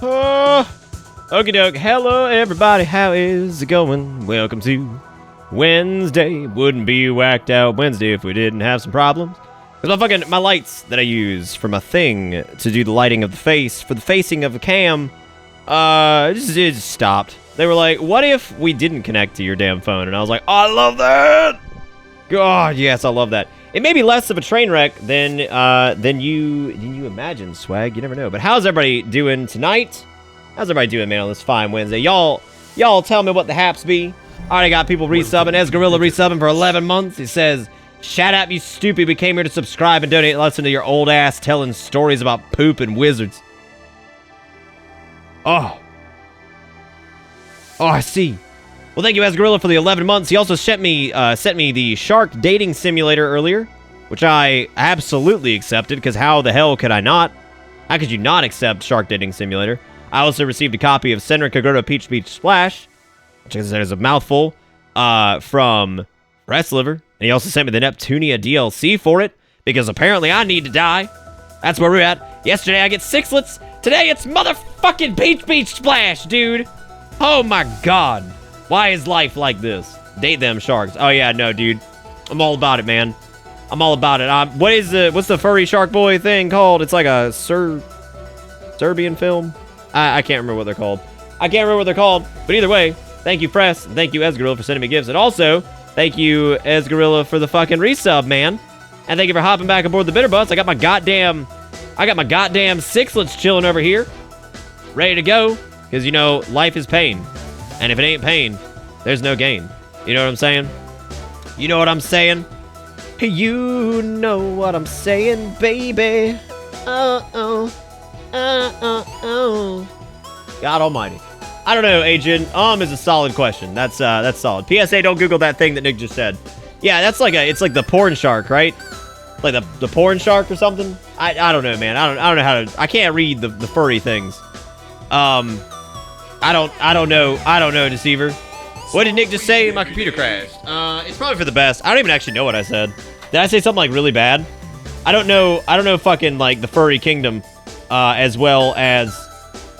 Okie doke. Hello, everybody. How is it going? Welcome to Wednesday. Wouldn't be whacked out Wednesday if we didn't have some problems. Because my lights that I use for my thing to do the lighting of the face, for the facing of a cam, it just stopped. They were like, what if we didn't connect to your damn phone? And I was like, oh, I love that! God, yes, I love that. It may be less of a train wreck than you imagine, Swag. You never know. But how's everybody doing tonight? How's everybody doing, man, on this fine Wednesday? Y'all tell me what the haps be. I already got people resubbing. Esgorilla resubbing for 11 months. He says, shout out, you stupid. We came here to subscribe and donate. Listen to your old ass telling stories about poop and wizards. Oh, I see. Well, thank you, Esgorilla, for the 11 months. He also sent me the Shark Dating Simulator earlier, which I absolutely accepted, because how the hell could I not? How could you not accept Shark Dating Simulator? I also received a copy of Senra Kagura Peach Beach Splash, which is a mouthful, from Restliver. And he also sent me the Neptunia DLC for it, because apparently I need to die. That's where we're at. Yesterday I get sixlets. Today it's motherfucking Peach Beach Splash, dude. Oh my god. Why is life like this? Date them sharks. Oh yeah, no, dude. I'm all about it, man. I'm all about it. What's the furry shark boy thing called? It's like a Serbian film. I can't remember what they're called. But either way, thank you, Press. And thank you, Esgorilla, for sending me gifts. And also, thank you, Esgorilla, for the fucking resub, man. And thank you for hopping back aboard the Bitter Bus. I got my goddamn sixlets chilling over here, ready to go. Because, you know, life is pain. And if it ain't pain, there's no gain. You know what I'm saying? You know what I'm saying? You know what I'm saying, baby. Oh. God almighty. I don't know, Agent. Is a solid question. That's solid. PSA, don't Google that thing that Nick just said. Yeah, that's like it's like the porn shark, right? Like the porn shark or something? I don't know, man. I don't know how to... I can't read the furry things. I don't know, Deceiver. What did Nick just say? My computer crashed. It's probably for the best. I don't even actually know what I said. Did I say something like really bad? I don't know fucking like the furry kingdom, as well as,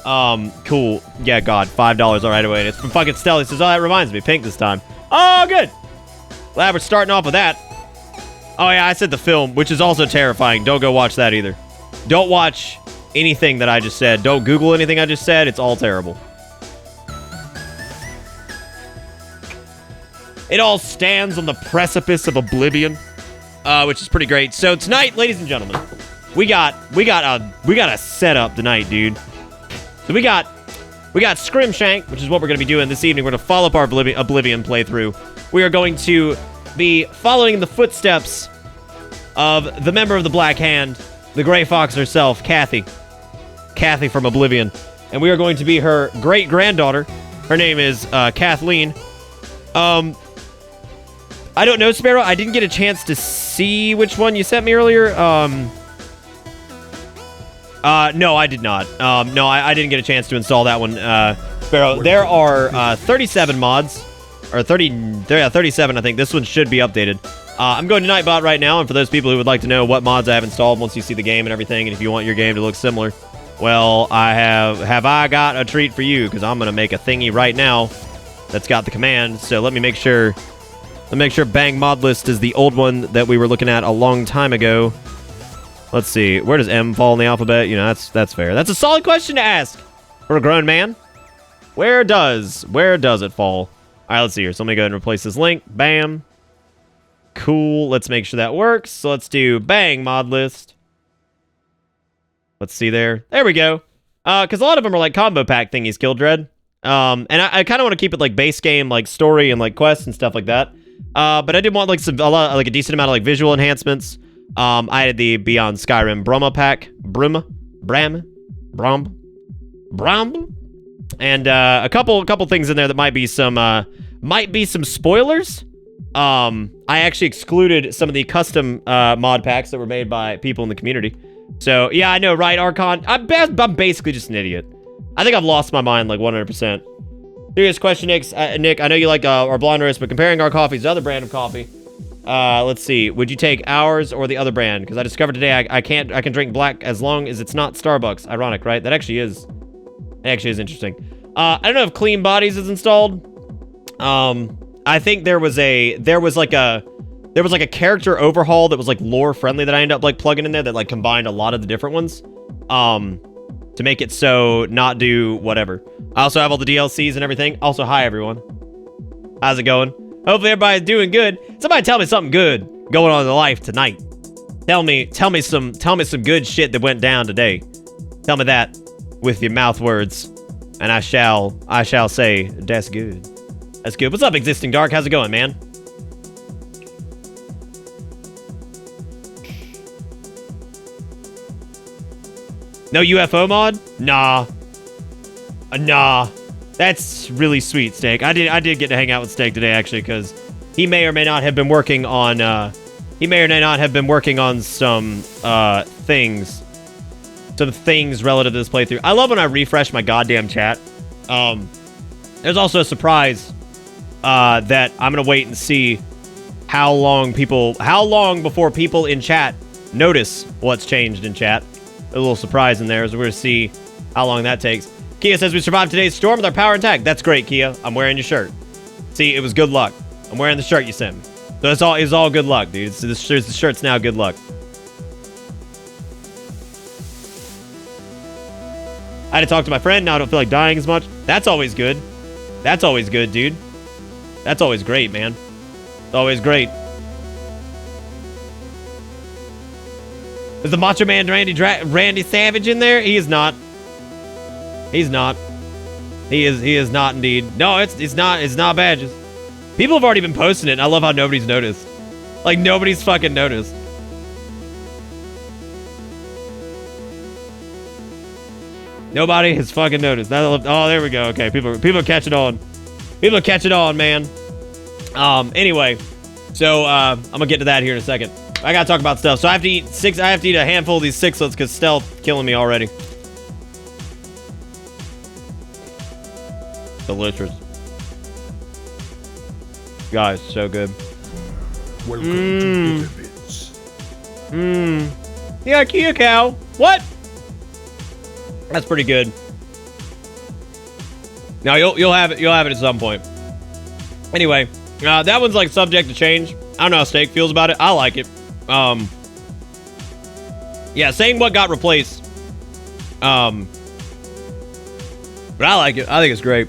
cool. Yeah, God, $5 all right away. And it's from fucking Stella. He says, oh, that reminds me, pink this time. Oh, good. Glad we're starting off with that. Oh yeah, I said the film, which is also terrifying. Don't go watch that either. Don't watch anything that I just said. Don't Google anything I just said. It's all terrible. It all stands on the precipice of oblivion, which is pretty great. So tonight, ladies and gentlemen, we got a setup tonight, dude. So we got Scrimshank, which is what we're gonna be doing this evening. We're gonna follow up our Oblivion playthrough. We are going to be following in the footsteps of the member of the Black Hand, the Gray Fox herself, Kathy from Oblivion, and we are going to be her great-granddaughter. Her name is Cathline. I don't know, Sparrow. I didn't get a chance to see which one you sent me earlier. No, I did not. No, I didn't get a chance to install that one, Sparrow. There are 37 mods, or 37, I think. This one should be updated. I'm going to Nightbot right now, and for those people who would like to know what mods I have installed once you see the game and everything, and if you want your game to look similar, well, I got a treat for you, because I'm going to make a thingy right now that's got the command. So let me make sure Bang Mod List is the old one that we were looking at a long time ago. Let's see. Where does M fall in the alphabet? You know, that's fair. That's a solid question to ask for a grown man. Where does it fall? All right, let's see here. So let me go ahead and replace this link. Bam. Cool. Let's make sure that works. So let's do Bang Mod List. Let's see there. There we go. Because a lot of them are like combo pack thingies, Kill Dread. And I kind of want to keep it like base game, like story and like quests and stuff like that. But I did want like a decent amount of like visual enhancements. I had the Beyond Skyrim Brahma pack, Bram, and a couple things in there that might be some spoilers. I actually excluded some of the custom mod packs that were made by people in the community. So yeah, I know, right, Archon? I'm basically just an idiot. I think I've lost my mind like 100%. Serious question, Nick. I know you like our blonde roast, but comparing our coffees to other brand of coffee, let's see. Would you take ours or the other brand? Because I discovered today I can drink black as long as it's not Starbucks. Ironic, right? That actually is It actually is interesting. I don't know if Clean Bodies is installed. I think there was like a character overhaul that was like lore friendly that I ended up like plugging in there that like combined a lot of the different ones. To make it so not do whatever. I also have all the DLCs and everything. Also, hi everyone. How's it going? Hopefully everybody's doing good. Somebody tell me something good going on in life tonight. Tell me some good shit that went down today. Tell me that with your mouth words, and I shall say that's good. That's good. What's up, Existing Dark? How's it going, man? No UFO mod? Nah. Nah. That's really sweet, Steak. I did get to hang out with Steak today, actually, because he may or may not have been working on some things. Some things relative to this playthrough. I love when I refresh my goddamn chat. There's also a surprise that I'm gonna wait and see how long before people in chat notice what's changed in chat. A little surprise in there as we're gonna see how long that takes. Kia says we survived today's storm with our power intact. That's great, Kia. I'm wearing your shirt. See, it was good luck. I'm wearing the shirt you sent me. So it's all good luck, dude. The shirt's now good luck. I had to talk to my friend. Now I don't feel like dying as much. That's always good. That's always good, dude. That's always great, man. It's always great. Is the Macho Man Randy Savage in there? He is not. He's not. He is not indeed. No, it's not badges. People have already been posting it, and I love how nobody's noticed. Like, nobody's fucking noticed. Nobody has fucking noticed. Oh, there we go. Okay, people are catching on. People are catching on, man. Anyway, so I'm gonna get to that here in a second. I gotta talk about stuff. So I have to eat a handful of these sixlets because stealth killing me already. Delicious. Guys, so good. Welcome to Bits. Yeah, Kia cow. What? That's pretty good. Now you'll have it at some point. Anyway, that one's like subject to change. I don't know how Steak feels about it. I like it. Yeah, saying what got replaced. But I like it. I think it's great.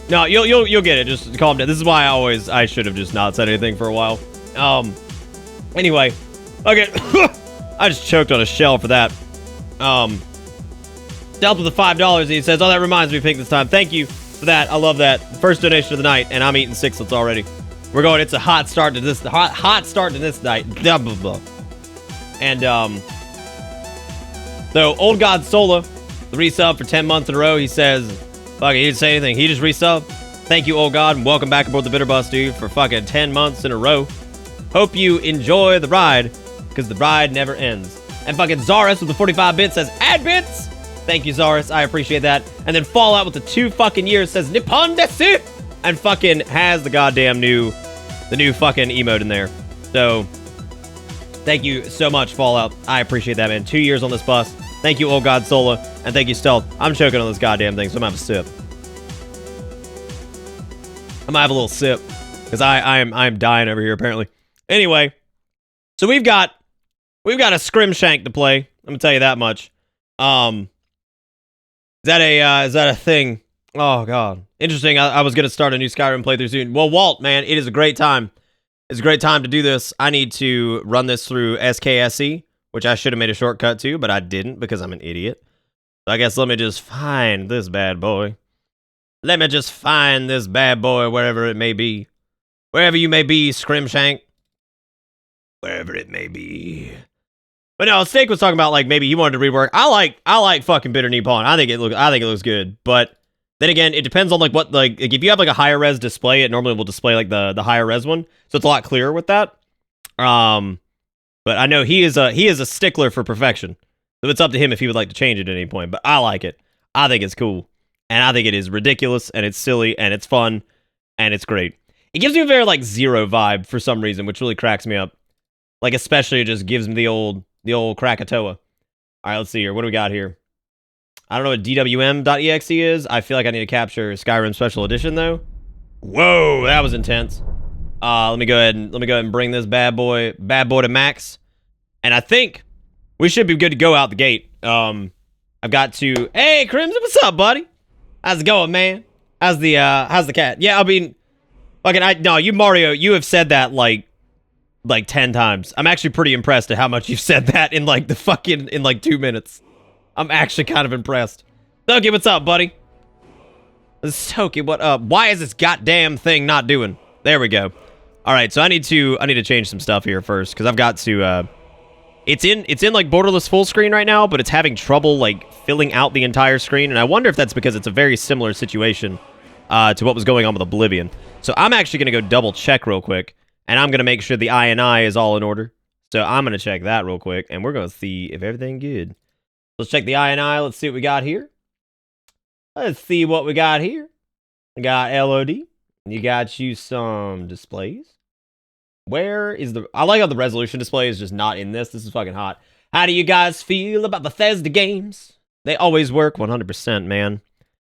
No, you'll get it. Just calm down. This is why I should have just not said anything for a while. Anyway, okay. I just choked on a shell for that. Dealt with the $5. And he says, "Oh, that reminds me, Pink, this time. Thank you for that. I love that. First donation of the night, and I'm eating sixlets already. We're going. It's a hot start to this. Hot start to this night. Blah, blah, blah. And so Old God Sola, the resub for 10 months in a row. He says, fuck it, he didn't say anything. He just resub. Thank you, Old God, and welcome back aboard the Bitter Bus, dude, for fucking 10 months in a row. Hope you enjoy the ride, because the ride never ends. And fucking Zaris with the 45 bits says, add bits. Thank you, Zaris. I appreciate that. And then Fallout with the 2 fucking years says, Nippon desu, and fucking has the goddamn new fucking emote in there. So, thank you so much, Fallout. I appreciate that, man. 2 years on this bus. Thank you, Old God Sola, and thank you, Stealth. I'm choking on this goddamn thing, so I'm gonna have a sip. I'm gonna have a little sip, because I'm dying over here, apparently. Anyway, so we've got a Scrimshank to play. I'm gonna tell you that much. Is that a thing? Oh god, interesting. I was gonna start a new Skyrim playthrough soon. Well, Walt, man, it is a great time. It's a great time to do this. I need to run this through SKSE, which I should have made a shortcut to, but I didn't because I'm an idiot. So I guess let me just find this bad boy. Let me just find this bad boy wherever it may be. Wherever you may be, Scrimshank. Wherever it may be. But no, Steak was talking about like maybe he wanted to rework. I like fucking Bitter Nippon. I think it looks good. But then again, it depends on like what like if you have like a higher res display, it normally will display like the higher res one. So it's a lot clearer with that. But I know he is a stickler for perfection. So it's up to him if he would like to change it at any point. But I like it. I think it's cool. And I think it is ridiculous and it's silly and it's fun and it's great. It gives me a very like Zero vibe for some reason, which really cracks me up. Like especially it just gives me the old Krakatoa. All right, let's see here. What do we got here? I don't know what DWM.exe is. I feel like I need to capture Skyrim Special Edition though. Whoa, that was intense. Let me go ahead and bring this bad boy to max. And I think we should be good to go out the gate. I've got to. Hey, Crimson, what's up, buddy? How's it going, man? How's the cat? Yeah, I mean, fucking, no, you Mario, you have said that like 10 times. I'm actually pretty impressed at how much you've said that in like 2 minutes. I'm actually kind of impressed. Soki, what's up, buddy? Soki, what up? Why is this goddamn thing not doing? There we go. All right, so I need to change some stuff here first because I've got to. It's in like borderless full screen right now, but it's having trouble like filling out the entire screen, and I wonder if that's because it's a very similar situation to what was going on with Oblivion. So I'm actually gonna go double check real quick, and I'm gonna make sure the INI is all in order. So I'm gonna check that real quick, and we're gonna see if everything good. Let's check the INI. Let's see what we got here. Let's see what we got here. We got LOD. You got you some displays. Where is the... I like how the resolution display is just not in this. This is fucking hot. How do you guys feel about Bethesda games? They always work 100%, man.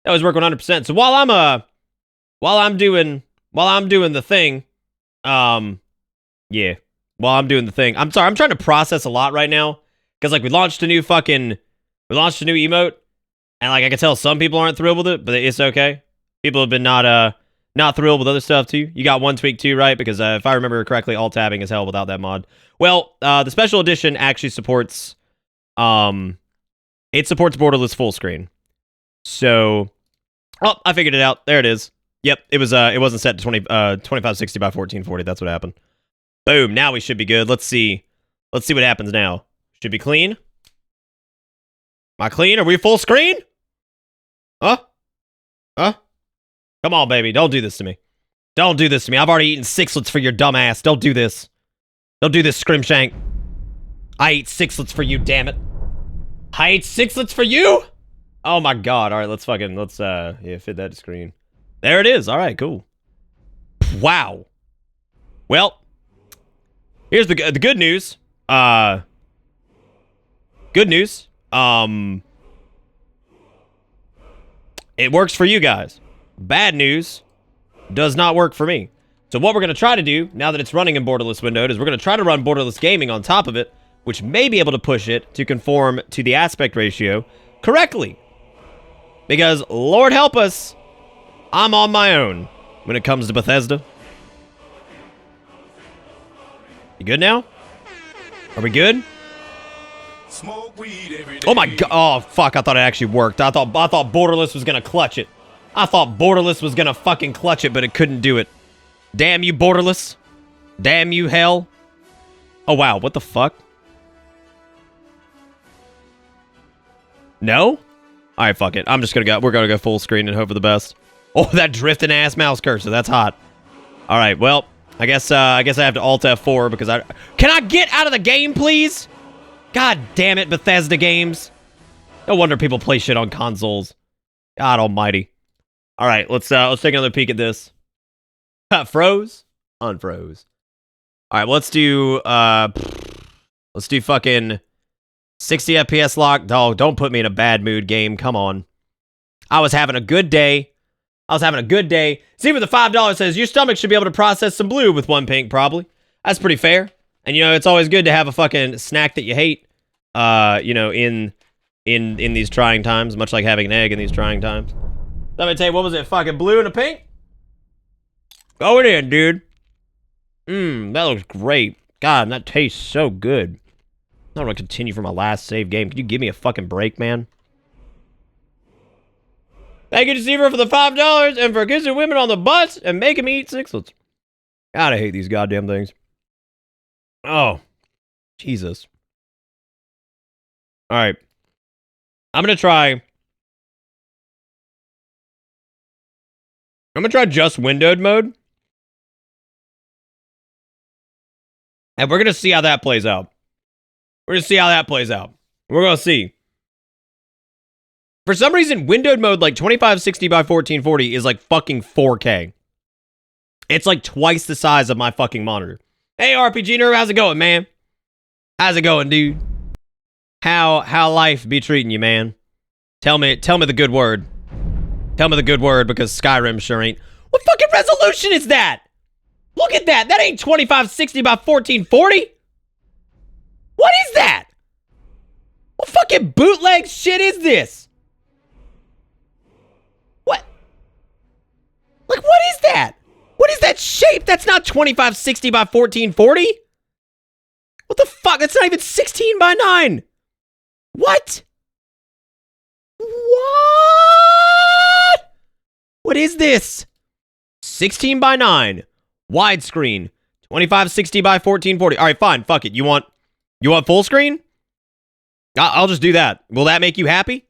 They always work 100%. So while I'm doing the thing, yeah. While I'm doing the thing. I'm sorry, I'm trying to process a lot right now. Because, like, we launched a new emote. And, like, I can tell some people aren't thrilled with it, but it's okay. People have been not thrilled with other stuff, too. You got one tweak, too, right? Because if I remember correctly, alt-tabbing is hell without that mod. Well, the special edition actually supports, it supports borderless full screen. So, oh, I figured it out. There it is. Yep, it wasn't set to 2560 by 1440. That's what happened. Boom, now we should be good. Let's see what happens now. Should be clean. Am I clean? Are we full screen? Huh? Come on, baby. Don't do this to me. Don't do this to me. I've already eaten sixlets for your dumb ass. Don't do this. Don't do this, Scrimshank. I ate sixlets for you, damn it. I ate sixlets for you? Oh my god. Alright, let's fit that screen. There it is. Alright, cool. Wow. Well, here's the good news. Good news. It works for you guys. Bad news, does not work for me. So what we're going to try to do, now that it's running in borderless windowed, is we're going to try to run borderless gaming on top of it, which may be able to push it to conform to the aspect ratio correctly. Because, Lord help us, I'm on my own when it comes to Bethesda. You good now? Are we good? Smoke weed every day. Oh my god. Oh, fuck. I thought it actually worked. I thought borderless was going to clutch it. I thought borderless was going to fucking clutch it, but it couldn't do it. Damn you, borderless. Damn you, hell. Oh, wow. What the fuck? No? Alright, fuck it. I'm just gonna go. We're gonna go full screen and hope for the best. Oh, that drifting ass mouse cursor. That's hot. Alright, well, I guess I have to Alt F4 because I... Can I get out of the game, please? God damn it, Bethesda games. No wonder people play shit on consoles. God almighty. Alright, let's take another peek at this. Froze? Unfroze. Alright, let's do fucking 60 FPS lock. Dog, don't put me in a bad mood, game. Come on. I was having a good day. See what the $5 says. Your stomach should be able to process some blue with one pink, probably. That's pretty fair. And, you know, it's always good to have a fucking snack that you hate, you know, in these trying times, much like having an egg in these trying times. Let me tell you, what was it? Fucking blue and a pink? Go it in, dude. That looks great. God, that tastes so good. I don't want to continue from my last save game. Can you give me a fucking break, man? Thank you to Seaver for the $5 and for kissing women on the bus and making me eat sixlets. God, I hate these goddamn things. Oh, Jesus. All right. I'm going to try just windowed mode. And we're going to see how that plays out. We're going to see. For some reason, windowed mode, like 2560 by 1440 is like fucking 4K. It's like twice the size of my fucking monitor. Hey, RPG nerd, how's it going, man? How's it going, dude? How life be treating you, man? Tell me the good word. Tell me the good word, because Skyrim sure ain't. What fucking resolution is that? Look at that. That ain't 2560 by 1440. What is that? What fucking bootleg shit is this? What? Like, what is that? What is that shape? That's not 2560 by 1440. What the fuck? That's not even 16 by 9. What? What? What is this? 16 by 9. Widescreen. 2560 by 1440. All right, fine. Fuck it. You want full screen? I'll just do that. Will that make you happy?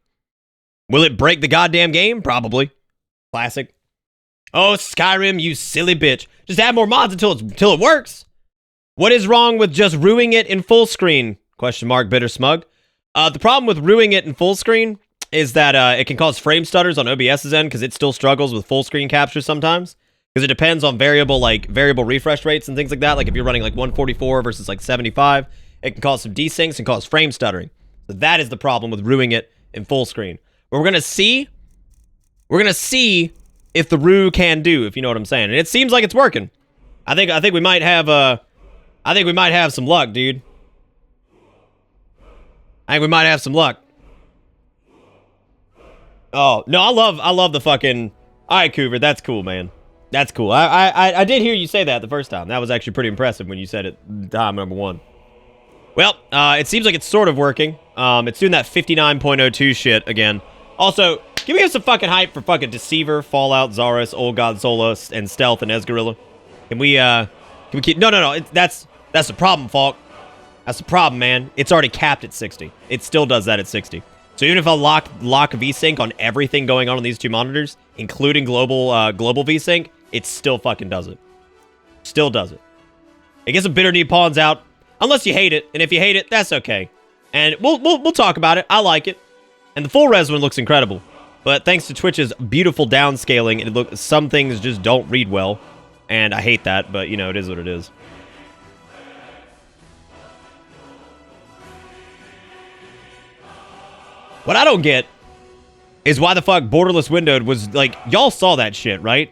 Will it break the goddamn game? Probably. Classic. Oh, Skyrim, you silly bitch. Just add more mods until it works. What is wrong with just ruining it in full screen? Question mark, bitter smug. The problem with ruining it in full screen is that it can cause frame stutters on OBS's end, because it still struggles with full screen capture sometimes. Because it depends on variable refresh rates and things like that. Like if you're running like 144 versus like 75, it can cause some desyncs and cause frame stuttering. So that is the problem with ruining it in full screen. But we're gonna see if the Rue can do, if you know what I'm saying. And it seems like it's working. I think we might have some luck, dude. I think we might have some luck. Oh, no, I love the fucking... All right, Coover, that's cool, man. That's cool. I did hear you say that the first time. That was actually pretty impressive when you said it time number 1. Well, it seems like it's sort of working. It's doing that 59.02 shit again. Also, can we have some fucking hype for fucking Deceiver, Fallout, Zarus, Old God Solo, and Stealth and Esgarilla? Can we keep... No. That's the problem, Falk. That's the problem, man. It's already capped at 60. It still does that at 60. So even if I lock VSync on everything going on these two monitors, including global VSync, it still fucking does it. Still does it. It gets some bitter knee pawns out, unless you hate it. And if you hate it, that's okay. And we'll talk about it. I like it. And the full res one looks incredible. But thanks to Twitch's beautiful downscaling, some things just don't read well. And I hate that, but you know, it is what it is. What I don't get is why the fuck borderless windowed was like, y'all saw that shit, right?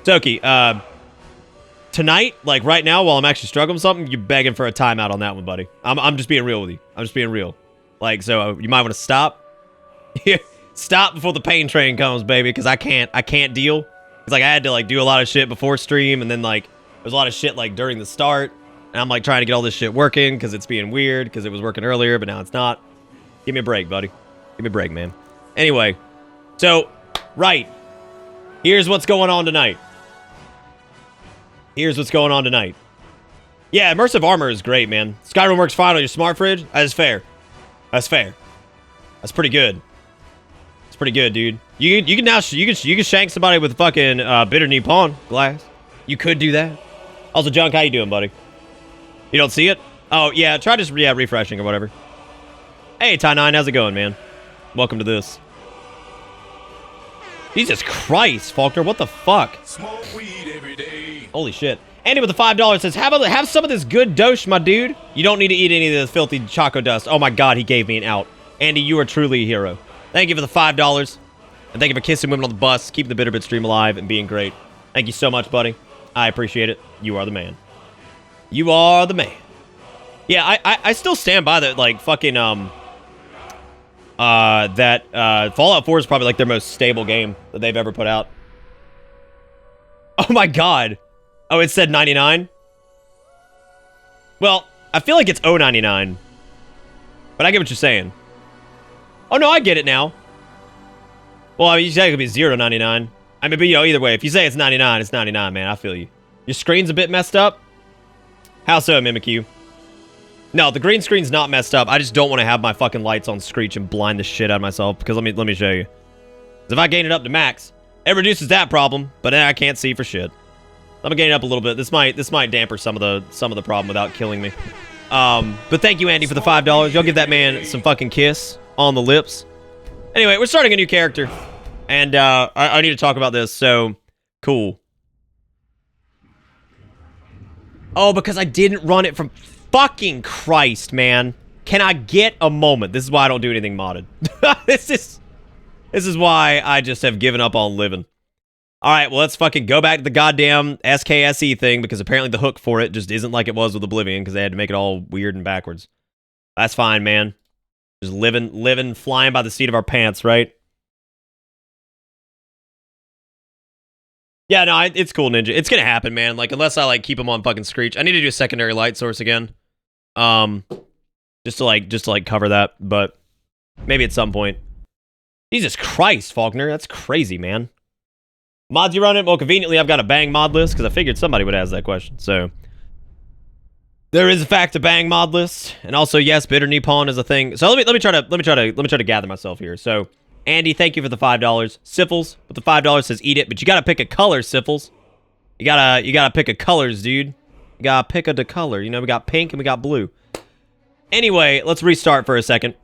Toki, tonight, like right now, while I'm actually struggling with something, you're begging for a timeout on that one, buddy. I'm just being real with you. I'm just being real. Like, so you might want to stop. Stop before the pain train comes, baby, because I can't deal. It's like I had to like do a lot of shit before stream, and then like there's a lot of shit like during the start, and I'm like trying to get all this shit working because it's being weird because it was working earlier, but now it's not. Give me a break, buddy. Give me a break, man. Anyway, so right, here's what's going on tonight. Here's what's going on tonight. Yeah, immersive armor is great, man. Skyrim works fine on your smart fridge. That's fair. That's fair. That's pretty good. It's pretty good, dude. You can shank somebody with fucking bitter knee pawn glass. You could do that. Also, Junk, how you doing, buddy? You don't see it? Oh yeah, try just refreshing or whatever. Hey, Ty9, how's it going, man? Welcome to this. Jesus Christ, Faulkner, what the fuck? Smoke weed every day. Holy shit. Andy with the $5 says, have some of this good dosh, my dude. You don't need to eat any of this filthy choco dust. Oh my god, he gave me an out. Andy, you are truly a hero. Thank you for the $5. And thank you for kissing women on the bus, keeping the Bitterbit stream alive, and being great. Thank you so much, buddy. I appreciate it. You are the man. You are the man. Yeah, I still stand by that, like, fucking, Fallout 4 is probably like their most stable game that they've ever put out. Oh my god. Oh, it said 99? Well, I feel like it's 099. But I get what you're saying. Oh no, I get it now. Well, I mean, you say it could be 0 to 99. I mean, but you know, either way, if you say it's 99, it's 99, man. I feel you. Your screen's a bit messed up? How so, Mimikyu? No, the green screen's not messed up. I just don't want to have my fucking lights on screech and blind the shit out of myself. Because let me show you. Because if I gain it up to max, it reduces that problem. But then I can't see for shit. I'm gonna gain it up a little bit. This might damper some of the problem without killing me. But thank you, Andy, for the $5. Y'all give that man some fucking kiss on the lips. Anyway, we're starting a new character, and I need to talk about this. So cool. Oh, because I didn't run it from. Fucking Christ, man. Can I get a moment? This is why I don't do anything modded. This is why I just have given up on living. All right, well, let's fucking go back to the goddamn SKSE thing, because apparently the hook for it just isn't like it was with Oblivion, because they had to make it all weird and backwards. That's fine, man. Just living, flying by the seat of our pants, right? Yeah, no, it's cool, Ninja. It's gonna happen, man. Like, unless I, like, keep them on fucking Screech. I need to do a secondary light source again. Just to cover that, but maybe at some point. Jesus Christ, Faulkner. That's crazy, man. Mods you run it? Well, conveniently, I've got a bang mod list, because I figured somebody would ask that question, so... There is, in fact, a bang mod list, and also, yes, Bitter Nippon is a thing. So let me try to gather myself here. So, Andy, thank you for the $5. Siffles with the $5 says eat it, but you gotta pick a color, Siffles. You gotta pick a colors, dude. You gotta pick a color. You know, we got pink and we got blue. Anyway, let's restart for a second.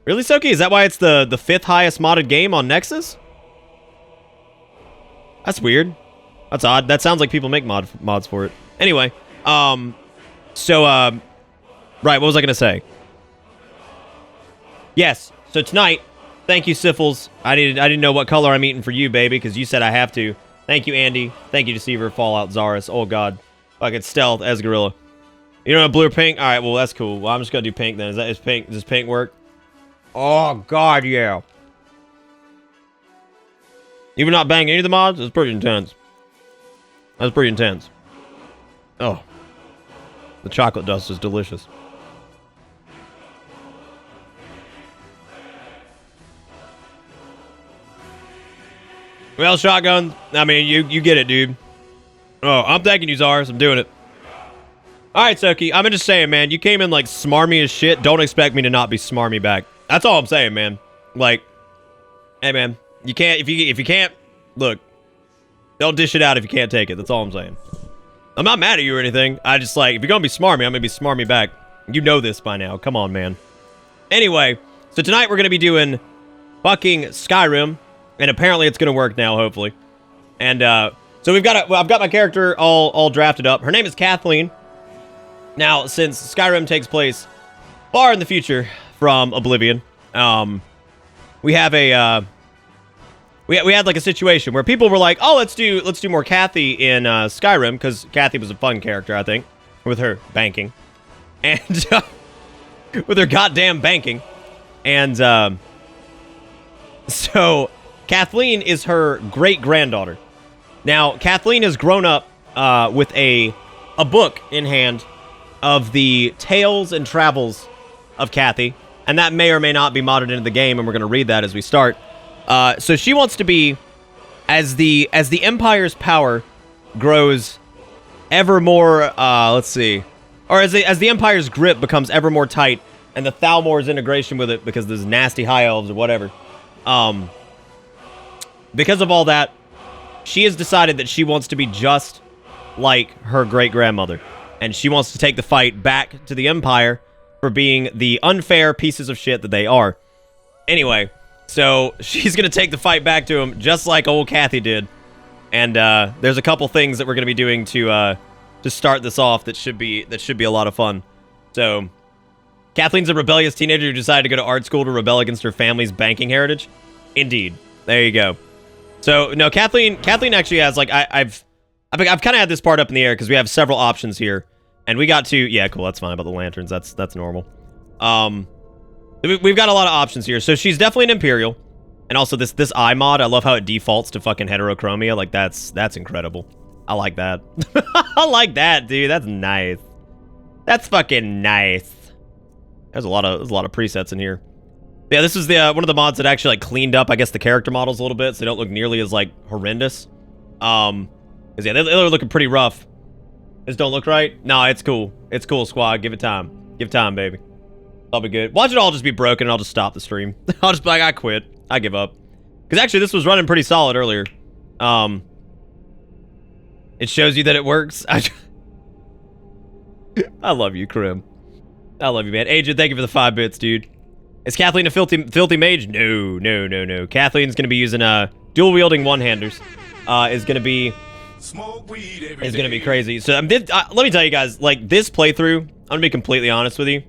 Really, Soki? Is that why it's the 5th highest modded game on Nexus? That's weird. That's odd. That sounds like people make mods for it. Anyway, right, what was I gonna say? Yes, so tonight, thank you, Siffles. I didn't know what color I'm eating for you, baby, because you said I have to. Thank you, Andy. Thank you, Deceiver, Fallout, Zaris. Oh, God. Fucking Stealth, as Gorilla. You don't have blue or pink? All right, well, that's cool. Well, I'm just gonna do pink, then. Does pink work? Oh, God, yeah. You were not banging any of the mods? It's pretty intense. That's pretty intense. Oh. The chocolate dust is delicious. Well, shotgun, I mean, you get it, dude. Oh, I'm thanking you, Zars. I'm doing it. Alright, Soki, I'm just saying, man, you came in like smarmy as shit. Don't expect me to not be smarmy back. That's all I'm saying, man. Like, hey, man, you can't, if you can't, look, don't dish it out if you can't take it. That's all I'm saying. I'm not mad at you or anything. I just, like, if you're gonna be smarmy, I'm gonna be smarmy back. You know this by now. Come on, man. Anyway, so tonight we're gonna be doing fucking Skyrim, and apparently it's gonna work now, hopefully. And, so I've got my character all drafted up. Her name is Cathline. Now, since Skyrim takes place far in the future from Oblivion, we have a, we had like a situation where people were like, oh, let's do more Kathy in Skyrim, because Kathy was a fun character, I think, with her banking, and with her goddamn banking, and so Cathline is her great granddaughter. Now, Cathline has grown up with a book in hand of the tales and travels of Kathy, and that may or may not be modded into the game, and we're going to read that as we start. So she wants to be, as the Empire's power grows ever more, let's see, or as the Empire's grip becomes ever more tight, and the Thalmor's integration with it, because there's nasty high elves or whatever, because of all that, she has decided that she wants to be just like her great-grandmother, and she wants to take the fight back to the Empire for being the unfair pieces of shit that they are. Anyway, so she's gonna take the fight back to him, just like old Kathy did. And there's a couple things that we're gonna be doing to start this off that should be a lot of fun. So, Kathleen's a rebellious teenager who decided to go to art school to rebel against her family's banking heritage. Indeed, there you go. So no, Kathleen actually has, like, I've kind of had this part up in the air because we have several options here, and we got to, yeah, cool, that's fine about the lanterns, that's normal. We've got a lot of options here. So she's definitely an Imperial, and also this eye mod, I love how it defaults to fucking heterochromia. Like, that's incredible. I like that. I like that, dude. That's nice. That's fucking nice. There's a lot of presets in here. Yeah, this is the one of the mods that actually, like, cleaned up, I guess, the character models a little bit, so they don't look nearly as, like, horrendous. Because, yeah, they're looking pretty rough. This don't look right? No, it's cool. It's cool, squad. Give it time. Give it time, baby. I'll be good. Watch it all just be broken, and I'll just stop the stream. I'll just be like, I quit. I give up. Because, actually, this was running pretty solid earlier. It shows you that it works. I love you, Krim. I love you, man. Agent, thank you for the 5 bits, dude. Is Kathleen a filthy mage? No. Kathleen's going to be using dual-wielding one-handers. Is going to be Smoke weed every It's gonna be day. crazy. So let me tell you guys, like this playthrough, I'm gonna be completely honest with you.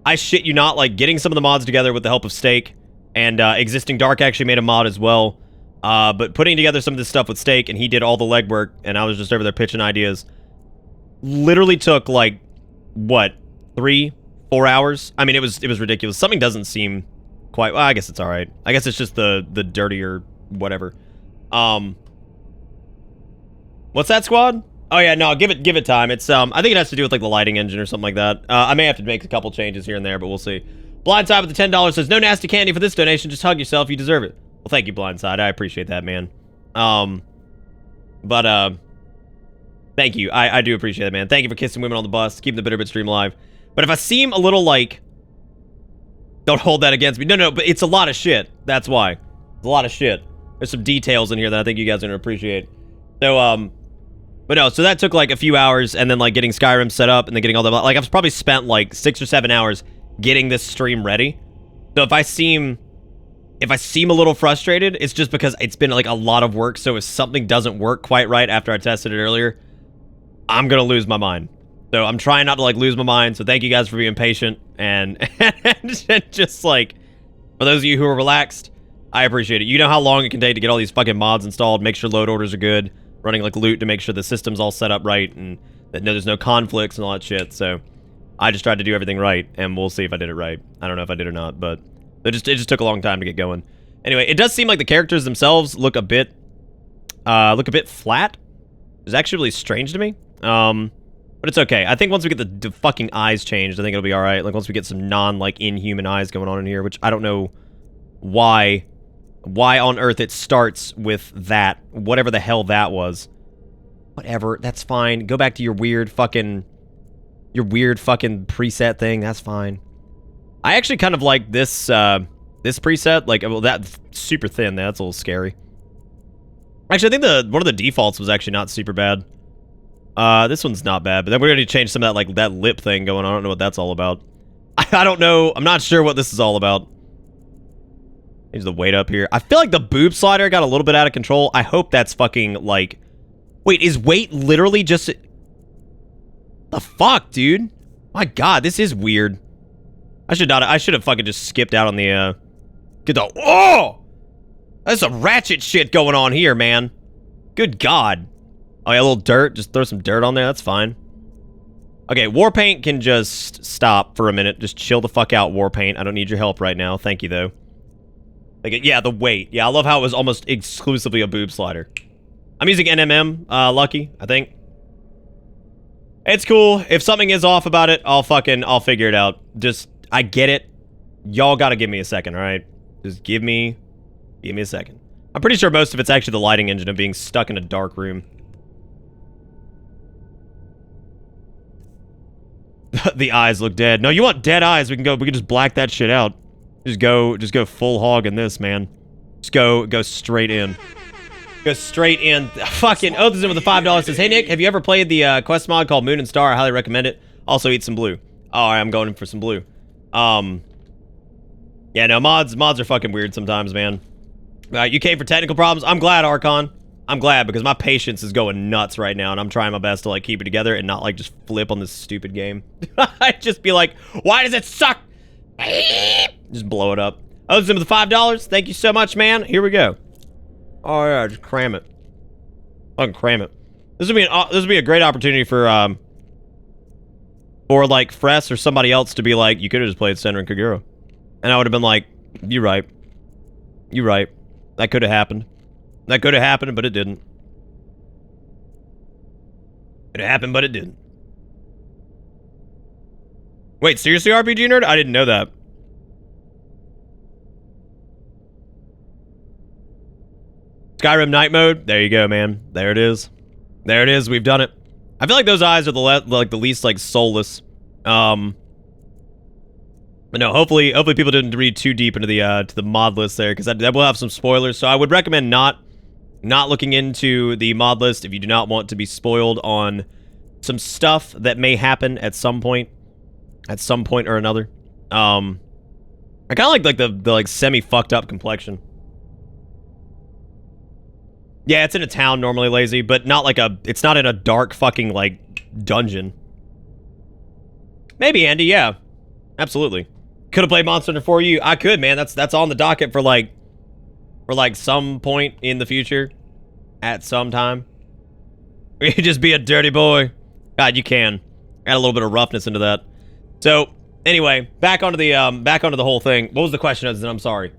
I shit you not, like getting some of the mods together with the help of Steak and Existing Dark actually made a mod as well. But putting together some of this stuff with Steak, and he did all the legwork, and I was just over there pitching ideas. Literally took like what, 3-4 hours? I mean, it was ridiculous. Something doesn't seem quite. Well, I guess it's all right. I guess it's just the dirtier whatever. What's that, squad? Oh yeah, no, give it time. It's I think it has to do with like the lighting engine or something like that. I may have to make a couple changes here and there, but we'll see. Blindside with the $10 says, no nasty candy for this donation. Just hug yourself. You deserve it. Well, thank you, Blindside. I appreciate that, man. Thank you. I do appreciate that, man. Thank you for kissing women on the bus, keeping the Bitterbit stream alive. But if I seem a little like, don't hold that against me. No, but it's a lot of shit. That's why. It's a lot of shit. There's some details in here that I think you guys are gonna appreciate. So, but no, so that took like a few hours, and then like getting Skyrim set up, and then getting all that. Like I've probably spent like 6 or 7 hours getting this stream ready. So if I seem a little frustrated, it's just because it's been like a lot of work. So if something doesn't work quite right after I tested it earlier, I'm gonna lose my mind. So I'm trying not to like lose my mind. So thank you guys for being patient and just like, for those of you who are relaxed, I appreciate it. You know how long it can take to get all these fucking mods installed, make sure load orders are good, running like loot to make sure the system's all set up right, and that there's no conflicts and all that shit. So I just tried to do everything right, and we'll see if I did it right. I don't know if I did or not, but it just took a long time to get going. Anyway, it does seem like the characters themselves look a bit flat. It's actually really strange to me. But it's okay. I think once we get the fucking eyes changed, I think it'll be all right. Like once we get some like inhuman eyes going on in here, which I don't know why on earth it starts with that, whatever the hell that was. Whatever, that's fine. Go back to your weird fucking preset thing. That's fine. I actually kind of like this this preset. Like, well, that's super thin. That's a little scary. Actually, I think one of the defaults was actually not super bad. This one's not bad, but then we're gonna change some of that, like, that lip thing going on. I don't know what that's all about. I don't know. I'm not sure what this is all about. Change the weight up here. I feel like the boob slider got a little bit out of control. I hope that's fucking, like... Wait, is weight literally just... The fuck, dude? My god, this is weird. I should have fucking just skipped out on the, Get the... Oh! There's some ratchet shit going on here, man. Good god. Oh, yeah, a little dirt. Just throw some dirt on there. That's fine. Okay, Warpaint can just stop for a minute. Just chill the fuck out, Warpaint. I don't need your help right now. Thank you, though. Like, yeah, the weight. Yeah, I love how it was almost exclusively a boob slider. I'm using NMM, Lucky, I think. It's cool. If something is off about it, I'll figure it out. Just, I get it. Y'all gotta give me a second, alright? Just give me a second. I'm pretty sure most of it's actually the lighting engine of being stuck in a dark room. The eyes look dead. No, you want dead eyes? We can just black that shit out. Just go full hog in this, man. Just go straight in. Go straight in. Fucking Oath is in with the $5. Says, hey Nick, have you ever played the quest mod called Moon and Star? I highly recommend it. Also eat some blue. Alright, I'm going for some blue. Yeah, no, mods are fucking weird sometimes, man. You came for technical problems. I'm glad, Archon. I'm glad, because my patience is going nuts right now, and I'm trying my best to, like, keep it together and not, like, just flip on this stupid game. I'd just be like, why does it suck? Just blow it up. Oath is in with the $5. Thank you so much, man. Here we go. Oh yeah, just cram it. Fucking cram it. This would be a great opportunity for like Fress or somebody else to be like, you could have just played Senran Kagura, and I would have been like, you're right. You're right. That could have happened. That could have happened, but it didn't. It happened, but it didn't. Wait, seriously, RPG nerd? I didn't know that. Skyrim night mode. There you go, man. There it is. There it is. We've done it. I feel like those eyes are the least like soulless. But no, hopefully people didn't read too deep into the to the mod list there, because that will have some spoilers. So I would recommend not looking into the mod list if you do not want to be spoiled on some stuff that may happen at some point or another. I kind of like the semi fucked up complexion. Yeah, it's in a town normally, Lazy, but not like a... It's not in a dark fucking, like, dungeon. Maybe, Andy, yeah. Absolutely. Could have played Monster Hunter for you. I could, man. That's on the docket for, like... For, like, some point in the future. At some time. You just be a dirty boy. God, you can. Add a little bit of roughness into that. So, anyway, back onto the whole thing. What was the question? I'm sorry.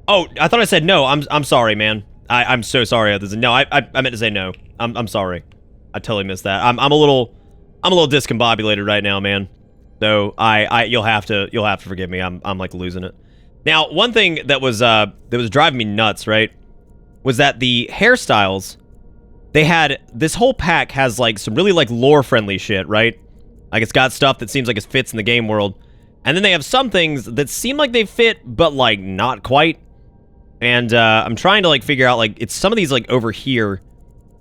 Oh, I thought I said no. I'm sorry, man. I'm so sorry. No, I meant to say no. I'm sorry. I totally missed that. I'm a little discombobulated right now, man. So you'll have to forgive me. I'm like losing it. Now, one thing that was driving me nuts, right, was that the hairstyles, they had, this whole pack has like some really like lore friendly shit, right? Like it's got stuff that seems like it fits in the game world. And then they have some things that seem like they fit, but like not quite. And I'm trying to like figure out like, it's some of these like over here.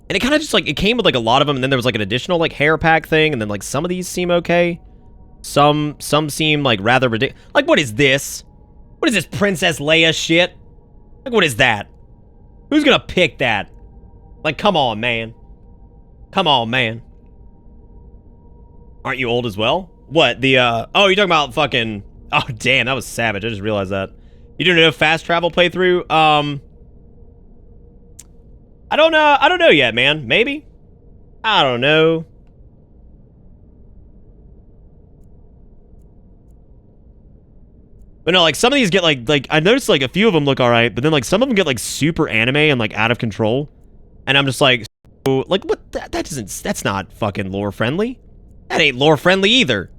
And it kind of just like, it came with like a lot of them. And then there was like an additional like hair pack thing. And then like some of these seem okay. Some seem like rather ridiculous. Like what is this? What is this Princess Leia shit? Like what is that? Who's gonna pick that? Like come on, man. Come on, man. Aren't you old as well? What, the, oh, you're talking about fucking... Oh, damn, that was savage. I just realized that. You doing a fast travel playthrough? I don't know yet, man. Maybe? I don't know. But no, like, some of these get, like, I noticed, like, a few of them look alright, but then, like, some of them get, like, super anime and, like, out of control. And I'm just like, so, like, what? That doesn't... That's not fucking lore-friendly. That ain't lore-friendly either.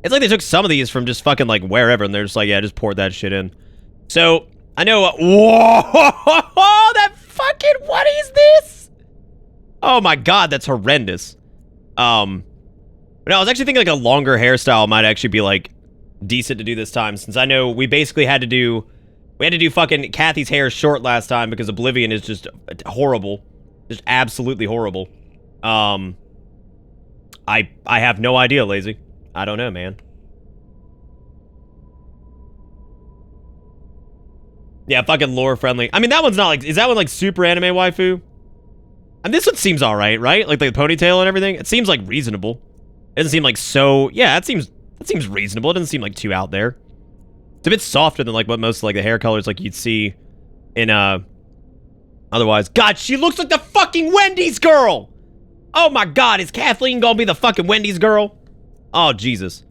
It's like they took some of these from just fucking, like, wherever, and they're just like, yeah, just poured that shit in. So, I know... Whoa! That fucking... What is this? Oh my god, that's horrendous. But no, I was actually thinking, like, a longer hairstyle might actually be, like, decent to do this time, since I know we basically had to do... We had to do fucking Kathy's hair short last time because Oblivion is just horrible. Just absolutely horrible. I have no idea, Lazy. I don't know, man. Yeah, fucking lore friendly. I mean, that one's not like... Is that one like super anime waifu? And this one seems alright, right? Like the ponytail and everything. It seems like reasonable. It doesn't seem like so... Yeah, that seems reasonable. It doesn't seem like too out there. It's a bit softer than like what most like the hair colors like you'd see in otherwise. God, she looks like the fucking Wendy's girl! Oh my god, is Cathline gonna be the fucking Wendy's girl? Oh, Jesus.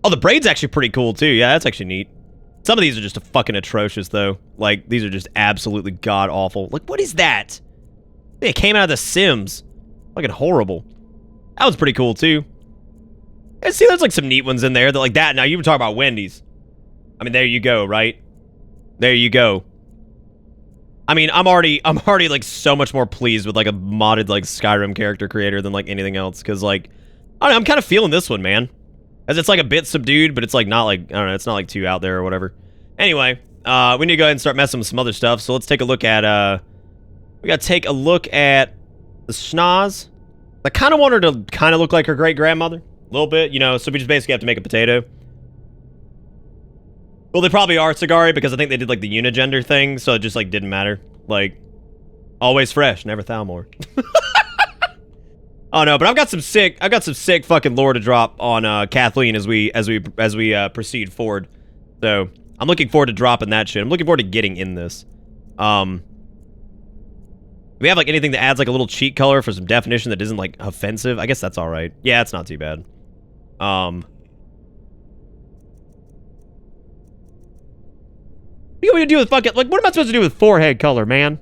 Oh, the braid's actually pretty cool, too. Yeah, that's actually neat. Some of these are just fucking atrocious, though. Like, these are just absolutely god-awful. Like, what is that? It came out of The Sims. Fucking horrible. That was pretty cool, too. And see, there's, like, some neat ones in there that, like, that. Now, you were talking about Wendy's. I mean, there you go, right? There you go. I mean, I'm already, like, so much more pleased with, like, a modded, like, Skyrim character creator than, like, anything else. Because, like, I don't know, I'm kind of feeling this one, man. As it's, like, a bit subdued, but it's, like, not, like, I don't know, it's not, like, too out there or whatever. Anyway, we need to go ahead and start messing with some other stuff. So let's take a look at, we gotta take a look at the schnoz. I kind of want her to kind of look like her great-grandmother. A little bit, you know, so we just basically have to make a potato. Well, they probably are Sagari because I think they did, like, the unigender thing, so it just, like, didn't matter. Like, always fresh, never Thalmor. Oh, no, but I've got some sick fucking lore to drop on, Cathline as we proceed forward. So, I'm looking forward to dropping that shit. I'm looking forward to getting in this. Do we have, like, anything that adds, like, a little cheat color for some definition that isn't, like, offensive? I guess that's alright. Yeah, it's not too bad. What are you gonna do with fucking... Like, what am I supposed to do with forehead color, man?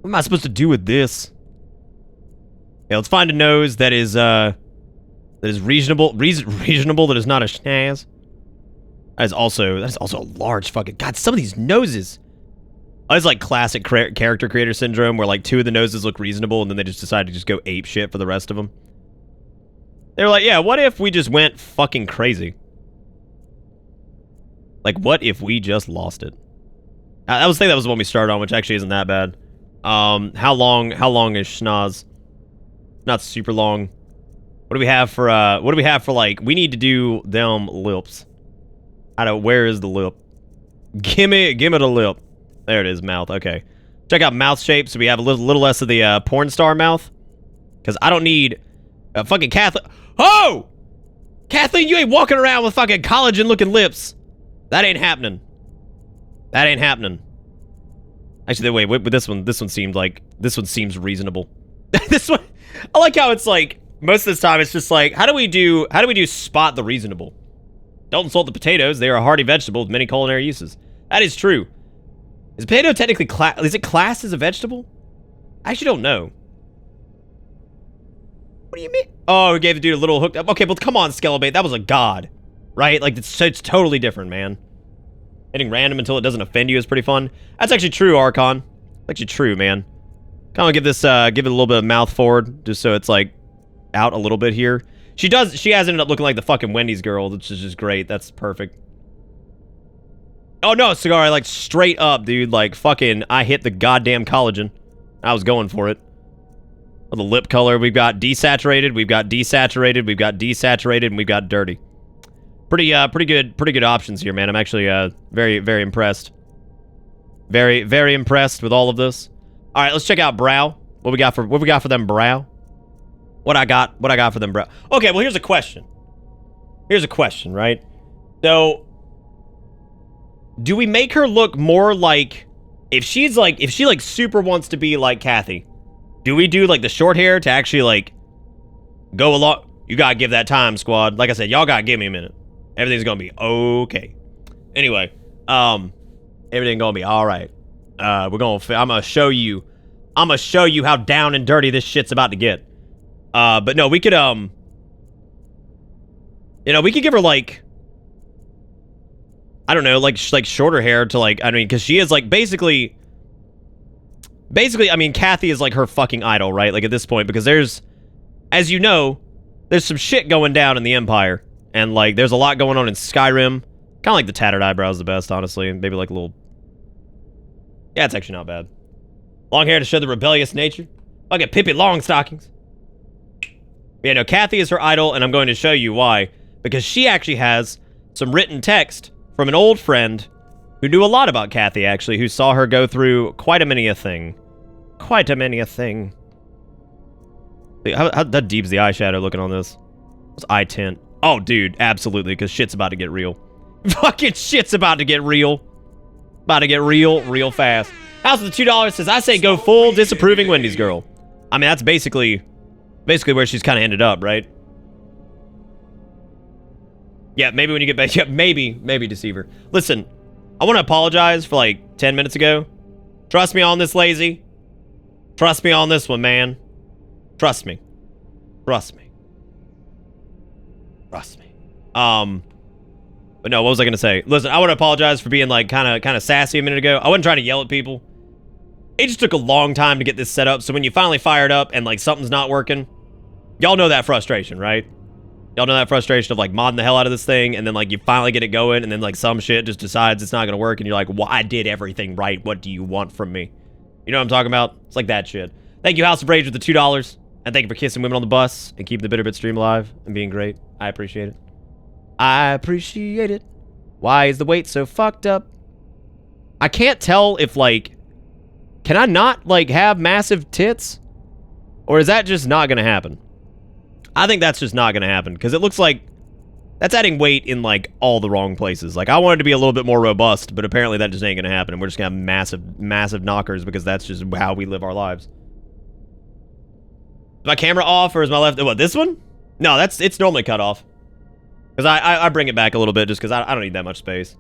What am I supposed to do with this? Yeah, let's find a nose that is reasonable. Reasonable that is not a schnaz. That is also a large fucking... God, some of these noses... Oh, it's like classic character creator syndrome where, like, two of the noses look reasonable and then they just decide to just go ape shit for the rest of them. They were like, yeah, what if we just went fucking crazy? Like, what if we just lost it? I was thinking that was the one we started on, which actually isn't that bad. How long is schnoz? Not super long. What do we have for, like, we need to do them lips. Where is the lip? Gimme the lip. There it is, mouth, okay. Check out mouth shape so we have a little less of the porn star mouth. Because I don't need a fucking Cathline. Oh! Cathline, you ain't walking around with fucking collagen-looking lips. That ain't happening. That ain't happening. Actually, wait, this one seems reasonable. This one, I like how it's like, most of this time it's just like, how do we do spot the reasonable? Don't insult the potatoes, they are a hearty vegetable with many culinary uses. That is true. Is potato technically is it classed as a vegetable? I actually don't know. What do you mean? Oh, we gave the dude a little hooked up. Okay, but come on, Skelebait, that was a god. Right? Like, it's totally different, man. Hitting random until it doesn't offend you is pretty fun. That's actually true, Archon. Actually true, man. Kind of give it a little bit of mouth forward, just so it's like out a little bit here. She has ended up looking like the fucking Wendy's girl, which is just great. That's perfect. Oh no, Cigar, like straight up, dude. Like fucking, I hit the goddamn collagen. I was going for it. Oh, the lip color, we've got desaturated, we've got desaturated, we've got desaturated, and we've got dirty. Pretty good options here, man. I'm actually very, very impressed. Very, very impressed with all of this. All right, let's check out brow. What we got for them brow? What I got for them brow. Okay, well here's a question. Here's a question, right? So, do we make her look more like, if she like super wants to be like Kathy, do we do like the short hair to actually like go along? You gotta give that time, squad. Like I said, y'all gotta give me a minute. Everything's gonna be okay. Anyway, everything's gonna be all right. I'm gonna show you how down and dirty this shit's about to get. But no, we could we could give her like, I don't know, like shorter hair to like, I mean, because she is like basically, I mean, Kathy is like her fucking idol, right? Like at this point, because there's, as you know, there's some shit going down in the Empire. And, like, there's a lot going on in Skyrim. Kind of like the tattered eyebrows the best, honestly. And maybe, like, a little... Yeah, it's actually not bad. Long hair to show the rebellious nature. I'll get Pippi Longstockings. Yeah, no, Kathy is her idol, and I'm going to show you why. Because she actually has some written text from an old friend who knew a lot about Kathy, actually, who saw her go through quite a many a thing. Quite a many a thing. How deep's the eyeshadow looking on this? What's eye tint? Oh, dude, absolutely, because shit's about to get real. Fucking shit's about to get real. About to get real fast. House of the $2 says, I say go full disapproving Wendy's girl. I mean, that's basically where she's kind of ended up, right? Yeah, maybe when you get back, yeah, maybe deceive her. Listen, I want to apologize for like 10 minutes ago. Trust me on this, Lazy. Trust me on this one, man. Trust me. Trust me. Trust me. But no, what was I gonna say? Listen, I want to apologize for being like kind of sassy a minute ago. I wasn't trying to yell at people. It just took a long time to get this set up. So when you finally fire it up and like something's not working, y'all know that frustration, right? Y'all know that frustration of like modding the hell out of this thing, and then like you finally get it going, and then like some shit just decides it's not gonna work, and you're like, well, I did everything right. What do you want from me? You know what I'm talking about? It's like that shit. Thank you, House of Rage, with the $2. And thank you for kissing women on the bus and keeping the Bitterbit stream alive and being great. I appreciate it. I appreciate it. Why is the weight so fucked up? I can't tell if, like... Can I not, like, have massive tits? Or is that just not gonna happen? I think that's just not gonna happen. Because it looks like... That's adding weight in, like, all the wrong places. Like, I wanted to be a little bit more robust, but apparently that just ain't gonna happen. And we're just gonna have massive knockers because that's just how we live our lives. Is my camera off, or is my left... What, this one? No, it's normally cut off. Because I bring it back a little bit just because I don't need that much space.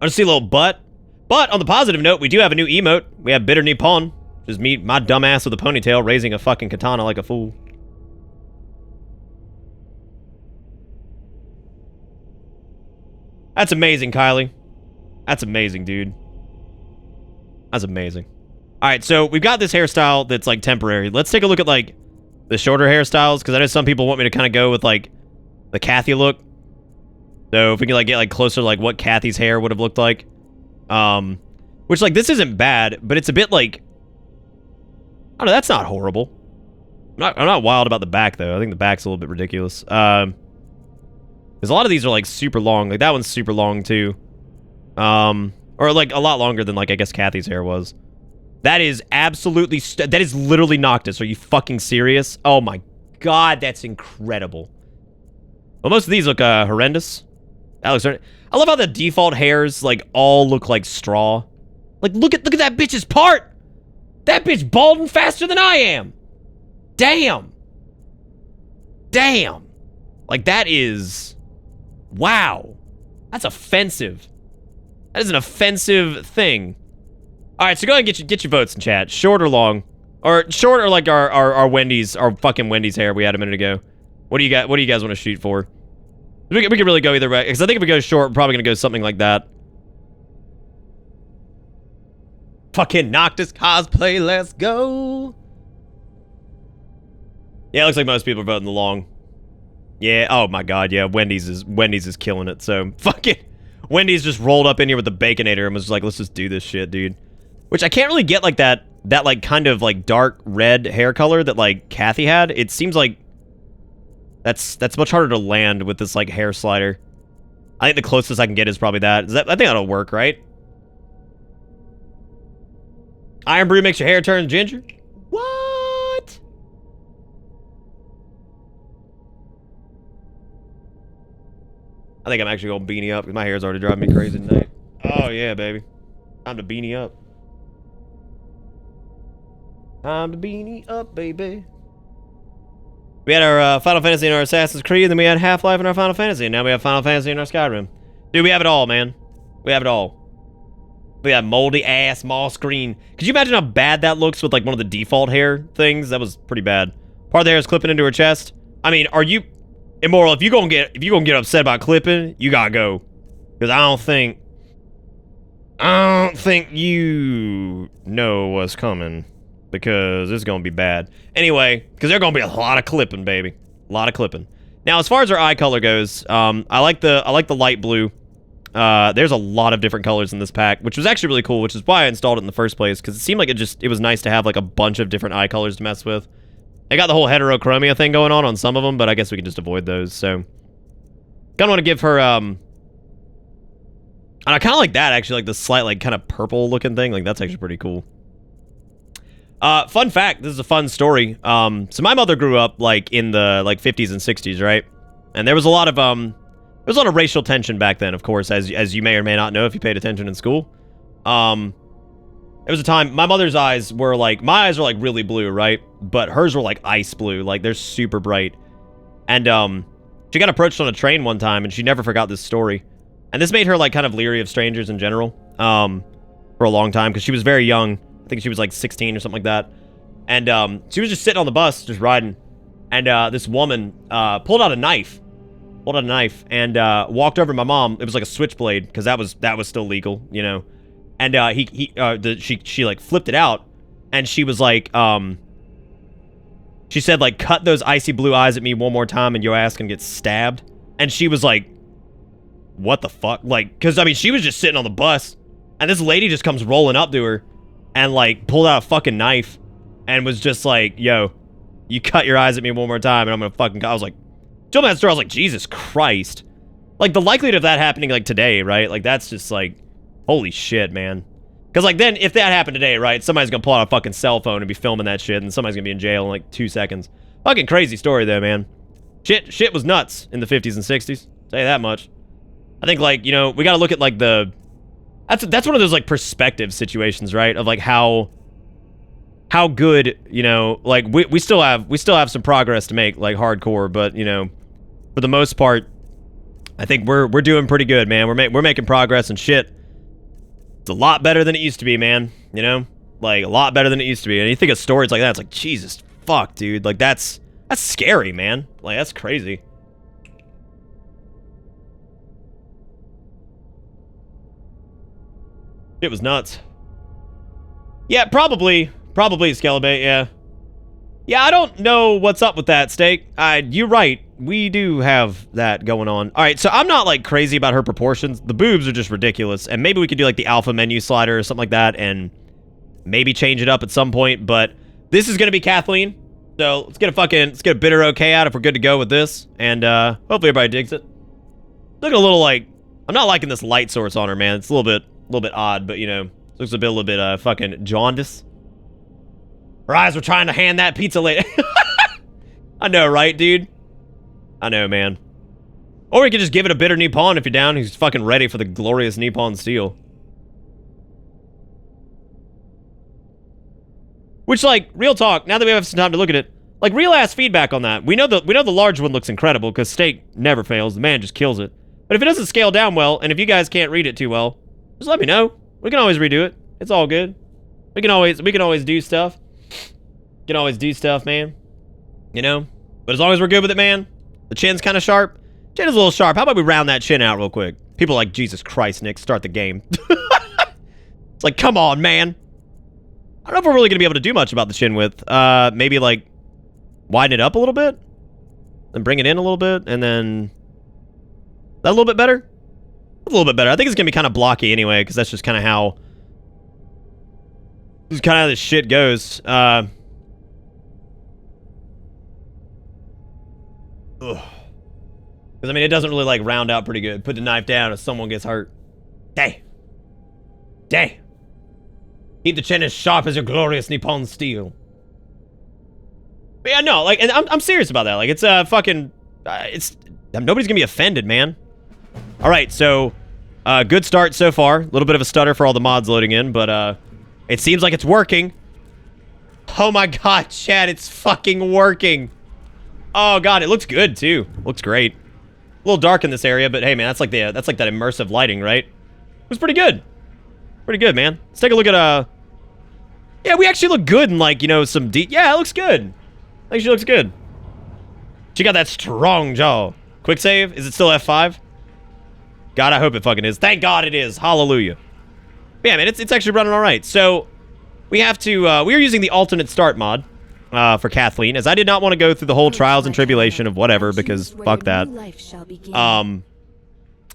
I just see a little butt. But on the positive note, we do have a new emote. We have Bitter Nippon. Which is me, my dumb ass with a ponytail, raising a fucking katana like a fool. That's amazing, Kylie. That's amazing, dude. That's amazing. Alright, so we've got this hairstyle that's, like, temporary. Let's take a look at, like, the shorter hairstyles, because I know some people want me to kind of go with, like, the Kathy look. So if we can, like, get, like, closer to, like, what Kathy's hair would have looked like. Which, like, this isn't bad, but it's a bit, like... I don't know, that's not horrible. I'm not wild about the back, though. I think the back's a little bit ridiculous. Because a lot of these are, like, super long. Like, that one's super long, too. Or Or, like, a lot longer than, like, I guess Kathy's hair was. That is absolutely... that is literally Noctis. Are you fucking serious? Oh, my God. That's incredible. Well, most of these look horrendous. That looks... I love how the default hairs, like, all look like straw. Like, look at that bitch's part! That bitch balding faster than I am! Damn! Damn! Like, that is... Wow. That's offensive. That is an offensive thing. Alright, so go ahead and get your votes in chat. Short or long? Or short or like our Wendy's, our fucking Wendy's hair we had a minute ago. What do you guys want to shoot for? We could really go either way. Because I think if we go short, we're probably going to go something like that. Fucking Noctis cosplay, let's go. Yeah, it looks like most people are voting the long. Yeah, oh my God, yeah, Wendy's is killing it, so fucking Wendy's just rolled up in here with the Baconator and was like, let's just do this shit, dude. Which I can't really get like that like kind of like dark red hair color that like Kathy had. It seems like that's much harder to land with this like hair slider. I think the closest I can get is probably that. I think that'll work, right? Iron Brew makes your hair turn ginger? What? I think I'm actually going to beanie up because my hair's already driving me crazy tonight. Oh, yeah, baby. Time to beanie up. Time to beanie up, baby. We had our Final Fantasy and our Assassin's Creed, and then we had Half-Life and our Final Fantasy, and now we have Final Fantasy and our Skyrim. Dude, we have it all, man. We have it all. We have moldy-ass small screen. Could you imagine how bad that looks with, like, one of the default hair things? That was pretty bad. Part of the hair is clipping into her chest. I mean, are you... Immoral, if you gonna get upset about clipping, you gotta go. Because I don't think you know what's coming. Because it's gonna be bad. Anyway, because there's gonna be a lot of clipping, baby. A lot of clipping. Now, as far as our eye color goes, I like the light blue. There's a lot of different colors in this pack, which was actually really cool, which is why I installed it in the first place, because it seemed like it was nice to have like a bunch of different eye colors to mess with. I got the whole heterochromia thing going on some of them, but I guess we can just avoid those, so. Kind of want to give her, and I kind of like that, actually, like the slight, like, kind of purple-looking thing. Like, that's actually pretty cool. Fun fact, this is a fun story. So my mother grew up, like, in the, like, 50s and 60s, right? And there was a lot of racial tension back then, of course, as you may or may not know if you paid attention in school. There was a time, my mother's eyes were like, my eyes are like really blue, right? But hers were like ice blue, like they're super bright. And she got approached on a train one time and she never forgot this story. And this made her like kind of leery of strangers in general for a long time because she was very young. I think she was like 16 or something like that. And she was just sitting on the bus, just riding. And this woman pulled out a knife. And walked over to my mom. It was like a switchblade because that was still legal, you know. And she like flipped it out, and she was like, she said like, cut those icy blue eyes at me one more time, and your ass can get stabbed. And she was like, what the fuck? Like, because I mean, she was just sitting on the bus, and this lady just comes rolling up to her, and like pulled out a fucking knife, and was just like, yo, you cut your eyes at me one more time, and I'm gonna fucking. I was like, told me that story. I was like, Jesus Christ, like the likelihood of that happening like today, right? Like that's just like. Holy shit, man. Because, like, then, if that happened today, right, somebody's gonna pull out a fucking cell phone and be filming that shit, and somebody's gonna be in jail in, like, 2 seconds. Fucking crazy story, though, man. Shit was nuts in the 50s and 60s. Tell you that much. I think, like, you know, we gotta look at, like, the... That's one of those, like, perspective situations, right? Of, like, how good, you know, like, we still have some progress to make, like, hardcore, but, you know, for the most part, I think we're doing pretty good, man. We're making progress and shit. It's a lot better than it used to be, man. You know? Like, a lot better than it used to be. And you think of stories like that, it's like, Jesus, fuck, dude. Like, that's scary, man. Like, that's crazy. It was nuts. Yeah, probably Skelebait, yeah. Yeah, I don't know what's up with that, Steak. You're right. We do have that going on. All right, so I'm not, like, crazy about her proportions. The boobs are just ridiculous. And maybe we could do, like, the alpha menu slider or something like that and maybe change it up at some point. But this is going to be Cathline. So let's get a bitter okay out if we're good to go with this. And hopefully everybody digs it. Looking a little like... I'm not liking this light source on her, man. It's a little little bit odd, but, you know, looks a little bit, fucking jaundice. Her eyes were trying to hand that pizza lady. I know, right, dude? I know, man. Or you could just give it a bitter Nippon if you're down. He's fucking ready for the glorious Nippon steel. Which, like, real talk, now that we have some time to look at it, like, real-ass feedback on that. We know the large one looks incredible, because steak never fails. The man just kills it. But if it doesn't scale down well, and if you guys can't read it too well, just let me know. We can always redo it. It's all good. We can always do stuff. We can always do stuff, man. You know? But as long as we're good with it, man, the chin's kind of sharp. Chin is a little sharp. How about we round that chin out real quick? People are like, Jesus Christ, Nick, start the game. It's like, come on, man. I don't know if we're really going to be able to do much about the chin width. Maybe, like, widen it up a little bit? Then bring it in a little bit, and then... That a little bit better? A little bit better. I think it's going to be kind of blocky anyway, because that's just kind of how... This is kind of how this shit goes. Ugh. Because, I mean, it doesn't really, like, round out pretty good. Put the knife down if someone gets hurt. Dang. Dang. Keep the chin as sharp as your glorious Nippon steel. But yeah, no, like, and I'm serious about that. Like, it's, fucking... nobody's gonna be offended, man. Alright, so... good start so far. A little bit of a stutter for all the mods loading in, but, it seems like it's working. Oh my god, Chad, it's fucking working. Oh god, it looks good, too. Looks great. A little dark in this area, but hey, man, that's like that immersive lighting, right? It was pretty good. Pretty good, man. Let's take a look at, yeah, we actually look good in, like, you know, some yeah, it looks good. I think she looks good. She got that strong jaw. Quick save? Is it still F5? God, I hope it fucking is. Thank God it is. Hallelujah. But yeah, man, it's actually running all right. So, we have to, we are using the alternate start mod. For Cathline, as I did not want to go through the whole trials and tribulation of whatever, because fuck that.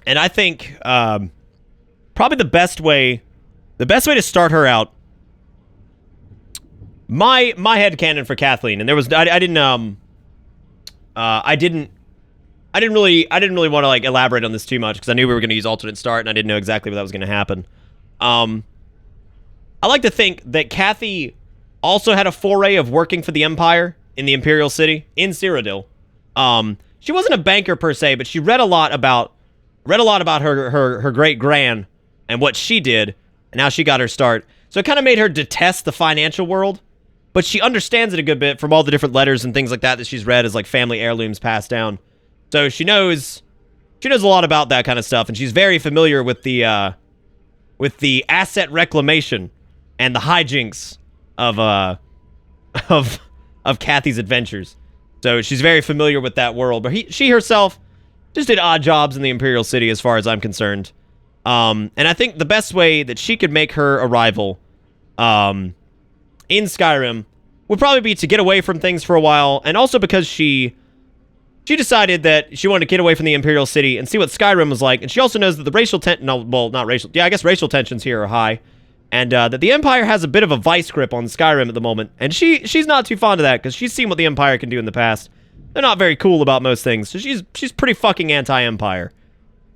And I think, probably the best way to start her out, my headcanon for Cathline, and there was, I didn't really want to, like, elaborate on this too much, because I knew we were going to use alternate start, and I didn't know exactly what that was going to happen. I like to think that Kathy also had a foray of working for the Empire in the Imperial City in Cyrodiil. She wasn't a banker per se, but she read a lot about her great gran and what she did, and how she got her start. So it kind of made her detest the financial world, but she understands it a good bit from all the different letters and things like that she's read as, like, family heirlooms passed down. So she knows a lot about that kind of stuff, and she's very familiar with the asset reclamation and the hijinks of Kathy's adventures. So she's very familiar with that world. But she herself just did odd jobs in the Imperial City as far as I'm concerned. And I think the best way that she could make her arrival in Skyrim would probably be to get away from things for a while. And also because she decided that she wanted to get away from the Imperial City and see what Skyrim was like. And she also knows that the racial racial tensions here are high. And that the Empire has a bit of a vice grip on Skyrim at the moment. And she's not too fond of that, because she's seen what the Empire can do in the past. They're not very cool about most things. So she's pretty fucking anti-Empire.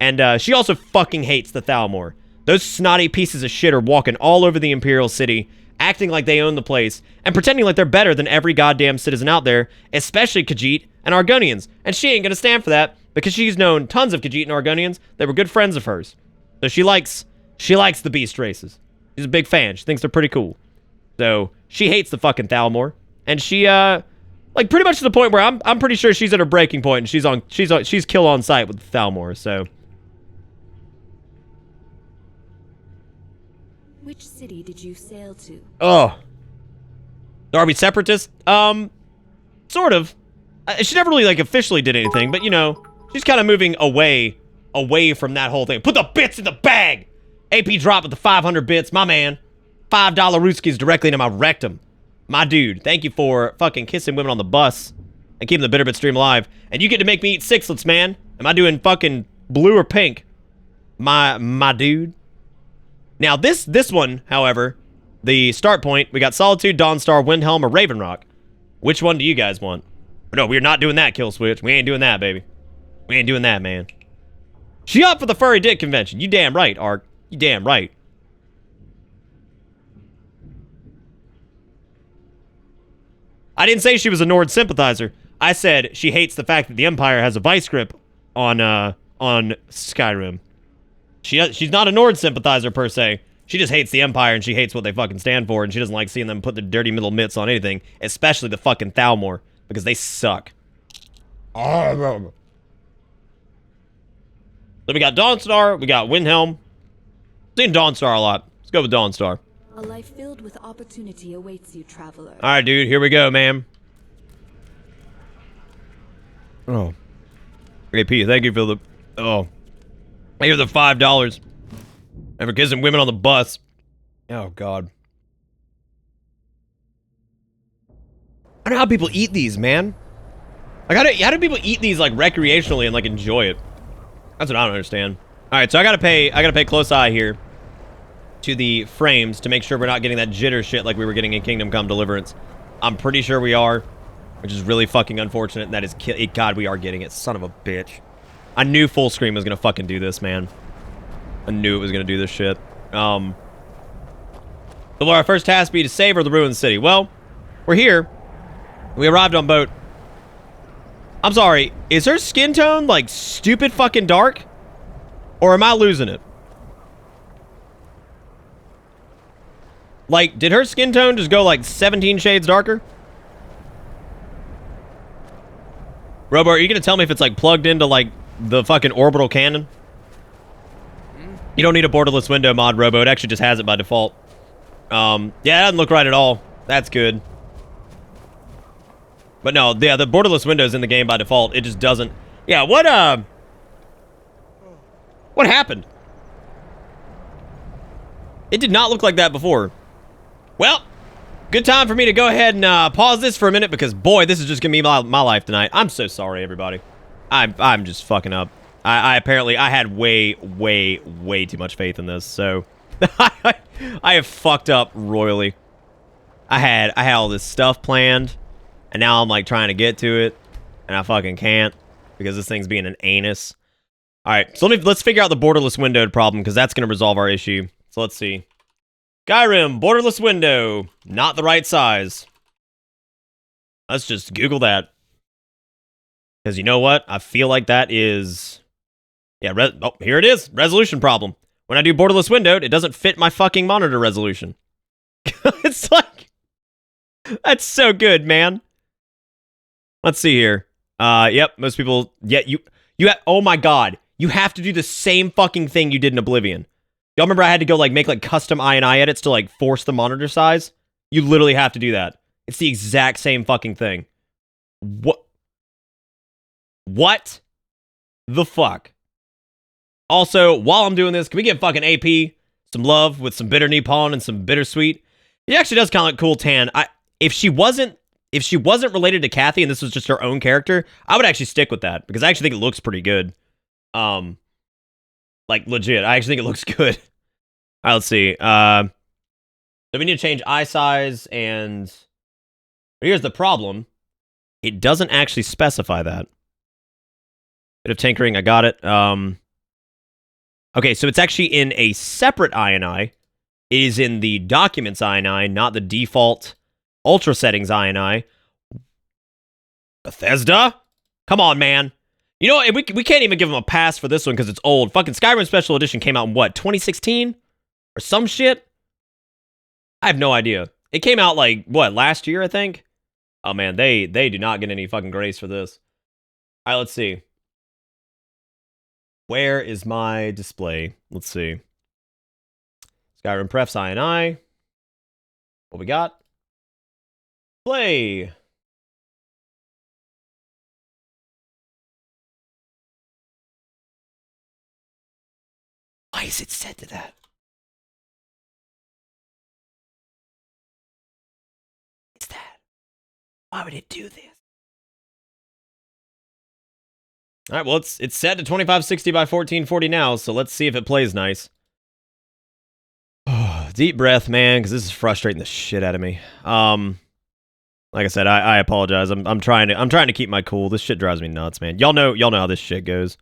And she also fucking hates the Thalmor. Those snotty pieces of shit are walking all over the Imperial City, acting like they own the place, and pretending like they're better than every goddamn citizen out there, especially Khajiit and Argonians. And she ain't gonna stand for that, because she's known tons of Khajiit and Argonians that were good friends of hers. So she likes the beast races. She's a big fan. She thinks they're pretty cool. So, she hates the fucking Thalmor. And she, like, pretty much to the point where I'm pretty sure she's at her breaking point, and she's kill on sight with the Thalmor, so. Which city did you sail to? Oh. Are we separatists? Sort of. She never really, like, officially did anything, but, you know, she's kind of moving away from that whole thing. Put the bits in the bag! AP drop with the 500 bits, my man. $5 Rooskies directly into my rectum. My dude, thank you for fucking kissing women on the bus and keeping the Bitterbit stream alive. And you get to make me eat sixlets, man. Am I doing fucking blue or pink? My dude. Now, this one, however, the start point, we got Solitude, Dawnstar, Windhelm, or Ravenrock. Which one do you guys want? No, we're not doing that, Kill Switch. We ain't doing that, baby. We ain't doing that, man. She up for the furry dick convention. You damn right, Ark. You damn right. I didn't say she was a Nord sympathizer. I said she hates the fact that the Empire has a vice grip on Skyrim. She's not a Nord sympathizer per se. She just hates the Empire and she hates what they fucking stand for, and she doesn't like seeing them put their dirty middle mitts on anything, especially the fucking Thalmor, because they suck. So we got Dawnstar, we got Windhelm. Seen Dawnstar a lot. Let's go with Dawnstar. A life filled with opportunity awaits you, traveler. All right, dude. Here we go, ma'am. Oh. Hey, Pete. Thank you for the... Oh. Thank you for the $5. And for kissing women on the bus. Oh, God. I don't know how people eat these, man. Like, how do people eat these, like, recreationally and, like, enjoy it? That's what I don't understand. All right, so I gotta pay close eye here to the frames to make sure we're not getting that jitter shit like we were getting in Kingdom Come Deliverance. I'm pretty sure we are, which is really fucking unfortunate. And that is God, we are getting it. Son of a bitch. I knew full screen was gonna fucking do this, man. I knew it was gonna do this shit. So will our first task be to save or the ruined city? Well, we're here. We arrived on boat. I'm sorry, is her skin tone like stupid fucking dark? Or am I losing it? Like, did her skin tone just go like 17 shades darker? Robo, are you gonna tell me if it's like plugged into like the fucking orbital cannon? You don't need a borderless window mod, Robo. It actually just has it by default. Yeah, it doesn't look right at all. That's good. But no, yeah, the borderless window's in the game by default. It just doesn't. Yeah, what happened? It did not look like that before. Well, good time for me to go ahead and pause this for a minute because, boy, this is just gonna be my life tonight. I'm so sorry, everybody. I'm just fucking up. I apparently had way too much faith in this, so I have fucked up royally. I had all this stuff planned, and now I'm like trying to get to it, and I fucking can't because this thing's being an anus. All right, so let's figure out the borderless windowed problem because that's gonna resolve our issue. So let's see. Skyrim, borderless window, not the right size. Let's just Google that. Because you know what? I feel like that is... Yeah, oh, here it is. Resolution problem. When I do borderless windowed, it doesn't fit my fucking monitor resolution. It's like... That's so good, man. Let's see here. Yep, most people... Yeah, oh my god. You have to do the same fucking thing you did in Oblivion. Y'all remember I had to go like make like custom INI edits to like force the monitor size? You literally have to do that. It's the exact same fucking thing. What the fuck? Also, while I'm doing this, can we give fucking AP some love with some bitter Nippon and some bittersweet? It actually does kind of look cool tan. If she wasn't related to Kathy and this was just her own character, I would actually stick with that because I actually think it looks pretty good. Like legit, I actually think it looks good. All right, let's see. So we need to change eye size, and here's the problem: it doesn't actually specify that. Bit of tinkering, I got it. Okay, so it's actually in a separate INI. It is in the Documents INI, not the default Ultra Settings INI. Bethesda? Come on, man. You know what? We can't even give them a pass for this one because it's old. Fucking Skyrim Special Edition came out in what, 2016? Or some shit? I have no idea. It came out like, what, last year, I think? Oh man, they do not get any fucking grace for this. Alright, let's see. Where is my display? Let's see. Skyrim Prefs INI. What we got? Play. Why is it set to that? What's that? Why would it do this? All right, well, it's set to 2560 by 1440 now, so let's see if it plays nice. Deep breath, man, because this is frustrating the shit out of me. Like I said, I apologize. I'm trying to keep my cool. This shit drives me nuts, man. Y'all know how this shit goes.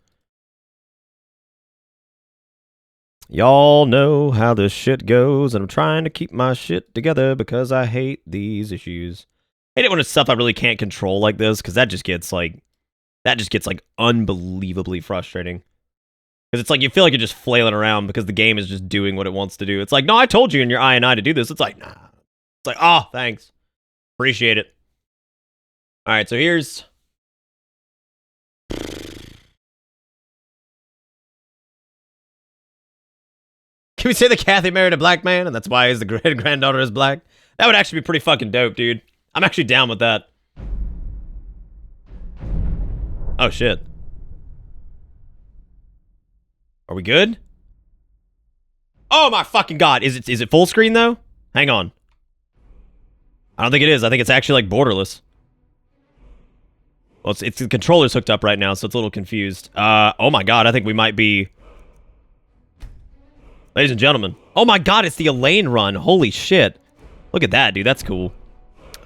Y'all know how this shit goes, and I'm trying to keep my shit together because I hate these issues. hate it when it's stuff I really can't control like this, because that just gets like unbelievably frustrating. Because it's like you feel like you're just flailing around because the game is just doing what it wants to do. It's like, no, I told you in your I to do this. It's like, nah. It's like, oh, thanks. Appreciate it. All right, so here's... Can we say that Kathy married a black man and that's why his granddaughter is black? That would actually be pretty fucking dope, dude. I'm actually down with that. Oh, shit. Are we good? Oh my fucking god. Is it full screen though? Hang on. I don't think it is. I think it's actually like borderless. Well, it's the controller's hooked up right now, so it's a little confused. Oh my god, I think we might be... Ladies and gentlemen. Oh my god, it's the Elaine run. Holy shit. Look at that, dude. That's cool.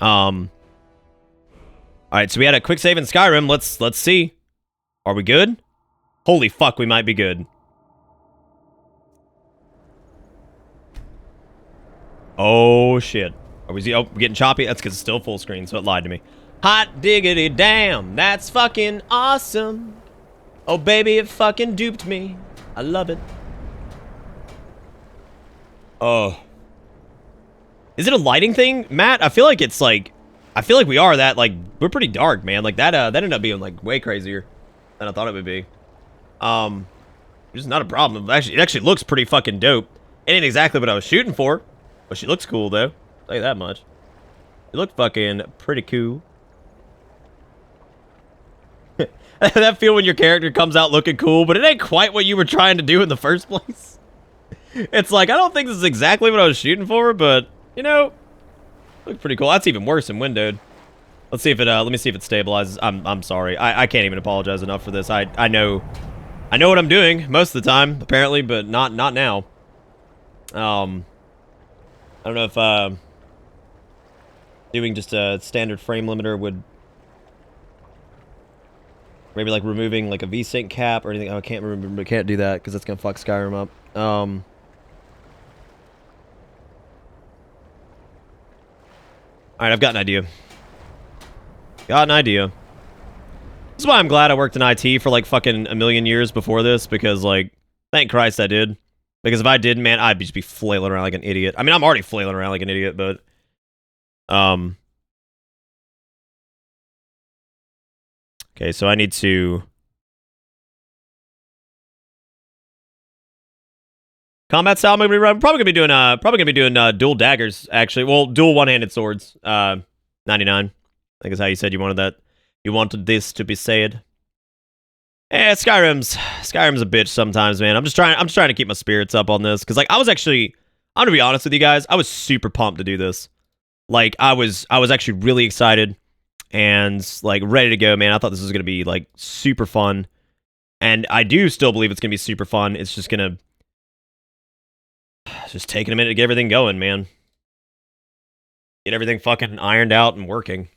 Alright, so we had a quick save in Skyrim. Let's see. Are we good? Holy fuck, we might be good. Oh shit. Are we we're getting choppy? That's because it's still full screen, so it lied to me. Hot diggity damn. That's fucking awesome. Oh baby, it fucking duped me. I love it. Oh. Is it a lighting thing, Matt? I feel like it's like... I feel like we are that, like... We're pretty dark, man. Like, that ended up being, like, way crazier than I thought it would be. It's not a problem. Actually, it actually looks pretty fucking dope. It ain't exactly what I was shooting for. But she looks cool, though. I'll tell you that much. She looked fucking pretty cool. That feel when your character comes out looking cool, but it ain't quite what you were trying to do in the first place. It's like, I don't think this is exactly what I was shooting for, but, you know, look pretty cool. That's even worse than windowed. Let's see if it, let me see if it stabilizes. I'm sorry. I can't even apologize enough for this. I know what I'm doing most of the time, apparently, but not now. I don't know if, doing just a standard frame limiter would maybe like removing like a VSync cap or anything. Oh, I can't remember. I can't do that because that's gonna fuck Skyrim up. Alright, I've got an idea. Got an idea. This is why I'm glad I worked in IT for like fucking a million years before this, because like, thank Christ I did. Because if I didn't, man, I'd just be flailing around like an idiot. I mean, I'm already flailing around like an idiot, but okay, so I need to... Combat style, I'm probably gonna be doing dual daggers, actually. Well, dual one-handed swords. 99. I think is how you said you wanted that. You wanted this to be said. Eh, Skyrim's a bitch sometimes, man. I'm just trying to keep my spirits up on this, because like I'm gonna be honest with you guys, I was super pumped to do this. Like I was actually really excited and like ready to go, man. I thought this was gonna be like super fun, and I do still believe it's gonna be super fun. It's just taking a minute to get everything going, man. Get everything fucking ironed out and working.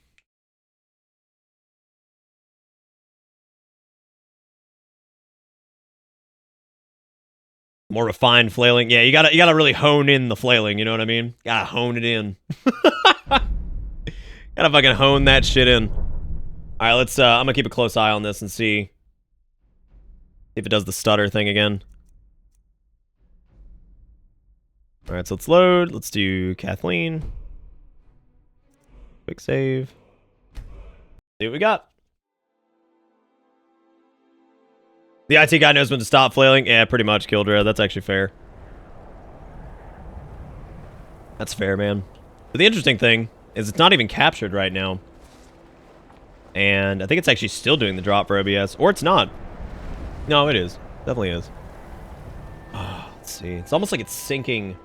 More refined flailing. Yeah, you gotta really hone in the flailing, you know what I mean? Gotta hone it in. Gotta fucking hone that shit in. Alright, let's I'm gonna keep a close eye on this and see if it does the stutter thing again. Alright, so let's load. Let's do Cathline. Quick save. See what we got. The IT guy knows when to stop flailing. Yeah, pretty much, Kildra. That's actually fair. That's fair, man. But the interesting thing is it's not even captured right now. And I think it's actually still doing the drop for OBS. Or it's not. No, it is. Definitely is. Oh, let's see. It's almost like it's syncing.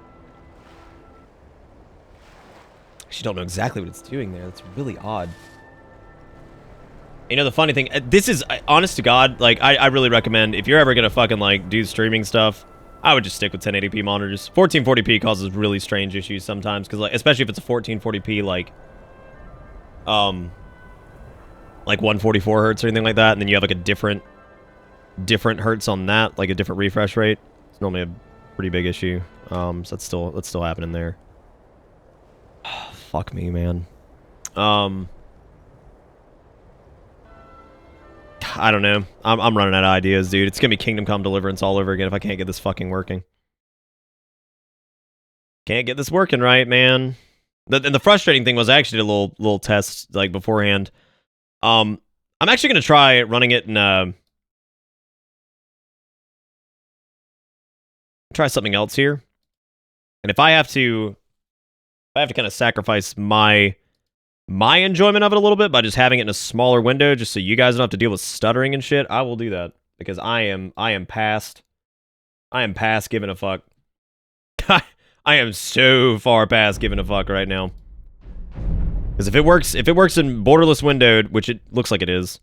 I actually don't know exactly what it's doing there. It's really odd. You know, the funny thing, this is, honest to God, like, I really recommend, if you're ever gonna fucking, like, do streaming stuff, I would just stick with 1080p monitors. 1440p causes really strange issues sometimes, because, like, especially if it's a 1440p, like 144 hertz or anything like that, and then you have, like, a different hertz on that, like a different refresh rate. It's normally a pretty big issue. So that's still happening there. Oh, fuck me, man. I don't know. I'm running out of ideas, dude. It's gonna be Kingdom Come Deliverance all over again if I can't get this fucking working. Can't get this working right, man. And the frustrating thing was I actually did a little test like beforehand. I'm actually gonna try running it in try something else here. And if I have to kind of sacrifice my enjoyment of it a little bit by just having it in a smaller window, just so you guys don't have to deal with stuttering and shit, I will do that because I am past giving a fuck. I am so far past giving a fuck right now. Because if it works in borderless windowed, which it looks like it is,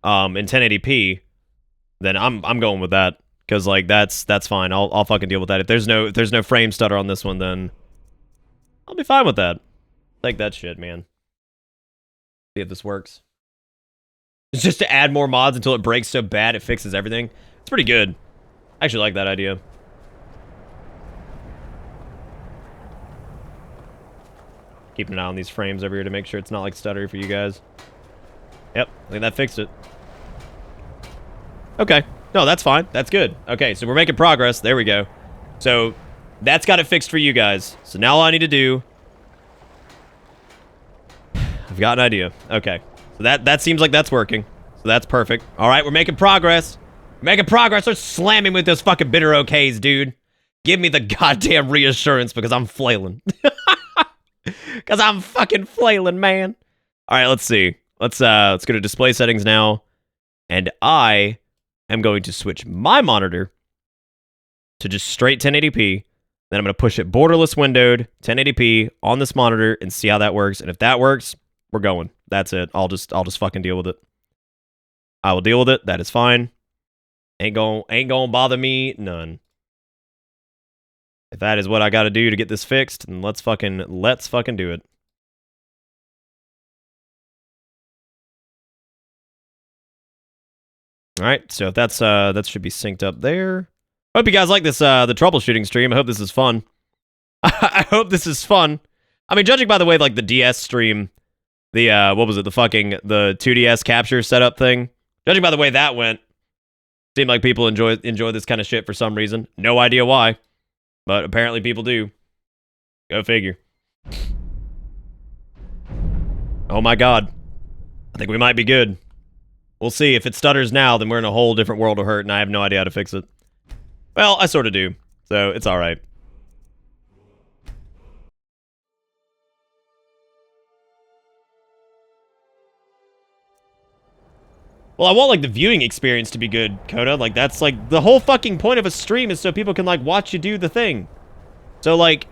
in 1080p, then I'm going with that. Because like that's fine. I'll fucking deal with that. If there's no frame stutter on this one, then I'll be fine with that. Take that shit, man. See if this works. It's just to add more mods until it breaks so bad it fixes everything. It's pretty good. I actually like that idea. Keeping an eye on these frames over here to make sure it's not like stuttery for you guys. Yep, I think that fixed it. Okay. No, that's fine. That's good. Okay, so we're making progress. There we go. So that's got it fixed for you guys. So now all I need to do... I've got an idea. Okay. So that seems like that's working. So that's perfect. All right, we're making progress. We're making progress. We're slamming with those fucking bitter okays, dude. Give me the goddamn reassurance because I'm flailing. Because I'm fucking flailing, man. All right, let's see. Let's go to display settings now. And I am going to switch my monitor to just straight 1080p. Then I'm going to push it borderless windowed 1080p on this monitor and see how that works. And if that works, we're going. That's it. I'll just fucking deal with it. I will deal with it. That is fine. Ain't gonna bother me none. If that is what I got to do to get this fixed, then let's fucking do it. All right, so if that's that should be synced up there. Hope you guys like this the troubleshooting stream. I hope this is fun. I hope this is fun. I mean, judging by the way like the DS stream, the what was it? The 2DS capture setup thing. Judging by the way that went, seemed like people enjoy this kind of shit for some reason. No idea why. But apparently people do. Go figure. Oh my god. I think we might be good. We'll see. If it stutters now, then we're in a whole different world of hurt, and I have no idea how to fix it. Well, I sort of do. So, it's alright. Well, I want, like, the viewing experience to be good, Coda. Like, that's, like, the whole fucking point of a stream is so people can, like, watch you do the thing. So, like,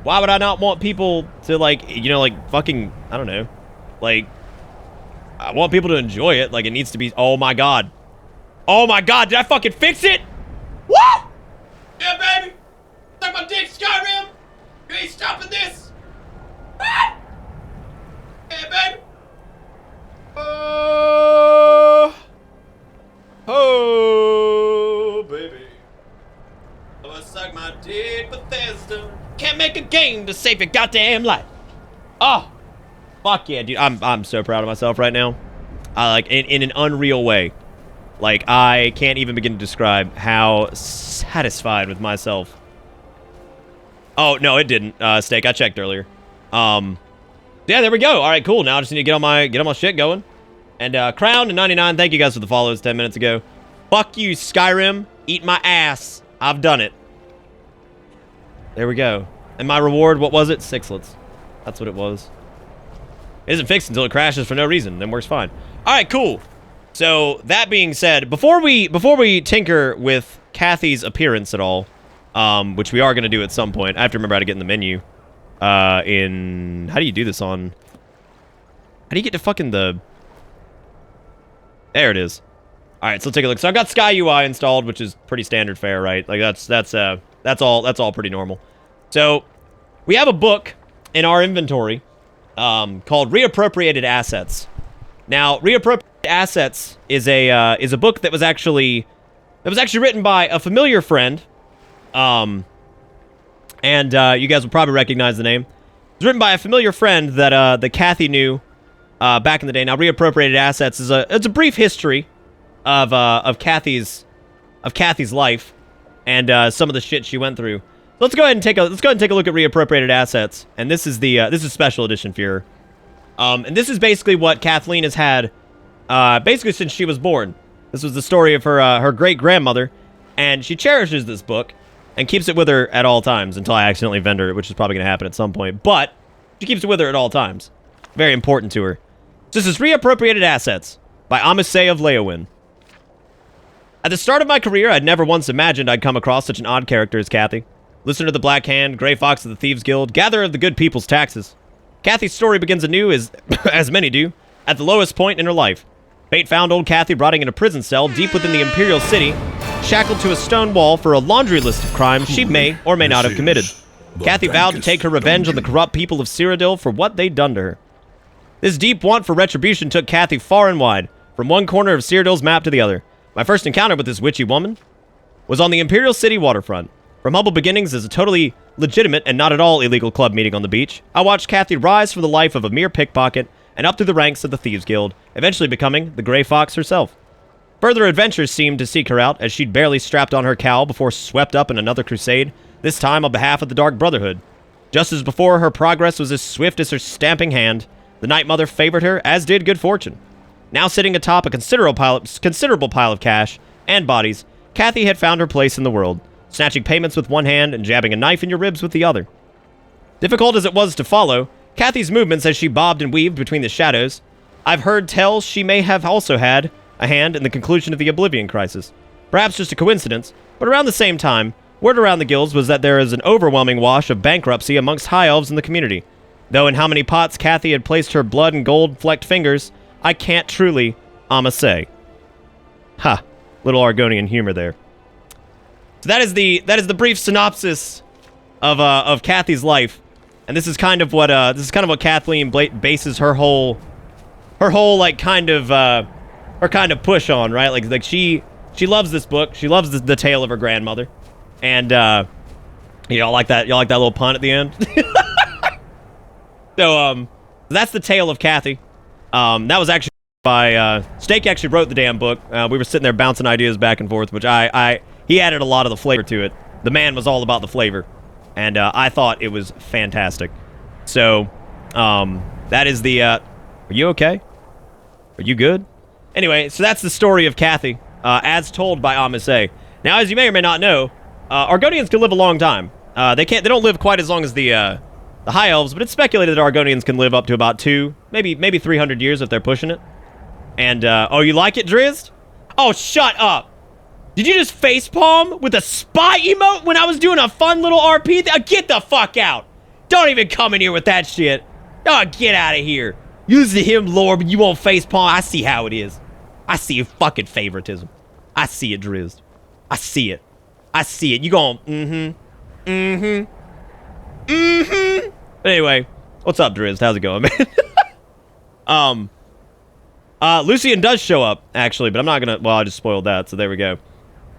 why would I not want people to, like, you know, like, fucking, I don't know. Like, I want people to enjoy it. Like, it needs to be, oh my god. Oh my god, did I fucking fix it? Woo! Yeah, baby! Suck my dick, Skyrim! You ain't stopping this! Ah! Yeah, baby! Oh, baby. I'm gonna suck my dick, Bethesda. Can't make a game to save your goddamn life. Oh, fuck yeah, dude. I'm so proud of myself right now. I like in an unreal way. Like I can't even begin to describe how satisfied with myself. Oh no, it didn't. Steak. I checked earlier. Yeah, there we go. All right, cool. Now I just need to get on my shit going. And Crown and 99, thank you guys for the follows 10 minutes ago. Fuck you, Skyrim. Eat my ass. I've done it. There we go. And my reward, what was it? Sixlets. That's what it was. It isn't fixed until it crashes for no reason. Then works fine. All right, cool. So that being said, before we tinker with Kathy's appearance at all, which we are gonna do at some point, I have to remember how to get in the menu. How do you do this on? How do you get to fucking the? There it is. All right, so let's take a look. So I've got Sky UI installed, which is pretty standard fare, right? Like that's all pretty normal. So we have a book in our inventory called Reappropriated Assets. Now, Reappropriated Assets is a book that was actually written by a familiar friend. And you guys will probably recognize the name. It's written by a familiar friend that Kathy knew back in the day. Now, Reappropriated Assets is it's a brief history of Kathy's life and some of the shit she went through. Let's go ahead and take a look at Reappropriated Assets. And this is special edition for her. And this is basically what Cathleen has had basically since she was born. This was the story of her great grandmother, and she cherishes this book and keeps it with her at all times until I accidentally vendor it, which is probably going to happen at some point. But she keeps it with her at all times. Very important to her. So this is Reappropriated Assets by Amasei of Leowin. At the start of my career, I'd never once imagined I'd come across such an odd character as Kathy. Listener to the Black Hand, Grey Fox of the Thieves Guild, gatherer of the good people's taxes. Kathy's story begins anew, as many do, at the lowest point in her life. Fate found old Kathy rotting in a prison cell deep within the Imperial City, shackled to a stone wall for a laundry list of crimes she may or may not have committed. Kathy vowed to take her revenge on the corrupt people of Cyrodiil for what they'd done to her. This deep want for retribution took Kathy far and wide, from one corner of Cyrodiil's map to the other. My first encounter with this witchy woman was on the Imperial City waterfront. From humble beginnings as a totally legitimate and not at all illegal club meeting on the beach, I watched Kathy rise from the life of a mere pickpocket and up through the ranks of the Thieves Guild, eventually becoming the Grey Fox herself. Further adventures seemed to seek her out, as she'd barely strapped on her cowl before swept up in another crusade, this time on behalf of the Dark Brotherhood. Just as before, her progress was as swift as her stamping hand. The Night Mother favored her, as did good fortune. Now sitting atop a considerable pile of cash and bodies, Kathy had found her place in the world, snatching payments with one hand and jabbing a knife in your ribs with the other. Difficult as it was to follow, Kathy's movements as she bobbed and weaved between the shadows, I've heard tell she may have also had a hand in the conclusion of the Oblivion Crisis. Perhaps just a coincidence, but around the same time, word around the guilds was that there is an overwhelming wash of bankruptcy amongst high elves in the community. Though in how many pots Kathy had placed her blood and gold-flecked fingers, I can't truly say. Ha, little Argonian humor there. So that is the brief synopsis of Kathy's life, and this is kind of what Kathleen bases her whole like kind of her kind of push on, right? Like she loves this book. She loves the tale of her grandmother, and y'all like that little pun at the end. So that's the tale of Kathy. That was actually by Steak. Actually wrote the damn book. We were sitting there bouncing ideas back and forth, which he added a lot of the flavor to it. The man was all about the flavor, and I thought it was fantastic. So that is the. Are you okay? Are you good? Anyway, so that's the story of Kathy, as told by Amasei. Now, as you may or may not know, Argonians can live a long time. They don't live quite as long as the High Elves, but it's speculated that Argonians can live up to about 2, maybe 300 years if they're pushing it. And, oh, you like it, Drizzt? Oh, shut up. Did you just facepalm with a spy emote when I was doing a fun little RP? Get the fuck out. Don't even come in here with that shit. Oh, get out of here. Use the him lore, but you won't facepalm. I see how it is. I see your fucking favoritism. I see it, Drizzt. I see it. I see it. You going, Anyway, what's up, Drizzt? How's it going, man? Lucian does show up, actually, but I'm not gonna, well, I just spoiled that, so there we go.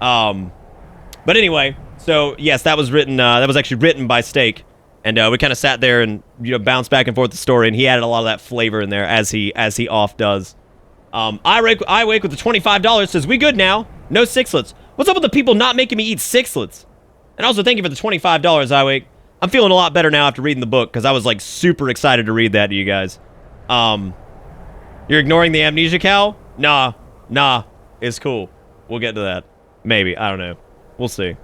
But anyway, so, yes, that was actually written by Steak, and, we kind of sat there and, bounced back and forth the story, and he added a lot of that flavor in there, as he oft does. I wake with the $25, says, we good now, no sixlets. What's up with the people not making me eat sixlets? And also, thank you for the $25, I wake. I'm feeling a lot better now after reading the book, because I was, like, super excited to read that to you guys. You're ignoring the amnesia cow? Nah, it's cool. We'll get to that. Maybe, I don't know. We'll see.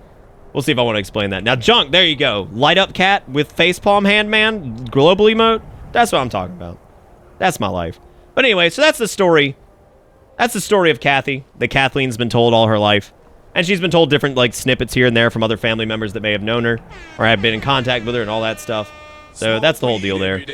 We'll see if I want to explain that. Now, Junk, there you go. Light up cat with facepalm hand man, global emote. That's what I'm talking about. That's my life. But anyway, so that's the story. That's the story of Kathy, that Kathleen's been told all her life. And she's been told different, like, snippets here and there from other family members that may have known her or have been in contact with her and all that stuff. So that's the whole deal there.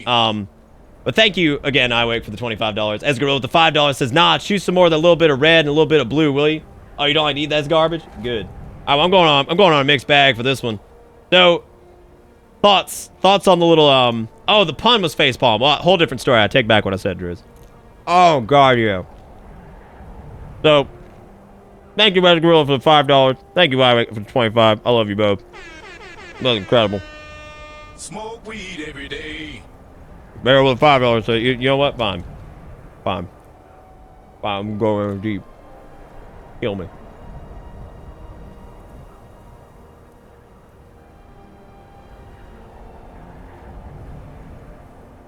But thank you again, iWake, for the $25. Esgarilla with the $5 says, nah, choose some more of that little bit of red and a little bit of blue, will you? Oh, you don't like to eat that garbage? Good. All right, well, I'm going on a mixed bag for this one. So, thoughts on the little, oh, the pun was facepalm. Well, whole different story. I take back what I said, Drizzt. Oh, God, yeah. So, thank you, Esgarilla, for the $5. Thank you, iWake, for the $25. I love you both. That was incredible. Smoke weed every day. Barrel with $5. So you know what? Fine. Fine. Fine. I'm going deep. Kill me.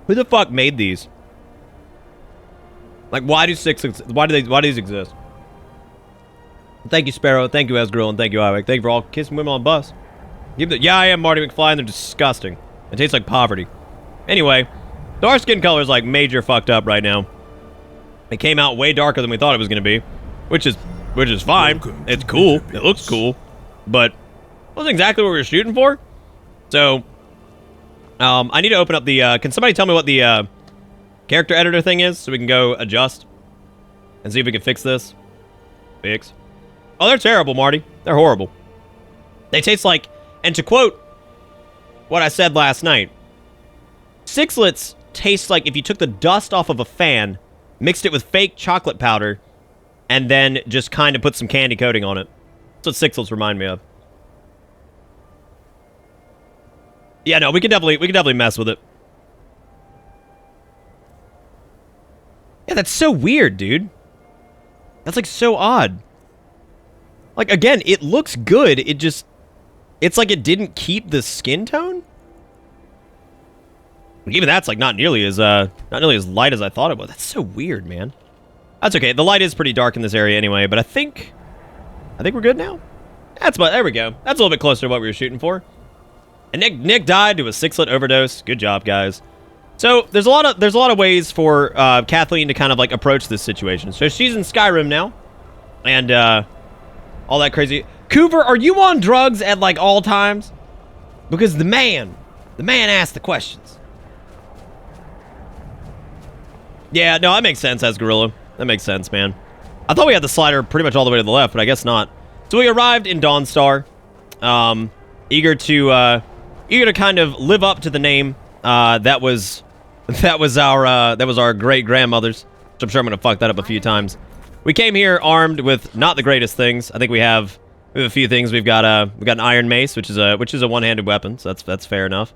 Who the fuck made these? Like, why do these exist? Thank you, Sparrow. Thank you, Asgrill, and thank you, Ivek. Thank you for all kissing women on the bus. Yeah, I am Marty McFly, and they're disgusting. It tastes like poverty. Anyway, so our skin color is like major fucked up right now. It came out way darker than we thought it was gonna be, which is fine. It's cool. It looks cool, but wasn't exactly what we were shooting for. So, I need to open up the. Can somebody tell me what the character editor thing is, so we can go adjust and see if we can fix this? Fix. Oh, they're terrible, Marty. They're horrible. They taste like, and to quote what I said last night, Sixlets taste like if you took the dust off of a fan, mixed it with fake chocolate powder, and then just kind of put some candy coating on it. That's what Sixlets remind me of. Yeah, no, we can definitely mess with it. Yeah, that's so weird, dude. That's like so odd. Like, again, it looks good. It's like it didn't keep the skin tone. Even that's like not nearly as light as I thought it was. That's so weird, man. That's okay. The light is pretty dark in this area anyway, but I think we're good now. There we go. That's a little bit closer to what we were shooting for. And Nick died to a Sixlet overdose. Good job, guys. So there's a lot of ways for Cathline to kind of like approach this situation. So she's in Skyrim now, and all that crazy. Coover, are you on drugs at like all times? Because the man asked the questions. Yeah, no, that makes sense, as Gorilla. That makes sense, man. I thought we had the slider pretty much all the way to the left, but I guess not. So we arrived in Dawnstar, eager to kind of live up to the name that was our great grandmother's. Which I'm sure I'm gonna fuck that up a few times. We came here armed with not the greatest things. I think we have a few things. We've got an iron mace, which is a one-handed weapon, so that's fair enough.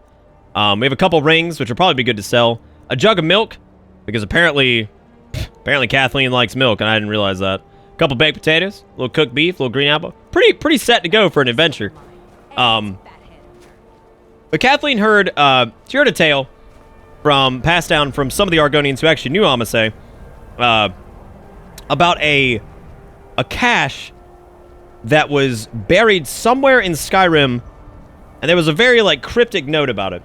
We have a couple rings, which will probably be good to sell. A jug of milk, because apparently Cathline likes milk, and I didn't realize that. A couple baked potatoes, a little cooked beef, a little green apple. Pretty set to go for an adventure. But Cathline heard she heard a tale passed down from some of the Argonians who actually knew Amasei, about a cache that was buried somewhere in Skyrim, and there was a very like cryptic note about it.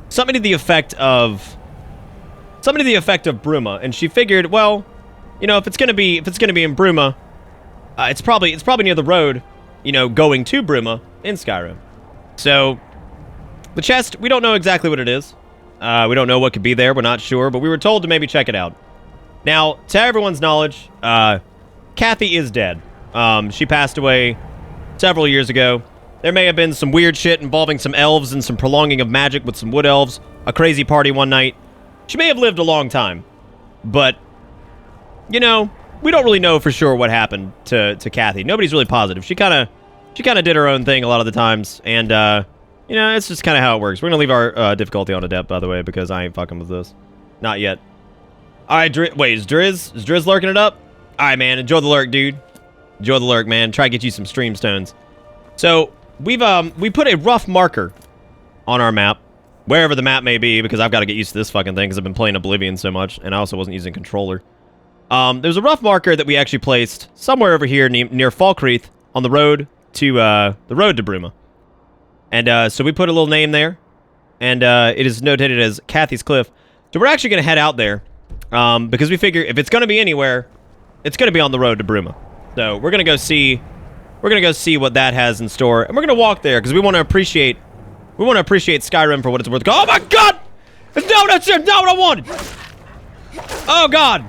Something to the effect of Bruma, and she figured, well, you know, if it's gonna be in Bruma, it's probably near the road, you know, going to Bruma in Skyrim. So the chest, we don't know exactly what it is. We don't know what could be there. We're not sure, but we were told to maybe check it out. Now, to everyone's knowledge, Kathy is dead. She passed away several years ago. There may have been some weird shit involving some elves and some prolonging of magic with some wood elves, a crazy party one night. She may have lived a long time, but, you know, we don't really know for sure what happened to Kathy. Nobody's really positive. She kind of did her own thing a lot of the times, and, you know, it's just kind of how it works. We're going to leave our difficulty on adept, by the way, because I ain't fucking with this. Not yet. All right, wait, is Driz lurking it up? All right, man, enjoy the lurk, dude. Enjoy the lurk, man. Try to get you some stream stones. So, we put a rough marker on our map, wherever the map may be, because I've got to get used to this fucking thing, because I've been playing Oblivion so much, and I also wasn't using controller. There's a rough marker that we actually placed somewhere over here near Falkreath on the road to Bruma. And so we put a little name there, and it is notated as Kathy's Cliff. So we're actually going to head out there, because we figure if it's going to be anywhere, it's going to be on the road to Bruma. So we're going to go see what that has in store, and we're going to walk there because we want to appreciate Skyrim for what it's worth. Oh my God! No, that's not what I wanted. Oh God!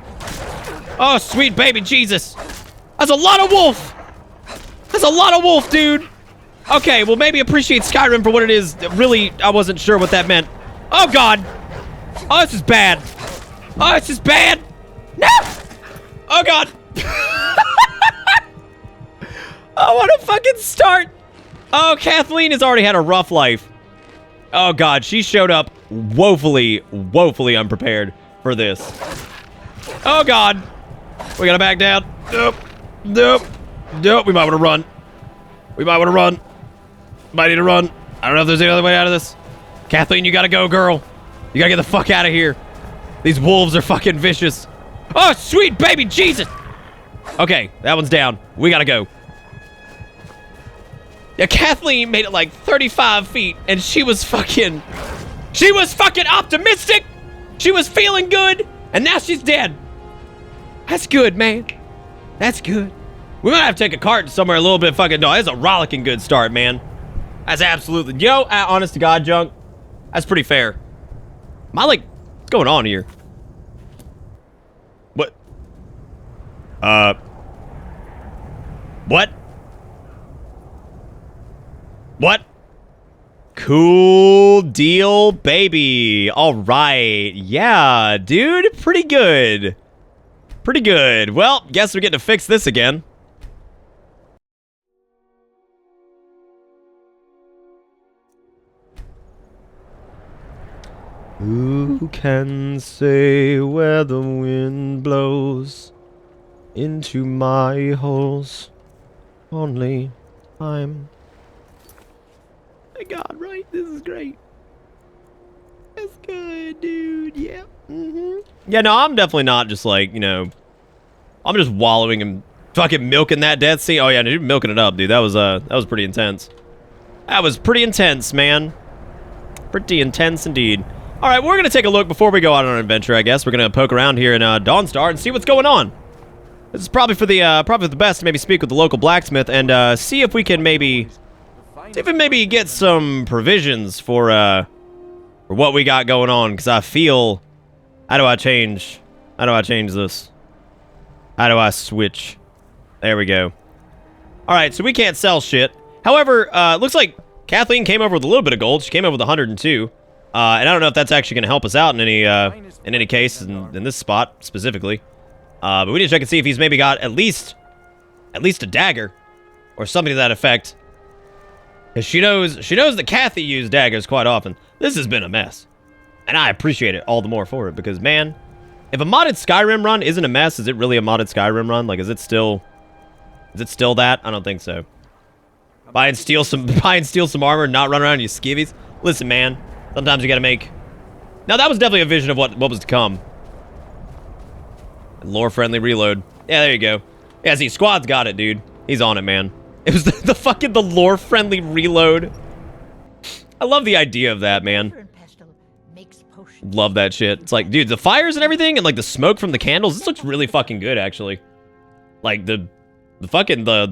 Oh sweet baby Jesus! That's a lot of wolf. That's a lot of wolf, dude. Okay, well maybe appreciate Skyrim for what it is. Really, I wasn't sure what that meant. Oh God! Oh, this is bad. Oh, this is bad. No! Oh God! I want to fucking start. Oh, Kathleen has already had a rough life. Oh, God. She showed up woefully unprepared for this. Oh, God. We gotta back down. Nope. We might want to run. Might need to run. I don't know if there's any other way out of this. Cathline, you gotta go, girl. You gotta get the fuck out of here. These wolves are fucking vicious. Oh, sweet baby Jesus. Okay, that one's down. We gotta go. Yeah, Cathline made it like 35 feet, and she was fucking optimistic. She was feeling good, and now she's dead. That's good, man. That's good. We might have to take a cart somewhere a little bit fucking... No, it's a rollicking good start, man. That's absolutely... Yo, honest to God, Junk. That's pretty fair. Am I like... What's going on here? What? What? What? Cool deal, baby. All right. Yeah, dude. Pretty good. Pretty good. Well, guess we get to fix this again. Who can say where the wind blows into my holes? Only time. My God, right? This is great. That's good, dude. Yeah. Yeah, no, I'm definitely not just like, you know, I'm just wallowing and fucking milking that death scene. Oh yeah, dude, milking it up, dude. That was pretty intense. That was pretty intense, man. Pretty intense indeed. All right, we're gonna take a look before we go out on an adventure. I guess we're gonna poke around here in Dawnstar and see what's going on. This is probably for the best to maybe speak with the local blacksmith and see if we can maybe get some provisions for what we got going on. Because I feel, how do I change this? How do I switch? There we go. All right, so we can't sell shit. However, looks like Cathline came over with a little bit of gold. She came over with 102. And I don't know if that's actually going to help us out in any case in this spot specifically. But we need to check and see if he's maybe got at least a dagger or something to that effect. Because she knows that Kathy used daggers quite often. This has been a mess, and I appreciate it all the more for it. Because man, if a modded Skyrim run isn't a mess, is it really a modded Skyrim run? Like, is it still that? I don't think so. Buy and steal some armor, and not run around you skivvies. Listen, man. Sometimes you gotta make... Now, that was definitely a vision of what was to come. Lore-friendly reload. Yeah, there you go. Yeah, see, Squad's got it, dude. He's on it, man. It was the fucking lore-friendly reload. I love the idea of that, man. Love that shit. It's like, dude, the fires and everything, and like the smoke from the candles, this looks really fucking good, actually. Like, the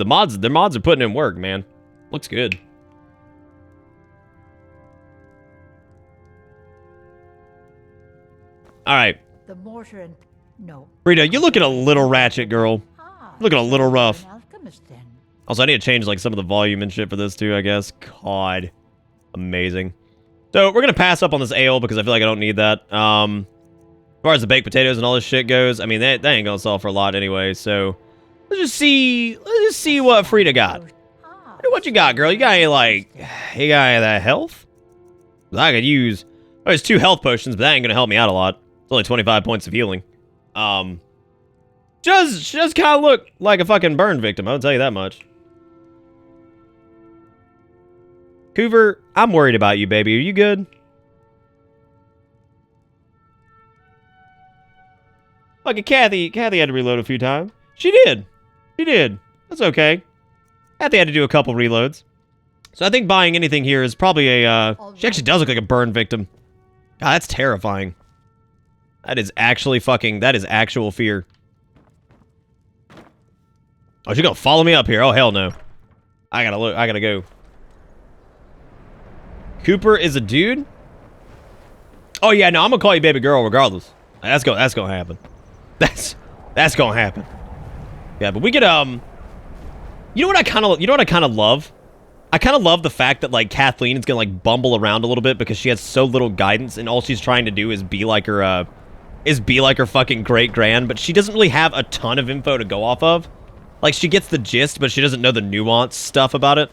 mods, their mods are putting in work, man. Looks good. All right. The mortar and Rita, you're looking a little ratchet, girl. Looking a little rough. Also, I need to change like some of the volume and shit for this too, I guess. God. Amazing. So, we're going to pass up on this ale because I feel like I don't need that. As far as the baked potatoes and all this shit goes, I mean, that ain't going to sell for a lot anyway, so let's just see what Frida got. What you got, girl? You got any, like, you got any of that health? I could use... Oh, there's 2 health potions, but that ain't going to help me out a lot. It's only 25 points of healing. She does kind of look like a fucking burn victim, I'll tell you that much. Coover, I'm worried about you, baby. Are you good? Fucking Kathy had to reload a few times. She did. That's okay. Kathy had to do a couple reloads. So I think buying anything here is probably a, she actually does look like a burn victim. God, that's terrifying. That is actually that is actual fear. Oh, she's gonna follow me up here. Oh, hell no. I gotta go. Cooper is a dude? Oh, yeah, no, I'm gonna call you baby girl regardless. That's gonna happen. That's gonna happen. Yeah, but we could, you know what I kind of love? I kind of love the fact that, like, Cathline is gonna, like, bumble around a little bit because she has so little guidance and all she's trying to do is be like her fucking great-grand, but she doesn't really have a ton of info to go off of. Like, she gets the gist, but she doesn't know the nuanced stuff about it.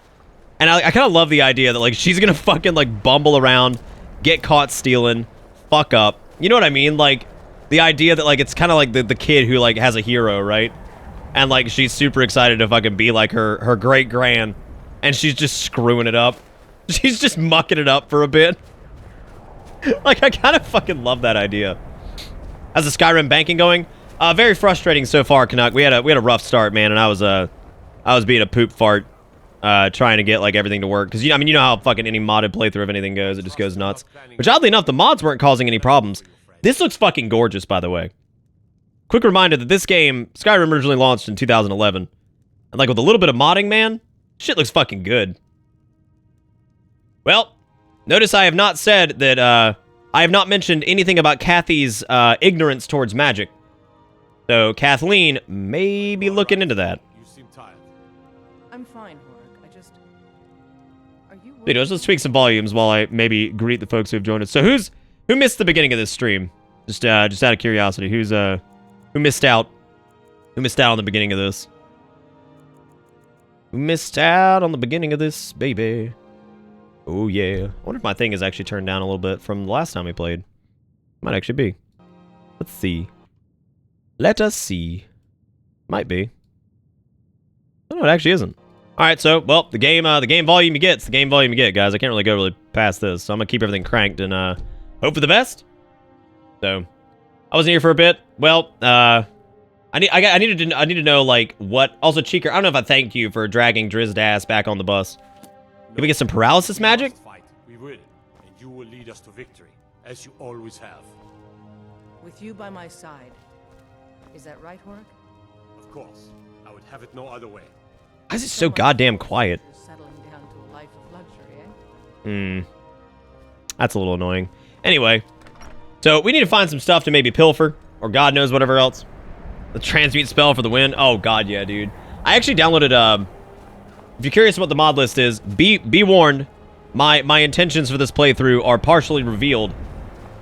And I kind of love the idea that, like, she's gonna fucking, like, bumble around, get caught stealing, fuck up. You know what I mean? Like, the idea that, like, it's kind of like the kid who, like, has a hero, right? And, like, she's super excited to fucking be like her great-grand, and she's just screwing it up. She's just mucking it up for a bit. Like, I kind of fucking love that idea. How's the Skyrim banking going? Very frustrating so far, Canuck. We had a rough start, man, and I was being a poop fart. Trying to get, like, everything to work. Because, you know, I mean, you know how fucking any modded playthrough of anything goes. It just goes nuts. Which, oddly enough, the mods weren't causing any problems. This looks fucking gorgeous, by the way. Quick reminder that this game, Skyrim originally launched in 2011. And, like, with a little bit of modding, man, shit looks fucking good. Well, notice I have not said that, I have not mentioned anything about Kathy's, ignorance towards magic. So, Cathline may be looking into that. You seem tired. I'm fine, Hork. Are you... Anyways, let's tweak some volumes while I maybe greet the folks who have joined us. So who missed the beginning of this stream? Just out of curiosity, who missed out? Who missed out on the beginning of this? Who missed out on the beginning of this, baby? Oh yeah. I wonder if my thing is actually turned down a little bit from the last time we played. Might actually be. Let's see. Let us see. Might be. Oh, no, it actually isn't. All right, so, well, the game volume you get, it's the game volume you get, guys. I can't really go really past this, so I'm gonna keep everything cranked and hope for the best. So, I wasn't here for a bit. Well, I need to know, like, what. Also, Cheeker, I don't know if I thanked you for dragging Drizz's ass back on the bus. Can we get some paralysis magic? Fight. We will, and you will lead us to victory, as you always have. With you by my side. Is that right, Hork? Of course, I would have it no other way. Why is it so goddamn quiet? Settling down to a life of luxury, eh? That's a little annoying. Anyway, so we need to find some stuff to maybe pilfer, or God knows whatever else. The transmute spell for the win. Oh god, yeah, dude. I actually downloaded. If you're curious what the mod list is, be warned. My intentions for this playthrough are partially revealed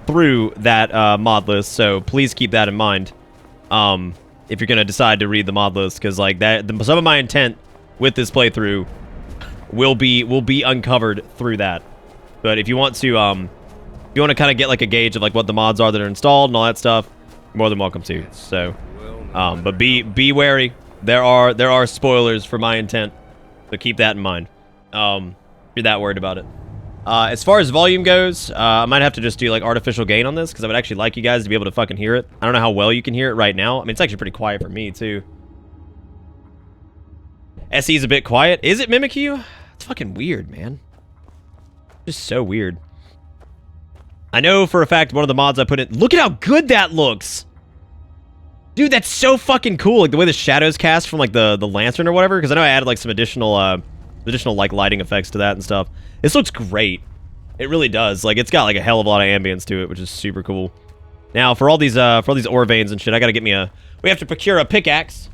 through that mod list, so please keep that in mind. If you're gonna decide to read the mod list, because like that, some of my intent with this playthrough will be uncovered through that. But if you want to kind of get like a gauge of like what the mods are that are installed and all that stuff, you're more than welcome to. So, but be wary. There are spoilers for my intent, so keep that in mind. If you're that worried about it. As far as volume goes, I might have to just do like artificial gain on this because I would actually like you guys to be able to fucking hear it. I don't know how well you can hear it right now. I mean, it's actually pretty quiet for me too. SE's a bit quiet. Is it Mimikyu? It's fucking weird, man. Just so weird. I know for a fact one of the mods I put in. Look at how good that looks. Dude, that's so fucking cool. Like the way the shadows cast from like the lantern or whatever. Because I know I added like some additional like lighting effects to that and stuff. This looks great. It really does. Like it's got like a hell of a lot of ambience to it, which is super cool. Now for all these ore veins and shit, I gotta get me we have to procure a pickaxe.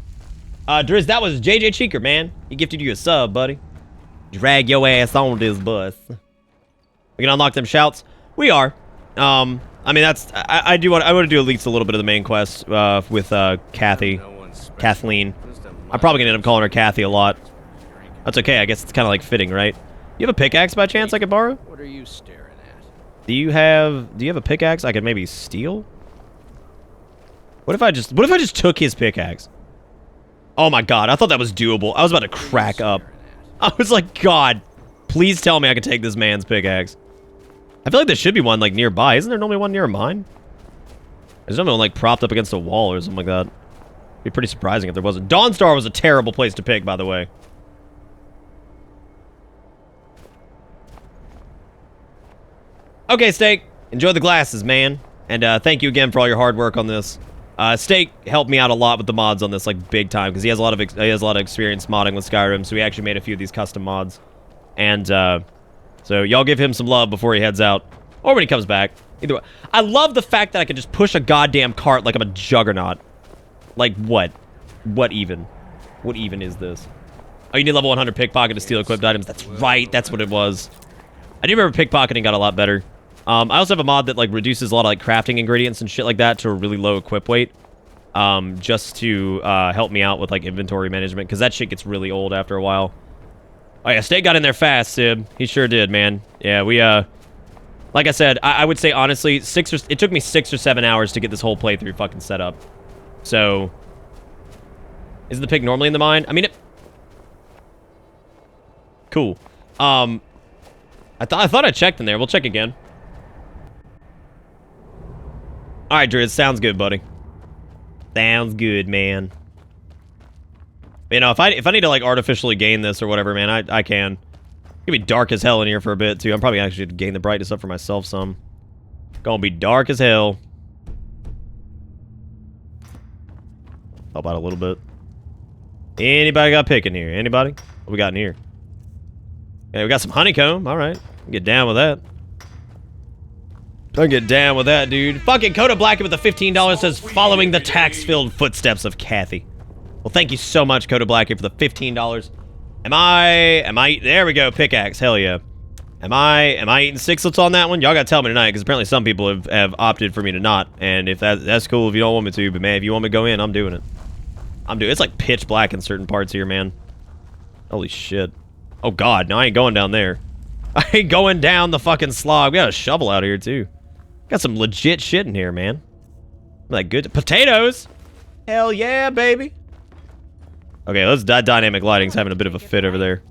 Drizz, that was JJ Cheeker, man. He gifted you a sub, buddy. Drag your ass on this bus. We can unlock them shouts. We are. I mean that's I want to do at least a little bit of the main quest with Kathleen. I'm probably gonna end up calling her Kathy a lot. That's okay. I guess it's kind of like fitting, right? You have a pickaxe by chance I could borrow? What are you staring at? Do you have a pickaxe I could maybe steal? What if I just took his pickaxe? Oh my god, I thought that was doable. I was about to crack up. I was like, God, please tell me I can take this man's pickaxe. I feel like there should be one like nearby. Isn't there normally one near mine? There's normally one like propped up against a wall or something like that. It'd be pretty surprising if there wasn't. Dawnstar was a terrible place to pick, by the way. Okay, Steak. Enjoy the glasses, man. And thank you again for all your hard work on this. Steak helped me out a lot with the mods on this, like big time, because he has a lot of experience modding with Skyrim. So he actually made a few of these custom mods. And so y'all give him some love before he heads out, or when he comes back. Either way, I love the fact that I can just push a goddamn cart like I'm a juggernaut. Like what? What even? What even is this? Oh, you need level 100 pickpocket to steal equipped items. That's right. That's what it was. I do remember pickpocketing got a lot better. I also have a mod that like reduces a lot of like crafting ingredients and shit like that to a really low equip weight, just to help me out with like inventory management, because that shit gets really old after a while. Oh yeah, State got in there fast, Sib. He sure did, man. Yeah, we like I said, I would say honestly, it took me 6 or 7 hours to get this whole playthrough fucking set up. So, is the pig normally in the mine? I mean, cool. I thought I checked in there. We'll check again. All right, Driz, sounds good, buddy. Sounds good, man. You know, if I need to like artificially gain this or whatever, man, I can. It's gonna be dark as hell in here for a bit too. I'm probably actually gonna gain the brightness up for myself some. Gonna be dark as hell. Help out a little bit. Anybody got pick in here? Anybody? What we got in here? Yeah, we got some honeycomb. All right, get down with that. I get down with that, dude. Fucking Coda Black with the $15 says, following the tax-filled footsteps of Kathy. Well, thank you so much, Coda Black, for the $15. Am I, there we go, pickaxe, hell yeah. Am I eating sixlets on that one? Y'all gotta tell me tonight, because apparently some people have opted for me to not. And if that's cool if you don't want me to, but man, if you want me to go in, I'm doing it. It's like pitch black in certain parts here, man. Holy shit. Oh god, no, I ain't going down there. I ain't going down the fucking slog. We got a shovel out here, too. Got some legit shit in here, man. Like good potatoes. Hell yeah, baby. Okay, let's dynamic lighting's having a bit of a fit over there.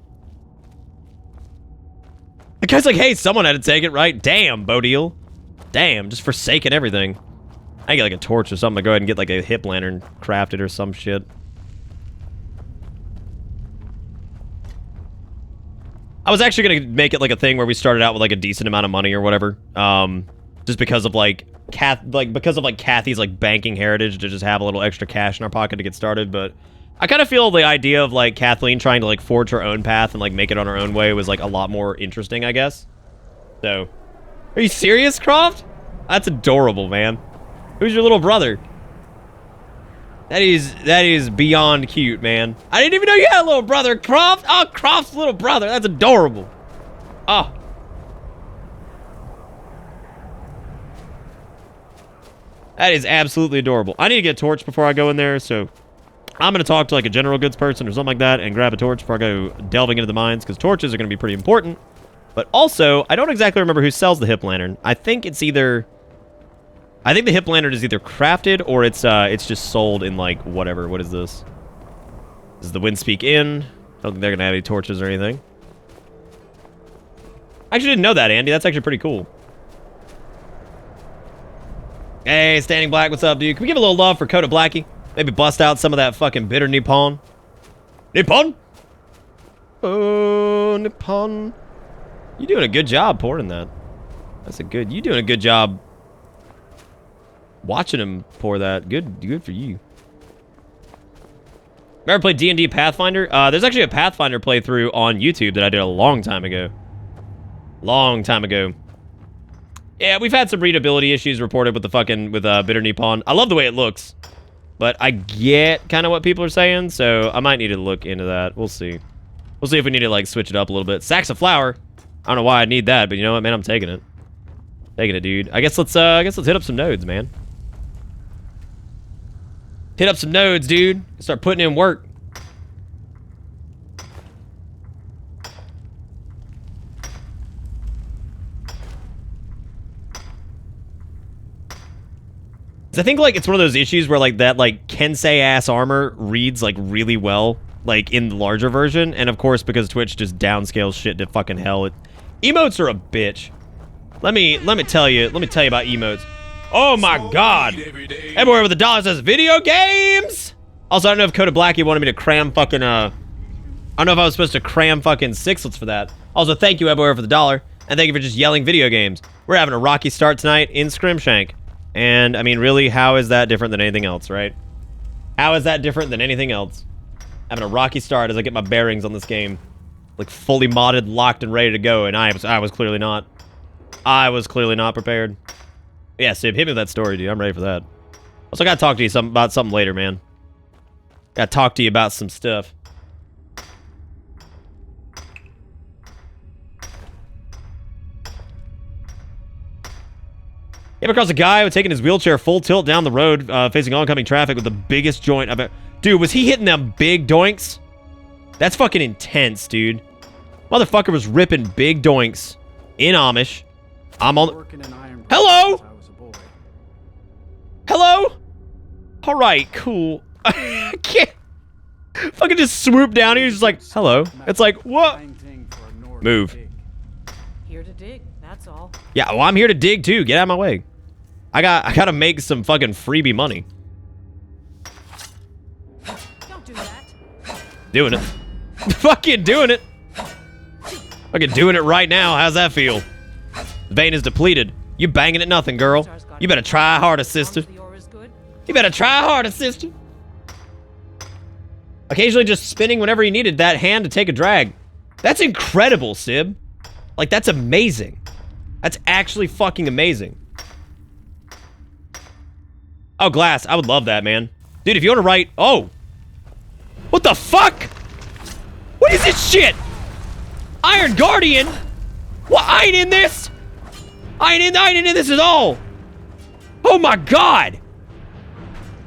The guy's like, hey, someone had to take it, right? Damn, Bodil. Damn, just forsaking everything. I get like a torch or something to go ahead and get like a hip lantern crafted or some shit. I was actually gonna make it like a thing where we started out with like a decent amount of money or whatever. Just because of like Kathy's like banking heritage to just have a little extra cash in our pocket to get started, but I kind of feel the idea of like Kathleen trying to like forge her own path and like make it on her own way was like a lot more interesting, I guess. So, are you serious, Croft? That's adorable, man. Who's your little brother? That is beyond cute, man. I didn't even know you had a little brother, Croft. Oh, Croft's little brother. That's adorable. Oh. That is absolutely adorable. I need to get a torch before I go in there, so I'm going to talk to like a general goods person or something like that and grab a torch before I go delving into the mines, because torches are going to be pretty important. But also, I don't exactly remember who sells the hip lantern. I think the hip lantern is either crafted or it's just sold in like whatever. What is this? This is the Windspeak Inn. I don't think they're going to have any torches or anything. I actually didn't know that, Andy. That's actually pretty cool. Hey, Standing Black, what's up, dude? Can we give a little love for Coda Blackie? Maybe bust out some of that fucking bitter Nippon. Nippon? Oh, Nippon. You doing a good job pouring that. You doing a good job watching him pour that. Good for you. Ever played D&D Pathfinder? There's actually a Pathfinder playthrough on YouTube that I did a long time ago. Yeah, we've had some readability issues reported with Bitter Nippon. I love the way it looks, but I get kind of what people are saying, so I might need to look into that. We'll see. We'll see if we need to like switch it up a little bit. Sacks of flour. I don't know why I need that, but you know what, man? I'm taking it. Taking it, dude. I guess let's hit up some nodes, man. Hit up some nodes, dude. Start putting in work. I think like it's one of those issues where like that like Kensei ass armor reads like really well like in the larger version, and of course because Twitch just downscales shit to fucking hell, emotes are a bitch. Let me tell you about emotes. Oh my god. Everywhere with the dollar says video games. Also, I don't know if Coda Blackie wanted me to cram fucking I don't know if I was supposed to cram fucking sixlets for that. Also, thank you everywhere for the dollar, and thank you for just yelling video games. We're having a rocky start tonight in Scrimshank. And, I mean, really, how is that different than anything else, right? How is that different than anything else? Having a rocky start as I get my bearings on this game. Like, fully modded, locked, and ready to go, and I was clearly not. I was clearly not prepared. Yeah, Sib, hit me with that story, dude. I'm ready for that. Also, I gotta talk to you about something later, man. Gotta talk to you about some stuff. Came across a guy who taking his wheelchair full tilt down the road, facing oncoming traffic with the biggest joint I've ever... Dude, was he hitting them big doinks? That's fucking intense, dude. Motherfucker was ripping big doinks in Amish. I'm on. Working in iron Hello? since I was a boy. Hello? All right, cool. I can't fucking just swoop down here. Just like, hello. It's like, what? Fine thing for a northern Move. pig. Here to dig, that's all. Yeah, well, I'm here to dig too. Get out of my way. I gotta make some fucking freebie money. Don't do that. Doing it. Fucking doing it. Fucking doing it right now. How's that feel? The vein is depleted. You banging at nothing, girl. You better try harder, sister. The ore is good. You better try harder, sister. Occasionally just spinning whenever you needed that hand to take a drag. That's incredible, Sib. Like, that's amazing. That's actually fucking amazing. Oh, glass. I would love that, man. Dude, if you want to write... Oh. What the fuck? What is this shit? Iron Guardian? What? I ain't in this. I ain't in this at all. Oh my god.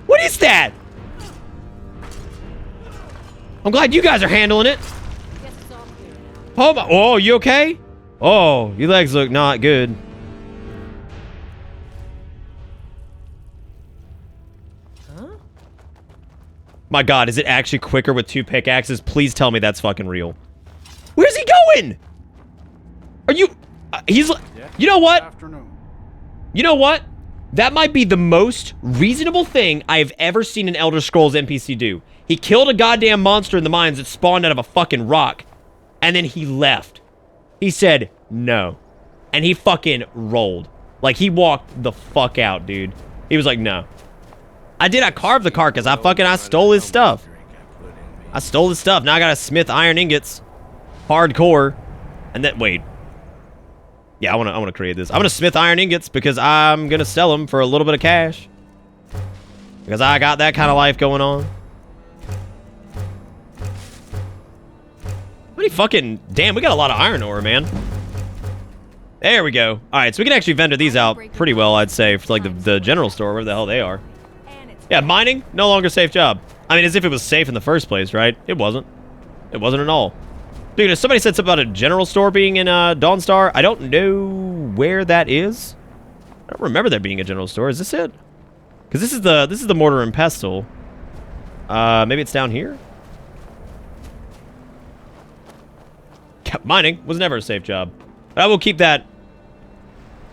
What is that? I'm glad you guys are handling it. Guess it's all clear now. Oh my... Oh, you okay? Oh, your legs look not good. Huh? My god, is it actually quicker with 2 pickaxes? Please tell me that's fucking real. Where's he going? Are you... he's... You know what? Afternoon. You know what? That might be the most reasonable thing I have ever seen an Elder Scrolls NPC do. He killed a goddamn monster in the mines that spawned out of a fucking rock. And then he left. He said, no. And he fucking rolled. Like, he walked the fuck out, dude. He was like, no. I carved the carcass. I stole his stuff. I stole his stuff. Now I gotta smith iron ingots. Hardcore. And then, wait. Yeah, I wanna create this. I'm gonna smith iron ingots because I'm gonna sell them for a little bit of cash. Because I got that kind of life going on. How many fucking... Damn, we got a lot of iron ore, man. There we go. Alright, so we can actually vendor these out pretty well, I'd say, for like the general store, wherever the hell they are. Yeah, mining, no longer safe job. I mean, as if it was safe in the first place, right? It wasn't. It wasn't at all. Dude, if somebody said something about a general store being in Dawnstar, I don't know where that is. I don't remember there being a general store. Is this it? Because this is the mortar and pestle. Maybe it's down here? Mining was never a safe job. But I will keep that.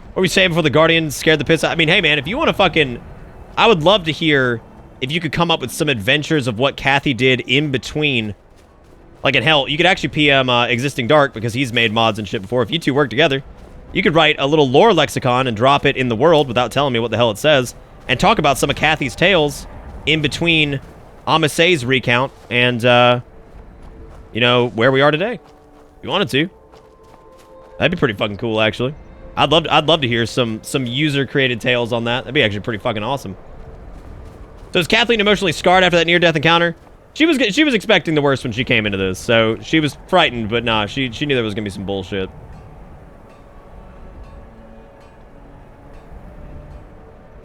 What were we saying before the Guardian scared the piss out? I mean, hey, man, if you want to fucking... I would love to hear if you could come up with some adventures of what Kathy did in between. Like, in hell, you could actually PM Existing Dark because he's made mods and shit before. If you two work together, you could write a little lore lexicon and drop it in the world without telling me what the hell it says and talk about some of Kathy's tales in between Amisay's recount and, you know, where we are today. If you wanted to. That'd be pretty fucking cool, actually. I'd love to hear some user-created tales on that. That'd be actually pretty fucking awesome. So is Cathline emotionally scarred after that near-death encounter? She was expecting the worst when she came into this, so she was frightened, but nah, she knew there was gonna be some bullshit.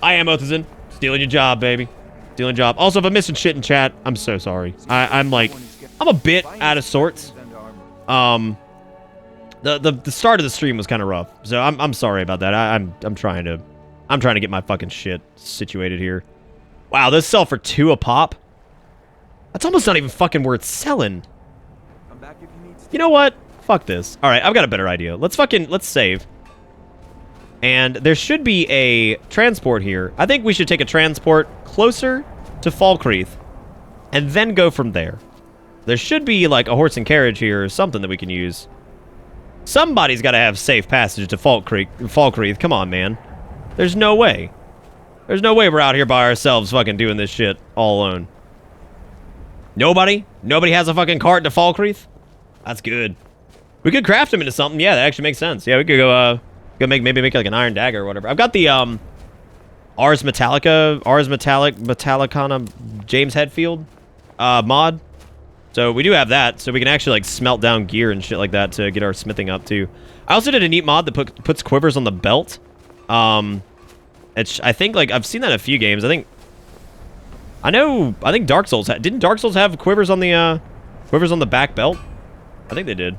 I am Othazin. Stealing your job, baby. Stealing your job. Also, if I'm missing shit in chat, I'm so sorry. I'm a bit out of sorts. The start of the stream was kind of rough, so I'm sorry about that. I'm trying to get my fucking shit situated here. Wow, those sell for 2 a pop. That's almost not even fucking worth selling. You know what? Fuck this. All right, I've got a better idea. Let's save. And there should be a transport here. I think we should take a transport closer to Falkreath and then go from there. There should be like a horse and carriage here or something that we can use. Somebody's got to have safe passage to Falkreath. Come on, man. There's no way. There's no way we're out here by ourselves fucking doing this shit all alone. Nobody? Nobody has a fucking cart to Falkreath? That's good. We could craft them into something. Yeah, that actually makes sense. Yeah, we could go, maybe make like an iron dagger or whatever. I've got the, Ars Metallicana James Hetfield, mod. So we do have that, so we can actually like smelt down gear and shit like that to get our smithing up too. I also did a neat mod that puts quivers on the belt. I think like I've seen that in a few games. I think Dark Souls didn't Dark Souls have quivers on the back belt? I think they did.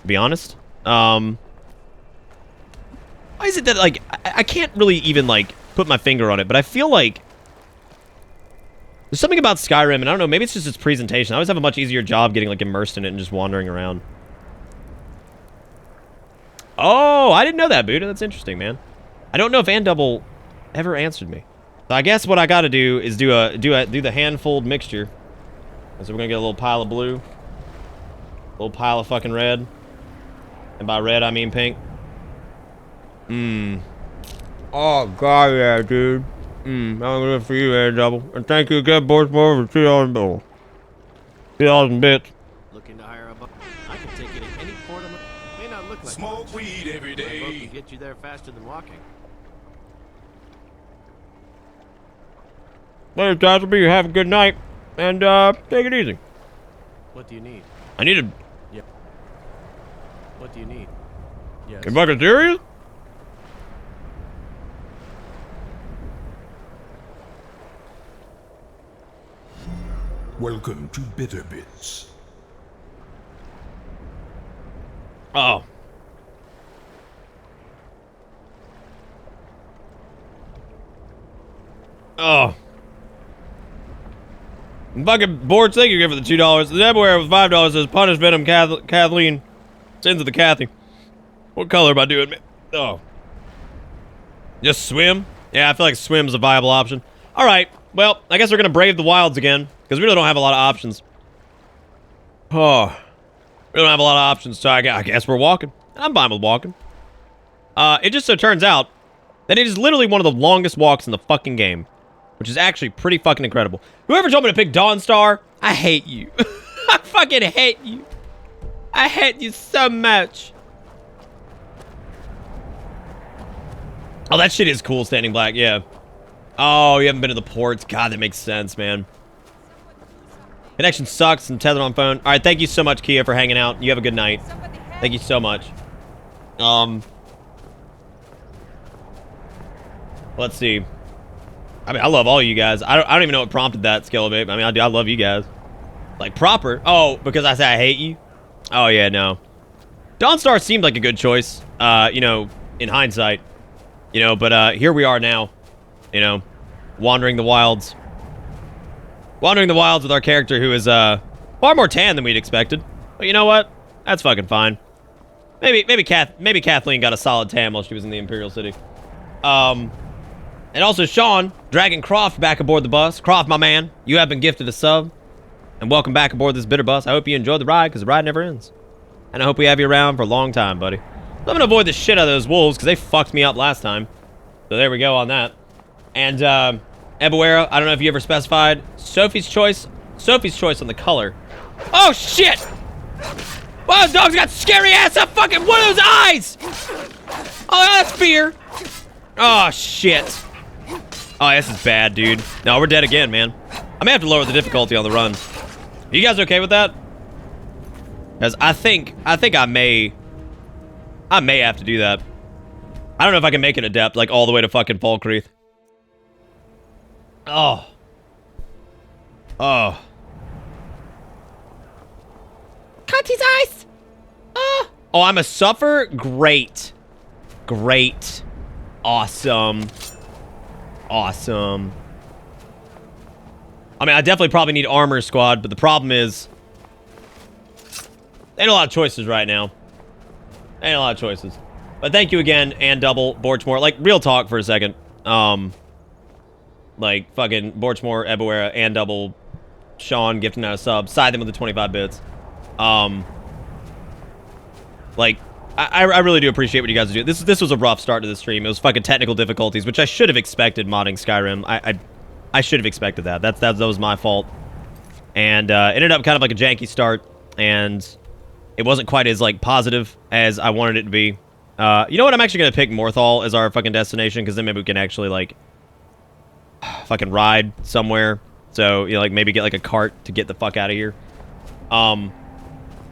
to be honest. Why is it that, like, I can't really even, like, put my finger on it, but I feel like there's something about Skyrim, and I don't know, maybe it's just its presentation. I always have a much easier job getting, like, immersed in it and just wandering around. Oh, I didn't know that, Buddha. That's interesting, man. I don't know if Andouble ever answered me. So I guess what I gotta do is do the hand-fold mixture. So we're gonna get a little pile of blue. A little pile of fucking red. And by red, I mean pink. Oh, God, yeah, dude. I'm gonna do it for you, Andouble. And thank you again, Baltimore, for 2,000 bills. 2,000 bits. Looking to hire a bu- I can take you to any port on the... May not look like Smoke much, weed every but I both day. can get you there faster than walking. Later, Tasselby. You have a good night. And, take it easy. What do you need? I need a... Yep. What do you need? Yes. You fucking serious? Welcome to Bitter Bits. Oh. Oh. Fucking boards, thank you again for the $2. The Deadware with $5 says punish Venom Cathleen. Sins of the Cathy. What color am I doing, man? Oh. Just swim? Yeah, I feel like swim's a viable option. Alright, well, I guess we're gonna brave the wilds again, because we really don't have a lot of options. Oh. We don't have a lot of options, so I guess we're walking. I'm fine with walking. It just so turns out that it is literally one of the longest walks in the fucking game, which is actually pretty fucking incredible. Whoever told me to pick Dawnstar, I hate you. I fucking hate you. I hate you so much. Oh, that shit is cool, Standing Black, yeah. Oh, you haven't been to the ports. God, that makes sense, man. Connection sucks and tethered on phone. All right, thank you so much, Kia, for hanging out. You have a good night. Thank you so much. Let's see. I mean, I love all you guys. I don't even know what prompted that, Skelebabe. I mean, I love you guys. Like, proper. Oh, because I say I hate you? Oh, yeah, no. Dawnstar seemed like a good choice, you know, in hindsight. You know, but here we are now. You know, wandering the wilds. Wandering the wilds with our character who is far more tan than we'd expected. But you know what? That's fucking fine. Maybe Cathleen got a solid tan while she was in the Imperial City. And also Sean, dragging Croft back aboard the bus. Croft, my man, you have been gifted a sub. And welcome back aboard this bitter bus. I hope you enjoyed the ride, because the ride never ends. And I hope we have you around for a long time, buddy. I'm gonna avoid the shit out of those wolves, because they fucked me up last time. So there we go on that. And, Ebuera, I don't know if you ever specified. Sophie's choice on the color. Oh, shit! Wow, those dogs got scary ass up fucking one of those eyes! Oh, that's fear. Oh, shit. Oh, this is bad, dude. No, we're dead again, man. I may have to lower the difficulty on the run. Are you guys okay with that? Because I think I may have to do that. I don't know if I can make it adept, like, all the way to fucking Falkreath. Oh. Oh. Cut his eyes! Oh, I'm a suffer? Great. Great. Awesome. Awesome. I mean, I definitely probably need armor squad, but the problem is there ain't a lot of choices right now. Ain't a lot of choices. But thank you again, Andouble, Borchmore. Like, real talk for a second. Like, fucking Borchmore, Ebuera, Andouble, Sean gifting out a sub. Side them with the 25 bits. Like, I really do appreciate what you guys do. This was a rough start to the stream. It was fucking technical difficulties, which I should have expected modding Skyrim. I should have expected that. That was my fault. And ended up kind of like a janky start, and it wasn't quite as like positive as I wanted it to be. You know what? I'm actually gonna pick Morthal as our fucking destination, because then maybe we can actually like fucking ride somewhere. So, you know, like maybe get like a cart to get the fuck out of here.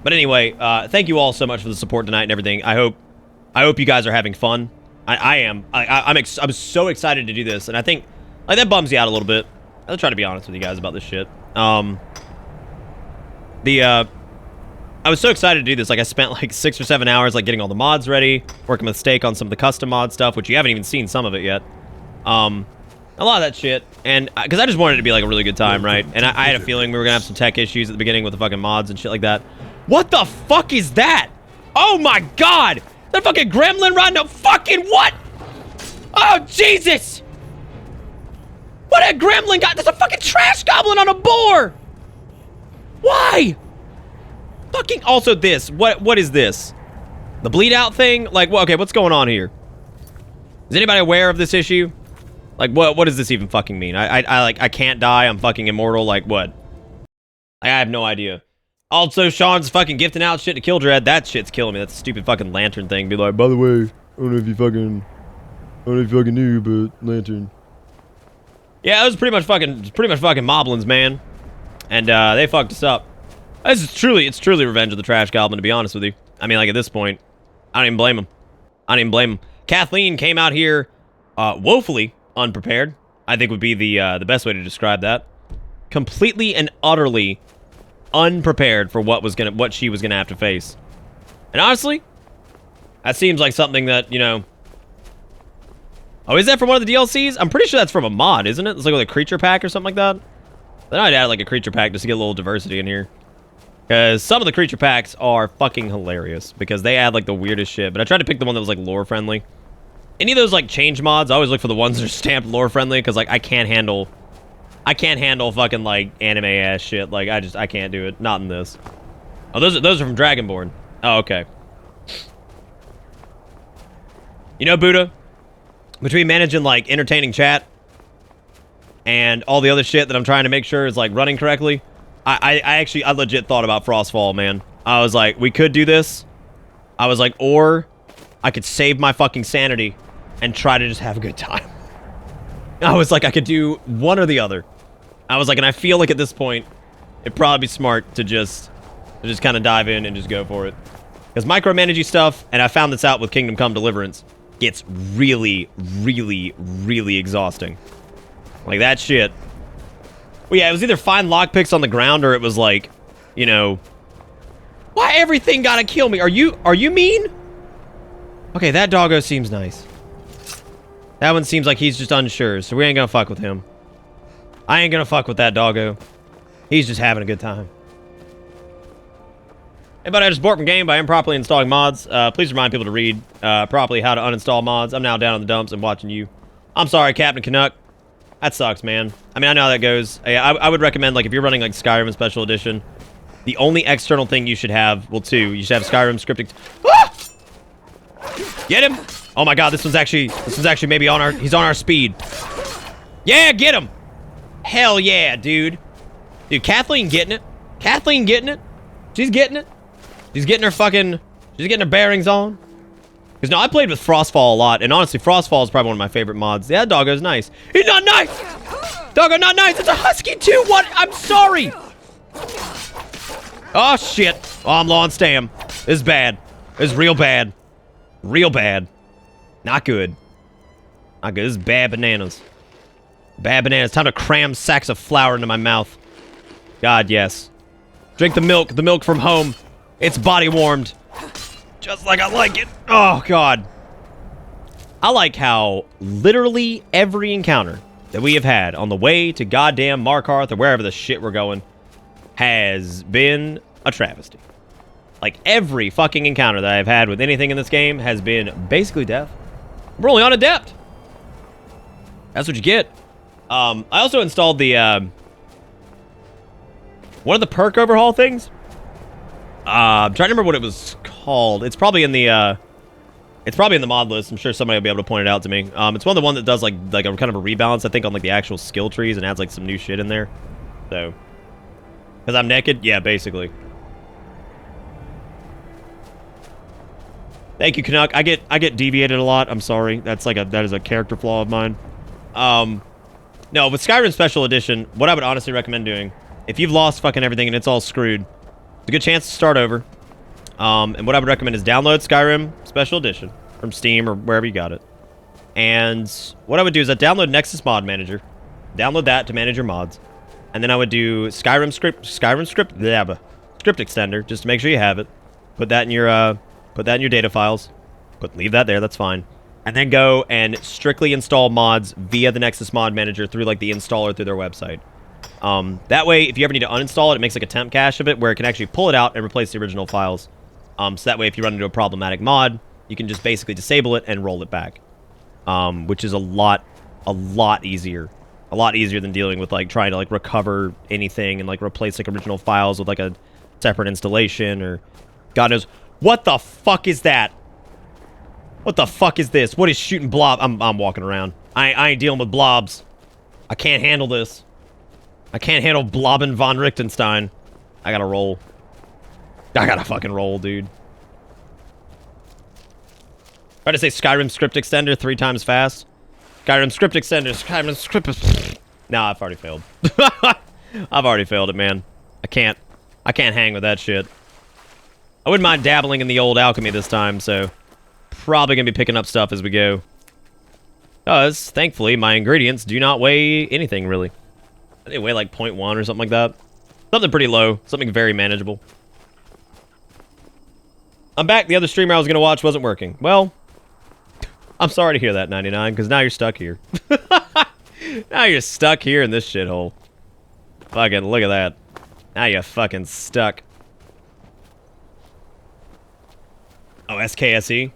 But anyway, thank you all so much for the support tonight and everything. I hope you guys are having fun. I am. I'm so excited to do this, and I think like that bums you out a little bit. I'll try to be honest with you guys about this shit. I was so excited to do this. Like, I spent like 6 or 7 hours like getting all the mods ready, working with Steak on some of the custom mod stuff, which you haven't even seen some of it yet. A lot of that shit, and because I just wanted it to be like a really good time, right? And I had a feeling we were gonna have some tech issues at the beginning with the fucking mods and shit like that. What the fuck is that? Oh my god! That fucking gremlin riding a fucking what? Oh Jesus! What a gremlin got? There's a fucking trash goblin on a boar! Why? Fucking also this. What is this? The bleed out thing? Like, well, okay, what's going on here? Is anybody aware of this issue? Like, what does this even fucking mean? I can't die. I'm fucking immortal. Like, what? I have no idea. Also, Sean's fucking gifting out shit to kill Dread. That shit's killing me. That stupid fucking lantern thing. Be like, by the way, I don't know if you fucking knew, but lantern. Yeah, it was pretty much fucking moblins, man. And they fucked us up. It's truly Revenge of the Trash Goblin, to be honest with you. I mean, like, at this point, I don't even blame him. Cathline came out here woefully unprepared, I think would be the best way to describe that. Completely and utterly unprepared for what she was gonna have to face. And honestly, that seems like something that, you know... Oh, is that from one of the DLCs? I'm pretty sure that's from a mod, isn't it? It's like with a creature pack or something like that. Then I'd add like a creature pack just to get a little diversity in here. Because some of the creature packs are fucking hilarious. Because they add like the weirdest shit. But I tried to pick the one that was like lore friendly. Any of those like change mods, I always look for the ones that are stamped lore friendly. Because like I can't handle fucking like anime ass shit. Like I can't do it. Not in this. Oh, those are from Dragonborn. Oh, okay. You know, Buddha, between managing like entertaining chat and all the other shit that I'm trying to make sure is like running correctly, I legit thought about Frostfall, man. I was like, we could do this. I was like, or I could save my fucking sanity and try to just have a good time. I was like, I could do one or the other. I was like, and I feel like at this point, it'd probably be smart to just kind of dive in and just go for it. Because micromanaging stuff, and I found this out with Kingdom Come Deliverance, gets really, really, really exhausting. Like that shit. Well, yeah, it was either find lockpicks on the ground or it was like, you know, why everything gotta kill me? Are you mean? Okay, that doggo seems nice. That one seems like he's just unsure, so we ain't gonna fuck with him. I ain't gonna fuck with that doggo. He's just having a good time. Hey, buddy, I just bought from game by improperly installing mods. Please remind people to read properly how to uninstall mods. I'm now down in the dumps and watching you. I'm sorry, Captain Canuck. That sucks, man. I mean, I know how that goes. I would recommend, like, if you're running, like, Skyrim Special Edition, the only external thing you should have, well, two, you should have Skyrim scripting. Ah! Get him! Oh my god, this one's actually maybe on our, he's on our speed. Yeah, get him! Hell yeah, dude. Dude, Cathline getting it. Cathline getting it. She's getting it. She's getting her bearings on. Because, no, I played with Frostfall a lot, and honestly, Frostfall is probably one of my favorite mods. Yeah, doggo's nice. He's not nice! Doggo, not nice! It's a husky, too! What? I'm sorry! Oh, shit. Oh, I'm low on stam. This is bad. This is real bad. Real bad. Not good. Not good. This is bad bananas. Bad bananas. Time to cram sacks of flour into my mouth. God, yes. Drink the milk from home. It's body warmed. Just like I like it. Oh, God. I like how literally every encounter that we have had on the way to goddamn Markarth or wherever the shit we're going has been a travesty. Like, every fucking encounter that I've had with anything in this game has been basically death. We're only on Adept. That's what you get. I also installed the, one of the perk overhaul things. I'm trying to remember what it was called. It's probably in the mod list. I'm sure somebody will be able to point it out to me. It's one that does like a kind of a rebalance, I think, on like the actual skill trees and adds like some new shit in there. So, because I'm naked, yeah, basically. Thank you, Canuck. I get deviated a lot. I'm sorry. That is a character flaw of mine. No, with Skyrim Special Edition, what I would honestly recommend doing, if you've lost fucking everything and it's all screwed, it's a good chance to start over. And what I would recommend is download Skyrim Special Edition from Steam or wherever you got it. And what I would do is I'd download Nexus Mod Manager. Download that to manage your mods. And then I would do Skyrim script script extender, just to make sure you have it. Put that in your data files. Leave that there, that's fine. And then go and strictly install mods via the Nexus Mod Manager through like the installer through their website. That way, if you ever need to uninstall it, it makes like a temp cache of it where it can actually pull it out and replace the original files. So that way, if you run into a problematic mod, you can just basically disable it and roll it back. Which is a lot easier. A lot easier than dealing with like trying to like recover anything and like replace like original files with like a separate installation or God knows. What the fuck is that? What the fuck is this? What is shooting blob? I'm walking around. I ain't dealing with blobs. I can't handle this. I can't handle Blobbin von Richtenstein. I gotta roll. I gotta fucking roll, dude. Try to say Skyrim script extender 3 times fast. Skyrim script extender. Skyrim script. Nah, I've already failed. I've already failed it, man. I can't hang with that shit. I wouldn't mind dabbling in the old alchemy this time, so probably gonna be picking up stuff as we go. Because, thankfully, my ingredients do not weigh anything, really. They weigh like 0.1 or something like that. Something pretty low. Something very manageable. I'm back. The other streamer I was gonna watch wasn't working. Well, I'm sorry to hear that, 99, because now you're stuck here. Now you're stuck here in this shithole. Fucking look at that. Now you're fucking stuck. Oh, SKSE.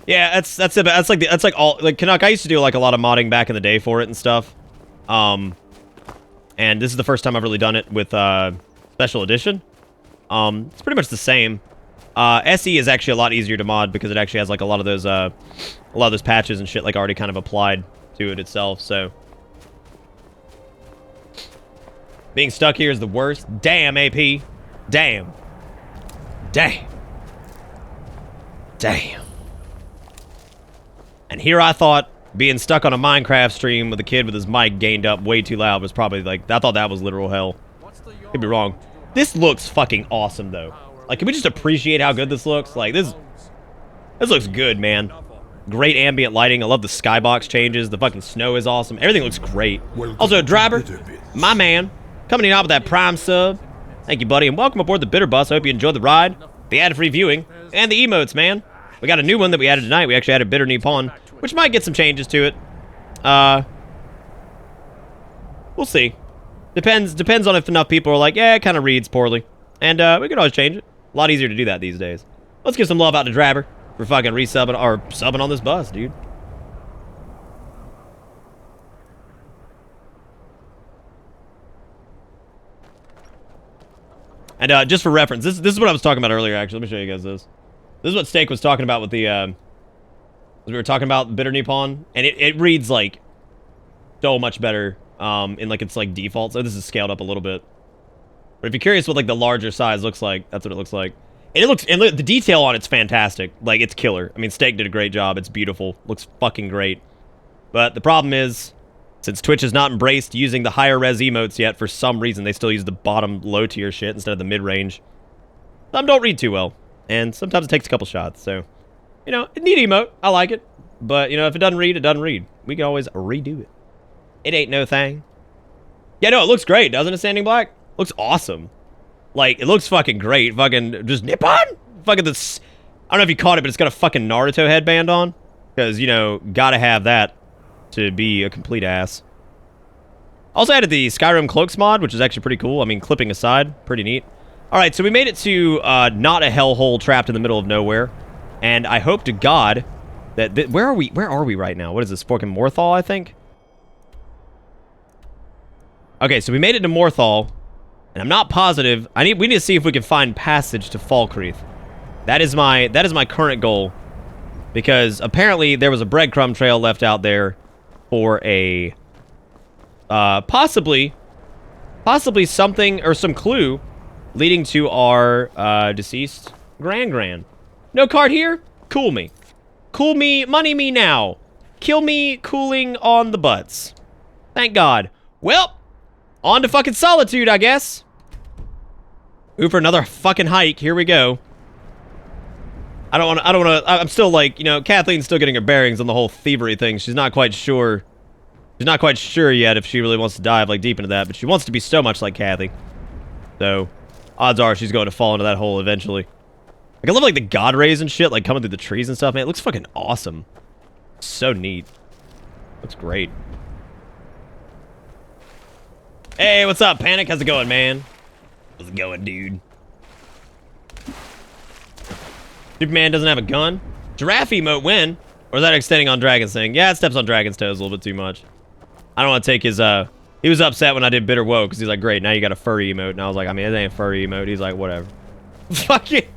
Yeah, that's like all like Canuck. I used to do like a lot of modding back in the day for it and stuff. And this is the first time I've really done it with special edition. It's pretty much the same. SE is actually a lot easier to mod because it actually has like a lot of those patches and shit like already kind of applied to it itself. So being stuck here is the worst. Damn, AP. Damn. Damn. Damn. And here I thought being stuck on a Minecraft stream with a kid with his mic gained up way too loud was probably like, I thought that was literal hell. Could be wrong. This looks fucking awesome though. Like, can we just appreciate how good this looks? Like, this looks good, man. Great ambient lighting. I love the skybox changes. The fucking snow is awesome. Everything looks great. Also, Driver, my man, coming in out with that Prime sub. Thank you, buddy, and welcome aboard the Bitter Bus. I hope you enjoyed the ride, the ad-free viewing, and the emotes, man. We got a new one that we added tonight. We actually added Bitter Nippon, which might get some changes to it. We'll see. Depends on if enough people are like, yeah, it kind of reads poorly. And we could always change it. A lot easier to do that these days. Let's give some love out to Driver for fucking resubbing or subbing on this bus, dude. And just for reference, this is what I was talking about earlier, actually. Let me show you guys this. This is what Steak was talking about with the, we were talking about Bitter Nippon, and it reads, like, so much better, in, like, its, like, default. So this is scaled up a little bit. But if you're curious what, like, the larger size looks like, that's what it looks like. And the detail on it's fantastic. Like, it's killer. I mean, Steak did a great job. It's beautiful. Looks fucking great. But the problem is, since Twitch has not embraced using the higher res emotes yet, for some reason, they still use the bottom low tier shit instead of the mid-range. Some don't read too well. And sometimes it takes a couple shots, so, you know, a neat emote. I like it. But, you know, if it doesn't read, it doesn't read. We can always redo it. It ain't no thing. Yeah, no, it looks great, doesn't it, Standing Black? Looks awesome. Like, it looks fucking great. Fucking, just Nippon? Fucking this, I don't know if you caught it, but it's got a fucking Naruto headband on. Because, you know, gotta have that to be a complete ass. Also added the Skyrim cloaks mod, which is actually pretty cool. I mean, clipping aside, pretty neat. Alright, so we made it to not a hellhole trapped in the middle of nowhere. And I hope to God that... where are we right now? What is this? Fucking Morthal, I think? Okay, so we made it to Morthal. And I'm not positive. We need to see if we can find passage to Falkreath. That is my current goal. Because apparently there was a breadcrumb trail left out there for a... possibly something or some clue leading to our deceased Gran. No card here? Cool me. Cool me, money me now. Kill me cooling on the butts. Thank God. Well, on to fucking Solitude, I guess. Ooh, for another fucking hike. Here we go. I don't want to, I'm still like, you know, Kathleen's still getting her bearings on the whole thievery thing. She's not quite sure. She's not quite sure yet if she really wants to dive like deep into that, but she wants to be so much like Kathy. So, odds are she's going to fall into that hole eventually. Like, I love, like, the god rays and shit, like, coming through the trees and stuff, man. It looks fucking awesome. So neat. Looks great. Hey, what's up, Panic? How's it going, man? How's it going, dude? Superman doesn't have a gun? Giraffe emote win? Or is that extending on Dragon's thing? Yeah, it steps on Dragon's toes a little bit too much. I don't want to take his, He was upset when I did Bitter Woe, because he's like, great, now you got a furry emote. And I was like, I mean, it ain't a furry emote. He's like, whatever. Fuck it.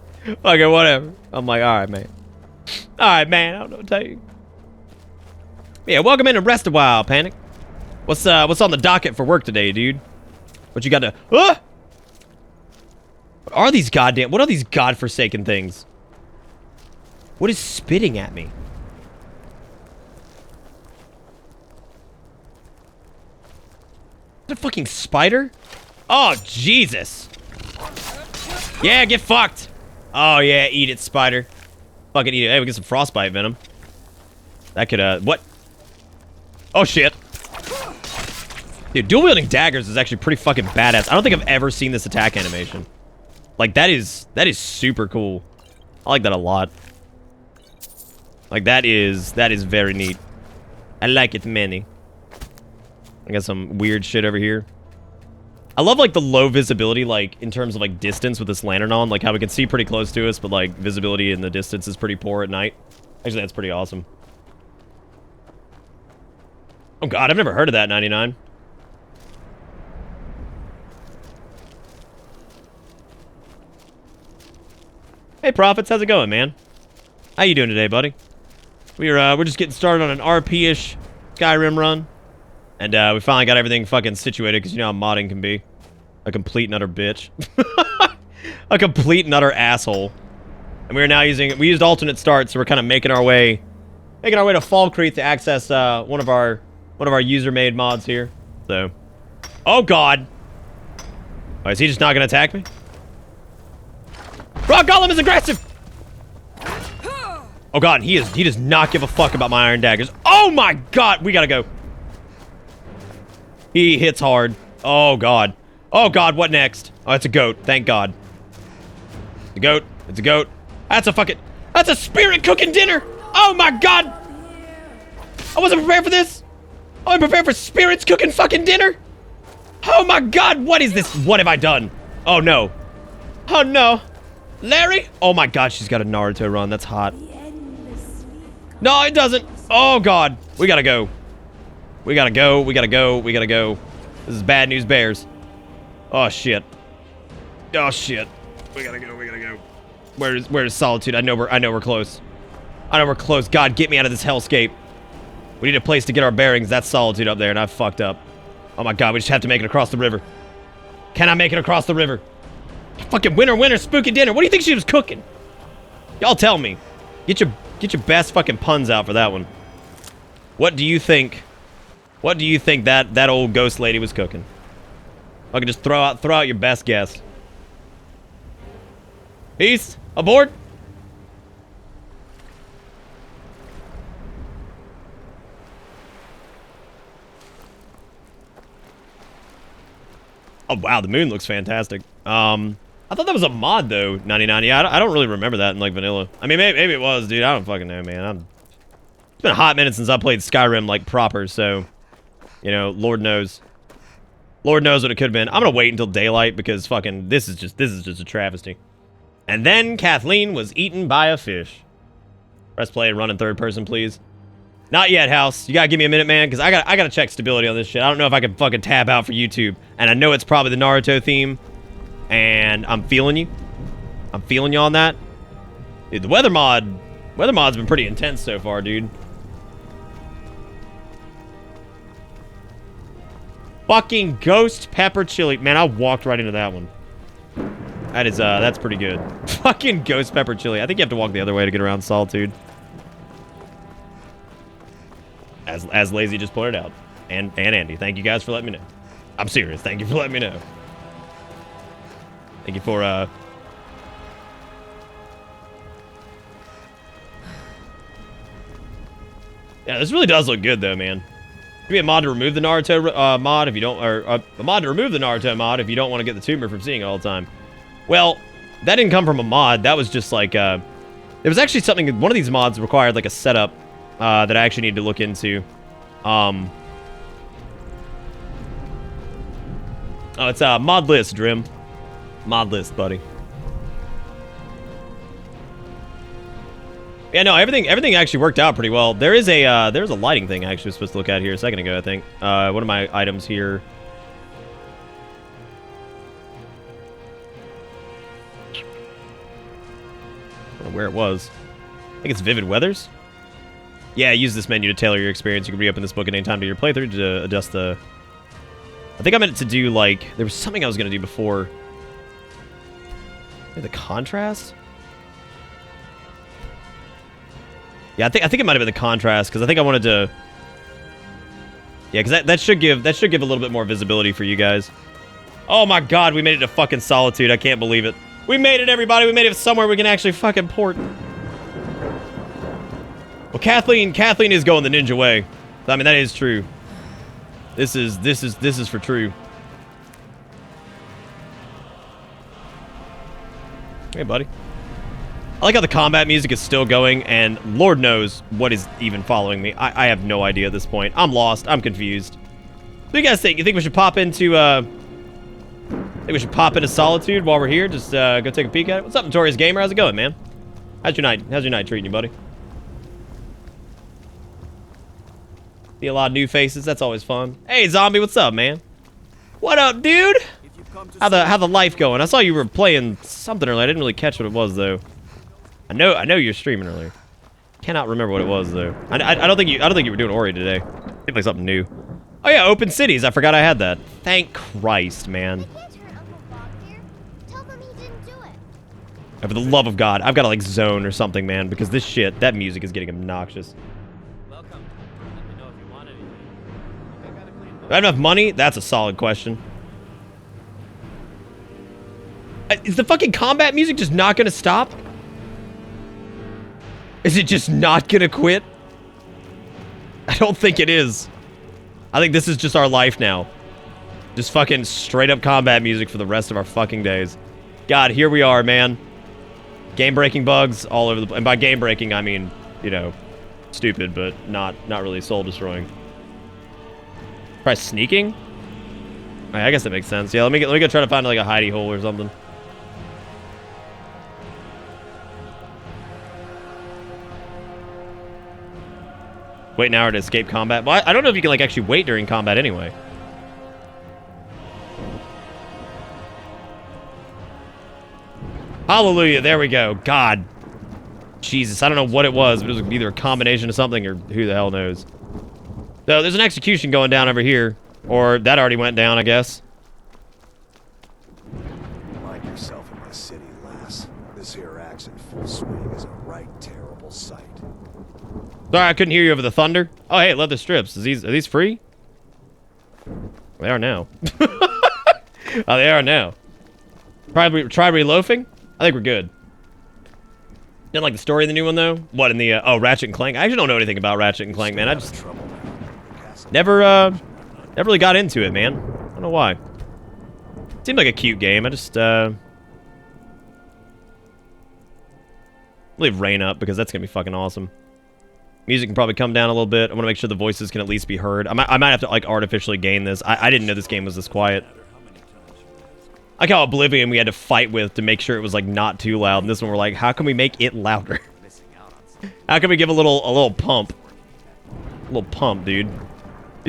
Fuck it, whatever. I'm like, alright, man. Alright, man, I don't know what to tell you. Yeah, welcome in and rest a while, Panic. What's on the docket for work today, dude? What you got to... What are these godforsaken things? What is spitting at me? Is that a fucking spider? Oh, Jesus. Yeah, get fucked. Oh, yeah, eat it, spider. Fucking eat it. Hey, we get some frostbite venom. That could, what? Oh, shit. Dude, dual-wielding daggers is actually pretty fucking badass. I don't think I've ever seen this attack animation. Like, that is super cool. I like that a lot. Like, that is very neat. I like it, many. I got some weird shit over here. I love, like, the low visibility, like, in terms of, like, distance with this lantern on. Like, how we can see pretty close to us, but, like, visibility in the distance is pretty poor at night. Actually, that's pretty awesome. Oh, God, I've never heard of that, 99. Hey, Prophets, how's it going, man? How you doing today, buddy? We're just getting started on an RP-ish Skyrim run. And, we finally got everything fucking situated, because you know how modding can be. A complete and utter bitch. A complete and utter asshole. And we used alternate start, so we're kind of making our way to Fallcrete to access, one of our user-made mods here. So. Oh, God. Oh, is he just not gonna attack me? Rock Golem is aggressive! Oh, God, he does not give a fuck about my iron daggers. Oh, my God! We gotta go. He hits hard. Oh, God. Oh, God, what next? Oh, it's a goat. Thank God. It's a goat. It's a goat. That's a spirit cooking dinner! Oh, my God! I wasn't prepared for this! I wasn't prepared for spirits cooking fucking dinner! Oh, my God, what is this? What have I done? Oh, no. Oh, no. Larry? Oh, my God, she's got a Naruto run. That's hot. No, it doesn't. Oh, God. We gotta go. We gotta go. We gotta go. We gotta go. This is bad news bears. Oh, shit. Oh, shit. We gotta go. We gotta go. Where's Solitude? I know we're close. I know we're close. God, get me out of this hellscape. We need a place to get our bearings. That's Solitude up there, and I've fucked up. Oh, my God. We just have to make it across the river. Can I make it across the river? Fucking winter, spooky dinner. What do you think she was cooking? Y'all tell me. Get your best fucking puns out for that one. What do you think? What do you think that old ghost lady was cooking? I can just throw out your best guess. Peace. Aboard. Oh wow, the moon looks fantastic. I thought that was a mod though, 99. Yeah, I don't really remember that in like vanilla. I mean, maybe it was, dude. I don't fucking know, man. It's been a hot minute since I played Skyrim like proper, so you know, Lord knows. Lord knows what it could have been. I'm gonna wait until daylight because fucking this is just a travesty. And then Cathline was eaten by a fish. Press play and run in third person, please. Not yet, House. You gotta give me a minute, man, because I gotta check stability on this shit. I don't know if I can fucking tab out for YouTube. And I know it's probably the Naruto theme. And I'm feeling you. I'm feeling you on that. Dude, the weather mod's been pretty intense so far, dude. Fucking ghost pepper chili. Man, I walked right into that one. That's pretty good. Fucking ghost pepper chili. I think you have to walk the other way to get around Solitude. As Lazy just pointed out. And Andy, thank you guys for letting me know. I'm serious. Thank you for letting me know. Thank you for, Yeah, this really does look good, though, man. Could be a mod to remove the Naruto mod if you don't, or a mod to remove the Naruto mod if you don't want to get the tumor from seeing it all the time. Well, that didn't come from a mod. That was just like, there was actually something, one of these mods required like a setup that I actually need to look into. Oh, it's mod list, Drim. Mod list, buddy. Yeah, no, everything actually worked out pretty well. There's a lighting thing I actually was supposed to look at here a second ago, I think. One of my items here. I don't know where it was. I think it's Vivid Weathers. Yeah, use this menu to tailor your experience. You can reopen this book at any time to your playthrough to adjust the... I think I meant to do, like... There was something I was going to do before. Maybe the contrast? Yeah, I think it might have been the contrast, because I think I wanted to... Yeah, because that should give a little bit more visibility for you guys. Oh my god, we made it to fucking Solitude. I can't believe it. We made it, everybody. We made it somewhere we can actually fucking port. Well, Cathline is going the ninja way. I mean, that is true. This is for true. Hey, buddy. I like how the combat music is still going, and Lord knows what is even following me. I have no idea at this point. I'm lost. I'm confused. What do you guys think? You think we should pop into, Solitude while we're here? Just, go take a peek at it? What's up, Notorious Gamer? How's it going, man? How's your night treating you, buddy? See a lot of new faces. That's always fun. Hey, Zombie, what's up, man? What up, dude? How the life going? I saw you were playing something earlier. I didn't really catch what it was, though. I know you're streaming earlier. Cannot remember what it was though. I don't think you were doing Ori today. Seemed like something new. Oh yeah, Open Cities. I forgot I had that. Thank Christ, man. And for the love of God, I've got to like zone or something, man, because this shit, that music is getting obnoxious. Welcome. Let me know if you want anything. I gotta clean Do I have enough money? That's a solid question. Is the fucking combat music just not gonna stop? Is it just not gonna quit? I don't think it is. I think this is just our life now. Just fucking straight up combat music for the rest of our fucking days. God, here we are, man. Game-breaking bugs all over the... And by game-breaking, I mean, you know, stupid, but not really soul-destroying. Try sneaking? I guess that makes sense. Yeah, let me go try to find like a hidey hole or something. Wait an hour to escape combat. Well, I don't know if you can like actually wait during combat anyway. Hallelujah, there we go. God. Jesus, I don't know what it was, but it was either a combination of something or who the hell knows. So there's an execution going down over here. Or that already went down, I guess. Mind yourself in this city, lass. This here axe in full swing is a right terrible sight. Sorry, I couldn't hear you over the thunder. Oh, hey, leather strips. Are these free? They are now. Oh, they are now. Try reloafing? I think we're good. Didn't like the story in the new one, though? What, in the, oh, Ratchet and Clank? I actually don't know anything about Ratchet and Clank, man. I just never really got into it, man. I don't know why. Seemed like a cute game. I just, leave rain up, because that's gonna be fucking awesome. Music can probably come down a little bit. I want to make sure the voices can at least be heard. I might have to, like, artificially gain this. I didn't know this game was this quiet. I like how Oblivion we had to fight with to make sure it was, like, not too loud. And this one we're like, how can we make it louder? How can we give a little pump? A little pump, dude.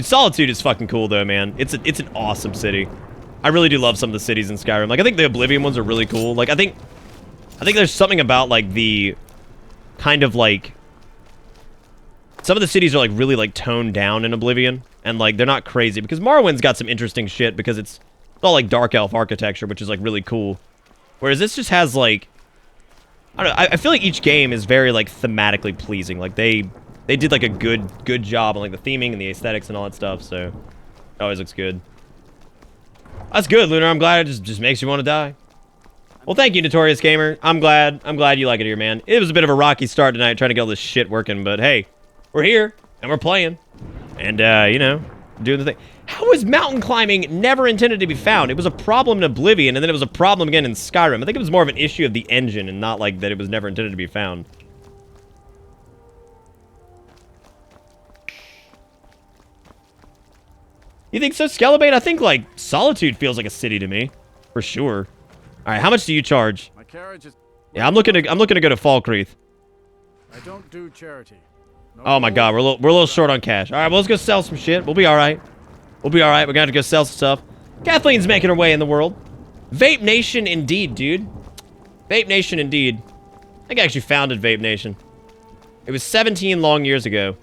Solitude is fucking cool, though, man. It's an awesome city. I really do love some of the cities in Skyrim. Like, I think the Oblivion ones are really cool. Like, I think there's something about, like, the kind of, like... Some of the cities are, like, really, like, toned down in Oblivion. And, like, they're not crazy. Because Morrowind's got some interesting shit because it's all, like, Dark Elf architecture, which is, like, really cool. Whereas this just has, like... I don't know. I feel like each game is very, like, thematically pleasing. Like, they did, like, a good job on, like, the theming and the aesthetics and all that stuff, so... It always looks good. That's good, Lunar. I'm glad it just makes you want to die. Well, thank you, Notorious Gamer. I'm glad you like it here, man. It was a bit of a rocky start tonight trying to get all this shit working, but hey... We're here, and we're playing. And, you know, doing the thing. How was mountain climbing never intended to be found? It was a problem in Oblivion, and then it was a problem again in Skyrim. I think it was more of an issue of the engine and not like that it was never intended to be found. You think so, Skelebait? I think, like, Solitude feels like a city to me. For sure. Alright, how much do you charge? My carriage is... Yeah, I'm looking to go to Falkreath. I don't do charity. No Oh my god, we're a little short on cash. Alright, well, let's go sell some shit. We'll be alright. We'll be alright. We're gonna have to go sell some stuff. Kathleen's making her way in the world. Vape Nation indeed, dude. Vape Nation indeed. I think I actually founded Vape Nation. It was 17 long years ago.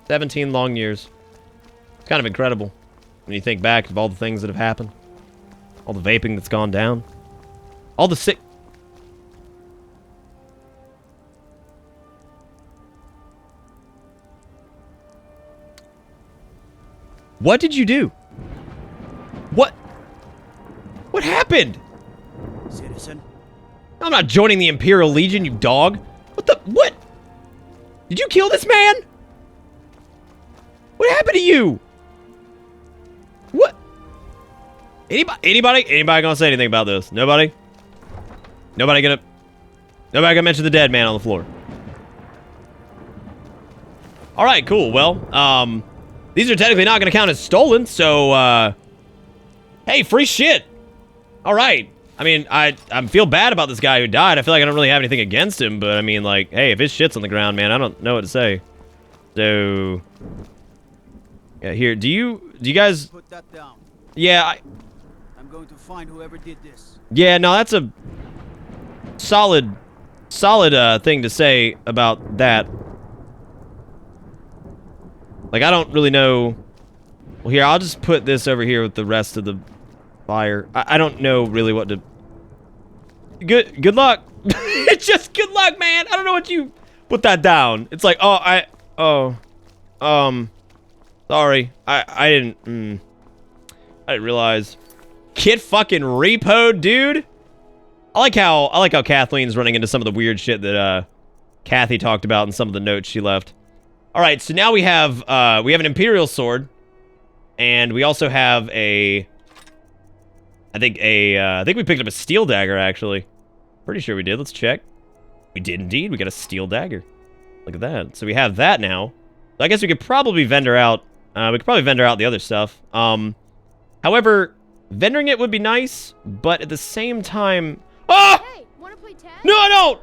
17 long years. It's kind of incredible when you think back of all the things that have happened. All the vaping that's gone down. All the sick... What did you do? What happened? Citizen. I'm not joining the Imperial Legion, you dog. What? Did you kill this man? What happened to you? What? Anybody gonna say anything about this? Nobody? Nobody gonna mention the dead man on the floor. Alright, cool. Well, these are technically not gonna count as stolen, so, hey, free shit. Alright. I mean, I feel bad about this guy who died. I feel like I don't really have anything against him, but I mean, like, hey, if his shit's on the ground, man, I don't know what to say. So... yeah, here, do you guys... Put that down. Yeah, I'm going to find whoever did this. yeah, no, that's a solid thing to say about that. Like, I don't really know... well, here, I'll just put this over here with the rest of the fire. I don't know really what to... Good luck. It's just good luck, man. I don't know what you... put that down. It's like, sorry. I didn't realize. Kid fucking repoed, dude. I like how Kathleen's running into some of the weird shit that Kathy talked about in some of the notes she left. All right, so now we have an Imperial sword, and we also have a I think we picked up a steel dagger actually. Pretty sure we did. Let's check. We did indeed. We got a steel dagger. Look at that. So we have that now. So I guess we could probably vendor out. We could probably vendor out the other stuff. However, vendoring it would be nice, but at the same time... ah! Hey, wanna play tag? No, I don't!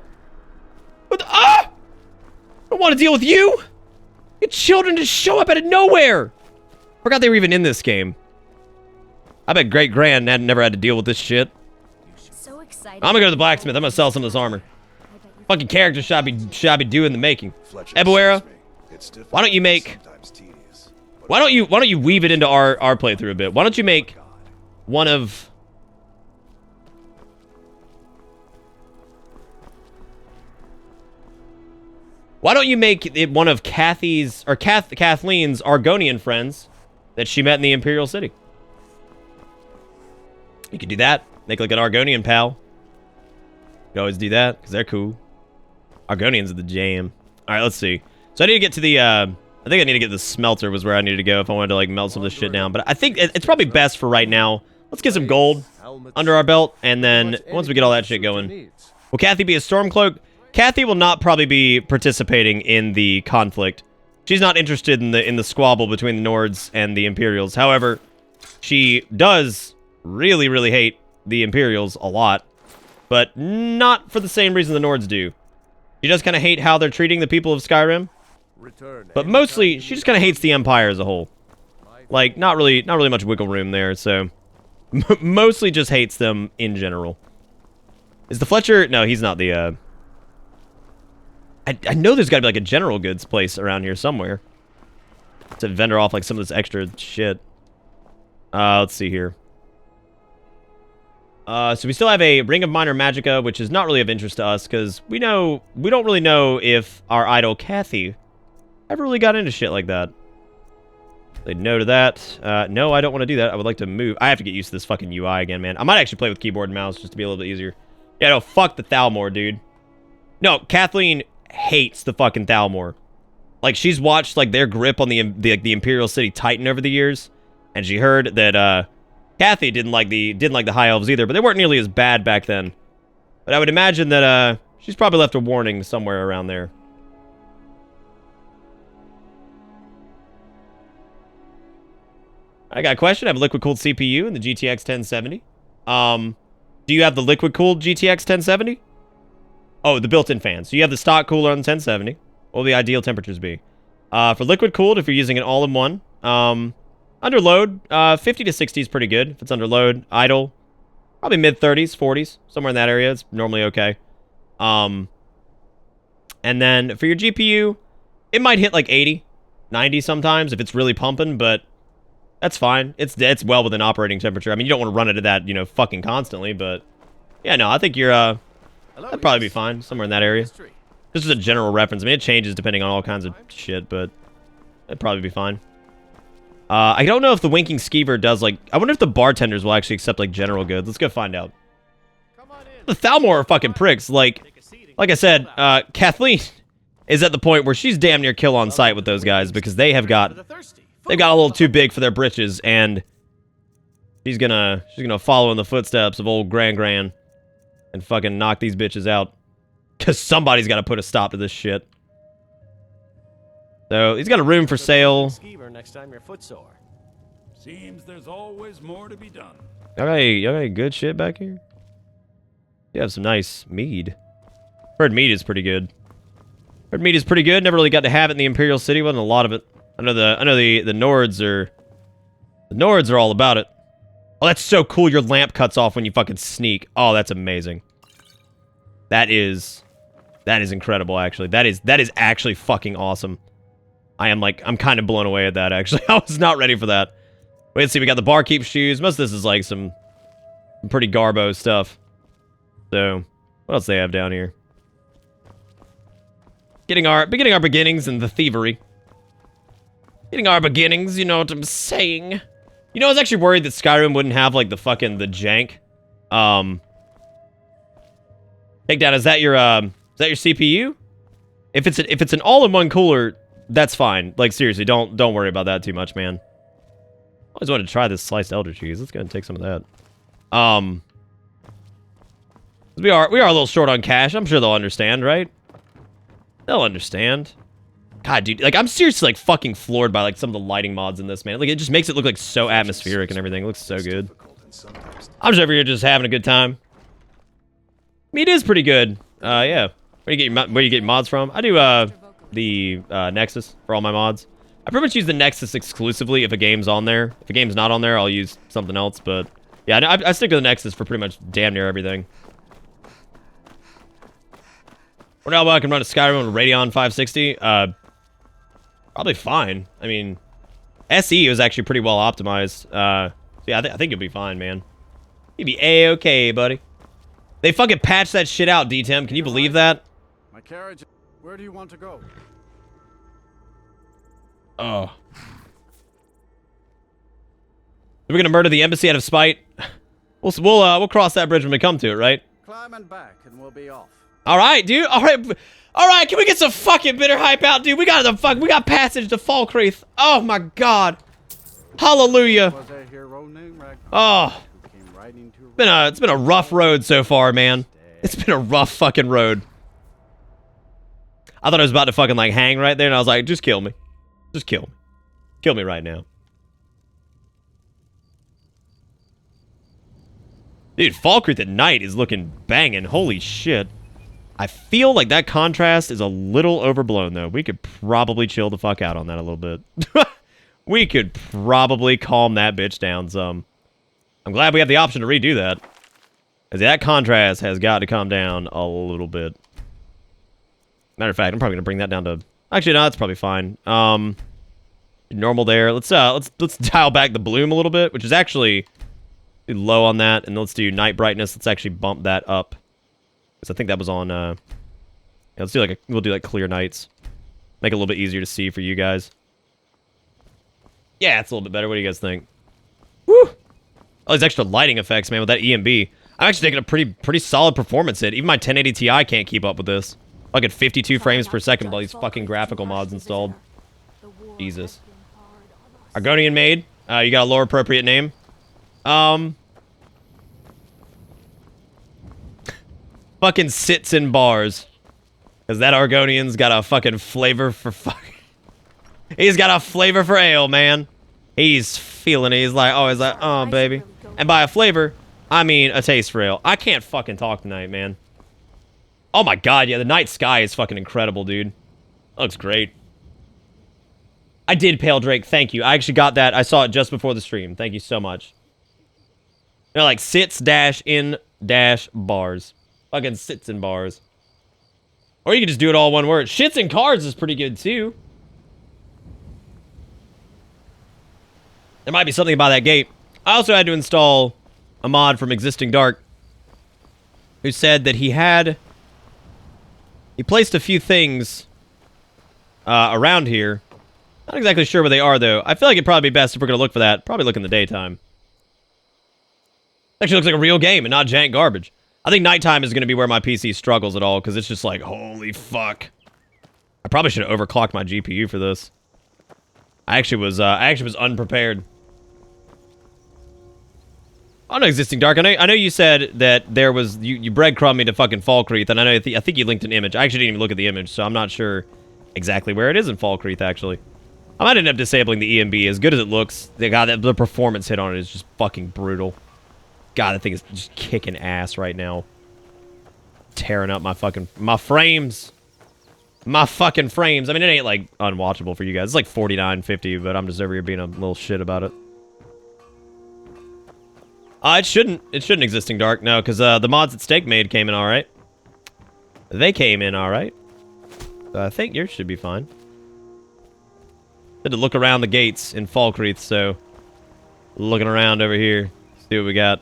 What the... ah! I don't want to deal with you! Your children just show up out of nowhere! Forgot they were even in this game. I bet Great Grand had never had to deal with this shit. So excited. I'm gonna go to the blacksmith. I'm gonna sell some of this armor. Fucking character should I be doing the making. Fletcher, Ebuera, excuse me. It's difficult, why don't you make... sometimes tedious, but why don't you weave it into our playthrough a bit? Why don't you make one of... why don't you make it one of Kathleen's Argonian friends that she met in the Imperial City? You could do that. Make like an Argonian pal. You could always do that, because they're cool. Argonians are the jam. Alright, let's see. So I need to get to the, I think I need to get the smelter was where I needed to go if I wanted to, like, melt some of this shit down. But I think it's probably best for right now. Let's get some gold under our belt, and then once we get all that shit going. Will Kathy be a Stormcloak? Kathy will not probably be participating in the conflict. She's not interested in the squabble between the Nords and the Imperials. However, she does really, really hate the Imperials a lot, but not for the same reason the Nords do. She does kind of hate how they're treating the people of Skyrim, but mostly she just kind of hates the Empire as a whole. Like, not really much wiggle room there, so mostly just hates them in general. Is the Fletcher? No, he's not the, I know there's got to be like a general goods place around here somewhere to vendor off like some of this extra shit. Let's see here. So we still have a Ring of Minor Magicka, which is not really of interest to us, because we don't really know if our idol Kathy ever really got into shit like that. Say no to that. No, I don't want to do that. I would like to move. I have to get used to this fucking UI again, man. I might actually play with keyboard and mouse just to be a little bit easier. Yeah, no, fuck the Thalmor, dude. No, Kathleen hates the fucking Thalmor. Like, she's watched, like, their grip on the Imperial City tighten over the years, and she heard that, Kathy didn't like the High Elves either, but they weren't nearly as bad back then. But I would imagine that, she's probably left a warning somewhere around there. I got a question. I have a liquid-cooled CPU in the GTX 1070. Do you have the liquid-cooled GTX 1070? Oh, the built-in fan. So you have the stock cooler on the 1070. What will the ideal temperatures be? For liquid-cooled, if you're using an all-in-one, under load, 50 to 60 is pretty good. If it's under load, idle, probably mid-30s, 40s, somewhere in that area. It's normally okay. And then for your GPU, it might hit like 80, 90 sometimes if it's really pumping, but that's fine. It's well within operating temperature. I mean, you don't want to run it at that, you know, fucking constantly, but yeah, no, I think you're, that'd probably be fine, somewhere in that area. This is a general reference. I mean, it changes depending on all kinds of shit, but it'd probably be fine. I don't know if the Winking Skeever does, like, I wonder if the bartenders will actually accept, like, general goods. Let's go find out. The Thalmor are fucking pricks. Like I said, Cathline is at the point where she's damn near kill on sight with those guys because they got a little too big for their britches, and she's gonna follow in the footsteps of old Gran and fucking knock these bitches out. Because somebody's got to put a stop to this shit. So, he's got a room for sale. Next time you're footsore. Seems there's always more to be done. Y'all got any good shit back here? You have some nice mead. Heard mead is pretty good. Never really got to have it in the Imperial City. Wasn't a lot of it. I know the Nords are... The Nords are all about it. Oh, that's so cool. Your lamp cuts off when you fucking sneak. Oh, that's amazing. That is incredible, actually. That is actually fucking awesome. I'm kind of blown away at that, actually. I was not ready for that. Wait, let's see. We got the barkeep shoes. Most of this is like some pretty garbo stuff. So, what else do they have down here? Beginning our beginnings in the thievery. Getting our beginnings, you know what I'm saying? You know, I was actually worried that Skyrim wouldn't have, like, the jank. Takedown, is that your CPU? If it's an all-in-one cooler, that's fine. Like, seriously, don't worry about that too much, man. I always wanted to try this sliced elder cheese. Let's go and take some of that. We are a little short on cash. I'm sure they'll understand, right? They'll understand. God, dude, like, I'm seriously, like, fucking floored by, like, some of the lighting mods in this, man. Like, it just makes it look, like, so atmospheric and everything. It looks so good. I'm just over here just having a good time. Meat is pretty good. Yeah. Where do you get mods from? I do, the Nexus for all my mods. I pretty much use the Nexus exclusively if a game's on there. If a game's not on there, I'll use something else, but yeah, I stick to the Nexus for pretty much damn near everything. What now? I can run a Skyrim with Radeon 560. Probably fine. I mean, SE was actually pretty well optimized. So yeah, I think you'll be fine, man. You'll be A-okay, buddy. They fucking patched that shit out, D-Tim. Can you believe that? My carriage. Where do you want to go? Oh. We're gonna murder the embassy out of spite. We'll cross that bridge when we come to it, right? Climb and back, and we'll be off. All right, dude. All right. Can we get some fucking bitter hype out, dude? We got passage to Falkreath. Oh my God. Hallelujah. Oh. It's been a rough road so far, man. It's been a rough fucking road. I thought I was about to fucking like hang right there, and I was like, just kill me. Just kill me. Kill me right now. Dude, Falkreath at night is looking banging. Holy shit. I feel like that contrast is a little overblown, though. We could probably chill the fuck out on that a little bit. We could probably calm that bitch down some. I'm glad we have the option to redo that. Because that contrast has got to calm down a little bit. Matter of fact, I'm probably going to bring that down to... Actually, no, that's probably fine. Normal there. Let's dial back the bloom a little bit, which is actually low on that. And let's do night brightness. Let's actually bump that up. Because I think that was on... yeah, let's do we'll do like clear nights. Make it a little bit easier to see for you guys. Yeah, it's a little bit better. What do you guys think? Woo! Oh, these extra lighting effects, man, with that EMB. I'm actually taking a pretty solid performance hit. Even my 1080 Ti can't keep up with this. Fucking 52 frames per second with all these fucking graphical mods installed. Jesus. Argonian Maid. You got a lore appropriate name. Fucking sits in bars. Because that Argonian's got a fucking flavor for He's got a flavor for ale, man. He's feeling it. He's like, oh, baby. And by a flavor, I mean a taste for ale. I can't fucking talk tonight, man. Oh my god, yeah, the night sky is fucking incredible, dude. That looks great. I did Pale Drake, thank you. I actually got that. I saw it just before the stream. Thank you so much. You know, like sits-in-bars. Fucking sits in bars. Or you can just do it all one word. Shits in cards is pretty good, too. There might be something about that gate. I also had to install a mod from Existing Dark who said that he placed a few things around here. Not exactly sure where they are, though. I feel like it'd probably be best if we're going to look for that. Probably look in the daytime. Actually looks like a real game and not jank garbage. I think nighttime is going to be where my PC struggles at all, because it's just like, holy fuck. I probably should have overclocked my GPU for this. I actually was unprepared. On Existing Dark, I know you said that there was you breadcrumbed me to fucking Falkreath, and I think you linked an image. I actually didn't even look at the image, so I'm not sure exactly where it is in Falkreath. Actually, I might end up disabling the EMB. As good as it looks, the performance hit on it is just fucking brutal. God, that thing is just kicking ass right now, tearing up my frames. My fucking frames. I mean, it ain't like unwatchable for you guys. It's like 49.50, but I'm just over here being a little shit about it. It shouldn't Existing Dark, no, because the mods that Steak made came in alright. They came in alright. So I think yours should be fine. Had to look around the gates in Falkreath, so looking around over here, see what we got.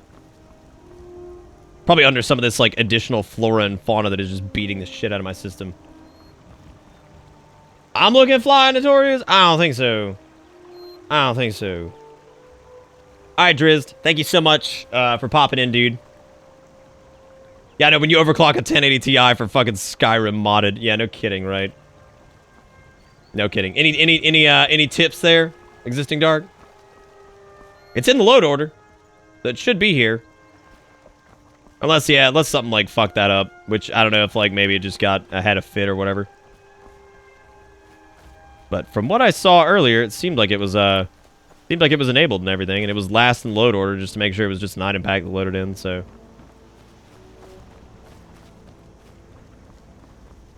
Probably under some of this like additional flora and fauna that is just beating the shit out of my system. I'm looking fly notorious? I don't think so. I don't think so. Alright, Drizzt. Thank you so much for popping in, dude. Yeah, I know, when you overclock a 1080 Ti for fucking Skyrim modded. Yeah, no kidding, right? No kidding. Any tips there, Existing Dark? It's in the load order. So it should be here. Unless something like fucked that up. Which, I don't know if like maybe it just had a fit or whatever. But from what I saw earlier, it seemed like it was enabled and everything, and it was last in load order just to make sure it was just an item pack that loaded in, so.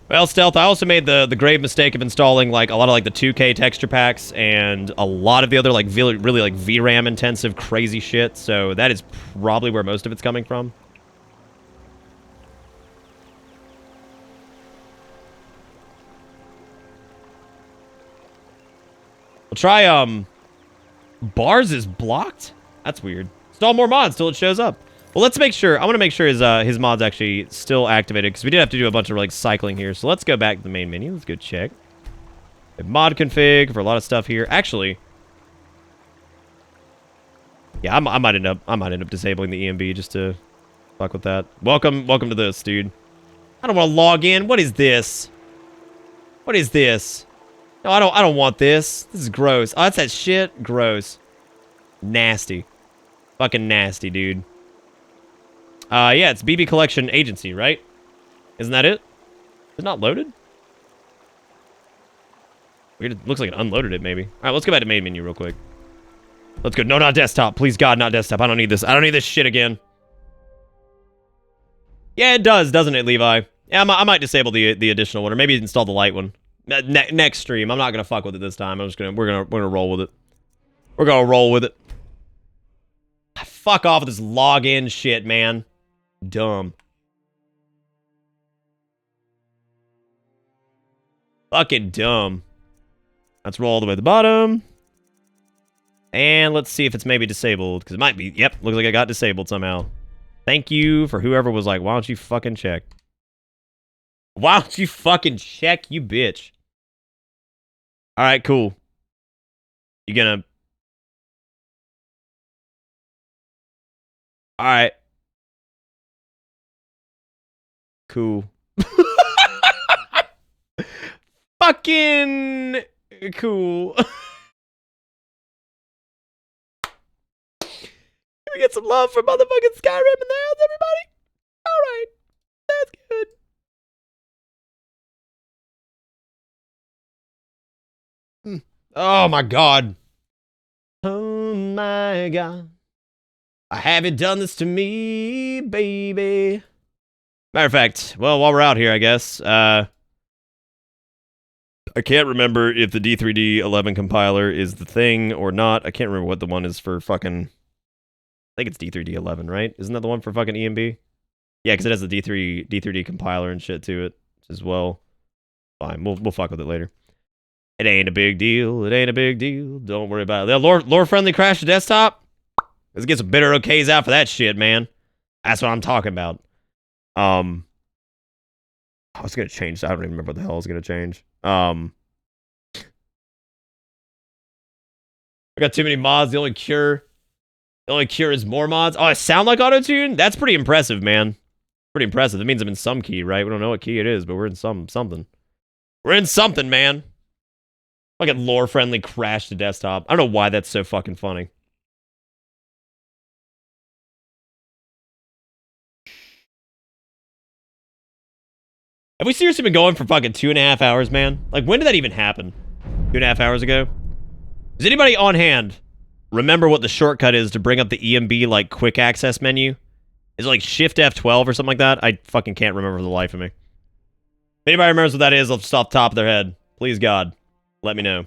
Well, Stealth, I also made the grave mistake of installing like a lot of like the 2K texture packs and a lot of the other like really like VRAM intensive crazy shit, so that is probably where most of it's coming from. We'll try, Bars is blocked? That's weird. Install more mods till it shows up. Well, let's make sure. I want to make sure his mod's actually still activated, because we did have to do a bunch of like cycling here. So let's go back to the main menu. Let's go check. We have mod config for a lot of stuff here. Actually, yeah, I might end up disabling the EMB just to fuck with that. Welcome to this, dude. I don't want to log in. What is this? What is this? No, I don't want this. This is gross. Oh, that's that shit? Gross. Nasty. Fucking nasty, dude. Yeah, it's BB Collection Agency, right? Isn't that it? Is it not loaded? Weird. It looks like it unloaded it, maybe. Alright, let's go back to main menu real quick. Let's go. No, not desktop. Please, God, not desktop. I don't need this. I don't need this shit again. Yeah, it does, doesn't it, Levi? Yeah, I might disable the additional one, or maybe install the light one. Next stream. I'm not gonna fuck with it this time. We're gonna roll with it. We're gonna roll with it. Fuck off with this login shit, man. Dumb. Fucking dumb. Let's roll all the way to the bottom. And let's see if it's maybe disabled, because it might be. Yep, looks like it got disabled somehow. Thank you for whoever was like, why don't you fucking check? Why don't you fucking check, you bitch? Alright, cool. You gonna... Alright. Cool. fucking cool. Can we get some love for motherfucking Skyrim in the house, everybody? Alright. That's good. Oh my god. Oh my god. I haven't done this to me, baby. Matter of fact, well, while we're out here, I guess, I can't remember if the D3D11 compiler is the thing or not. I can't remember what the one is for fucking... I think it's D3D11, right? Isn't that the one for fucking EMB? Yeah, because it has the D3D compiler and shit to it as well. Fine, we'll fuck with it later. It ain't a big deal. It ain't a big deal. Don't worry about it. Lore-friendly crash to desktop? Let's get some bitter OKs out for that shit, man. That's what I'm talking about. I was gonna change. I don't even remember what the hell I was gonna change. I got too many mods. The only cure is more mods. Oh, I sound like auto-tune? That's pretty impressive, man. Pretty impressive. That means I'm in some key, right? We don't know what key it is, but we're in something. We're in something, man. Fucking lore-friendly crash to desktop. I don't know why that's so fucking funny. Have we seriously been going for fucking 2.5 hours, man? Like, when did that even happen? 2.5 hours ago? Does anybody on hand remember what the shortcut is to bring up the EMB, like, quick access menu? Is it like Shift F12 or something like that? I fucking can't remember for the life of me. If anybody remembers what that is, just off the top of their head, please God, let me know.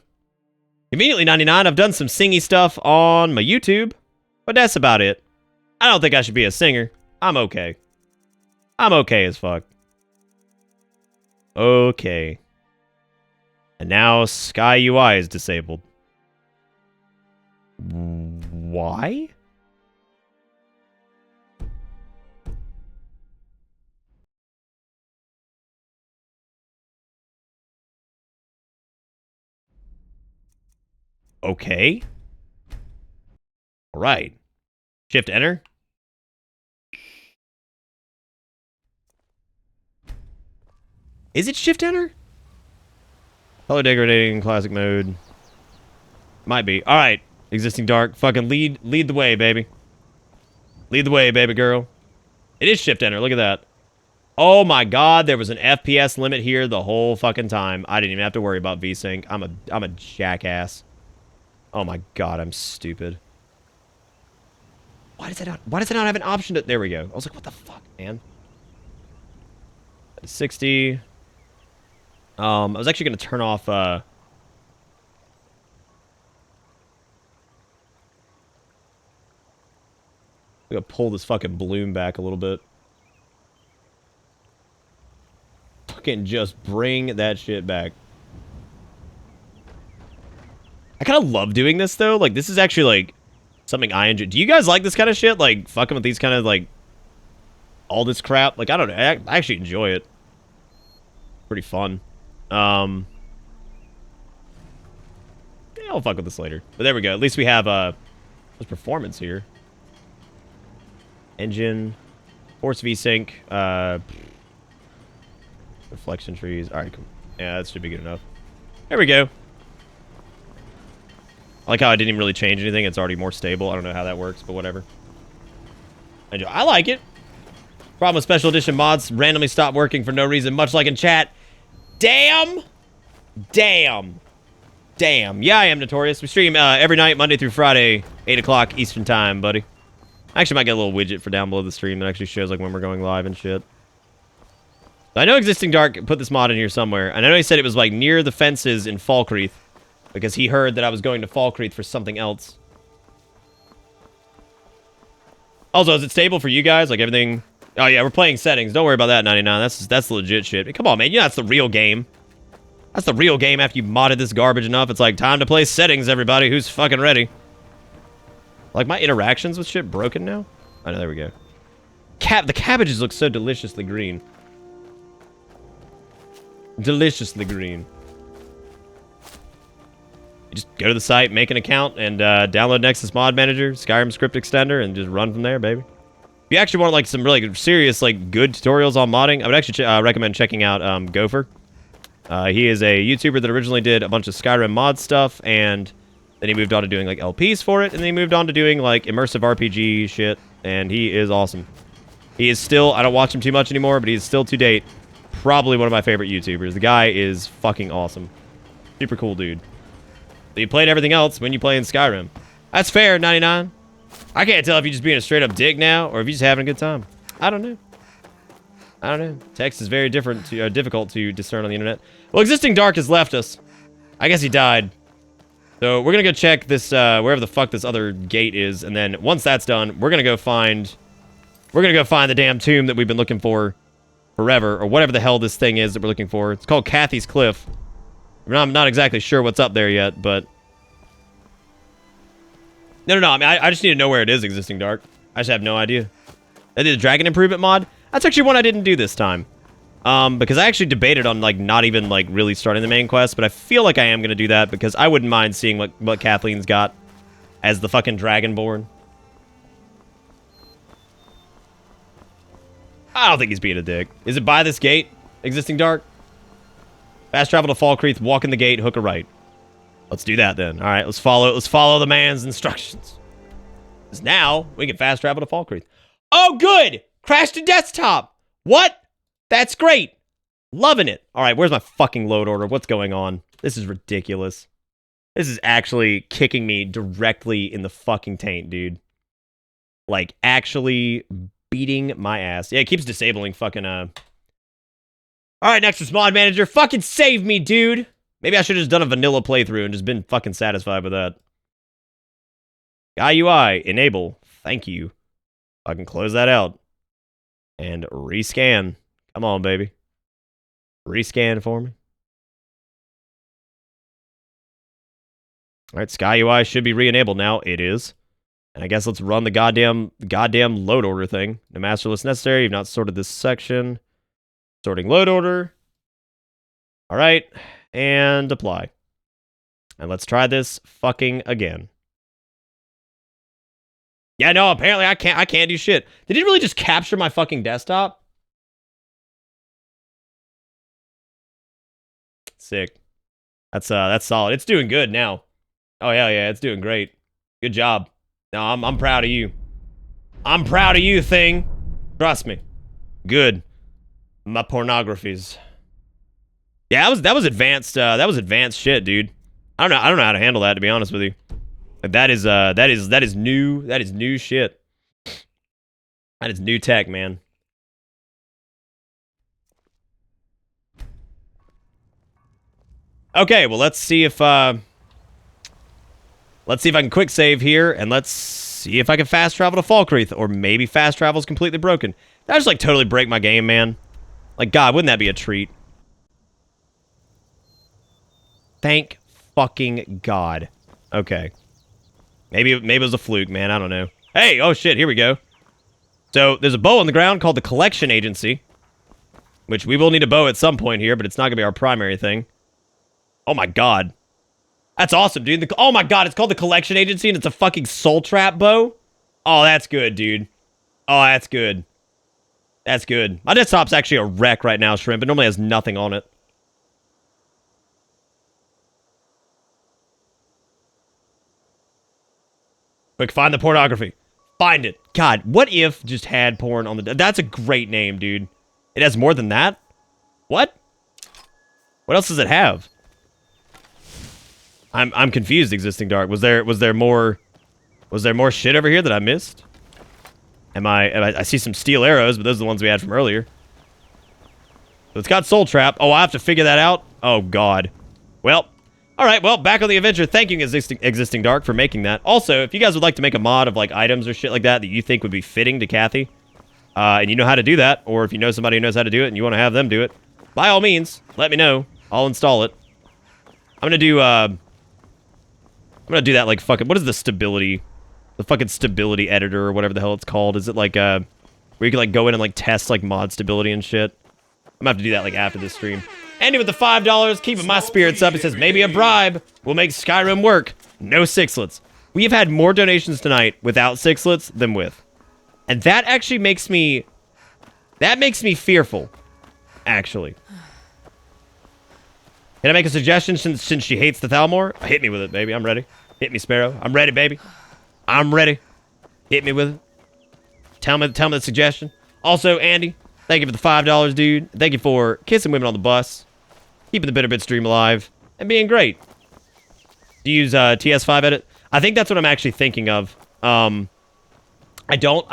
Conveniently 99, I've done some singy stuff on my YouTube, but that's about it. I don't think I should be a singer. I'm okay. I'm okay as fuck. Okay. And now Sky UI is disabled. Why? Okay. All right. Shift enter. Is it shift enter? Color degrading, classic mode. Might be. All right. Existing dark. Fucking lead the way, baby. Lead the way, baby girl. It is shift enter. Look at that. Oh my god, there was an FPS limit here the whole fucking time. I didn't even have to worry about VSync. I'm a jackass. Oh my god, I'm stupid. Why does it not have an option to... There we go. I was like, what the fuck, man? 60. I was actually going to turn off... I'm going to pull this fucking bloom back a little bit. Fucking just bring that shit back. I kind of love doing this, though. Like, this is actually, like, something I enjoy. Do you guys like this kind of shit? Like, fucking with these kind of, like, all this crap? Like, I don't know. I actually enjoy it. Pretty fun. Yeah, I'll fuck with this later. But there we go. At least we have, there's performance here. Engine. Force VSync. Reflection trees. Alright, cool. Yeah, that should be good enough. There we go. I like how I didn't even really change anything. It's already more stable. I don't know how that works, but whatever. I like it. Problem with special edition mods randomly stop working for no reason, much like in chat. Damn! Damn. Damn. Yeah, I am Notorious. We stream every night, Monday through Friday, 8 o'clock Eastern Time, buddy. I actually might get a little widget for down below the stream that actually shows like when we're going live and shit. I know Existing Dark put this mod in here somewhere, and I know he said it was like near the fences in Falkreath, because he heard that I was going to Falkreath for something else. Also, is it stable for you guys? Like everything... Oh yeah, we're playing settings. Don't worry about that, 99. That's legit shit. Come on, man. You know that's the real game. That's the real game after you modded this garbage enough. It's like, time to play settings, everybody. Who's fucking ready? Like, my interactions with shit broken now? Oh, no, there we go. The cabbages look so deliciously green. Deliciously green. You just go to the site, make an account, and download Nexus Mod Manager, Skyrim script extender, and just run from there, baby. If you actually want like some really serious, like good tutorials on modding, I would actually recommend checking out Gopher. He is a YouTuber that originally did a bunch of Skyrim mod stuff, and then he moved on to doing like LPs for it, and then he moved on to doing like immersive RPG shit, and he is awesome. He is still, I don't watch him too much anymore, but he's still to date probably one of my favorite YouTubers. The guy is fucking awesome. Super cool dude. But you played everything else when you play in Skyrim. That's fair, 99. I can't tell if you're just being a straight up dick now, or if you're just having a good time. I don't know. I don't know. Text is very different to difficult to discern on the internet. Well, Existing Dark has left us. I guess he died. So we're gonna go check this wherever the fuck this other gate is, and then once that's done, we're gonna go find the damn tomb that we've been looking for forever, or whatever the hell this thing is that we're looking for. It's called Kathy's Cliff. I'm not exactly sure what's up there yet, but no. I mean, I just need to know where it is. Existing Dark. I just have no idea. I did a Dragon Improvement mod. That's actually one I didn't do this time. Because I actually debated on, like, not even, like, really starting the main quest, but I feel like I am going to do that because I wouldn't mind seeing what Kathleen's got as the fucking Dragonborn. I don't think he's being a dick. Is it by this gate? Existing Dark? Fast travel to Falkreath, walk in the gate, hook a right. Let's do that then. All right, let's follow the man's instructions. Because now we can fast travel to Falkreath. Oh, good! Crashed a desktop! What? That's great! Loving it. All right, where's my fucking load order? What's going on? This is ridiculous. This is actually kicking me directly in the fucking taint, dude. Like, actually beating my ass. Yeah, it keeps disabling fucking, All right, Nexus Mod Manager, fucking save me, dude! Maybe I should have just done a vanilla playthrough and just been fucking satisfied with that. UI, enable. Thank you. I can close that out. And rescan. Come on, baby. Rescan for me. Alright, Sky UI should be re-enabled now. It is. And I guess let's run the goddamn load order thing. No master list necessary. You've not sorted this section. Sorting load order. Alright. And apply. And let's try this fucking again. Yeah, no, apparently I can't do shit. Did it really just capture my fucking desktop? Sick. That's solid. It's doing good now. Oh hell yeah, it's doing great. Good job. No, I'm proud of you. I'm proud of you, thing. Trust me. Good. My pornographies. Yeah, that was advanced. That was advanced shit, dude. I don't know how to handle that, to be honest with you. That is new. That is new shit. That is new tech, man. Okay, well let's see if I can quick save here, and let's see if I can fast travel to Falkreath, or maybe fast travel's completely broken. That just like totally break my game, man. Like, God, wouldn't that be a treat? Thank fucking God. Okay. Maybe it was a fluke, man. I don't know. Hey, oh shit, here we go. So, there's a bow on the ground called the Collection Agency, which we will need a bow at some point here, but it's not going to be our primary thing. Oh my God. That's awesome, dude. Oh my God, it's called the Collection Agency, and it's a fucking soul trap bow? Oh, that's good, dude. Oh, that's good. That's good. My desktop's actually a wreck right now, Shrimp. It normally has nothing on it. Quick, find the pornography. Find it. God, what if just had porn on the... That's a great name, dude. It has more than that? What? What else does it have? I'm confused, Existing Dark. Was there more shit over here that I missed? I see some steel arrows, but those are the ones we had from earlier. So it's got Soul Trap. Oh, I have to figure that out? Oh, God. Well, alright, well, back on the adventure. Thank you, Existing Dark, for making that. Also, if you guys would like to make a mod of, like, items or shit like that you think would be fitting to Kathy, and you know how to do that, or if you know somebody who knows how to do it and you want to have them do it, by all means, let me know. I'll install it. I'm gonna do that, like, fucking... What is the stability... The fucking stability editor or whatever the hell it's called. Is it like, where you can, like, go in and, like, test, like, mod stability and shit? I'm gonna have to do that, like, after this stream. Andy with the $5, keeping my spirits up. He says, maybe a bribe will make Skyrim work. No sixlets. We have had more donations tonight without sixlets than with. And that actually makes me... That makes me fearful. Actually. Can I make a suggestion since she hates the Thalmor? Hit me with it, baby. I'm ready. Hit me, Sparrow. I'm ready, baby. I'm ready. Hit me with it. Tell me the suggestion. Also, Andy, thank you for the $5, dude. Thank you for kissing women on the bus, keeping the Bitter Bit stream alive, and being great. Do you use TS5 edit? I think that's what I'm actually thinking of. I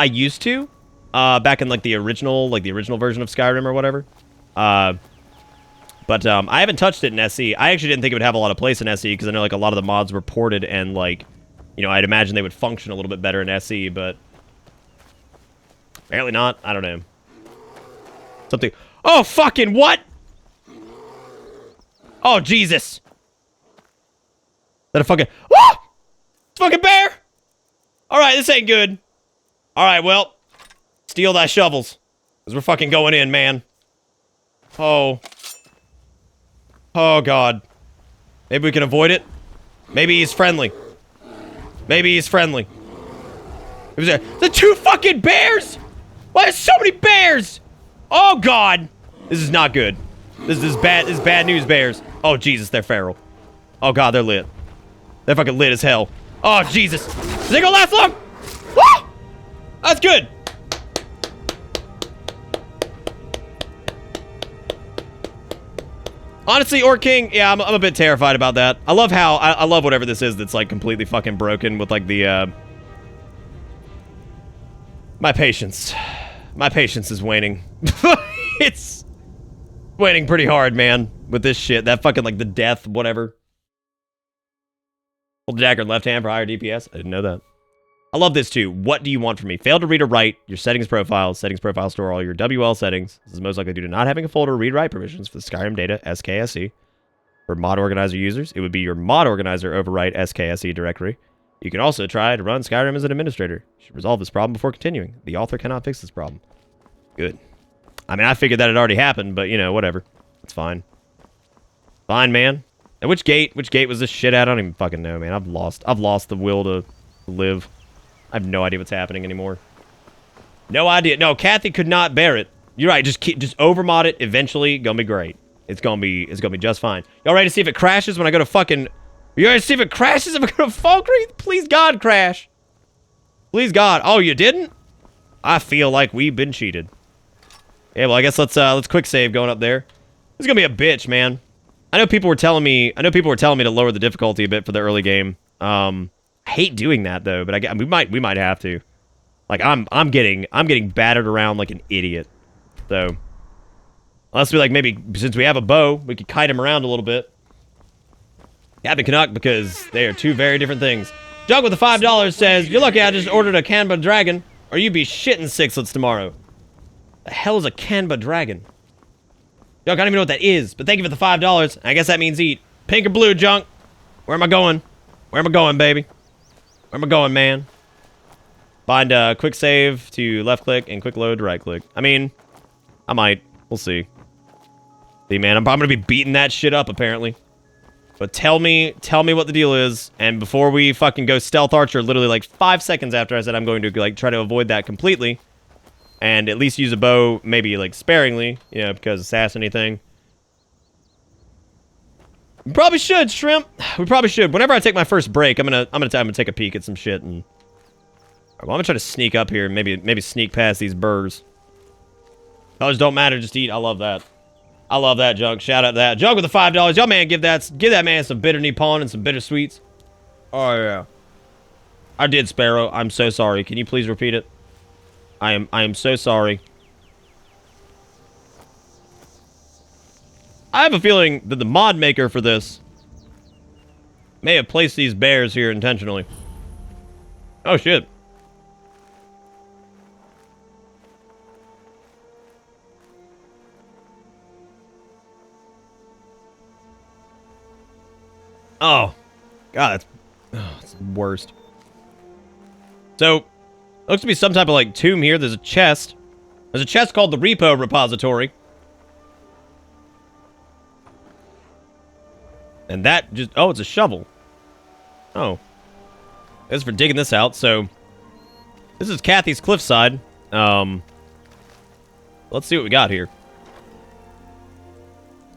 used to, back in like the original version of Skyrim or whatever. But I haven't touched it in SE. I actually didn't think it would have a lot of place in SE because I know like a lot of the mods were ported and like, you know, I'd imagine they would function a little bit better in SE, but apparently not. I don't know. Something. Oh, fucking what? Oh, Jesus. Is that a fucking... Oh! It's a fucking bear! Alright, this ain't good. Alright, well. Steal thy shovels. Because we're fucking going in, man. Oh. Oh, God. Maybe we can avoid it. Maybe he's friendly. Maybe he's friendly. It was the 2 fucking bears! Why there's so many bears? Oh, God. This is not good. This is bad. This is bad news, bears. Oh, Jesus, they're feral. Oh, God, they're lit. They're fucking lit as hell. Oh, Jesus. Is they gonna last long? Woo! That's good. Honestly, Orc King, yeah, I'm a bit terrified about that. I love how, I love whatever this is that's like completely fucking broken with like the, my patience. My patience is waning. It's waning pretty hard, man, with this shit. That fucking, like, the death, whatever. Hold the dagger in left hand for higher DPS. I didn't know that. I love this, too. What do you want from me? Fail to read or write your settings profile. Settings profile store all your WL settings. This is most likely due to not having a folder read-write permissions for the Skyrim data SKSE. For mod organizer users, it would be your mod organizer overwrite SKSE directory. You can also try to run Skyrim as an administrator. You should resolve this problem before continuing. The author cannot fix this problem. Good. I mean, I figured that had already happened, but, you know, whatever. It's fine. Fine, man. And which gate was this shit at? I don't even fucking know, man. I've lost the will to live. I have no idea what's happening anymore. No idea. No, Kathy could not bear it. You're right. Just overmod it. Eventually, gonna be great. It's gonna be just fine. Y'all ready to see if it crashes when I go to fucking... You ready to see if it crashes if I go to Falkreath? Please, God, crash. Please, God. Oh, you didn't? I feel like we've been cheated. Yeah, well, I guess let's quick save going up there. This is gonna be a bitch, man. I know people were telling me to lower the difficulty a bit for the early game. I hate doing that though, but we might have to. Like I'm getting battered around like an idiot. So unless we like maybe since we have a bow, we could kite him around a little bit. Captain Canuck, because they are two very different things. Jug with the $5 says, "You're lucky I just ordered a Canva dragon, or you'd be shitting sixlets tomorrow." The hell is a Canva dragon? Junk, I don't even know what that is, but thank you for the $5. I guess that means eat. Pink or blue, Junk? Where am I going? Where am I going, baby? Where am I going, man? Find quick save to left click and quick load to right click. I mean, I might. We'll see. See, man, I'm gonna be beating that shit up apparently. But tell me what the deal is, and before we fucking go stealth archer, literally like 5 seconds after I said I'm going to like try to avoid that completely. And at least use a bow, maybe like sparingly, you know, because assassin anything. We probably should, Shrimp. We probably should. Whenever I take my first break, I'm gonna take a peek at some shit and. Well, I'm gonna try to sneak up here and maybe sneak past these burrs. Colors don't matter, just eat. I love that. I love that, Junk. Shout out to that. Junk with the $5. Y'all, man, give that man some bitter Nippon and some bitter sweets. Oh yeah. I did, Sparrow. I'm so sorry. Can you please repeat it? I am so sorry. I have a feeling that the mod maker for this may have placed these bears here intentionally. Oh shit. Oh. God, that's the worst. So, looks to be some type of, like, tomb here. There's a chest. There's a chest called the Repo Repository. And that just... Oh, it's a shovel. Oh. This is for digging this out. So, this is Kathy's cliffside. Let's see what we got here.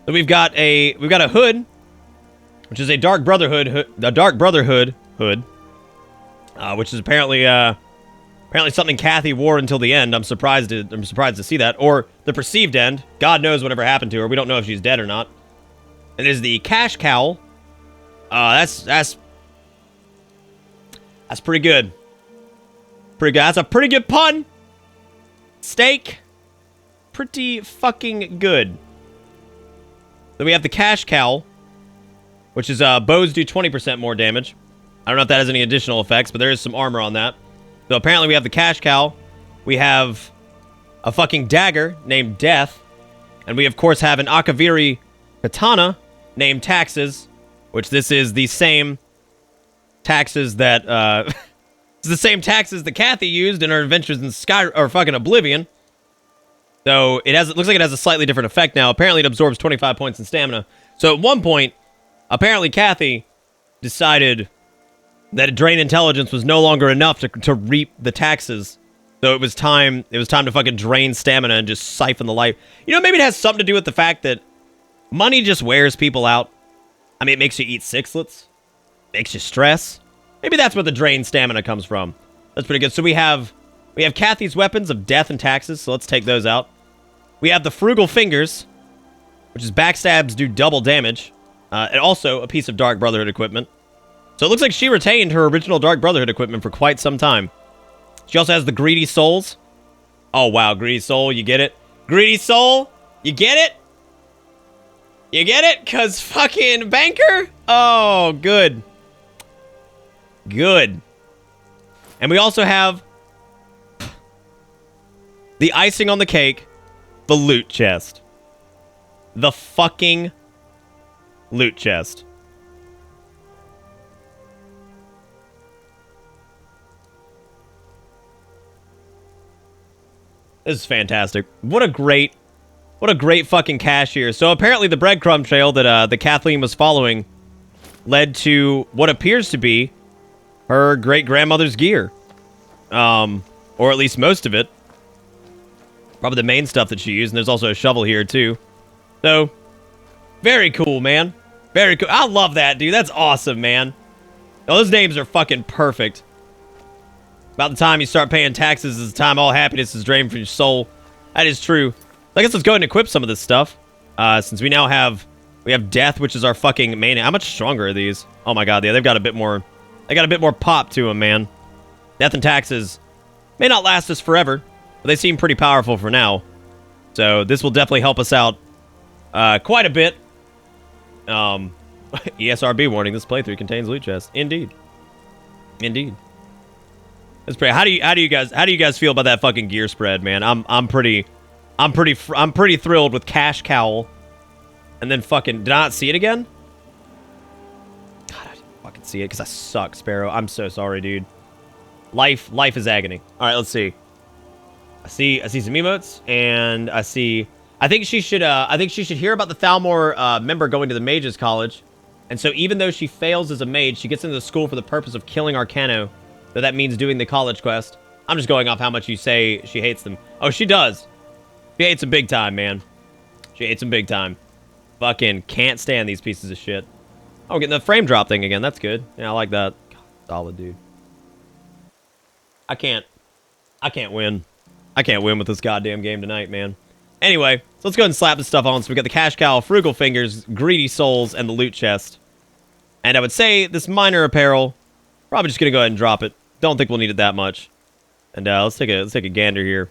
So we've got a hood, which is a Dark Brotherhood hood, which is apparently something Kathy wore until the end. I'm surprised to see that, or the perceived end. God knows whatever happened to her. We don't know if she's dead or not. And there's the cash cowl. That's pretty good. Pretty good. That's a pretty good pun. Steak. Pretty fucking good. Then we have the cash cowl, which is bows do 20% more damage. I don't know if that has any additional effects, but there is some armor on that. So apparently we have the cash cowl. We have a fucking dagger named Death. And we, of course, have an Akaviri katana named Taxes, which this is the same taxes that, it's the same taxes that Kathy used in her adventures in Skyrim, or fucking Oblivion. So it looks like it has a slightly different effect now. Apparently it absorbs 25 points in stamina. So at one point, apparently Kathy decided that drain intelligence was no longer enough to reap the taxes. So it was time to fucking drain stamina and just siphon the life. You know, maybe it has something to do with the fact that money just wears people out. I mean, it makes you eat sixlets. Makes you stress. Maybe that's where the drain stamina comes from. That's pretty good. So we have Kathy's weapons of death and taxes, so let's take those out. We have the Frugal Fingers, which is backstabs do double damage, and also a piece of Dark Brotherhood equipment. So it looks like she retained her original Dark Brotherhood equipment for quite some time. She also has the Greedy Souls. Oh, wow, Greedy Soul, you get it? Greedy Soul, you get it? You get it? Because fucking Banker? Oh, good. Good. And we also have the icing on the cake, the loot chest. The fucking loot chest. This is fantastic. What a great fucking cache here. So apparently the breadcrumb trail that the Cathline was following led to what appears to be her great-grandmother's gear. Or at least most of it. Probably the main stuff that she used, and there's also a shovel here, too. So, very cool, man. Very cool. I love that, dude. That's awesome, man. Oh, those names are fucking perfect. About the time you start paying taxes is the time all happiness is drained from your soul. That is true. I guess let's go ahead and equip some of this stuff. Since we now have... We have Death, which is our fucking main... How much stronger are these? Oh my god, yeah, they've got a bit more... They got a bit more pop to them, man. Death and taxes may not last us forever, but they seem pretty powerful for now. So this will definitely help us out quite a bit. ESRB warning, this playthrough contains loot chests. Indeed. Indeed. That's pretty. How do you guys feel about that fucking gear spread, man? I'm pretty thrilled with Cash Cowl. And then fucking did I not see it again? God, I didn't fucking see it because I suck, Sparrow. I'm so sorry, dude. Life is agony. All right, let's see. I see some emotes, and I think she should hear about the Thalmor member going to the Mages College, and so even though she fails as a mage, she gets into the school for the purpose of killing Arcano. So that means doing the college quest. I'm just going off how much you say she hates them. Oh, she does. She hates them big time, man. She hates them big time. Fucking can't stand these pieces of shit. Oh, getting the frame drop thing again. That's good. Yeah, I like that. God, solid, dude. I can't win. I can't win with this goddamn game tonight, man. Anyway, so let's go ahead and slap this stuff on. So we got the Cash Cow, Frugal Fingers, Greedy Souls, and the Loot Chest. And I would say this minor apparel, probably just gonna go ahead and drop it. Don't think we'll need it that much. And let's take a gander here.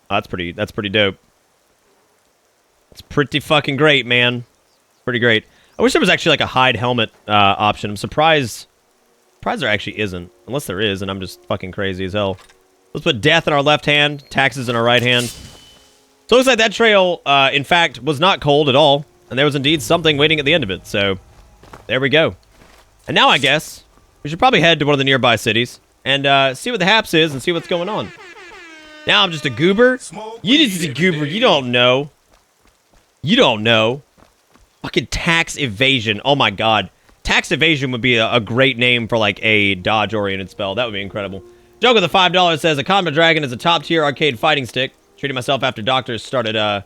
Oh, that's pretty dope. It's pretty fucking great, man. Pretty great. I wish there was actually like a hide helmet option. I'm surprised there actually isn't. Unless there is, and I'm just fucking crazy as hell. Let's put Death in our left hand, taxes in our right hand. So it looks like that trail, in fact, was not cold at all. And there was indeed something waiting at the end of it. So, there we go. And now I guess we should probably head to one of the nearby cities and see what the haps is and see what's going on. Now I'm just a goober. You just a goober. You don't know. You don't know. Fucking tax evasion. Oh my god. Tax evasion would be a great name for like a dodge-oriented spell. That would be incredible. Joke with the $5 says, a Combat Dragon is a top-tier arcade fighting stick. Treated myself after doctors started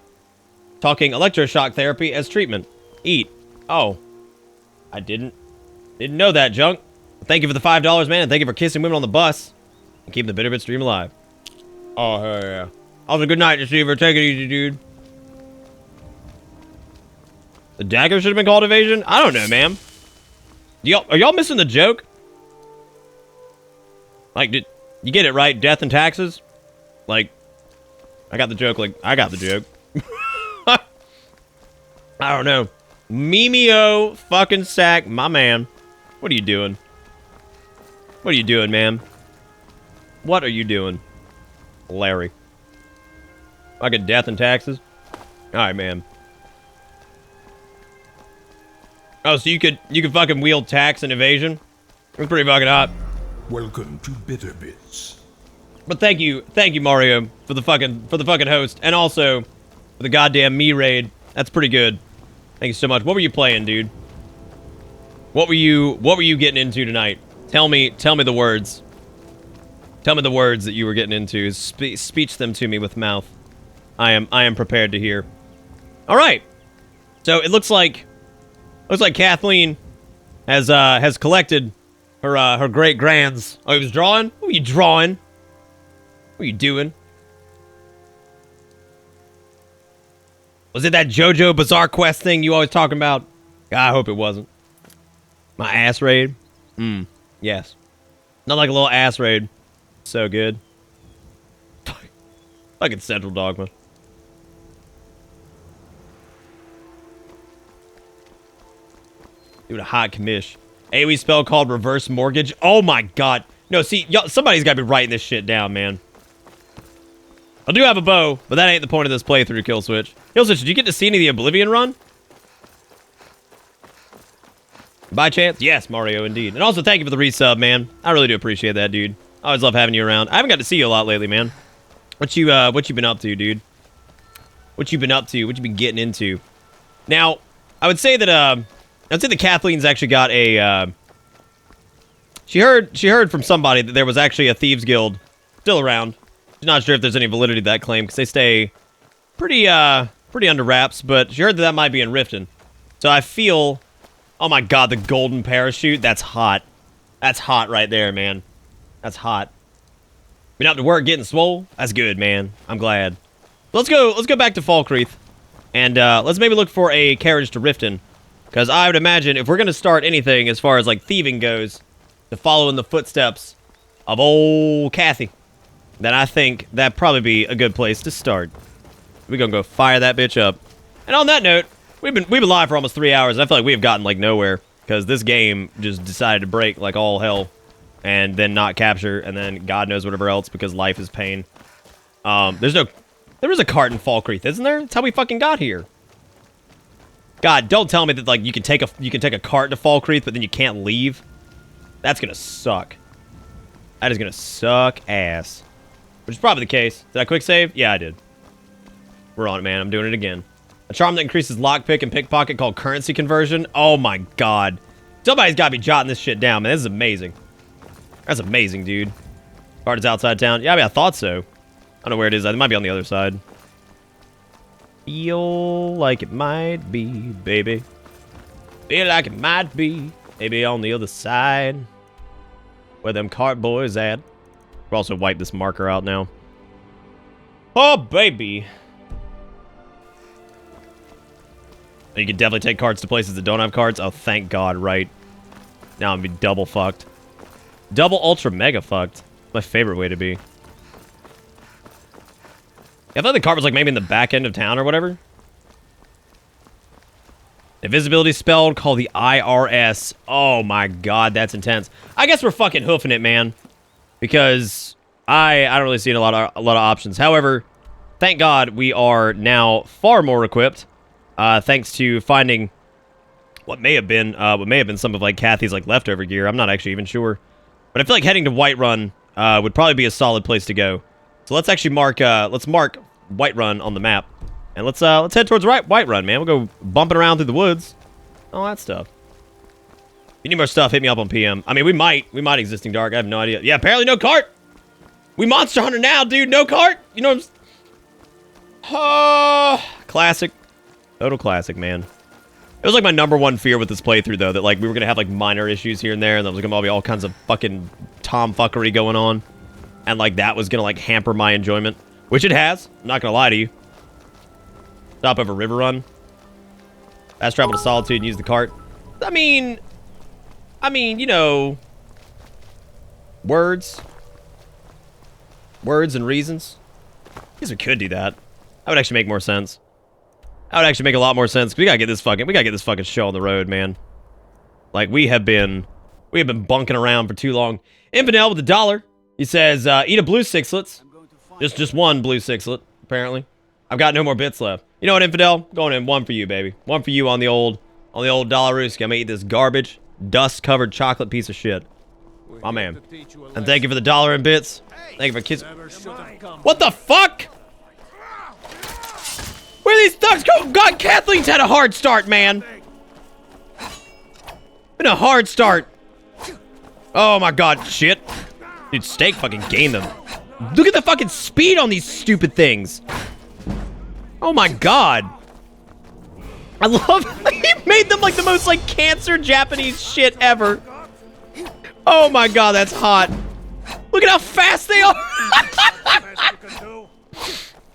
talking electroshock therapy as treatment. Eat. Oh. I didn't know that, Junk. Thank you for the $5, man, and thank you for kissing women on the bus and keeping the Bitter Bit stream alive. Oh, hell yeah. Also, good night, Deceiver. Take it easy, dude. The dagger should have been called evasion? I don't know, man. Are y'all missing the joke? Like, did you get it right? Death and taxes? Like, I got the joke. Like, I got the joke. I don't know. Mimeo fucking sack, my man. What are you doing? What are you doing, man? What are you doing, Larry? I get death and taxes? Alright, man. Oh, so you could fucking wield tax and evasion? That's pretty fucking hot. Welcome to Bitter Bits. But thank you, Mario, for the fucking host, and also for the goddamn me raid. That's pretty good. Thank you so much. What were you playing, dude? What were you getting into tonight? Tell me the words. Tell me the words that you were getting into. Speech them to me with mouth. I am prepared to hear. All right. So it looks like Cathline has collected her great grands. Oh, he was drawing? What were you drawing? What were you doing? Was it that JoJo Bizarre Quest thing you always talking about? I hope it wasn't. My ass raid? Yes. Not like a little ass raid. So good. Fucking Central Dogma. Dude, a hot commish. AoE spell called Reverse Mortgage. Oh my god. No, see, somebody's got to be writing this shit down, man. I do have a bow, but that ain't the point of this playthrough, Killswitch. Killswitch, did you get to see any of the Oblivion run? By chance? Yes, Mario, indeed. And also, thank you for the resub, man. I really do appreciate that, dude. I always love having you around. I haven't got to see you a lot lately, man. What you been up to, dude? What you been up to? What you been getting into? Now, I would say that Kathleen's actually got a she heard from somebody that there was actually a thieves guild still around. She's not sure if there's any validity to that claim because they stay pretty under wraps, but she heard that might be in Riften. So I feel, oh my god, the golden parachute, that's hot. That's hot right there, man. That's hot. Been out to work getting swole? That's good, man. I'm glad. Let's go back to Falkreath. And let's maybe look for a carriage to Riften. Because I would imagine if we're going to start anything as far as like thieving goes, to follow in the footsteps of old Kathy, then I think that'd probably be a good place to start. We're going to go fire that bitch up. And on that note, we've been live for almost 3 hours. And I feel like we have gotten like nowhere. Because this game just decided to break like all hell. And then not capture. And then God knows whatever else because life is pain. There is a cart in Falkreath, isn't there? That's how we fucking got here. God, don't tell me that like you can take a cart to Falkreath, but then you can't leave. That's gonna suck. That is gonna suck ass. Which is probably the case. Did I quick save? Yeah, I did. We're on it, man. I'm doing it again. A charm that increases lockpick and pickpocket called currency conversion. Oh my god. Somebody's gotta be jotting this shit down, man. This is amazing. That's amazing, dude. Cart is outside town. Yeah, I mean, I thought so. I don't know where it is. It might be on the other side. Feel like it might be, baby. Feel like it might be, maybe on the other side. Where them cart boys at. We'll also wipe this marker out now. Oh, baby. You can definitely take carts to places that don't have carts. Oh, thank God, right. Now I'm gonna be double fucked. Double ultra mega fucked. My favorite way to be. I thought the cart was like maybe in the back end of town or whatever. Invisibility spell called the IRS. Oh my god, that's intense. I guess we're fucking hoofing it, man. Because I don't really see a lot of options. However, thank God we are now far more equipped. Thanks to finding what may have been some of like Kathy's like leftover gear. I'm not actually even sure. But I feel like heading to Whiterun would probably be a solid place to go. So let's actually mark Whiterun on the map. And let's head towards Whiterun, man. We'll go bumping around through the woods. All that stuff. If you need more stuff, hit me up on PM. I mean, we might Existing Dark. I have no idea. Yeah, apparently no cart. We Monster Hunter now, dude. No cart. You know what I'm... classic. Total classic, man. It was like my #1 fear with this playthrough, though, that like we were gonna have like minor issues here and there, and there was gonna be all kinds of fucking tomfuckery going on, and like that was gonna like hamper my enjoyment, which it has. I'm not gonna lie to you. Stop over River Run. Fast travel to Solitude and use the cart. I mean, you know, words and reasons. I guess we could do that. That would actually make more sense. That would actually make a lot more sense. We gotta get this fucking show on the road, man. Like we have been bunking around for too long. Infidel with $1. He says, eat a blue sixlets. Just one blue sixlet, apparently. I've got no more bits left. You know what, Infidel? Going in 1 for you, baby. 1 for you on the old Dollaruski. I'm gonna eat this garbage, dust-covered chocolate piece of shit. My man. And thank you for the $1 in bits. Thank you for kids. What the fuck? Where are these thugs go? God, Cathleen's had a hard start, man. Been a hard start. Oh my god, shit. Dude, Steak fucking gained them. Look at the fucking speed on these stupid things. Oh my god. I love he made them like the most like cancer Japanese shit ever. Oh my god, that's hot. Look at how fast they are.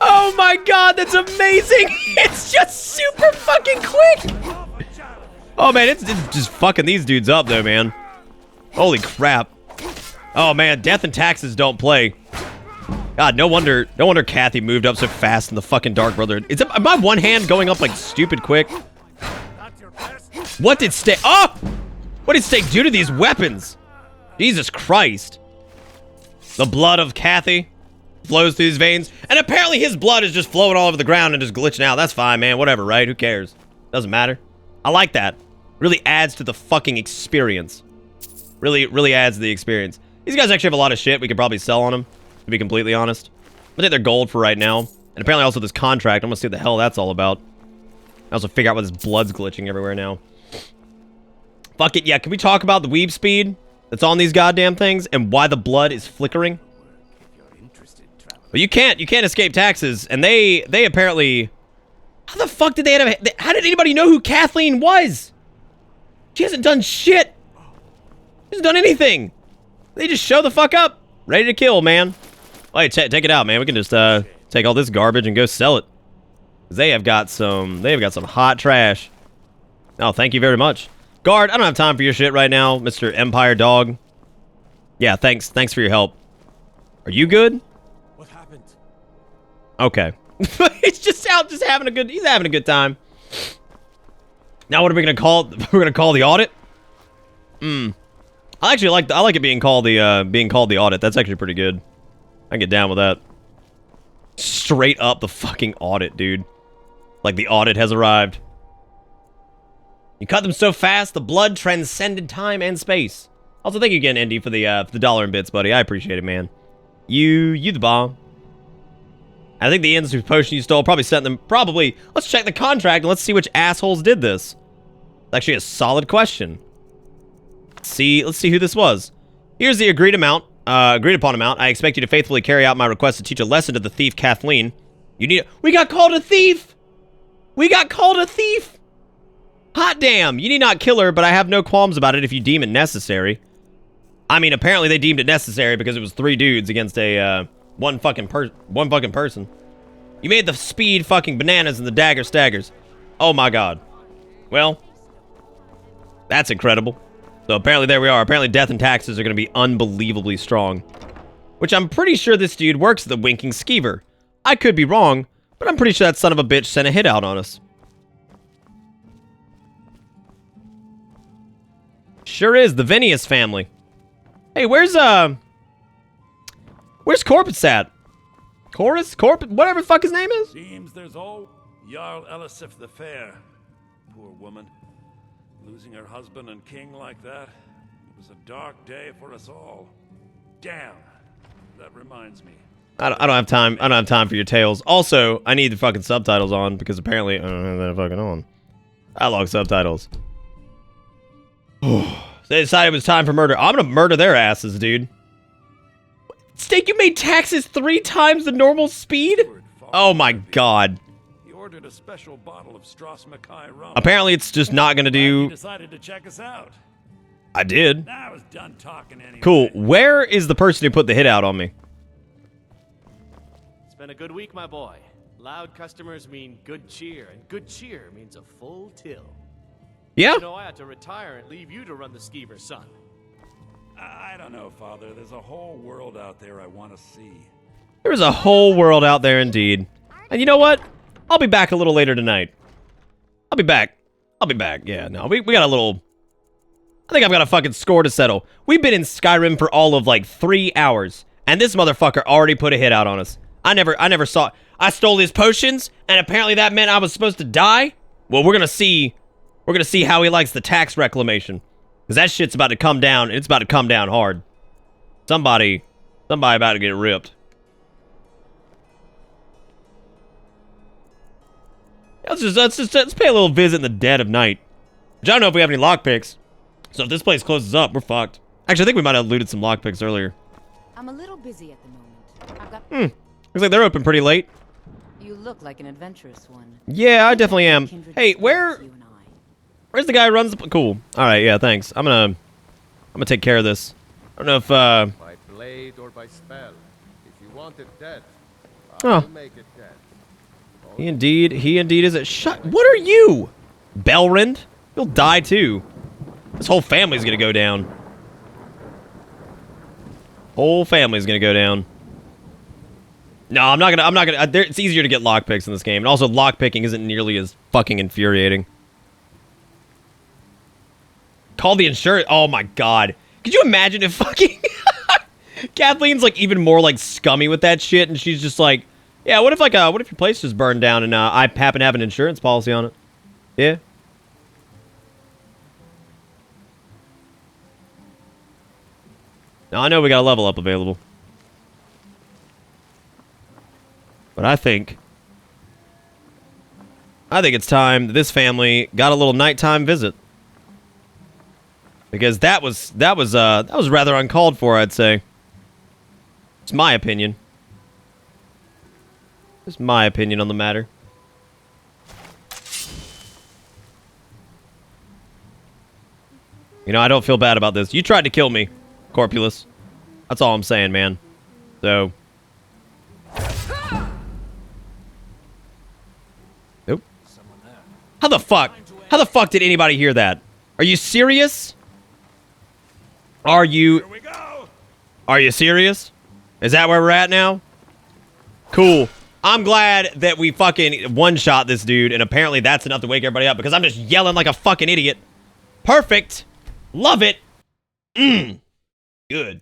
Oh my god, that's amazing. It's just super fucking quick. Oh man, it's just fucking these dudes up though, man. Holy crap. Oh man, death and taxes don't play. God, no wonder Kathy moved up so fast in the fucking Dark Brotherhood. Is it my one hand going up like stupid quick? What did Steak? Oh! What did Steak do to these weapons? Jesus Christ. The blood of Kathy flows through his veins. And apparently his blood is just flowing all over the ground and just glitching out. That's fine, man. Whatever, right? Who cares? Doesn't matter. I like that. Really adds to the fucking experience. Really adds to the experience. These guys actually have a lot of shit we could probably sell on them, to be completely honest. I'm gonna take their gold for right now. And apparently also this contract. I'm gonna see what the hell that's all about. I also figure out why this blood's glitching everywhere now. Fuck it, yeah. Can we talk about the weeb speed that's on these goddamn things and why the blood is flickering? Well, you can't escape taxes, and they apparently... How the fuck did they have... How did anybody know who Cathline was? She hasn't done shit. She hasn't done anything. They just show the fuck up. Ready to kill, man. Oh, hey, take it out, man. We can just take all this garbage and go sell it. They have got some hot trash. Oh, thank you very much. Guard, I don't have time for your shit right now, Mr. Empire Dog. Yeah, thanks for your help. Are you good? What happened? Okay. He's just out, he's having a good time. Now what are we gonna call? We're gonna call the audit? I like it being called the audit. That's actually pretty good. I can get down with that. Straight up the fucking audit, dude. Like the audit has arrived. You cut them so fast, the blood transcended time and space. Also, thank you again, Indy, for the $1 in bits, buddy. I appreciate it, man. You the bomb. I think the Inns potion you stole probably sent them. Probably. Let's check the contract and let's see which assholes did this. It's actually a solid question. Let's see who this was. Here's the agreed upon amount. I expect you to faithfully carry out my request to teach a lesson to the thief Cathline. We got called a thief. We got called a thief. Hot damn. You need not kill her, but I have no qualms about it if you deem it necessary. I mean, apparently they deemed it necessary because it was 3 dudes against a one fucking person. You made the speed fucking bananas and the dagger staggers. Oh my god. Well, that's incredible. So apparently there we are. Apparently death and taxes are going to be unbelievably strong. Which I'm pretty sure this dude works at the Winking Skeever. I could be wrong, but I'm pretty sure that son of a bitch sent a hit out on us. Sure is, the Vinius family. Hey, where's Corpus at? Corpus? Whatever the fuck his name is? Seems there's all Jarl Elisif the Fair. Poor woman. Losing her husband and king like that. It was a dark day for us all. Damn. That reminds me. I don't have time. I don't have time for your tales. Also, I need the fucking subtitles on because apparently I don't have that fucking on. Dialogue subtitles. They decided it was time for murder. I'm gonna murder their asses, dude. Steak, you made taxes 3 times the normal speed? Oh my god. ordered a special bottle of Strass Mackay rum. Apparently, it's just not gonna You do. decided to check us out. I did. Now I was done talking anyway. Cool. Where is the person who put the hit out on me? It's been a good week, my boy. Loud customers mean good cheer, and good cheer means a full till. Yeah. You know, I had to retire and leave you to run the skeever, son. I don't know, Father. There's a whole world out there I want to see. There's a whole world out there indeed. And you know what? I'll be back a little later tonight. I'll be back. Yeah, no, we got a little... I think I've got a fucking score to settle. We've been in Skyrim for all of like 3 hours. And this motherfucker already put a hit out on us. I never saw... I stole his potions, and apparently that meant I was supposed to die? Well, we're gonna see how he likes the tax reclamation. Because that shit's about to come down, and it's about to come down hard. Somebody about to get ripped. Let's pay a little visit in the dead of night. Which I don't know if we have any lockpicks. So if this place closes up, we're fucked. Actually, I think we might have looted some lockpicks earlier. I'm a little busy at the moment. I've got... Looks like they're open pretty late. You look like an adventurous one. Yeah, I definitely am. Hey, where's the guy who runs the... Cool. Alright, yeah, thanks. I'm gonna take care of this. I don't know if, By blade or by spell. If you want it dead, I'll make it dead. He indeed is it. Shut... What are you? Belrind? You'll die too. This whole family's gonna go down. Whole family's gonna go down. No, I'm not gonna... it's easier to get lockpicks in this game. And also, lockpicking isn't nearly as fucking infuriating. Call the insurance... Oh my god. Could you imagine if fucking... Kathleen's like even more like scummy with that shit, and she's just like, yeah, what if like what if your place just burned down and I happen to have an insurance policy on it? Yeah. Now I know we got a level up available. But I think it's time that this family got a little nighttime visit. Because that was rather uncalled for, I'd say. It's my opinion. It's my opinion on the matter. You know, I don't feel bad about this. You tried to kill me, Corpulus. That's all I'm saying, man. So... Nope. How the fuck? How the fuck did anybody hear that? Are you serious? Are you serious? Is that where we're at now? Cool. I'm glad that we fucking one-shot this dude, and apparently that's enough to wake everybody up, because I'm just yelling like a fucking idiot. Perfect. Love it. Good.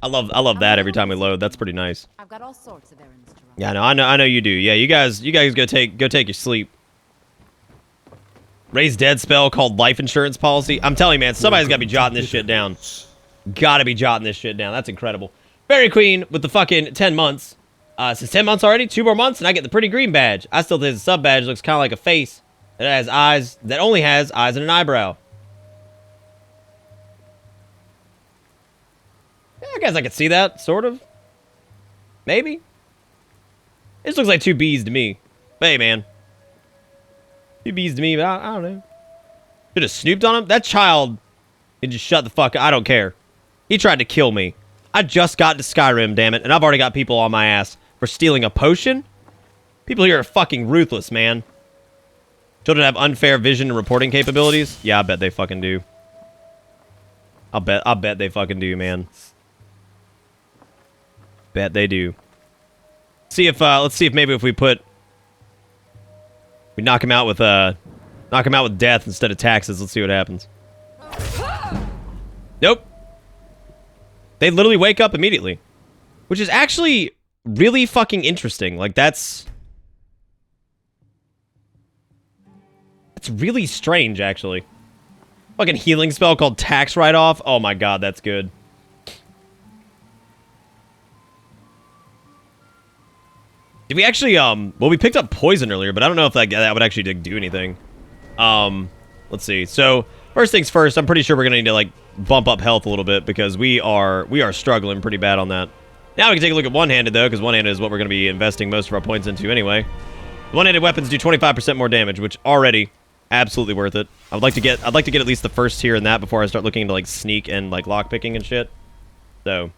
I love that every time we load. That's pretty nice. I've got all sorts of errands to run. Yeah, I know you do. Yeah, you guys go take your sleep. Raise dead spell called life insurance policy. I'm telling you, man, somebody's gotta be jotting this shit down. Gotta be jotting this shit down. That's incredible. Fairy Queen with the fucking 10 months. Since 10 months already, 2 more months, and I get the pretty green badge. I still think the sub badge looks kind of like a face that has eyes, that only has eyes and an eyebrow. Yeah, I guess I could see that, sort of. Maybe. This looks like 2 bees to me. But hey, man. 2 bees to me, but I don't know. Should have snooped on him? That child can just shut the fuck up. I don't care. He tried to kill me. I just got to Skyrim, damn it, and I've already got people on my ass for stealing a potion? People here are fucking ruthless, man. Children have unfair vision and reporting capabilities? Yeah, I bet they fucking do. I'll bet they fucking do, man. Bet they do. Let's see if maybe if we knock him out with death instead of taxes. Let's see what happens. Nope. They literally wake up immediately, which is actually really fucking interesting. Like that's really strange, actually. Fucking healing spell called tax write-off. Oh my god, that's good. Did we actually, well, we picked up poison earlier, but I don't know if that would actually do anything. Let's see. So, first things first, I'm pretty sure we're gonna need to, like, bump up health a little bit, because we are struggling pretty bad on that. Now we can take a look at one-handed, though, because one-handed is what we're gonna be investing most of our points into anyway. One-handed weapons do 25% more damage, which already absolutely worth it. I'd like to get at least the first tier in that before I start looking into like sneak and like lockpicking and shit. So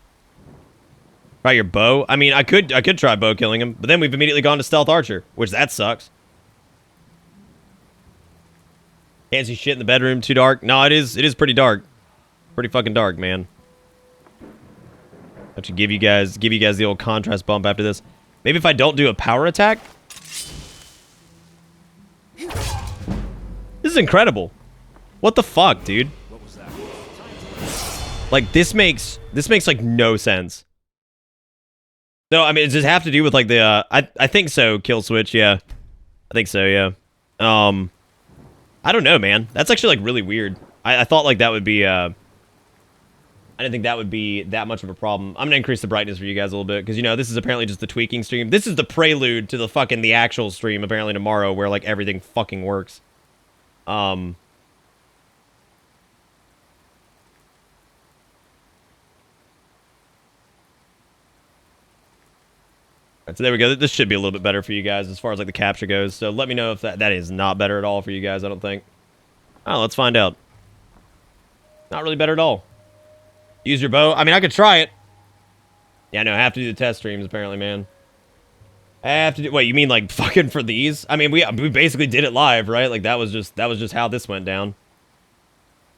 try your bow. I mean, I could try bow killing him, but then we've immediately gone to stealth archer, which that sucks. Can't see shit in the bedroom. Too dark. No, it is pretty dark. Pretty fucking dark, man. I have to give you guys the old contrast bump after this. Maybe if I don't do a power attack. This is incredible. What the fuck, dude? What was that? Like this makes like no sense. No, I mean, does it have to do with like the I think so, kill switch, yeah. I think so, yeah. I don't know, man. That's actually like really weird. I thought like that would be I didn't think that would be that much of a problem. I'm gonna increase the brightness for you guys a little bit because you know this is apparently just the tweaking stream. This is the prelude to the actual stream apparently tomorrow where like everything fucking works. So there we go. This should be a little bit better for you guys as far as like the capture goes. So let me know if that is not better at all for you guys. I don't think. Oh, let's find out. Not really better at all. Use your bow. I mean, I could try it. Yeah, no, I have to do the test streams apparently, man. I have to do. Wait, you mean like fucking for these? I mean, we basically did it live, right? Like that was just how this went down.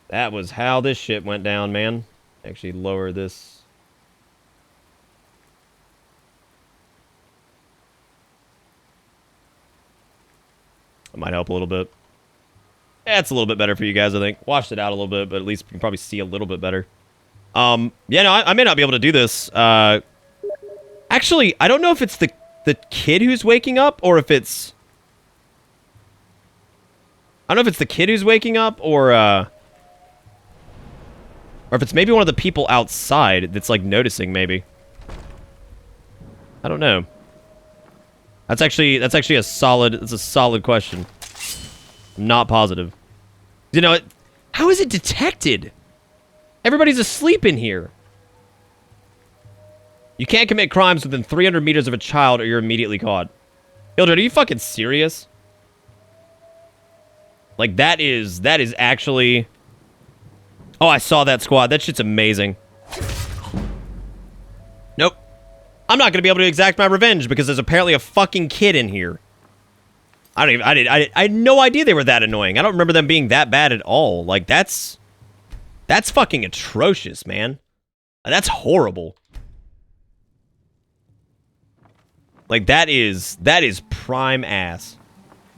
That was how this shit went down, man. Actually, lower this. That might help a little bit. Yeah, it's a little bit better for you guys, I think. Washed it out a little bit, but at least you can probably see a little bit better. Yeah, no, I may not be able to do this. Actually, I don't know if it's the kid who's waking up, or if it's... I don't know if it's the kid who's waking up, or if it's maybe one of the people outside that's, like, noticing, maybe. I don't know. That's actually a solid question. I'm not positive. You know, how is it detected? Everybody's asleep in here. You can't commit crimes within 300 meters of a child or you're immediately caught. Hildred, are you fucking serious? Like, that is actually... Oh, I saw that squad. That shit's amazing. Nope. I'm not gonna be able to exact my revenge because there's apparently a fucking kid in here. I had no idea they were that annoying. I don't remember them being that bad at all. Like, that's fucking atrocious, man. That's horrible. Like, that is prime ass.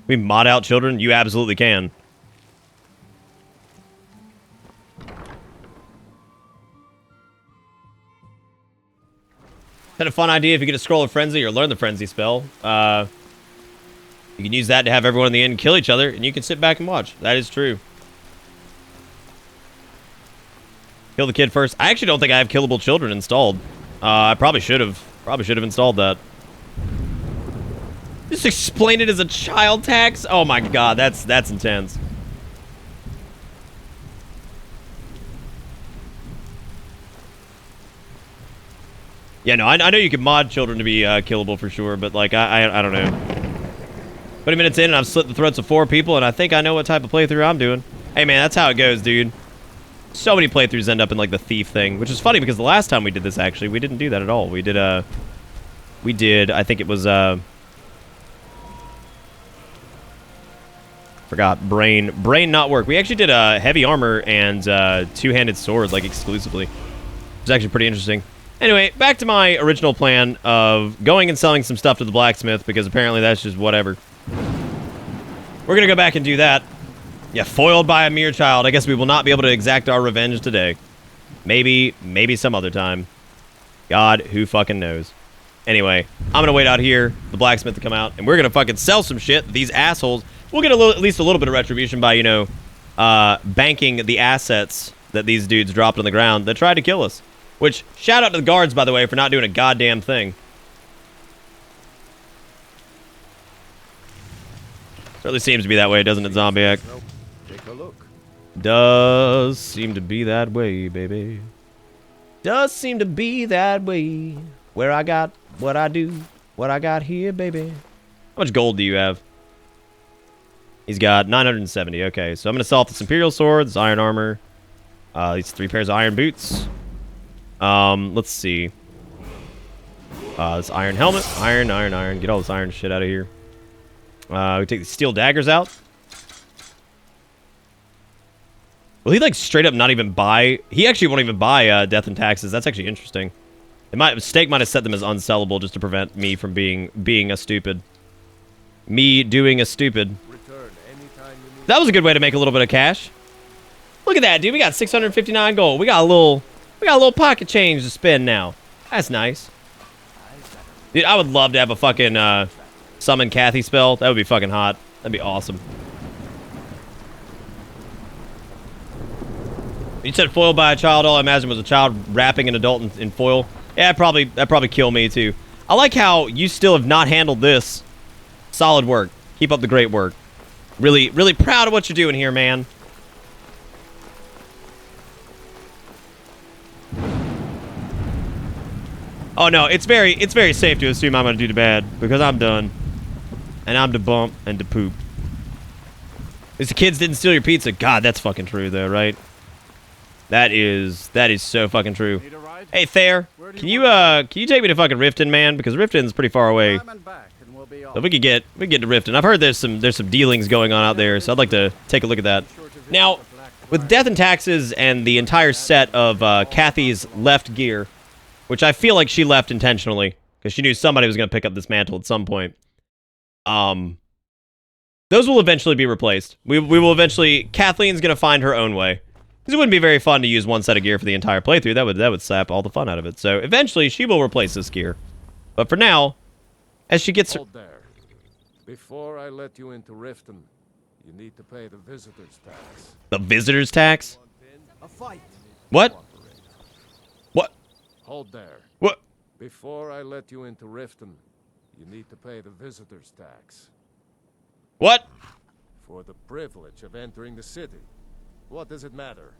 We mod out children? You absolutely can. Had a fun idea if you get a scroll of frenzy or learn the frenzy spell. You can use that to have everyone in the end kill each other, and you can sit back and watch. That is true. Kill the kid first. I actually don't think I have killable children installed. I probably should have. Probably should have installed that. Just explain it as a child tax? Oh my god, that's intense. Yeah, no, I know you can mod children to be killable for sure, but like, I don't know. 20 minutes in and I've slit the throats of 4 people and I think I know what type of playthrough I'm doing. Hey man, that's how it goes, dude. So many playthroughs end up in like the thief thing, which is funny because the last time we did this actually, we didn't do that at all. We did, I think it was, forgot, brain not work. We actually did heavy armor and two-handed sword like exclusively. It was actually pretty interesting. Anyway, back to my original plan of going and selling some stuff to the blacksmith because apparently that's just whatever. We're gonna go back and do that. Yeah, foiled by a mere child. I guess we will not be able to exact our revenge today. Maybe some other time. God, who fucking knows. Anyway, I'm gonna wait out here for the blacksmith to come out, and we're gonna fucking sell some shit. These assholes. We'll get at least a little bit of retribution by, you know, banking the assets that these dudes dropped on the ground that tried to kill us. Which, shout out to the guards, by the way, for not doing a goddamn thing. Certainly seems to be that way, doesn't it, Zombiac? Nope. Take a look. Does seem to be that way, baby. Does seem to be that way. Where I got what I do, what I got here, baby. How much gold do you have? He's got 970. Okay, so I'm gonna sell off this Imperial sword, this iron armor, these 3 pairs of iron boots. Let's see. This iron helmet, iron. Get all this iron shit out of here. We take the steel daggers out. Will he like straight up not even buy? He actually won't even buy death and taxes. That's actually interesting. Stake might have set them as unsellable just to prevent me from being a stupid. Me doing a stupid. That was a good way to make a little bit of cash. Look at that, dude. We got 659 gold. We got a little pocket change to spend now. That's nice. Dude, I would love to have a fucking summon Kathy spell. That would be fucking hot. That'd be awesome. You said foiled by a child. All I imagine was a child wrapping an adult in foil. Yeah, that'd probably kill me too. I like how you still have not handled this. Solid work. Keep up the great work. Really, really proud of what you're doing here, man. Oh no, it's very safe to assume I'm gonna do the bad because I'm done, and I'm the bump and the poop. If the kids didn't steal your pizza, God, that's fucking true though, right? That is so fucking true. Hey Thayer, can you take me to fucking Riften, man? Because Riften's pretty far away. So if we could get to Riften. I've heard there's some dealings going on out there, so I'd like to take a look at that. Now, with death and taxes and the entire set of Kathy's left gear, which I feel like she left intentionally because she knew somebody was going to pick up this mantle at some point. Those will eventually be replaced. We will eventually. Kathleen's going to find her own way. Because it wouldn't be very fun to use one set of gear for the entire playthrough. That would sap all the fun out of it. So eventually, she will replace this gear. But for now, as she gets... Hold there. Before I let you into Riften, you need to pay the visitor's tax. The visitor's tax? A fight. What? What? Hold there. What? Before I let you into Riften, you need to pay the visitor's tax. What? For the privilege of entering the city. What does it matter?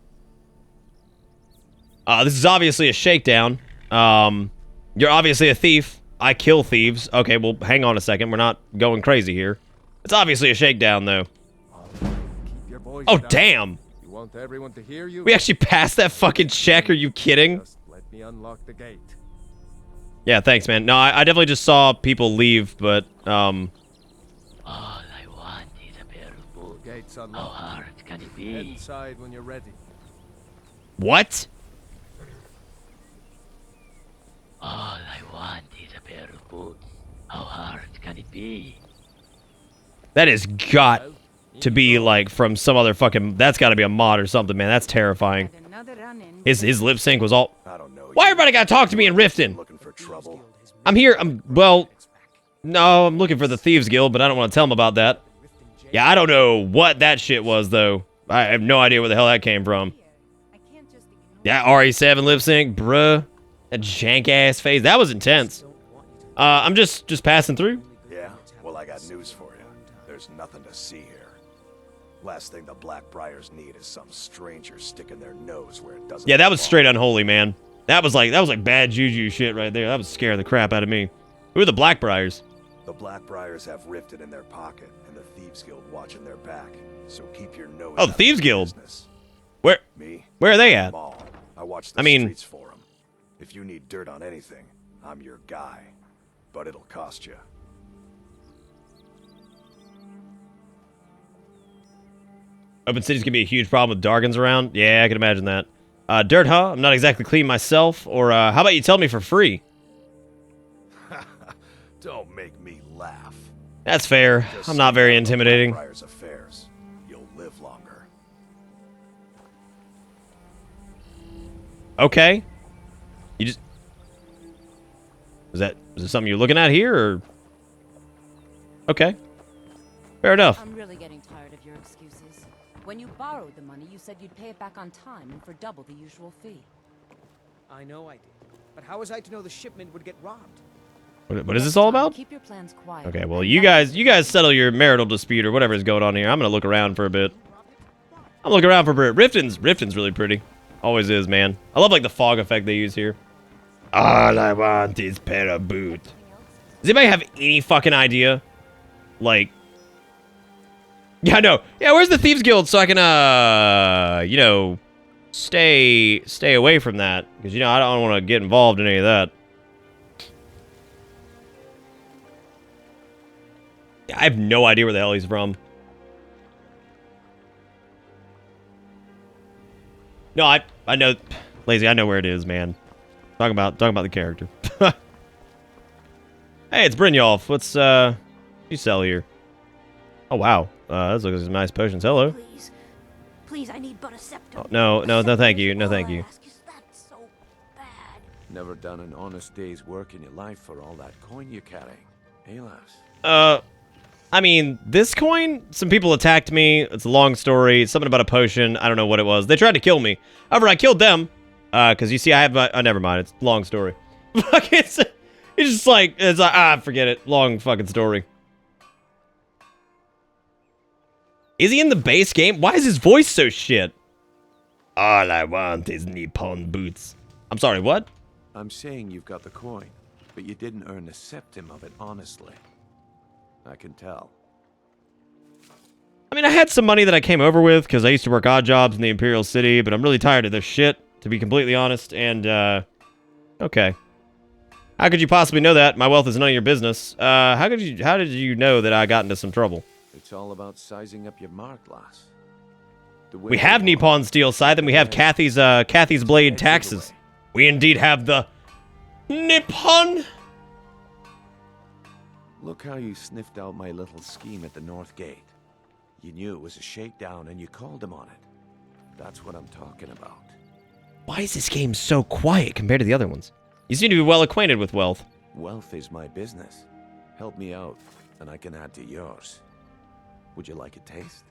This is obviously a shakedown. You're obviously a thief. I kill thieves. Okay, well, hang on a second. We're not going crazy here. It's obviously a shakedown, though. Keep your voice Oh, down. damn. You want everyone to hear you? We actually passed that fucking check. Are you kidding? Just let me unlock the gate. Yeah, thanks, man. No, I definitely just saw people leave, but, All I want is a pair of boots. Gates How unlocked. hard can it Head be? inside when you're ready. What? All I want is a pair of boots. How hard can it be? That has got to be, like, from some other fucking... That's got to be a mod or something, man. That's terrifying. His lip sync was all... I don't know. Why everybody gotta talk to me in Riften? Looking for trouble. I'm here. Well... No, I'm looking for the Thieves Guild, but I don't want to tell them about that. Yeah, I don't know what that shit was, though. I have no idea where the hell that came from. Yeah, RE7 lip sync, bruh. That jank-ass face. That was intense. I'm just passing through. Yeah? Well, I got news for you. There's nothing to see here. Last thing the Blackbriars need is some stranger sticking their nose where it doesn't. Yeah, that was straight unholy, man. That was like bad juju shit right there. That was scaring the crap out of me. Who are the Blackbriars? The Blackbriars have Riften in their pocket, and the Thieves Guild watching their back. So keep your nose. Oh, the Thieves Guild. Business. Where? Me? Where are they at? I watch the streets for them. If you need dirt on anything, I'm your guy. But it'll cost you. Open cities can be a huge problem with Dargans around. Yeah, I can imagine that. Dirt, huh? I'm not exactly clean myself. Or how about you tell me for free? Don't make me laugh. That's fair. I'm not very intimidating. Affairs. You'll live longer. Okay. You just... Is it something you're looking at here, or... Okay. Fair enough. I'm really getting tired of your excuses. When you borrowed the money, you said you'd pay it back on time and for double the usual fee. I know I did. But how was I to know the shipment would get robbed? What is this all about? Keep your plans quiet. Okay, well, you guys settle your marital dispute or whatever is going on here. I'm gonna look around for a bit. I'm looking around for a bit. Riften's really pretty. Always is, man. I love, like, the fog effect they use here. All I want is pair of boots. Does anybody have any fucking idea Like, yeah, I know. Yeah, where's the Thieves Guild so I can, you know, stay away from that? Because, you know, I don't want to get involved in any of that. I have no idea where the hell he's from. No, I know, Lazy, I know where it is, man. Talking about the character. Hey, it's Brynjolf. What's you sell here? Oh wow, those look like some nice potions. Hello. Please, I need but a septum. Oh, no, thank you, no, thank you. Never done an honest day's work in your life for all that coin you're carrying, hey lass? I mean, this coin, some people attacked me. It's a long story. Something about a potion. I don't know what it was. They tried to kill me. However, I killed them. Because you see, I have my... never mind. It's a long story. it's just like... It's like, forget it. Long fucking story. Is he in the base game? Why is his voice so shit? All I want is Nippon boots. I'm sorry, what? I'm saying you've got the coin, but you didn't earn a septim of it honestly. I can tell. I mean, I had some money that I came over with because I used to work odd jobs in the Imperial City, but I'm really tired of this shit, to be completely honest, and, okay. How could you possibly know that? My wealth is none of your business. How did you know that I got into some trouble? It's all about sizing up your mark, lass. We have Nippon Steel Scythe, and we have Kathy's Blade Taxes. We indeed have the Nippon... Look how you sniffed out my little scheme at the North Gate. You knew it was a shakedown and you called him on it. That's what I'm talking about. Why is this game so quiet compared to the other ones? You seem to be well acquainted with wealth. Wealth is my business. Help me out, and I can add to yours. Would you like a taste?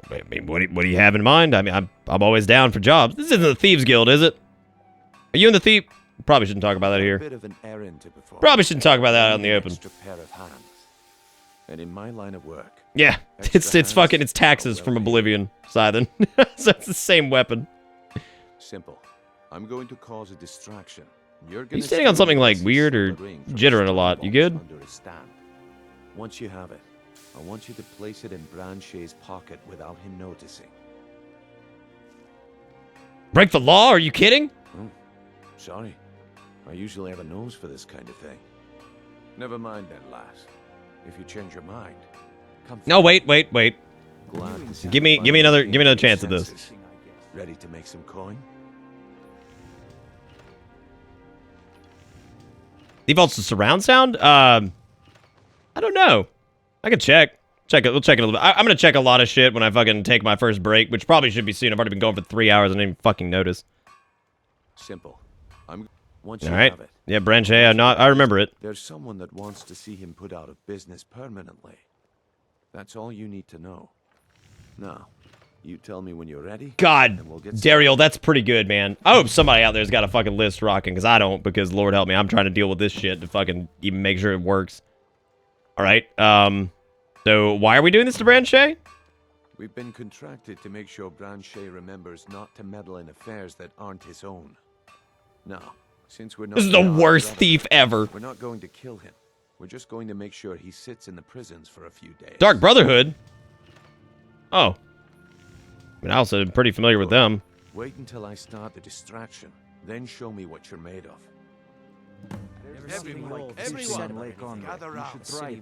I mean, what do you have in mind? I mean, I'm always down for jobs. This isn't the Thieves Guild, is it? Are you in the thief? Probably shouldn't talk about that here. A bit of an errand to perform. Probably shouldn't talk about that out in the open. Extra pair of hands. And in my line of work. Yeah, it's taxes from Oblivion, Scythen. So it's the same weapon. Simple. I'm going to cause a distraction. Are you standing on something like weird or jittering a lot? You good? Once you have it, I want you to place it in Branche's pocket without him noticing. Break the law? Are you kidding? Oh, sorry. I usually have a nose for this kind of thing. Never mind then, lass. If you change your mind, come. No, wait. Glad to see Give me another chance at this. Ready to make some coin? Defaults to surround sound? I don't know. I can check. We'll check it a little bit. I'm gonna check a lot of shit when I fucking take my first break, which probably should be soon. I've already been going for 3 hours and I didn't even fucking notice. Simple. Once All you right. have it. Yeah, Branche, I remember it. There's someone that wants to see him put out of business permanently. That's all you need to know. Now, you tell me when you're ready. God, Daryl, that's pretty good, man. I hope somebody out there's got a fucking list rocking, because I don't, because Lord help me, I'm trying to deal with this shit to fucking even make sure it works. All right, so why are we doing this to Branche? We've been contracted to make sure Branche remembers not to meddle in affairs that aren't his own. Now, since we're not... This is the worst thief ever. We're not going to kill him. We're just going to make sure he sits in the prisons for a few days. Dark Brotherhood? Oh. I mean, I also am pretty familiar with them. Wait until I start the distraction, then show me what you're made of. Everyone, gather round. I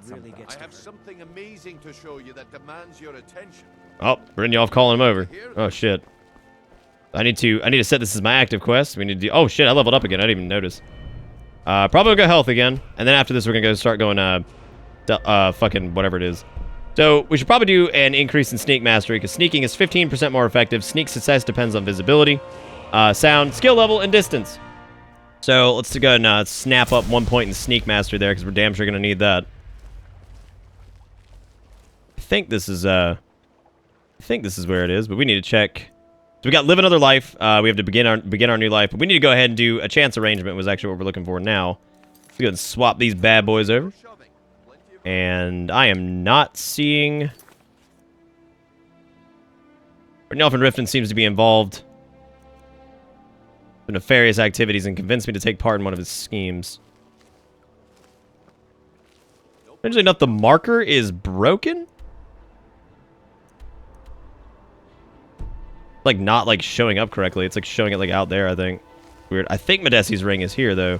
have something amazing to show you that demands your attention. Oh, Brynjolf calling him over. Oh shit. I need to set this as my active quest. We need to do, oh shit, I leveled up again. I didn't even notice. Probably go health again, and then after this we're gonna go start going fucking whatever it is. So we should probably do an increase in sneak mastery because sneaking is 15% more effective. Sneak success depends on visibility, sound, skill level, and distance. So let's go and snap up 1 point in sneak mastery there because we're damn sure gonna need that. I think this is where it is, but we need to check. So we got live another life. We have to begin our new life, but we need to go ahead and do a chance arrangement. Was actually what we're looking for now. Let's go ahead and swap these bad boys over. And I am not seeing... Brynjolf and Riften seems to be involved in nefarious activities and convinced me to take part in one of his schemes. Strangely enough, the marker is broken. Like, not, like, showing up correctly. It's, like, showing it, like, out there, I think. Weird. I think Medesi's ring is here, though.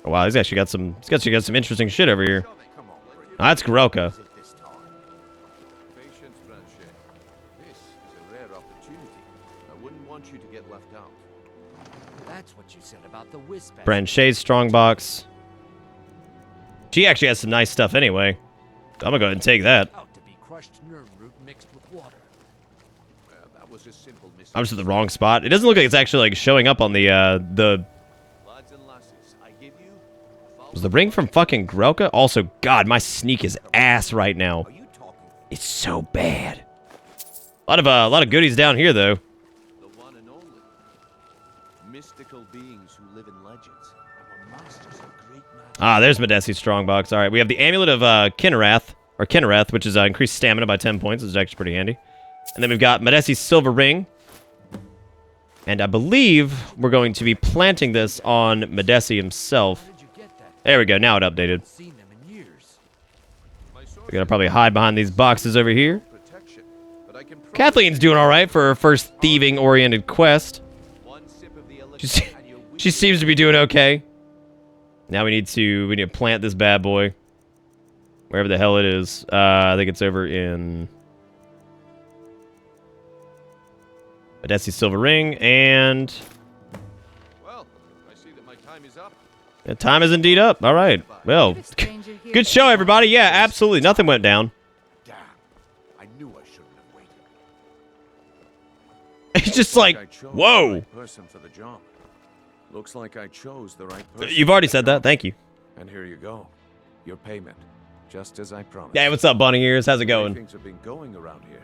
Oh, wow, he's actually got some interesting shit over here. Oh, that's Grelka. Patience, Branchet. This is a rare opportunity. I wouldn't want you to get left out. That's what you said about the whisper. Branchet's strongbox. She actually has some nice stuff anyway. I'm gonna go ahead and take that. Out to be crushed nerve root mixed with water. That was a simple mistake. I'm just at the wrong spot. It doesn't look like it's actually like showing up on the Lads and lasses, I give you Was the ring from fucking Grelka? Also, God, my sneak is ass right now. It's so bad. A lot of goodies down here though. the one and only. Mystical beings who live in legends. Our masters of great magic. Ah, there's Medesi's strongbox. All right, we have the amulet of Kinnereth, which is increased stamina by 10 points. This is actually pretty handy. And then we've got Medesi's silver ring. And I believe we're going to be planting this on Medesi himself. There we go. Now it updated. We're going to probably hide behind these boxes over here. Kathleen's doing all right for her first thieving-oriented quest. She seems to be doing okay. Now we need to plant this bad boy. Wherever the hell it is. I think it's over in Medesi's silver ring, and Well, I see that my time is up. the time is indeed up. All right. Well, good show, everybody. Yeah, absolutely. Nothing went down. Damn. I knew I shouldn't have waited. It's just like, I chose whoa. the right person for the job. Looks like I chose the right person. You've already said that. Thank you. And here you go. Your payment. Just as I promised. Hey, what's up, bunny ears? How's it going? Things have been going around here.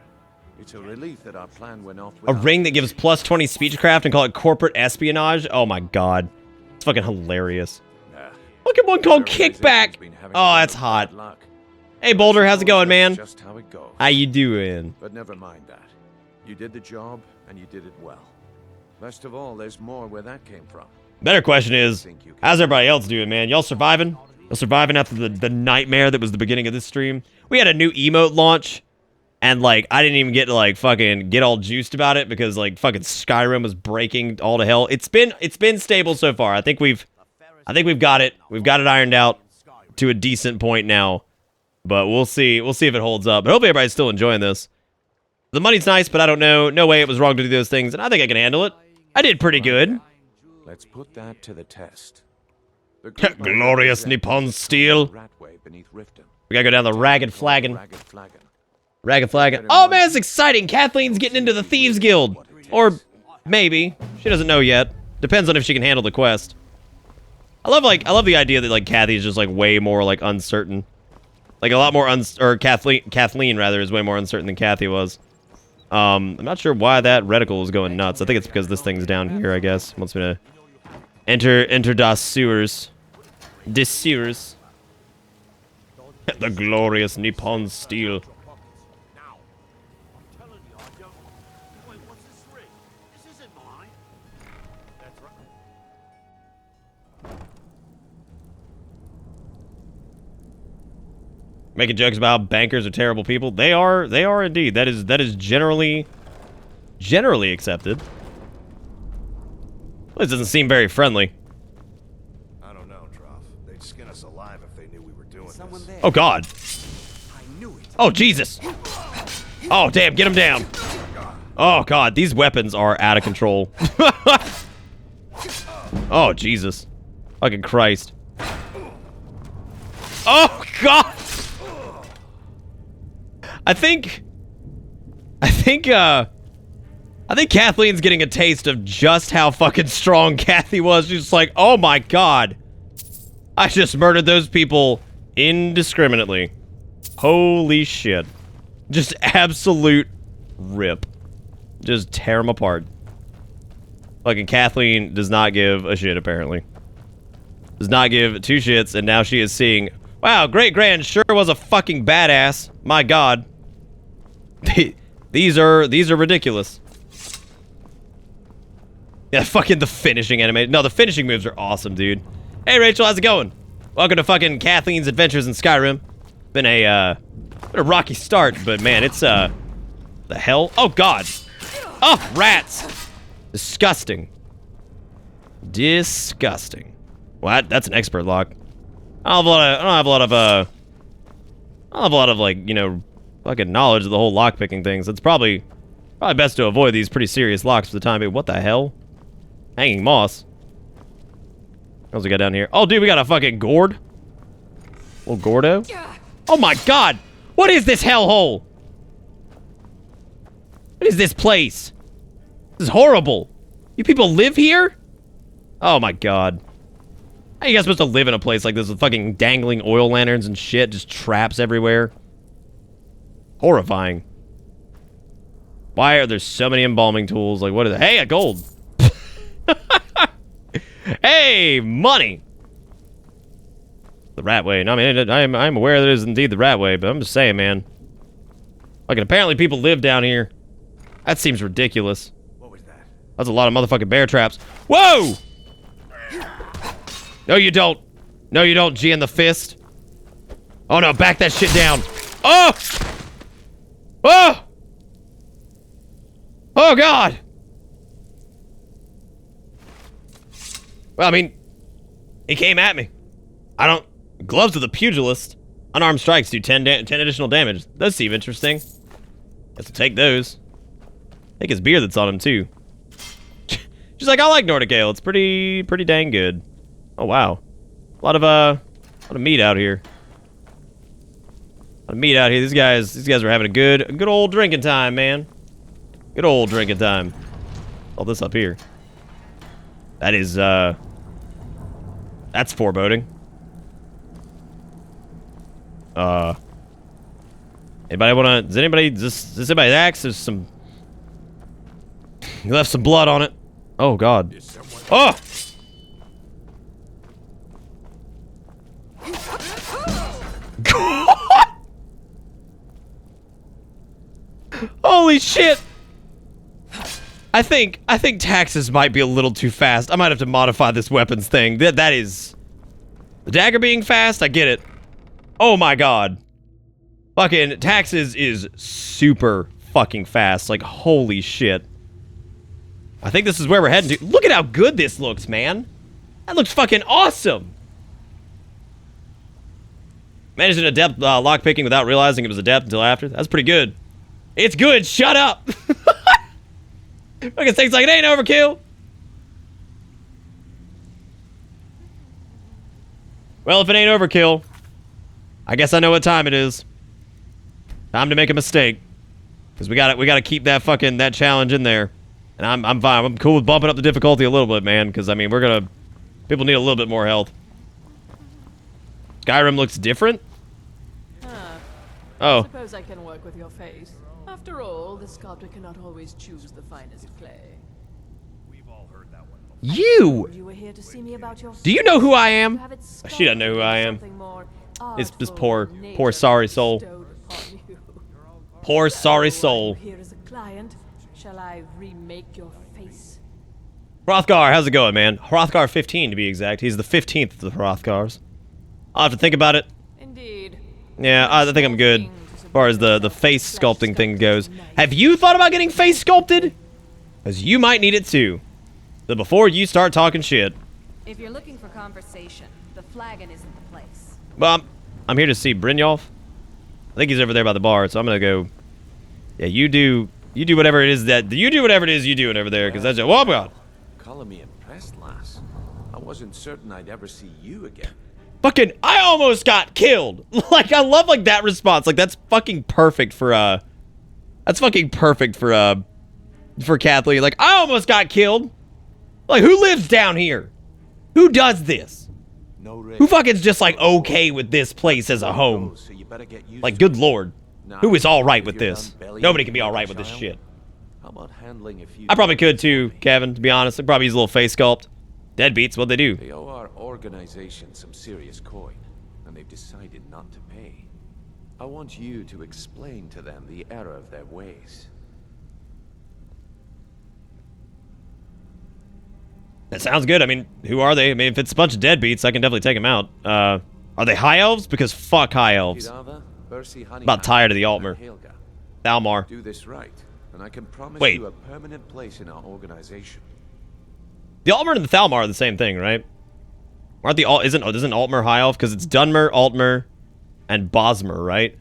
It's a relief that our plan went off A ring that gives plus 20 speechcraft and call it corporate espionage? Oh my god. It's fucking hilarious. Look at one called Kickback. Oh, that's hot. Hey, Boulder, how's it going, man? Just how it goes. How you doing? But never mind that. You did the job, and you did it well. Best of all, there's more where that came from. Better question is, how's everybody else doing, man? Y'all surviving? Y'all surviving after the nightmare that was the beginning of this stream? We had a new emote launch, and, like, I didn't even get to, like, fucking get all juiced about it because, like, fucking Skyrim was breaking all to hell. It's been stable so far. I think we've got it. We've got it ironed out to a decent point now. But we'll see. We'll see if it holds up. But hopefully everybody's still enjoying this. The money's nice, but I don't know. No way it was wrong to do those things, and I think I can handle it. I did pretty good. Let's put that to the test. Glorious Nippon steel. We gotta go down the Ragged Flagon. Ragged Flagon. Oh man, it's exciting! Kathleen's getting into the Thieves Guild. Or maybe. She doesn't know yet. Depends on if she can handle the quest. I love the idea that, like, Kathy is just, like, way more, like, uncertain. Like, a lot more Kathleen, rather, is way more uncertain than Kathy was. I'm not sure why that reticle is going nuts. I think it's because this thing's down here, I guess. Wants me to enter das sewers. Dis sewers. The glorious Nippon steel. Making jokes about how bankers are terrible people. They are indeed. That is generally accepted. Well, this doesn't seem very friendly. I don't know, Trough. They'd skin us alive if they knew we were doing this. Oh god. Oh Jesus. Oh damn, get him down. Oh god, these weapons are out of control. Oh Jesus. Fucking Christ. Oh god. I think Kathleen's getting a taste of just how fucking strong Kathy was. She's just like, oh my god. I just murdered those people indiscriminately. Holy shit. Just absolute rip. Just tear them apart. Fucking Kathleen does not give a shit, apparently. Does not give two shits, and now she is seeing, wow, Great Grand sure was a fucking badass. My god. These are ridiculous. Yeah, fucking the finishing animation. No, the finishing moves are awesome, dude. Hey, Rachel, how's it going? Welcome to fucking Cathleen's Adventures in Skyrim. Been a rocky start, but man, it's the hell? Oh god. Oh, rats. Disgusting. Disgusting. Well, that's an expert lock. I don't have a lot of like, you know, fucking knowledge of the whole lockpicking things. It's probably best to avoid these pretty serious locks for the time being. What the hell? Hanging moss. What else we got down here? Oh, dude, we got a fucking gourd. Little Gordo. Oh my god! What is this hellhole? What is this place? This is horrible. You people live here? Oh my god. How are you guys supposed to live in a place like this with fucking dangling oil lanterns and shit? Just traps everywhere. Horrifying. Why are there so many embalming tools? Like, what is it? Hey, a gold. Hey, money. The rat way. No, I mean, I'm aware that it is indeed the rat way, but I'm just saying, man. Like, apparently people live down here. That seems ridiculous. What was that? That's a lot of motherfucking bear traps. Whoa! No, you don't. No, you don't, G in the fist. Oh, no, back that shit down. Oh! Oh! Oh, God! Well, I mean, he came at me. I don't... Gloves of the Pugilist. Unarmed strikes do 10 additional damage. Those seem interesting. Guess we'll take those. I think his beard that's on him, too. She's like, I like Nordic Ale. It's pretty dang good. Oh, wow. A lot of meat out here. A lot of meat out here. These guys are having a good old drinking time, man. Good old drinking time. All this up here. That is, that's foreboding. Anybody wanna, does anybody axe? There's some, you left some blood on it. Oh, God. Oh! Holy shit! I think taxes might be a little too fast. I might have to modify this weapons thing. That is... The dagger being fast, I get it. Oh my god. Fucking taxes is super fucking fast. Like, holy shit. I think this is where we're heading to. Look at how good this looks, man. That looks fucking awesome. Managed an adept lockpicking without realizing it was adept until after. That's pretty good. It's good. Shut up. Fucking things like it ain't overkill. Well, if it ain't overkill, I guess I know what time it is. Time to make a mistake. Because we gotta keep that challenge in there. And I'm fine. I'm cool with bumping up the difficulty a little bit, man. Because I mean, people need a little bit more health. Skyrim looks different. Oh. I suppose I can work with your face. After all, the sculptor cannot always choose the finest clay. We've all heard that one. You were here to see me about your Do you know who I am? She doesn't know who I am. It's this poor sorry soul. Poor sorry soul. Here as a client, shall I remake your face? Hrothgar, how's it going, man? Hrothgar 15 to be exact. He's the 15th of the Hrothgars. I'll have to think about it. Indeed. Yeah, I think I'm good as far as the face sculpting thing goes. Have you thought about getting face sculpted? Because you might need it too. So before you start talking shit. If you're looking for conversation, the flagon isn't the place. Well, I'm here to see Brynjolf. I think he's over there by the bar, so I'm gonna go. Yeah, you do whatever it is you do doing over there, because that's just, oh my god. Calling me impressed, lass. I wasn't certain I'd ever see you again. Fucking, I almost got killed. Like, I love like that response. Like, that's fucking perfect for Cathline. Like, I almost got killed. Like, who lives down here? Who does this? Who fucking's just like okay with this place as a home? Like, good lord. Who is alright with this? Nobody can be alright with this shit. I probably could too, Kevin, to be honest. I'd probably use a little face sculpt. Deadbeats, what'd they do? They owe our organization some serious coin, and they've decided not to pay. I want you to explain to them the error of their ways. That sounds good. I mean, who are they? I mean, if it's a bunch of deadbeats, I can definitely take them out. Are they high elves? Because fuck high elves. I'm about tired of the Altmer. Thalmor. Do this right, and I can promise Wait. you a permanent place in our organization. The Altmer and the Thalmor are the same thing, right? Aren't the isn't Altmer high elf? Because it's Dunmer, Altmer, and Bosmer, right?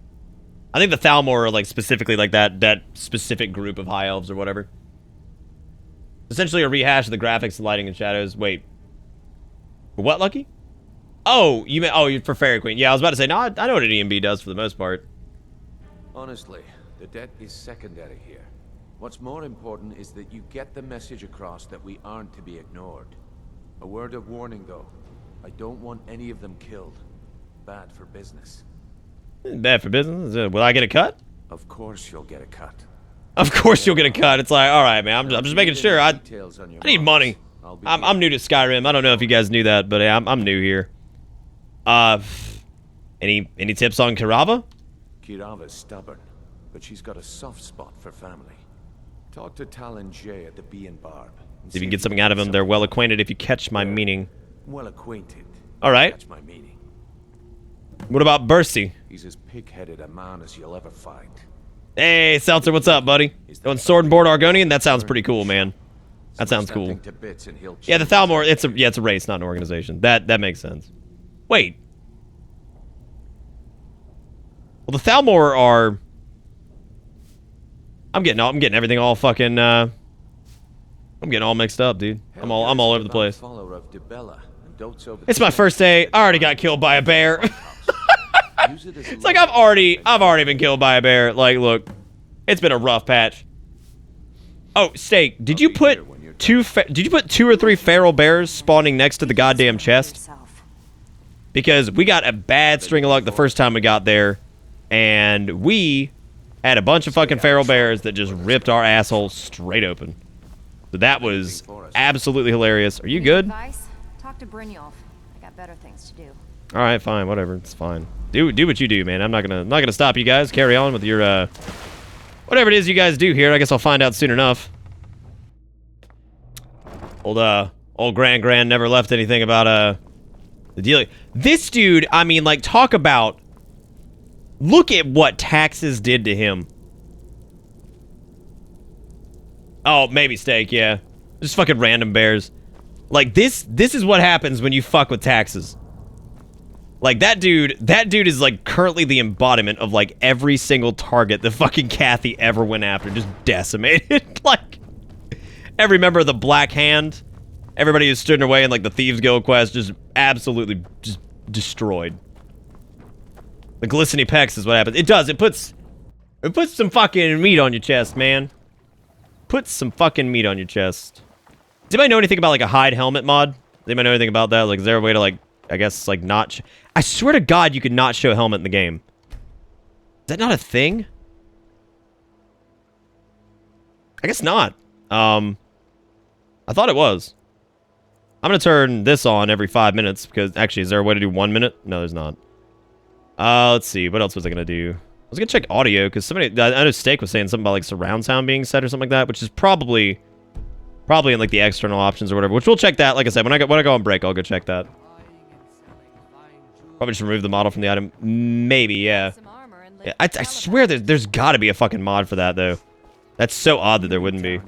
I think the Thalmor are like specifically like that specific group of high elves or whatever. Essentially a rehash of the graphics, lighting, and shadows. Wait. What, Lucky? Oh, you meant, oh, for Fairy Queen. Yeah, I was about to say, no, I know what an EMB does for the most part. Honestly, the debt is secondary here. What's more important is that you get the message across that we aren't to be ignored. A word of warning, though. I don't want any of them killed. Bad for business. Bad for business? Will I get a cut? Of course you'll get a cut. Of course you'll get a cut. It's like, all right, man. I'm just making sure. I need money. I'm new to Skyrim. I don't know if you guys knew that, but I'm new here. Any tips on Kirava? Kirava's stubborn, but she's got a soft spot for family. Talk to Talon J at the Bee and Barb. See if you can get something out of them. They're well acquainted, if you catch my meaning. Well acquainted. All right. Catch my meaning. What about Bursey? He's as pig-headed a man as you'll ever find. Hey, Seltzer, what's up, buddy? Going sword and board Argonian? That sounds pretty cool, man. That sounds cool. Yeah, the Thalmor, it's a race, not an organization. That makes sense. Wait. Well, the Thalmor are... I'm getting everything all fucking, I'm getting all mixed up, dude. I'm all over the place. It's my first day. I already got killed by a bear. It's like I've already been killed by a bear. Like, look, it's been a rough patch. Oh, Steak, did you put two or three feral bears spawning next to the goddamn chest? Because we got a bad string of luck the first time we got there, and we had a bunch of fucking feral bears that just ripped our asshole straight open. So that was absolutely hilarious. Are you good? Advice? Talk to Brynjolf. I got better things to do. All right, fine, whatever. It's fine. Do what you do, man. I'm not gonna stop you guys. Carry on with your whatever it is you guys do here. I guess I'll find out soon enough. Old Grand never left anything about the deal. This dude, I mean, like, talk about. Look at what taxes did to him. Oh, maybe Steak, yeah. Just fucking random bears. Like, this is what happens when you fuck with taxes. Like, that dude is, like, currently the embodiment of, like, every single target that fucking Kathy ever went after. Just decimated. Like, every member of the Black Hand, everybody who stood in their way in, like, the Thieves Guild quest, just absolutely just destroyed. The glistening pecs is what happens. It does. It puts some fucking meat on your chest, man. Puts some fucking meat on your chest. Does anybody know anything about, like, a hide helmet mod? Does anybody know anything about that? Like, is there a way to, like, I guess, like, not... I swear to God you could not show helmet in the game. Is that not a thing? I guess not. I thought it was. I'm gonna turn this on every 5 minutes, because... Actually, is there a way to do 1 minute? No, there's not. Let's see. What else was I gonna do? I was gonna check audio, because somebody... I know Steak was saying something about, like, surround sound being set or something like that, which is probably in, like, the external options or whatever, which we'll check that. Like I said, when I go on break, I'll go check that. Probably just remove the model from the item. Maybe, yeah. Yeah, I swear there's got to be a fucking mod for that, though. That's so odd that there wouldn't be.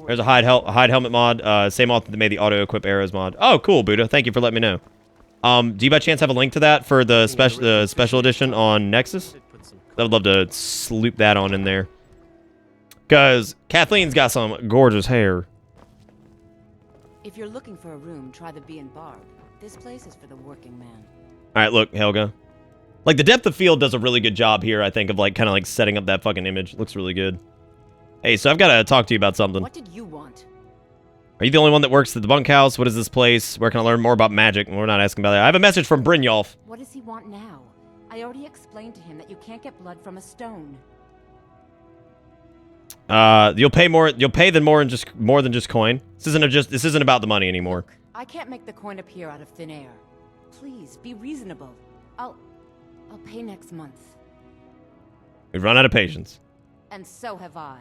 There's a hide helmet mod. Same author that made the auto-equip arrows mod. Oh, cool, Buddha. Thank you for letting me know. Do you by chance have a link to that for the special edition on Nexus? I would love to sloop that on in there. Because Kathleen's got some gorgeous hair. If you're looking for a room, try the Bee and Barb. This place is for the working man. All right, look, Helga. Like, the depth of field does a really good job here, I think, of, like, kind of, like, setting up that fucking image. Looks really good. Hey, so I've got to talk to you about something. What did you want? Are you the only one that works at the bunkhouse? What is this place? Where can I learn more about magic? We're not asking about that. I have a message from Brynjolf. What does he want now? I already explained to him that you can't get blood from a stone. You'll pay more than more than just coin. This isn't about the money anymore. Look, I can't make the coin appear out of thin air. Please, be reasonable. I'll pay next month. We've run out of patience. And so have I.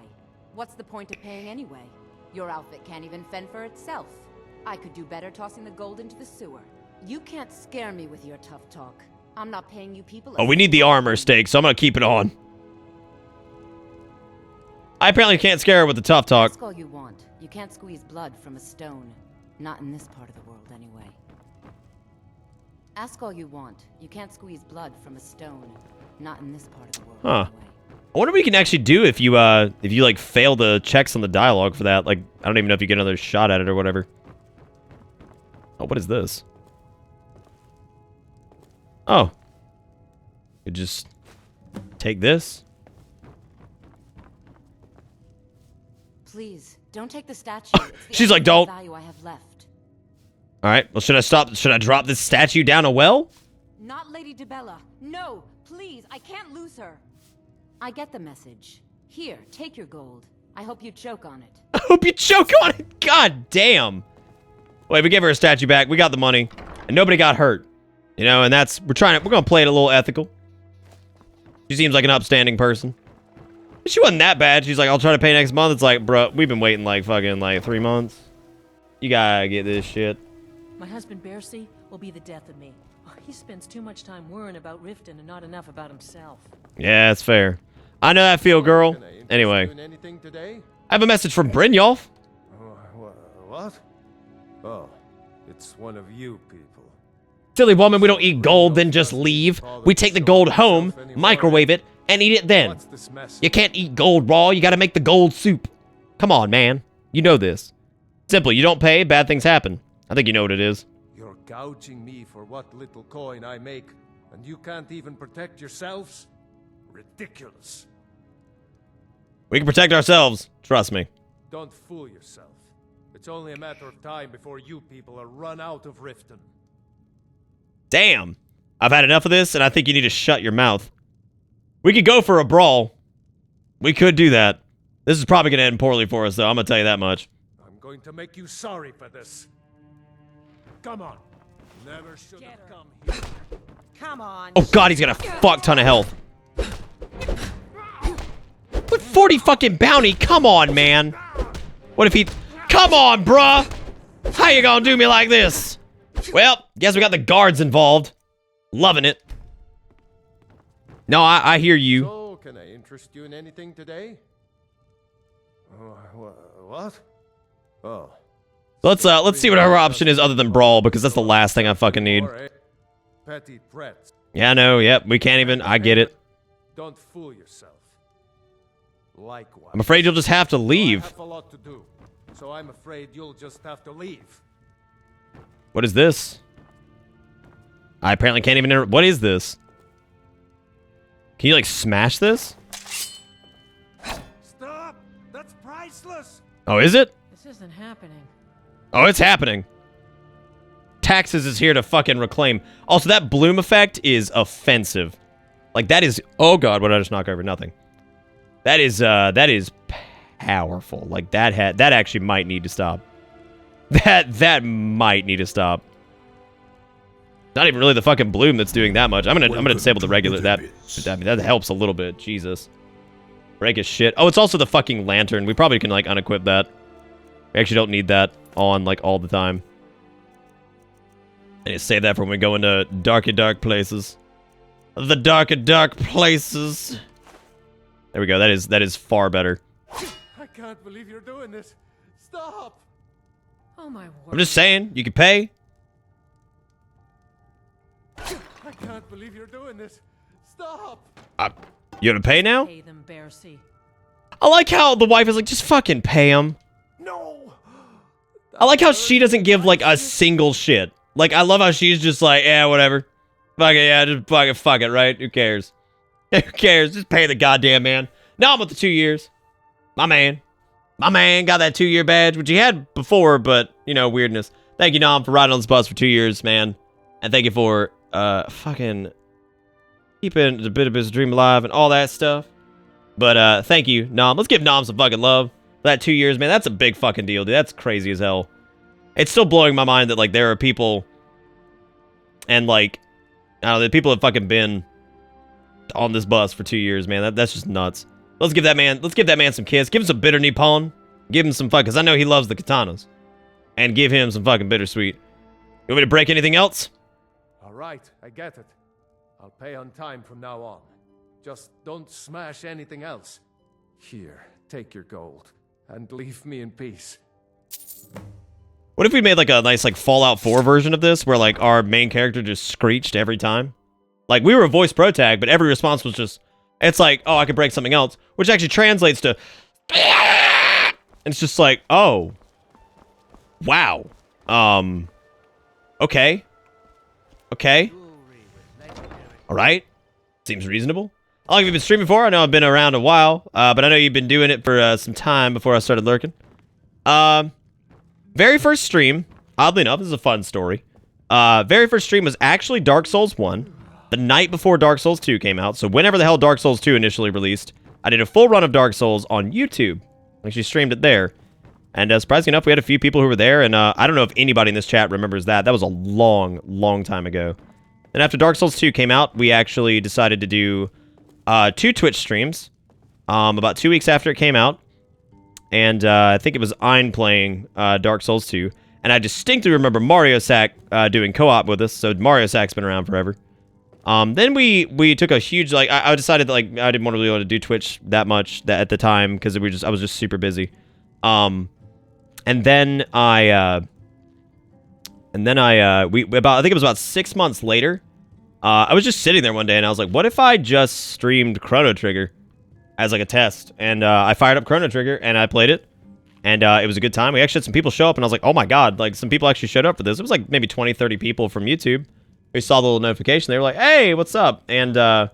What's the point of paying anyway? Your outfit can't even fend for itself. I could do better tossing the gold into the sewer. You can't scare me with your tough talk. I'm not paying you people. Oh, we need the armor stake, so I'm gonna keep it on. I apparently can't scare her with the tough talk. Ask all you want. You can't squeeze blood from a stone. Not in this part of the world, anyway. Ask all you want. You can't squeeze blood from a stone. Not in this part of the world, anyway. I wonder what we can actually do if you like fail the checks on the dialogue for that. Like, I don't even know if you get another shot at it or whatever. Oh, what is this? Oh. You just take this. Please, don't take the statue. She's like, don't. Value I have left. All right. Well, should I stop? Should I drop this statue down a well? Not Lady DeBella. No, please, I can't lose her. I get the message. Here, take your gold. I hope you choke on it. I hope you choke on it. God damn. Wait, we gave her a statue back. We got the money, and nobody got hurt. You know, and we're gonna play it a little ethical. She seems like an upstanding person. She wasn't that bad. She's like, I'll try to pay next month. It's like, bro, we've been waiting like fucking like 3 months. You gotta get this shit. My husband Bercy will be the death of me. He spends too much time worrying about Riften and not enough about himself. Yeah, that's fair. I know that feel, girl. Anyway, I have a message from Brynjolf. What? Oh, it's one of you people. Silly woman, we don't eat gold, then just leave. We take the gold home, microwave it, and eat it then. You can't eat gold raw, you gotta make the gold soup. Come on, man. You know this. Simple, you don't pay, bad things happen. I think you know what it is. You're gouging me for what little coin I make, and you can't even protect yourselves? Ridiculous. We can protect ourselves, trust me. Don't fool yourself. It's only a matter of time before you people are run out of Riften. Damn. I've had enough of this, and I think you need to shut your mouth. We could go for a brawl. We could do that. This is probably going to end poorly for us, though. I'm going to tell you that much. I'm going to make you sorry for this. Come on. Never should have come here. Come on. Oh, God, he's got a fuck ton of health. With 40 fucking bounty? Come on, man. What if he... Come on, bruh. How you gonna do me like this? Well, guess we got the guards involved. Loving it. No, I hear you. So, can I interest you in anything today? What? Oh. Let's see what our option is other than brawl, because that's the last thing I fucking need. Petty threats. Yeah, no, yep, we can't even. I get it. Don't fool yourself. Likewise. I'm afraid you'll just have to leave. I have a lot to do, so I'm afraid you'll just have to leave. What is this? I apparently can't even. What is this? Can you like smash this? Stop! That's priceless. Oh, is it? This isn't happening. Oh, it's happening. Taxes is here to fucking reclaim. Also, that bloom effect is offensive. Like, that is... Oh, God, what did I just knock over? Nothing. That is powerful. Like, that actually might need to stop. That might need to stop. Not even really the fucking bloom that's doing that much. I'm gonna disable the regular... I mean, that helps a little bit. Jesus. Break his shit. Oh, it's also the fucking lantern. We probably can, like, unequip that. We actually don't need that on, like, all the time. I need to save that for when we go into dark places. The dark places. There we go. That is far better. I can't believe you're doing this. Stop. Oh my word. I'm just saying, you can pay. I can't believe you're doing this. Stop. You gonna pay now? Pay them, Bercy. I like how the wife is like, just fucking pay him. No. I like how she doesn't give like a single shit. Like, I love how she's just like, yeah, whatever. Fuck it, yeah, just fuck it, right? Who cares? Who cares? Just pay the goddamn man. No, I'm with the 2 years. My man. My man got that 2-year badge, which he had before, but, you know, weirdness. Thank you, Nom, for riding on this bus for 2 years, man. And thank you for, fucking keeping the bit of his dream alive and all that stuff. But, thank you, Nom. Let's give Nom some fucking love for that 2 years, man. That's a big fucking deal, dude. That's crazy as hell. It's still blowing my mind that, like, there are people and, like, I don't know, the people have fucking been on this bus for 2 years, man. That's just nuts. Let's give that man some kiss. Give him some bitter Nippon. Give him some fuck, because I know he loves the katanas. and give him some fucking bittersweet. You want me to break anything else? All right, I get it. I'll pay on time from now on. Just don't smash anything else. Here, take your gold, and leave me in peace. What if we made like a nice like Fallout 4 version of this, where like our main character just screeched every time? Like we were a voice pro tag, but every response was just, it's like, oh, I could break something else, which actually translates to, and it's just like, oh, wow, okay, all right, seems reasonable. How long have you been streaming for? I know I've been around a while, but I know you've been doing it for some time before I started lurking. Very first stream, oddly enough, this is a fun story. Very first stream was actually Dark Souls 1, the night before Dark Souls 2 came out. So whenever the hell Dark Souls 2 initially released, I did a full run of Dark Souls on YouTube. I actually streamed it there. And surprisingly enough, we had a few people who were there, and I don't know if anybody in this chat remembers that. That was a long, long time ago. And after Dark Souls 2 came out, we actually decided to do 2 Twitch streams about 2 weeks after it came out. And I think it was Ein playing Dark Souls 2. And I distinctly remember Mario Sack doing co-op with us. So Mario Sack's been around forever. Then we took a huge, like, I decided that, like, I didn't want to really want to do Twitch that much at the time because I was just super busy. And then I think it was about 6 months later, I was just sitting there one day and I was like, what if I just streamed Chrono Trigger as like a test? And I fired up Chrono Trigger and I played it, and it was a good time. We actually had some people show up, and I was like, oh my god, like some people actually showed up for this. It was like maybe 20-30 people from YouTube who saw the little notification. They were like, hey, what's up? And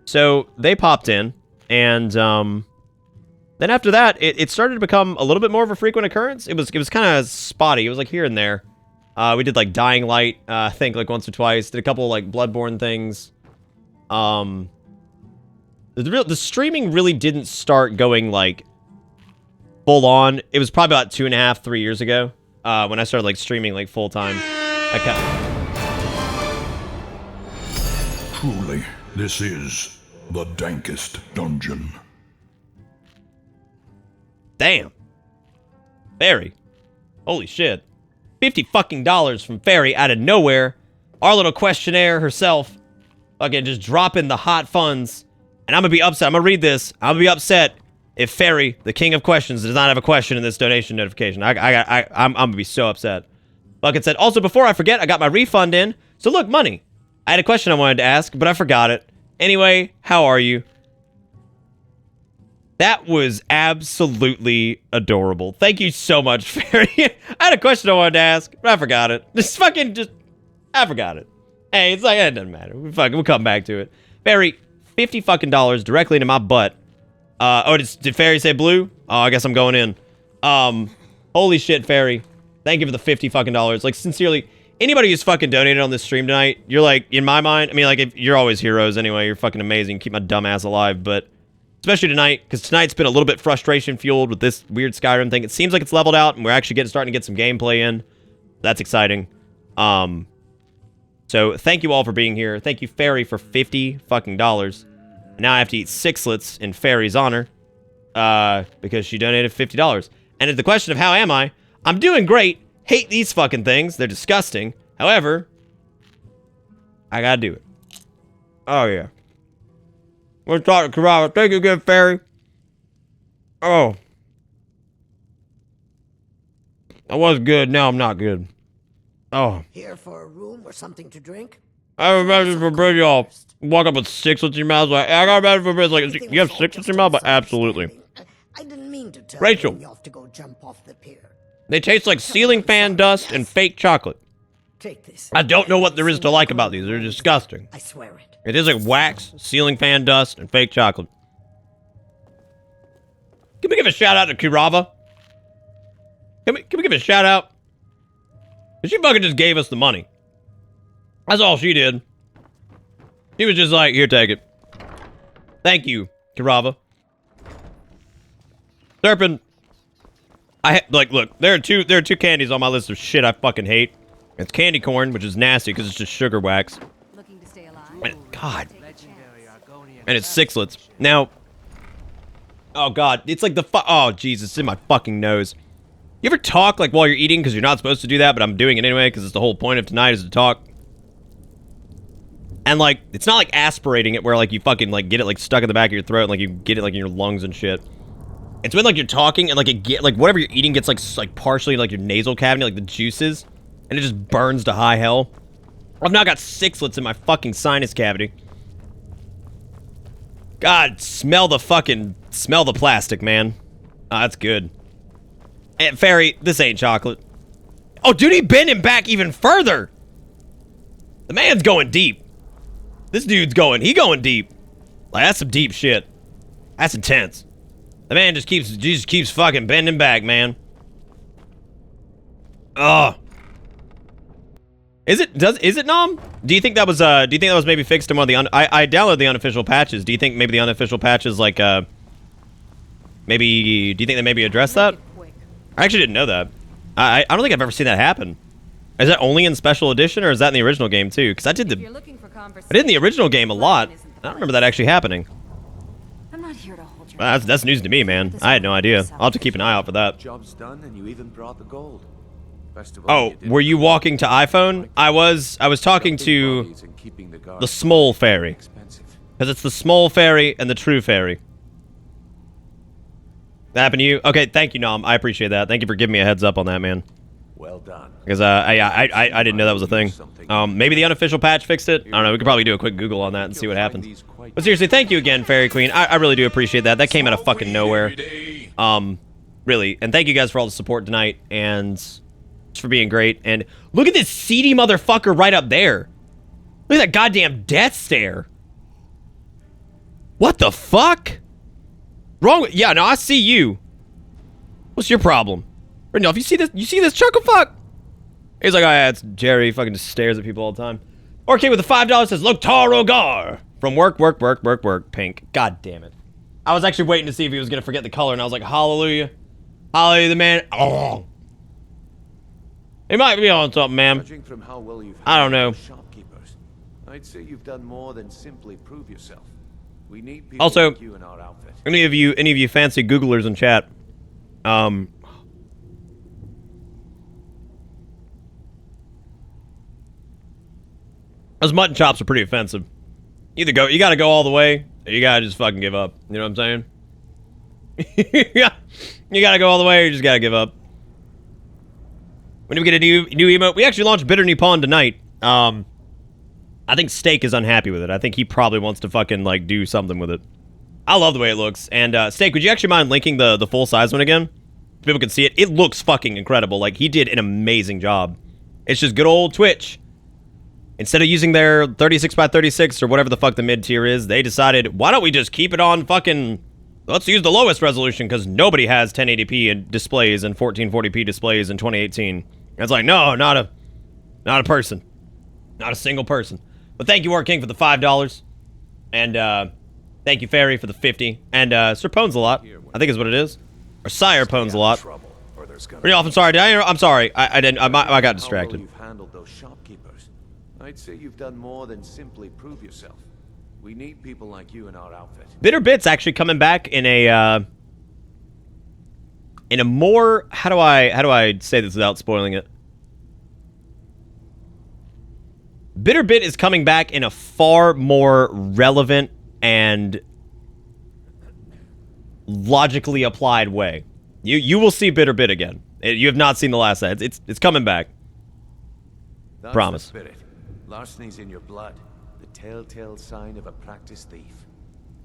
so they popped in, and then after that it started to become a little bit more of a frequent occurrence. It was kind of spotty. It was like here and there. We did like Dying Light, I think like once or twice. Did a couple like Bloodborne things. The streaming really didn't start going like full on. It was probably about 2.5, 3 years ago when I started like streaming like full time. Truly, this is the dankest dungeon. Damn. Fairy. Holy shit. $50 fucking from Fairy out of nowhere. Our little questionnaire herself. Fucking just dropping the hot funds. And I'm gonna be upset. I'm gonna read this. I'm gonna be upset if Fairy, the king of questions, does not have a question in this donation notification. I'm gonna be so upset. Bucket said, also, before I forget, I got my refund in. So look, money. I had a question I wanted to ask, but I forgot it. Anyway, how are you? That was absolutely adorable. Thank you so much, Fairy. I had a question I wanted to ask, but I forgot it. I forgot it. Hey, it's like, it doesn't matter. We'll come back to it. Fairy, $50 fucking directly into my butt. Did Fairy say blue? Oh, I guess I'm going in. Holy shit, Fairy. Thank you for the $50 fucking. Like, sincerely, anybody who's fucking donated on this stream tonight, you're like, in my mind, I mean, like, if you're always heroes anyway. You're fucking amazing. Keep my dumb ass alive, but especially tonight, because tonight's been a little bit frustration-fueled with this weird Skyrim thing. It seems like it's leveled out, and we're actually starting to get some gameplay in. That's exciting. So thank you all for being here. Thank you, Fairy, for $50 fucking. Now I have to eat sixlets in Fairy's honor, because she donated $50. And at the question of how am I, I'm doing great. Hate these fucking things. They're disgusting. However, I gotta do it. Oh, yeah. We're talking to Karava. Thank you again, Fairy. Oh. I was good. Now I'm not good. Oh. Here for a room or something to drink? I have a message for Bridge, y'all. Walk up with sixlets in your mouth. Like, I got a message for Bridge. Like, you have sixlets in your mouth? But absolutely. I didn't mean to tell Rachel. you off to go jump off the pier. They taste like ceiling fan dust and fake chocolate. Take this. I don't know what there is to like about these. They're disgusting. I swear it. It is like wax, ceiling fan dust, and fake chocolate. Can we give a shout out to Kirava? Can we give a shout out? She fucking just gave us the money. That's all she did. She was just like, here, take it. Thank you, Kirava. Serpent. Look, there are two candies on my list of shit I fucking hate. It's candy corn, which is nasty because it's just sugar wax. Looking to stay alive? And, God. And it's sixlets. Now, oh God, it's like oh Jesus, it's in my fucking nose. You ever talk like while you're eating because you're not supposed to do that, but I'm doing it anyway because it's the whole point of tonight is to talk. And like, it's not like aspirating it where like you fucking like get it like stuck in the back of your throat and like you get it like in your lungs and shit. It's when like you're talking and like it get like whatever you're eating gets like partially like your nasal cavity, like the juices, and it just burns to high hell. I've now got sixlets in my fucking sinus cavity. God, smell the plastic, man. Oh, that's good. And Fairy, this ain't chocolate. Oh, dude, he bent him back even further. The man's going deep. This dude's going deep. Like, that's some deep shit. That's intense. The man just keeps fucking bending back, man. Oh. Is it Nom? Do you think that was maybe fixed in one of the I downloaded the unofficial patches. Do you think maybe the unofficial patches like maybe do you think they maybe addressed that? I actually didn't know that. I don't think I've ever seen that happen. Is that only in special edition or is that in the original game too? Because I did in the original game a lot. I don't remember that actually happening. I'm not here to hold your That's news to me, man. I had no idea. I'll have to keep an eye out for that. Job's done, and you even brought the gold. Best of all, Oh, were you walking to iPhone? I was talking to the small fairy. Because it's the small fairy and the true fairy. That happened to you? Okay, thank you, Nom. I appreciate that. Thank you for giving me a heads up on that, man. Well done. Because I didn't know that was a thing. Maybe the unofficial patch fixed it. I don't know. We could probably do a quick Google on that and see what happens. But seriously, thank you again, Fairy Queen. I really do appreciate that. That came out of fucking nowhere. Really. And thank you guys for all the support tonight and for being great. And look at this seedy motherfucker right up there. Look at that goddamn death stare. What the fuck? Wrong with, yeah, no, I see you. What's your problem? Randolph, you see this chuckle fuck? He's like, oh yeah, it's Jerry. He fucking just stares at people all the time. Orky with the $5 says, look, Tarogar. From work, pink. God damn it. I was actually waiting to see if he was going to forget the color, and I was like, hallelujah. Hallelujah, the man. Oh. He might be on something, man. Judging from how well you've I don't know. Shopkeepers, I'd say you've done more than simply prove yourself. We need people Also, like you in our outfit. any of you fancy Googlers in chat, those mutton chops are pretty offensive. You gotta go all the way, or you gotta just fucking give up. You know what I'm saying? Yeah, you gotta go all the way, or you just gotta give up. When do we get a new emote? We actually launched Bitter Nippon tonight. I think Steak is unhappy with it. I think he probably wants to fucking like do something with it. I love the way it looks. And Steak, would you actually mind linking the full size one again? So people can see it. It looks fucking incredible. Like he did an amazing job. It's just good old Twitch. Instead of using their 36x36 or whatever the fuck the mid tier is, they decided, why don't we just keep it on fucking, let's use the lowest resolution because nobody has 1080p in displays and 1440p displays in 2018. And it's like, no, not a person. Not a single person. But thank you, War King, for the $5. And thank you, Fairy, for the 50. And Sir Pones a lot, I think is what it is. Or Sire Pones a lot. Pretty often, sorry. I'm sorry. I got distracted. You've handled those shopkeepers. I'd say you've done more than simply prove yourself. We need people like you in our outfit. Bitter Bit's actually coming back in a more, how do I say this without spoiling it? Bitter Bit is coming back in a far more relevant and logically applied way. You will see Bitter Bit again. You have not seen the last set. It's coming back. That's Promise. The spirit. Larceny's in your blood. The telltale sign of a practiced thief.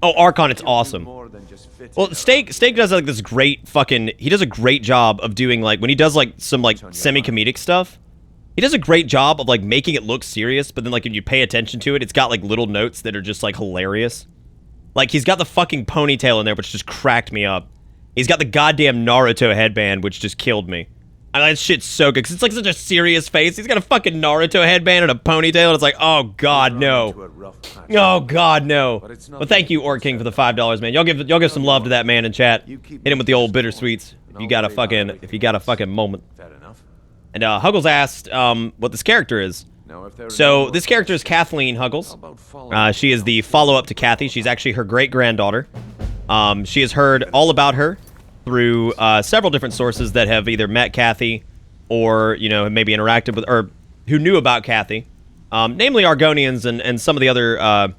Oh, Archon, it's awesome. Well, Steak does like this great fucking, he does a great job of doing like, when he does like some like semi-comedic stuff, he does a great job of like making it look serious, but then like when you pay attention to it, it's got like little notes that are just like hilarious. Like he's got the fucking ponytail in there, which just cracked me up. He's got the goddamn Naruto headband, which just killed me. I mean, that shit's so good, because it's like such a serious face. He's got a fucking Naruto headband and a ponytail, and it's like, oh god, no. Oh god, no. But thank you, Orc King, for the $5, man. Y'all give some love to that man in chat. Hit him with the old bittersweets. If you got a fucking moment. And Huggles asked what this character is. So this character is Cathline Huggles. She is the follow-up to Kathy. She's actually her great-granddaughter. She has heard all about her through several different sources that have either met Kathy or, you know, maybe interacted with, or who knew about Kathy, namely Argonians and some of the other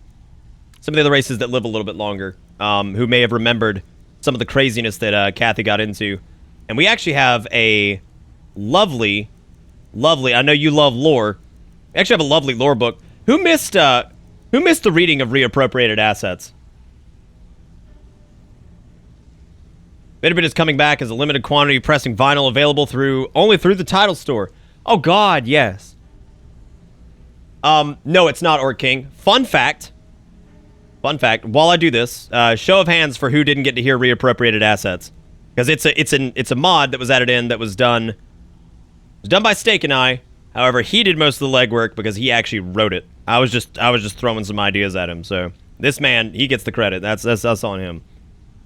races that live a little bit longer, who may have remembered some of the craziness that Kathy got into. And we actually have a lovely, I know you love lore. We actually have a lovely lore book. Who missed the reading of reappropriated assets? Bitterbit is coming back as a limited quantity pressing vinyl available only through the title store. Oh God, yes. No, it's not, Orc King. Fun fact, while I do this, show of hands for who didn't get to hear reappropriated assets. Because it's a mod that was added in that was done by Steak and I. However, he did most of the legwork because he actually wrote it. I was just throwing some ideas at him. So this man, he gets the credit. That's on him.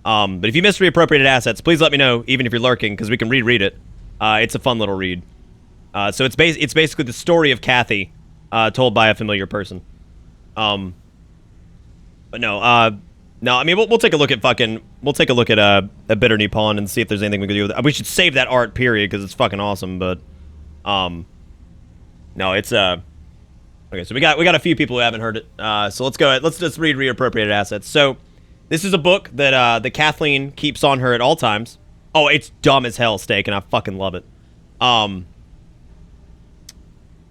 But if you missed reappropriated assets, please let me know, even if you're lurking, because we can reread it. It's a fun little read. So it's basically the story of Kathy, told by a familiar person. But no, I mean we'll take a look at a Bitter Nippon and see if there's anything we can do with it. We should save that art period because it's fucking awesome. But no, it's okay. So we got a few people who haven't heard it. So let's go ahead. Let's just read reappropriated assets. So this is a book that Cathline keeps on her at all times. Oh, it's dumb as hell, Steak, and I fucking love it.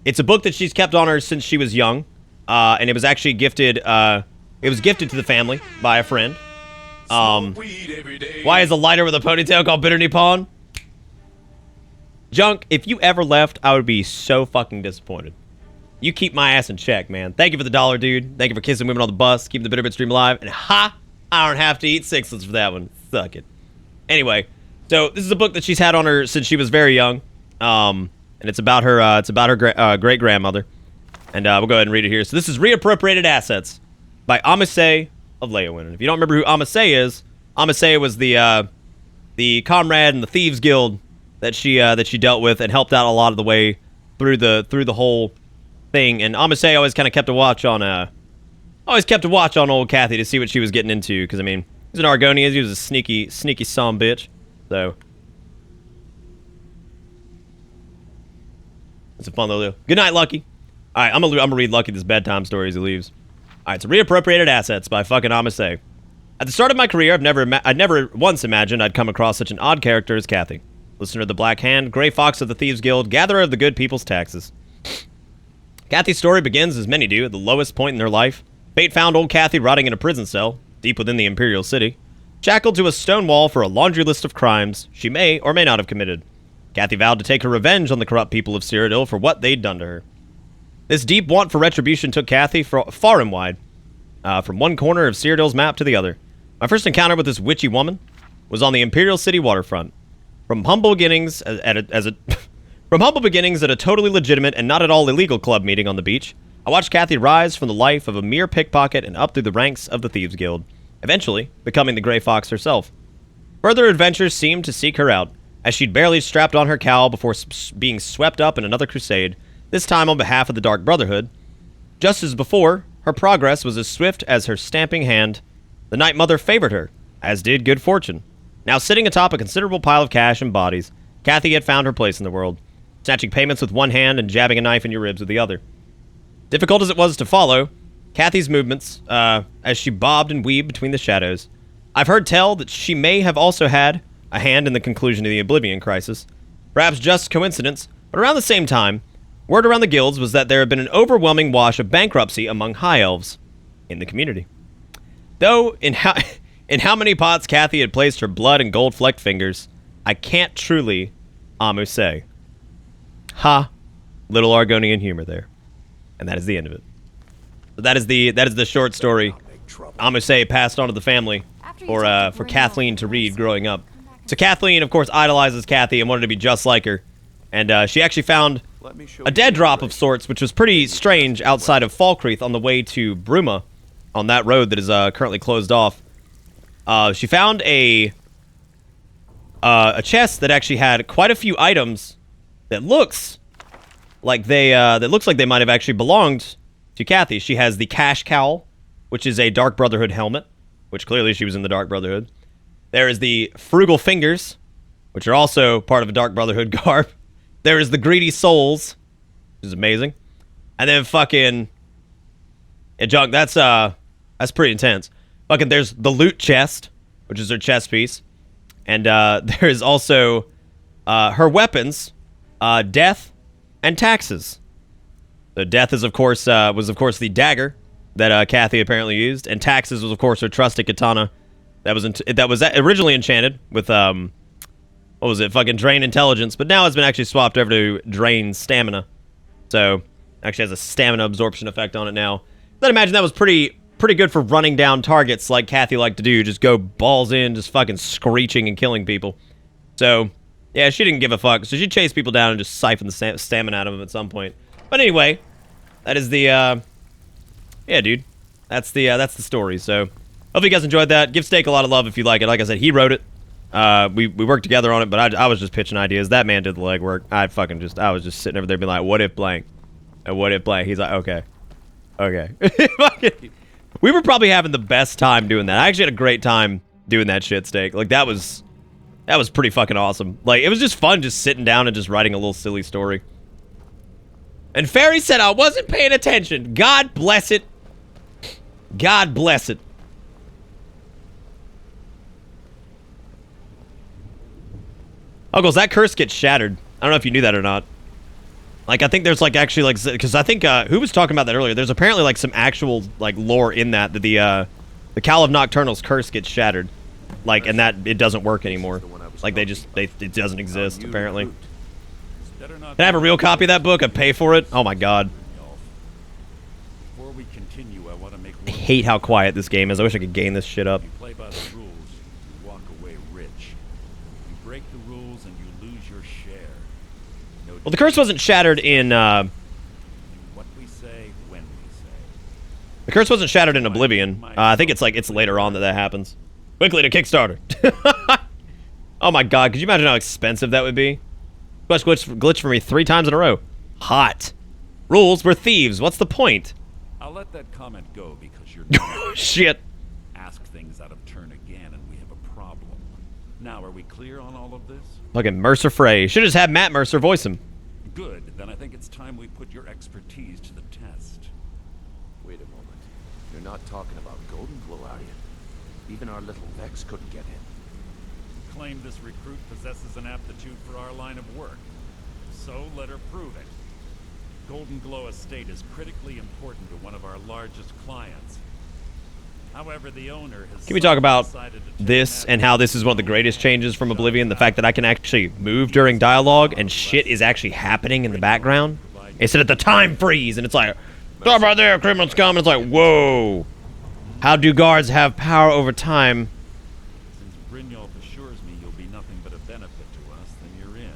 It's a book that she's kept on her since she was young, and it was actually gifted. It was gifted to the family by a friend. Why is a lighter with a ponytail called Bitter Nippon? Junk, if you ever left, I would be so fucking disappointed. You keep my ass in check, man. Thank you for the $1, dude. Thank you for kissing women on the bus, keeping the Bitterbit stream alive, and I don't have to eat sixlets for that one. Suck it. Anyway, so this is a book that she's had on her since she was very young, and it's about her great grandmother, and we'll go ahead and read it here. So this is Reappropriated Assets by Amasei of Leowin. And if you don't remember who Amasei is, Amasei was the comrade in the Thieves Guild that she dealt with and helped out a lot of the way through the whole thing. And Amasei always kind of kept a watch on old Kathy to see what she was getting into, because I mean, he's an Argonian, he was a sneaky son bitch. So it's a fun little deal. Good night, Lucky. All right, I'm gonna read Lucky this bedtime story as he leaves. All right, so Reappropriated Assets by fucking Amasei. At the start of my career, I'd never once imagined I'd come across such an odd character as Kathy. Listener of the Black Hand, Grey Fox of the Thieves Guild, gatherer of the good people's taxes. Kathy's story begins, as many do, at the lowest point in their life. Fate found old Kathy rotting in a prison cell, deep within the Imperial City, shackled to a stone wall for a laundry list of crimes she may or may not have committed. Kathy vowed to take her revenge on the corrupt people of Cyrodiil for what they'd done to her. This deep want for retribution took Kathy far and wide, from one corner of Cyrodiil's map to the other. My first encounter with this witchy woman was on the Imperial City waterfront. From humble beginnings at a totally legitimate and not at all illegal club meeting on the beach, I watched Kathy rise from the life of a mere pickpocket and up through the ranks of the Thieves Guild, eventually becoming the Grey Fox herself. Further adventures seemed to seek her out, as she'd barely strapped on her cowl before being swept up in another crusade, this time on behalf of the Dark Brotherhood. Just as before, her progress was as swift as her stamping hand. The Night Mother favored her, as did good fortune. Now sitting atop a considerable pile of cash and bodies, Kathy had found her place in the world, snatching payments with one hand and jabbing a knife in your ribs with the other. Difficult as it was to follow Kathy's movements, as she bobbed and weaved between the shadows, I've heard tell that she may have also had a hand in the conclusion of the Oblivion Crisis. Perhaps just coincidence, but around the same time, word around the guilds was that there had been an overwhelming wash of bankruptcy among high elves in the community. Though, in how many pots Kathy had placed her blood and gold-flecked fingers, I can't truly say. Ha! Little Argonian humor there. And that is the end of it. So that is the short story Amasei passed on to the family for Cathline to read growing up. So Cathline, of course, idolizes Kathy and wanted to be just like her. And she actually found a dead drop of sorts, which was pretty strange outside of Falkreath on the way to Bruma, on that road that is currently closed off. She found a chest that actually had quite a few items that looks like they might have actually belonged to Kathy. She has the Cash Cowl, which is a Dark Brotherhood helmet, which clearly she was in the Dark Brotherhood. There is the Frugal Fingers, which are also part of a Dark Brotherhood garb. There is the Greedy Souls, which is amazing. And then fucking... Yeah, Junk, that's pretty intense. Fucking, there's the Loot Chest, which is her chest piece. And there's also her weapons, Death and Taxes. The Death is, of course, was of course the dagger that Kathy apparently used, and Taxes was, of course, her trusted katana that was originally enchanted with what was it? Fucking Drain Intelligence, but now it's been actually swapped over to Drain Stamina. So actually has a stamina absorption effect on it now. I'd imagine that was pretty good for running down targets like Kathy liked to do. Just go balls in, just fucking screeching and killing people. So yeah, she didn't give a fuck. So she chased people down and just siphoned the stamina out of them at some point. But anyway, that is the yeah, dude. That's the story. So hope you guys enjoyed that. Give Steak a lot of love if you like it. Like I said, he wrote it. We worked together on it, but I was just pitching ideas. That man did the legwork. I was just sitting over there being like, what if blank? And what if blank? He's like, okay. We were probably having the best time doing that. I actually had a great time doing that shit, Steak. Like, that was pretty fucking awesome. Like, it was just fun just sitting down and just writing a little silly story. And Fairy said I wasn't paying attention. God bless it. God bless it. Uggles, that curse gets shattered. I don't know if you knew that or not. Like, I think there's, like, actually, like, because I think, who was talking about that earlier? There's apparently, like, some actual, like, lore in that the Cal of Nocturnal's curse gets shattered. Like, and that it doesn't work anymore. Like, it doesn't exist, apparently. Can I have a real copy of that book? I'd pay for it? Oh, my God. Before we continue, I want to make I hate how quiet this game is. I wish I could gain this shit up. You play by the rules, you walk away rich. You break the rules and you lose your share. Well, the curse wasn't shattered in, What we say, when we say. the curse wasn't shattered in Oblivion. I think it's later on that happens. Quickly to Kickstarter. Oh my God, could you imagine how expensive that would be? Glitch for me 3 times in a row. Hot. Rules, we're thieves. What's the point? I'll let that comment go because you're shit. Ask things out of turn again and we have a problem. Now, are we clear on all of this? Fucking Mercer Frey. Should just have Matt Mercer voice him. Good. Then I think it's time we put your expertise to the test. Wait a moment. You're not talking about Golden Glow, are you? Even our little Vex couldn't get in. Claim this recruit possesses an aptitude for our line of work. So let her prove it. Golden Glow Estate is critically important to one of our largest clients. However, the owner has... Can we talk about this and how this is one of the greatest changes from Oblivion? The fact that I can actually move during dialogue and shit is actually happening in the background. Instead of the time freeze and it's like, stop right there, criminals come. And it's like, whoa. How do guards have power over time? Since Brynjolf assures me you'll be nothing but a benefit to us, then you're in.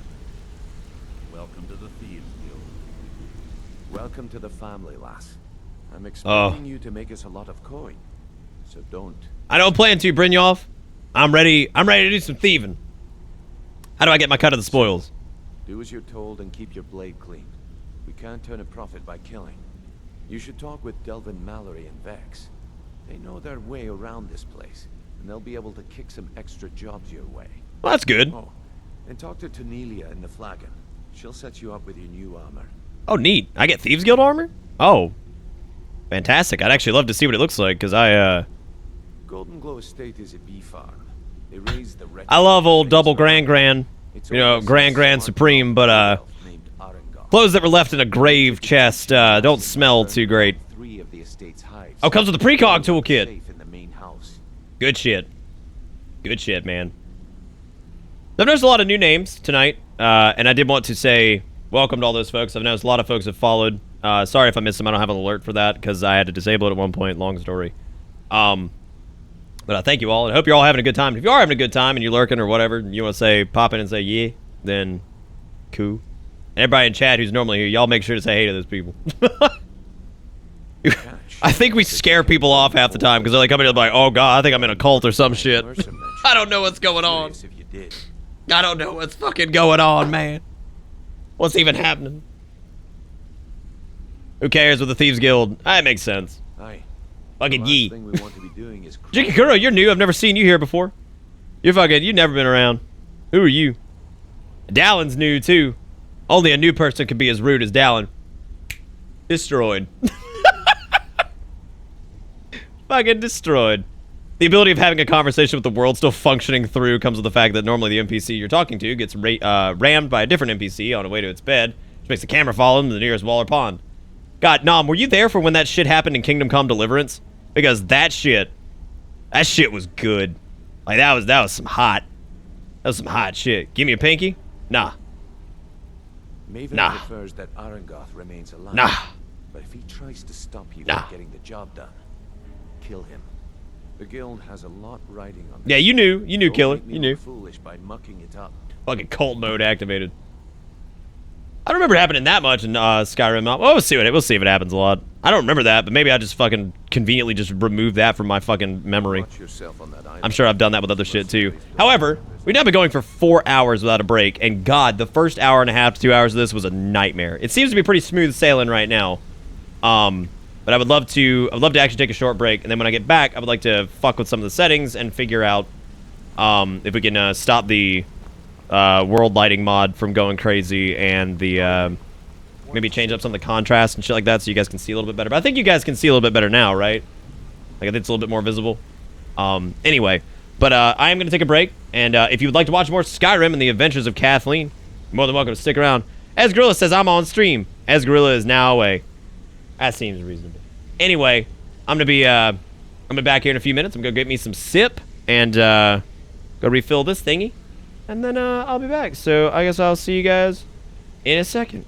Welcome to the Thieves Guild. Welcome to the family, lass. I'm expecting you to make us a lot of coin. So don't. I don't plan to, Brynjolf. I'm ready to do some thieving. How do I get my cut of the spoils? Do as you're told and keep your blade clean. We can't turn a profit by killing. You should talk with Delvin Mallory and Vex. They know their way around this place, and they'll be able to kick some extra jobs your way. Well, that's good. Oh, and talk to Tanelia in the Flagon. She'll set you up with your new armor. Oh, neat. I get Thieves Guild armor? Oh. Fantastic. I'd actually love to see what it looks like, because Golden Glow Estate is a bee farm. They raise the I love old double Grand. You know, Grand Supreme, but, clothes that were left in a grave chest, don't smell too great. Oh, comes with the precog toolkit. Good shit. Good shit, man. I've noticed a lot of new names tonight, and I did want to say welcome to all those folks. I've noticed a lot of folks have followed. Sorry if I missed them. I don't have an alert for that because I had to disable it at one point. Long story. But I thank you all, and I hope you're all having a good time. If you are having a good time and you're lurking or whatever, you want to say pop in and say yeah, then cool. And everybody in chat who's normally here, y'all make sure to say hey to those people. I think we scare people off half the time because they're like coming in like, oh god, I think I'm in a cult or some shit. I don't know what's going on. I don't know what's fucking going on, man. What's even happening? Who cares with the Thieves Guild? That makes sense. Aye. Fucking yee. Thing we want to be doing is Jikikuro, you're new. I've never seen you here before. You've never been around. Who are you? Dallin's new, too. Only a new person could be as rude as Dallin. Destroyed. Fucking destroyed. The ability of having a conversation with the world still functioning through comes with the fact that normally the NPC you're talking to gets rammed by a different NPC on the way to its bed, which makes the camera follow him to the nearest wall or pond. God, Nom, were you there for when that shit happened in Kingdom Come Deliverance? Because that shit was good. Like, that was some hot. That was some hot shit. Give me a pinky? Nah. Maven prefers that Arangoth remains alive. Nah. But if he tries to stop you Nah. from getting the job done, kill him. The guild has a lot riding on this. Yeah, you knew, Killer. Don't make me You knew. look foolish by mucking it up. Fucking cult mode activated. I don't remember it happening that much in Skyrim. Well, we'll see if it happens a lot. I don't remember that, but maybe I just fucking conveniently just removed that from my fucking memory. Watch yourself on that island. I'm sure I've done that with other shit too. However, we've now been going for 4 hours without a break, and God, the first hour and a half to 2 hours of this was a nightmare. It seems to be pretty smooth sailing right now. But I would love to actually take a short break, and then when I get back, I would like to fuck with some of the settings and figure out if we can stop the world lighting mod from going crazy, and the maybe change up some of the contrast and shit like that so you guys can see a little bit better. But I think you guys can see a little bit better now, right? Like, I think it's a little bit more visible. Anyway, but I am going to take a break, and if you would like to watch more Skyrim and the adventures of Cathline, you're more than welcome to stick around. As Gorilla says, I'm on stream. As Gorilla is now away. That seems reasonable. Anyway, I'm gonna be back here in a few minutes. I'm gonna get me some sip and go refill this thingy, and then I'll be back. So I guess I'll see you guys in a second.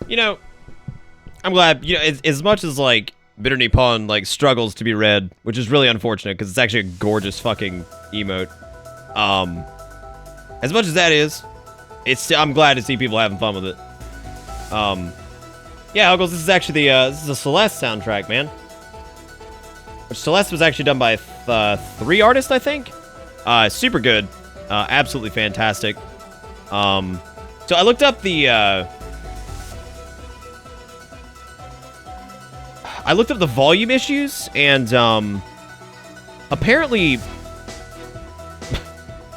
You know, I'm glad, you know, as much as, like, Bitter Nippon, like, struggles to be read, which is really unfortunate, because it's actually a gorgeous fucking emote. As much as that is, I'm glad to see people having fun with it. Yeah, Uggles, this is actually this is a Celeste soundtrack, man. Which Celeste was actually done by 3 artists, I think. Super good. Absolutely fantastic. So I looked up the, volume issues, and, apparently,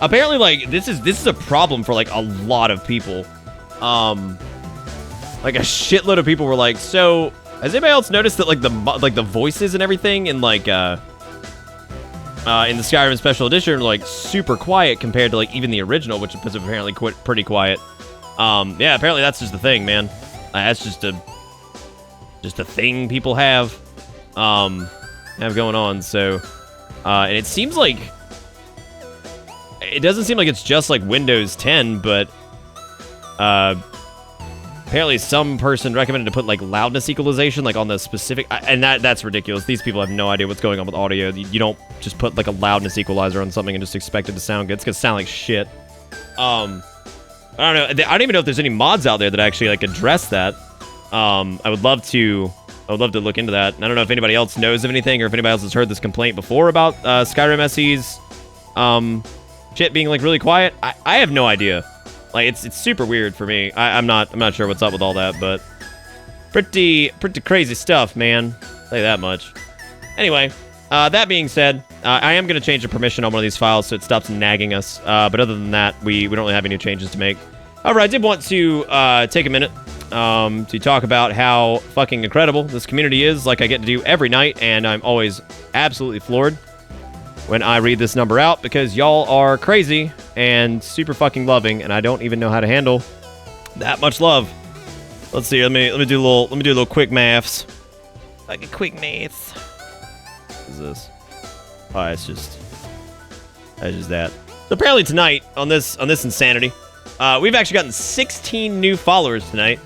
like, this is a problem for, like, a lot of people. Like, a shitload of people were like, so, has anybody else noticed that, like, the voices and everything in, like, in the Skyrim Special Edition are, like, super quiet compared to, like, even the original, which was apparently pretty quiet. Yeah, apparently that's just the thing, man. That's just a thing people have going on, so, and it seems like, it doesn't seem like it's just, like, Windows 10, but, apparently some person recommended to put, like, loudness equalization, like, on the specific, and that's ridiculous. These people have no idea what's going on with audio. You don't just put, like, a loudness equalizer on something and just expect it to sound good. It's gonna sound like shit. I don't know. I don't even know if there's any mods out there that actually, like, address that. I would love to look into that. I don't know if anybody else knows of anything, or if anybody else has heard this complaint before about, Skyrim SE's, shit being, like, really quiet. I have no idea. Like, it's super weird for me. I'm not sure what's up with all that, but pretty crazy stuff, man. I'll tell you that much. Anyway, that being said, I am going to change the permission on one of these files so it stops nagging us. But other than that, we don't really have any changes to make. However, I did want to take a minute to talk about how fucking incredible this community is, like I get to do every night, and I'm always absolutely floored when I read this number out, because y'all are crazy and super fucking loving, and I don't even know how to handle that much love. Let's see. Let me do a little quick maths. Like a quick maths. What is this? Oh, that's just that. So apparently tonight on this insanity, we've actually gotten 16 new followers tonight,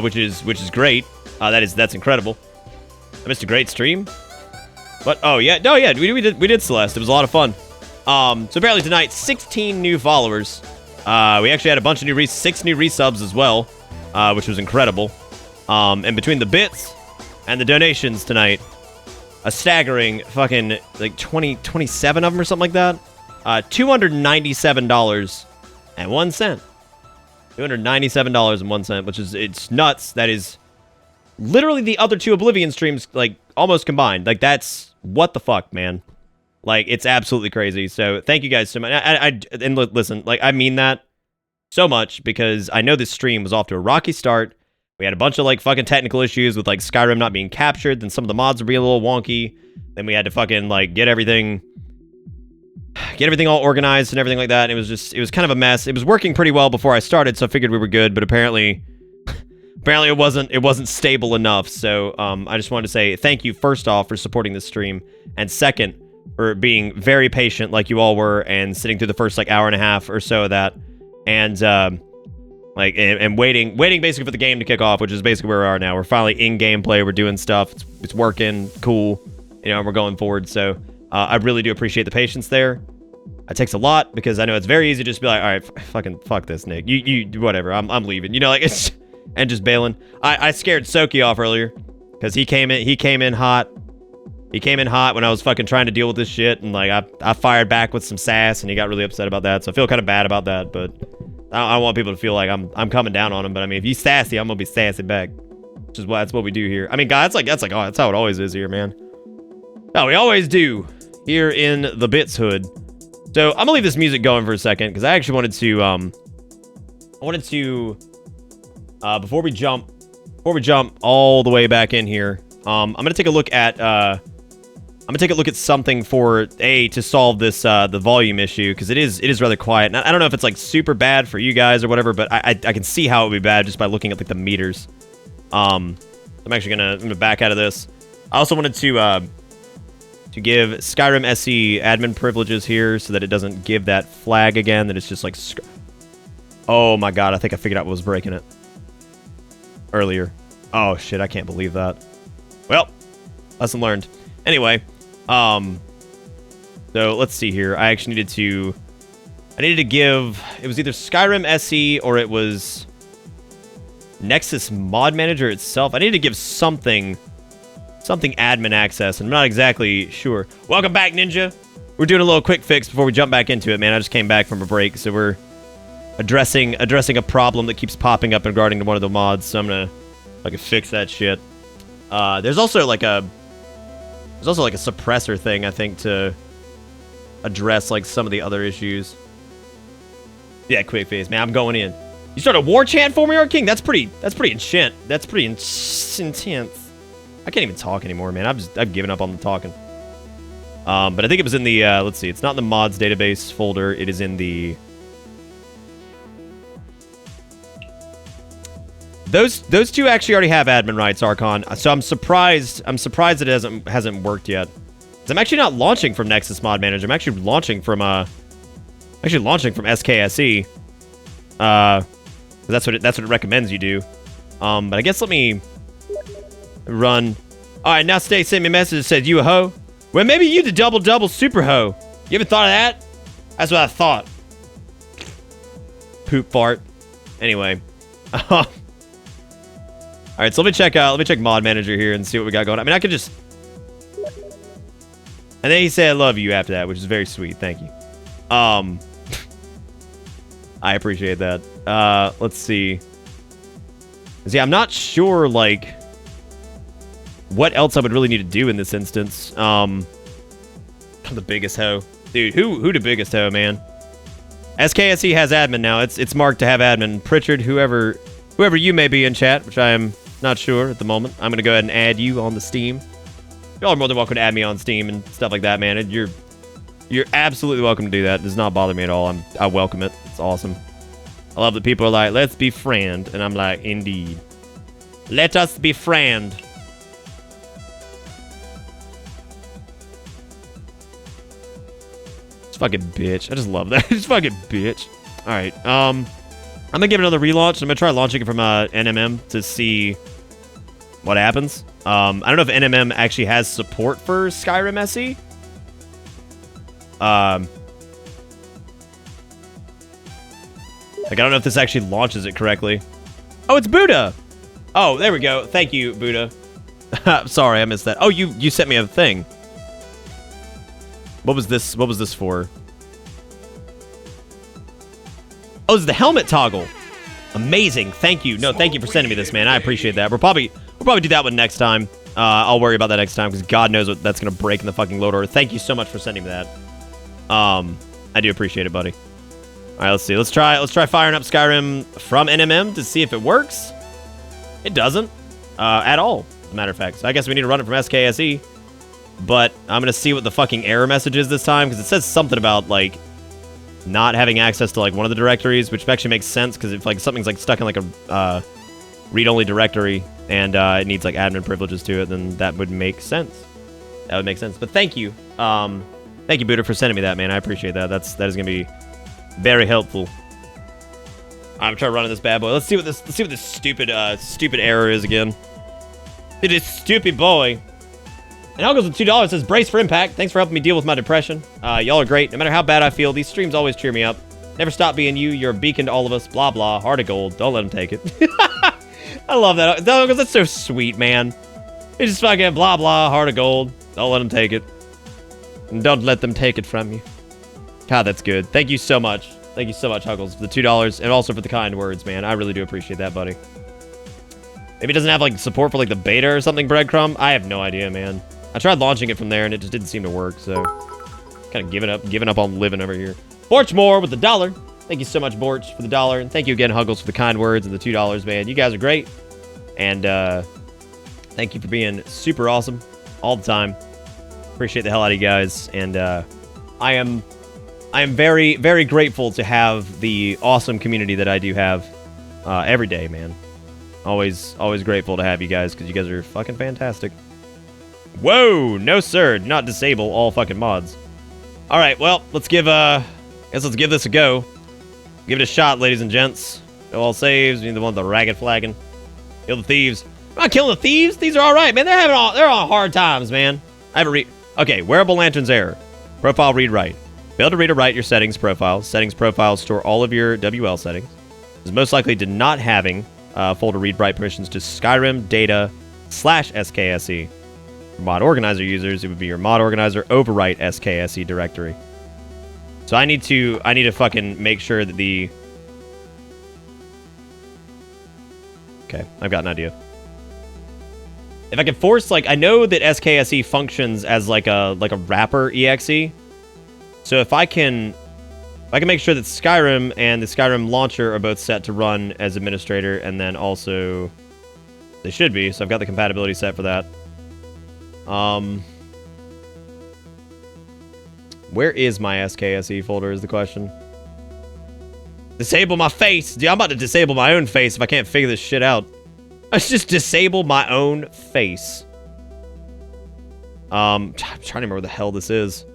which is great. That's incredible. I missed a great stream. But oh yeah, no yeah, we did Celeste. It was a lot of fun. So apparently tonight, 16 new followers. We actually had a bunch of 6 new resubs as well, which was incredible. And between the bits and the donations tonight, a staggering fucking like 27 of them or something like that. $297.01. $297.01, which is, it's nuts. That is literally the other 2 Oblivion streams, like, almost combined. Like, that's, what the fuck, man? Like, it's absolutely crazy. So, thank you guys so much. And listen, like, I mean that so much, because I know this stream was off to a rocky start. We had a bunch of, like, fucking technical issues with, like, Skyrim not being captured. Then some of the mods were being a little wonky. Then we had to fucking, like, get everything all organized and everything like that. And it was kind of a mess. It was working pretty well before I started, so I figured we were good, but apparently it wasn't stable enough. So I just wanted to say thank you, first off, for supporting this stream, and second, for being very patient like you all were, and sitting through the first, like, hour and a half or so of that, and waiting basically for the game to kick off, which is basically where we are now. We're finally in gameplay. We're doing stuff. It's working. Cool. You know, and we're going forward. So I really do appreciate the patience there. It takes a lot, because I know it's very easy to just be like, all right, fuck this, Nick. You whatever. I'm leaving. You know, like, it's and just bailing. I scared Soki off earlier, because he came in hot. He came in hot when I was fucking trying to deal with this shit, and, like, I fired back with some sass, and he got really upset about that. So I feel kind of bad about that, but I don't want people to feel like I'm coming down on him. But I mean, if he's sassy, I'm gonna be sassy back. That's what we do here. I mean, guys, that's how it always is here, man. No, we always do here in the Bits Hood. So I'm gonna leave this music going for a second, because I actually wanted to before we jump all the way back in here, I'm gonna take a look at something to solve this the volume issue, because it is rather quiet. And I don't know if it's, like, super bad for you guys or whatever, but I can see how it would be bad just by looking at, like, the meters. I'm actually gonna back out of this. I also wanted to give Skyrim SE admin privileges here, so that it doesn't give that flag again, that it's just like, oh my god, I think I figured out what was breaking it. earlier. Oh, shit, I can't believe that. Well, lesson learned. Anyway, so let's see here. I actually needed to... I needed to give... It was either Skyrim SE or it was Nexus Mod Manager itself. I needed to give something admin access, and I'm not exactly sure. Welcome back, Ninja. We're doing a little quick fix before we jump back into it, man. I just came back from a break, so we're addressing a problem that keeps popping up regarding to one of the mods, so I'm gonna fix that shit. There's also like a suppressor thing, I think, to address like some of the other issues. Yeah, quick phase, man. I'm going in. You start a war chant for me, Art King? That's pretty intense. That's pretty intense. I can't even talk anymore, man. I've given up on the talking. But I think it was in the let's see. It's not in the mods database folder. It is in the Those two actually already have admin rights, Archon. So I'm surprised it hasn't worked yet. 'Cause I'm actually not launching from Nexus Mod Manager. I'm actually launching from SKSE. That's what it recommends you do. But I guess let me run. All right, now Stay sent me a message that said, "You a hoe?" Well, maybe you the double super hoe. You ever thought of that? That's what I thought. Poop fart. Anyway. All right, so let me check Mod Manager here and see what we got going on. I mean, I could just... And then he said, "I love you" after that, which is very sweet. Thank you. I appreciate that. Let's see. See, I'm not sure, like, what else I would really need to do in this instance. I'm the biggest hoe. Dude, who the biggest hoe, man? SKSE has admin now. It's marked to have admin. Pritchard, whoever you may be in chat, which I am not sure at the moment. I'm going to go ahead and add you on the Steam. Y'all are more than welcome to add me on Steam and stuff like that, man. You're absolutely welcome to do that. It does not bother me at all. I welcome it. It's awesome. I love that people are like, "Let's be friend," and I'm like, indeed. Let us be friend. This fucking bitch. I just love that. This fucking bitch. All right. I'm gonna give it another relaunch. I'm gonna try launching it from NMM to see what happens. I don't know if NMM actually has support for Skyrim SE. Like, I don't know if this actually launches it correctly. Oh, it's Buddha. Oh, there we go. Thank you, Buddha. Sorry, I missed that. Oh, you sent me a thing. What was this? What was this for? Oh, it's the helmet toggle. Amazing. Thank you. No, thank you for sending me this, man. I appreciate that. We'll probably do that one next time. I'll worry about that next time because God knows what that's gonna break in the fucking load order. Thank you so much for sending me that. I do appreciate it, buddy. All right, let's see. Let's try firing up Skyrim from NMM to see if it works. It doesn't at all, as a matter of fact. So I guess we need to run it from SKSE. But I'm gonna see what the fucking error message is this time because it says something about like not having access to like one of the directories, which actually makes sense because if like something's like stuck in like a read-only directory and it needs like admin privileges to it, then that would make sense. That would make sense. But thank you, thank you, Buddha, for sending me that, man. I appreciate that. That is gonna be very helpful. I'm trying running this bad boy. Let's see what this stupid error is again. It is stupid boy. And Huggles with $2 says, "Brace for impact. Thanks for helping me deal with my depression. Y'all are great. No matter how bad I feel, these streams always cheer me up. Never stop being you. You're a beacon to all of us. Blah, blah. Heart of gold. Don't let them take it." I love that. Huggles, that's so sweet, man. It's just fucking blah, blah. Heart of gold. Don't let them take it. And don't let them take it from you. God, that's good. Thank you so much. Thank you so much, Huggles, for the $2 and also for the kind words, man. I really do appreciate that, buddy. Maybe it doesn't have like support for like the beta or something, Breadcrumb. I have no idea, man. I tried launching it from there and it just didn't seem to work, so kind of giving up on living over here. Borchmore with the $1. Thank you so much, Borch, for the $1. And thank you again, Huggles, for the kind words and the $2, man. You guys are great. And thank you for being super awesome all the time. Appreciate the hell out of you guys. And I am very, very grateful to have the awesome community that I do have every day, man. Always grateful to have you guys because you guys are fucking fantastic. Whoa, no sir, do not disable all fucking mods. All right, well, let's give this a go. Give it a shot, ladies and gents. No all saves. We need the one with the ragged flagging. Kill the thieves. I'm not killing the thieves. These are all right, man. They're on hard times, man. I haven't Okay, wearable lanterns error. Profile read write. Fail to read or write your settings profiles. Settings profiles store all of your WL settings. Is most likely to not having folder read write permissions to Skyrim data /SKSE. For mod organizer users, it would be your mod organizer overwrite SKSE directory. So I need to fucking make sure that the... Okay, I've got an idea. If I can force, like, I know that SKSE functions as like a wrapper exe. So if I can make sure that Skyrim and the Skyrim launcher are both set to run as administrator, and then also they should be. So I've got the compatibility set for that. Where is my SKSE folder is the question. Disable my face. Dude, I'm about to disable my own face if I can't figure this shit out. Let's just disable my own face. I'm trying to remember where the hell this is.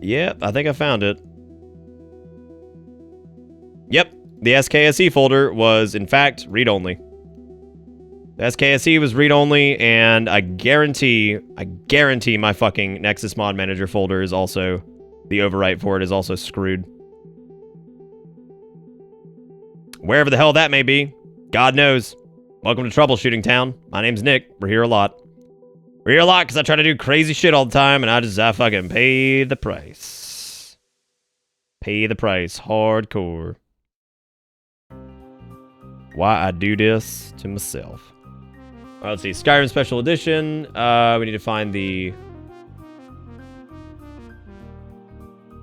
Yep, I think I found it. Yep, the SKSE folder was, in fact, read-only. The SKSE was read-only, and I guarantee my fucking Nexus Mod Manager folder is also, the overwrite for it is also screwed. Wherever the hell that may be, God knows. Welcome to Troubleshooting Town. My name's Nick. We're here a lot. We're here a lot because I try to do crazy shit all the time, and I fucking pay the price. Pay the price. Hardcore. Why I do this to myself. All right, let's see. Skyrim Special Edition. We need to find the...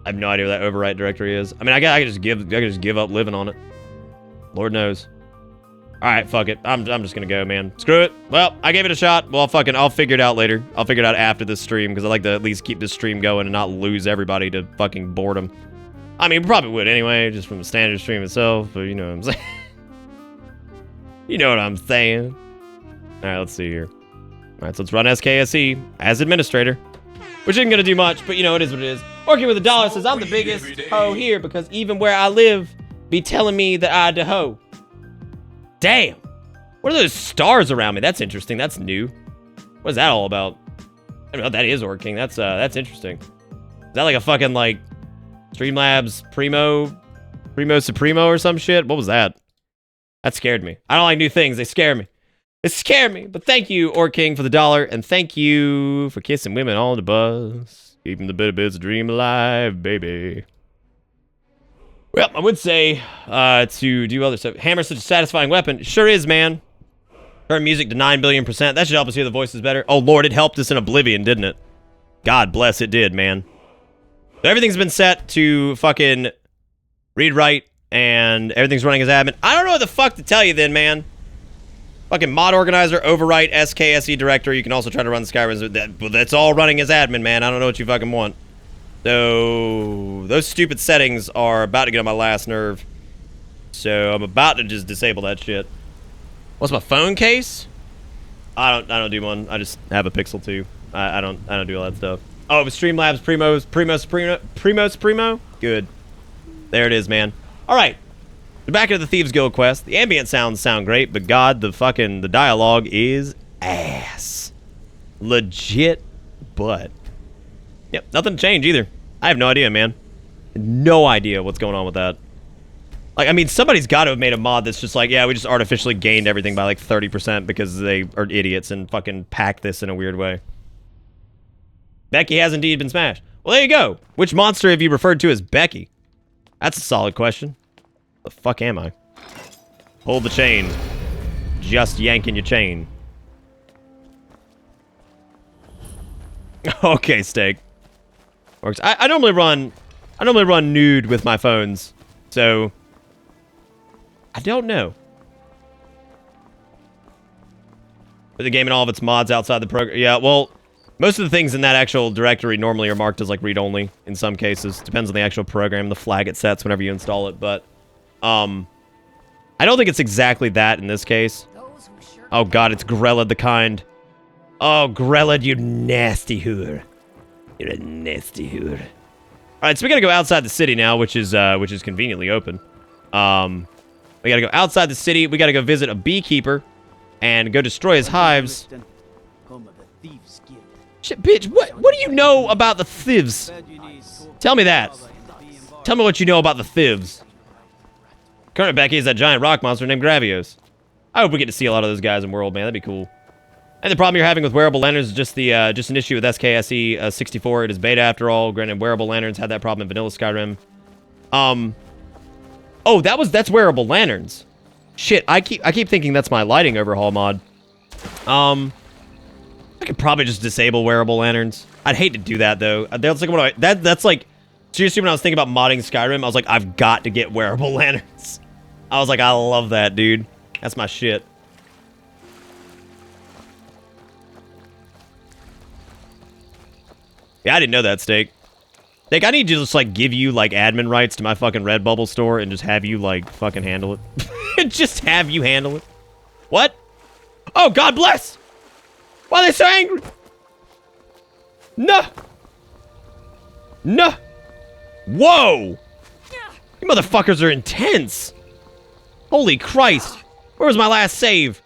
I have no idea what that overwrite directory is. I mean, I could just give up living on it. Lord knows. All right, fuck it. I'm just gonna go, man. Screw it. Well, I gave it a shot. Well, I'll figure it out later. I'll figure it out after this stream because I like to at least keep this stream going and not lose everybody to fucking boredom. I mean, we probably would anyway, just from the standard stream itself. But you know what I'm saying. You know what I'm saying. All right, let's see here. All right, so let's run SKSE as administrator, which isn't gonna do much, but you know it is what it is. Orchid with $1 says I'm the biggest hoe here because even where I live, be telling me that I the hoe. Damn. What are those stars around me? That's interesting. That's new. What is that all about? I don't know. That is working. That's interesting. Is that like a fucking like Streamlabs Primo Supremo or some shit? What was that? That scared me. I don't like new things. They scare me. It scared me. But thank you, Orc King, for the $1, and thank you for kissing women on the bus, keeping the bitter bits dream alive, baby. Well, I would say to do other stuff. Hammer's such a satisfying weapon. It sure is, man. Turn music to 9 billion%. That should help us hear the voices better. Oh, Lord, it helped us in Oblivion, didn't it? God bless, it did, man. So everything's been set to fucking read write, and everything's running as admin. I don't know what the fuck to tell you then, man. Fucking mod organizer, overwrite, SKSE directory. You can also try to run the Skyrim. That's all running as admin, man. I don't know what you fucking want. So those stupid settings are about to get on my last nerve. So I'm about to just disable that shit. What's my phone case? I don't do one. I just have a Pixel 2. I don't do all that stuff. Oh, it was Streamlabs Primo Supremo. Good. There it is, man. All right. Back into the Thieves Guild quest. The ambient sounds sound great, but God, the dialogue is ass. Legit butt. Yep, nothing to change either. I have no idea, man. No idea what's going on with that. Like, I mean, somebody's got to have made a mod that's just like, yeah, we just artificially gained everything by like 30% because they are idiots and fucking packed this in a weird way. Becky has indeed been smashed. Well, there you go. Which monster have you referred to as Becky? That's a solid question. The fuck am I? Hold the chain. Just yanking your chain. Okay, Steak. Works. I normally run nude with my phones, so I don't know. Put the game and all of its mods outside the program. Yeah, well, most of the things in that actual directory normally are marked as like read-only in some cases. Depends on the actual program, the flag it sets whenever you install it, but I don't think it's exactly that in this case. Oh god, it's Grella the Kind. Oh, Grella, you nasty whore. You're a nasty whore. All right, so we gotta go outside the city now, which is conveniently open. We gotta go outside the city. We gotta go visit a beekeeper and go destroy his hives. Shit, bitch, what do you know about the thieves? Tell me that. Tell me what you know about the thieves. Current Becky is that giant rock monster named Gravios. I hope we get to see a lot of those guys in World, man. That'd be cool. And the problem you're having with wearable lanterns is just just an issue with SKSE 64. It is beta after all. Granted, wearable lanterns had that problem in vanilla Skyrim. Oh, that's wearable lanterns. Shit, I keep thinking that's my lighting overhaul mod. I could probably just disable wearable lanterns. I'd hate to do that though. That's like that's like seriously when I was thinking about modding Skyrim, I was like, I've got to get wearable lanterns. I was like, I love that, dude. That's my shit. Yeah, I didn't know that, Steak. Steak, I need to just, like, give you, like, admin rights to my fucking Redbubble store and just have you, like, fucking handle it. Just have you handle it. What? Oh, God bless! Why are they so angry? No! No! Whoa! You motherfuckers are intense! Holy Christ! Where was my last save?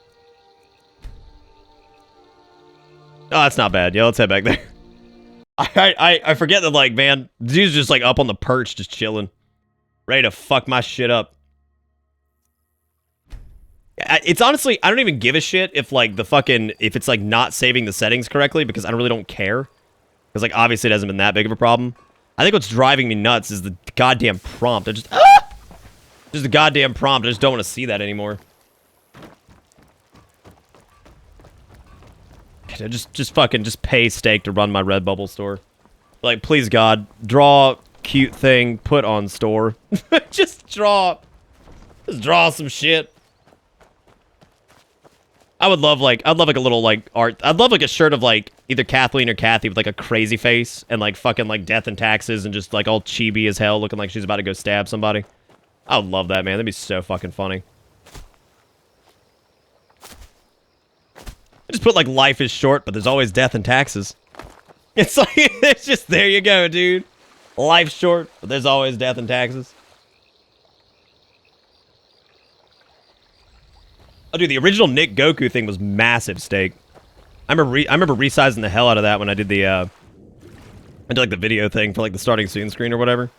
Oh, that's not bad. Yeah, let's head back there. I forget that, like, man, dude's just, like, up on the perch, just chilling. Ready to fuck my shit up. It's honestly, I don't even give a shit if, like, if it's, like, not saving the settings correctly, because I really don't care. Because, like, obviously it hasn't been that big of a problem. I think what's driving me nuts is the goddamn prompt. Just the goddamn prompt. I just don't want to see that anymore. Just pay Steak to run my Redbubble store. Like, please God, draw cute thing, put on store. Just draw some shit. I'd love like a little like art. I'd love like a shirt of like either Cathline or Kathy with like a crazy face and like fucking like death and taxes and just like all chibi as hell, looking like she's about to go stab somebody. I would love that, man. That'd be so fucking funny. I just put like life is short, but there's always death and taxes. It's like, it's just, there you go, dude. Life's short, but there's always death and taxes. Oh, dude, the original Nick Goku thing was massive, Steak. I remember resizing the hell out of that when I did the, like the video thing for like the starting soon screen or whatever.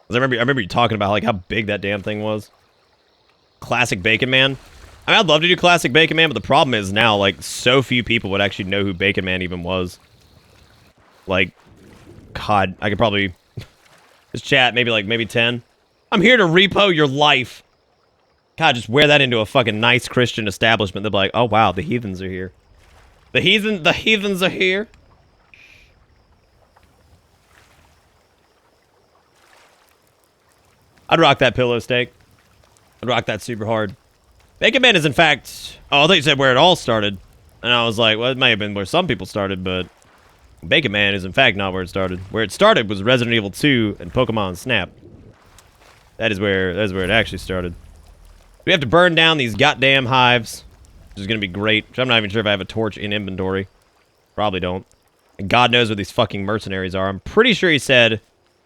'Cause I remember you talking about like how big that damn thing was. Classic Bacon Man. I mean, I'd love to do Classic Bacon Man, but the problem is now, like, so few people would actually know who Bacon Man even was. Like, God, I could probably... Just chat, maybe 10. I'm here to repo your life. God, just wear that into a fucking nice Christian establishment. They'll be like, oh, wow, the heathens are here. The heathens are here. I'd rock that pillow, Steak. I'd rock that super hard. Bacon Man is, in fact... Oh, I thought you said where it all started. And I was like, well, it may have been where some people started, but... Bacon Man is, in fact, not where it started. Where it started was Resident Evil 2 and Pokemon Snap. That is where it actually started. We have to burn down these goddamn hives, which is going to be great. I'm not even sure if I have a torch in inventory. Probably don't. And God knows where these fucking mercenaries are. I'm pretty sure he said,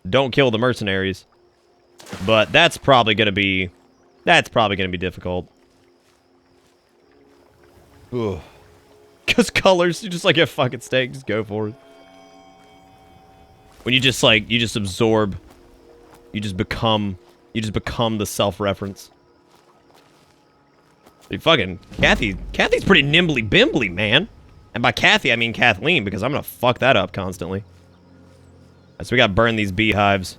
don't kill the mercenaries. But that's probably going to be... difficult. Ugh. Because colors, you just like a fucking Steak, just go for it. When you just like, you just absorb, you just become the self-reference. Dude, fucking Kathy's pretty nimbly bimbly, man. And by Kathy, I mean Kathleen, because I'm gonna fuck that up constantly. So we gotta burn these beehives.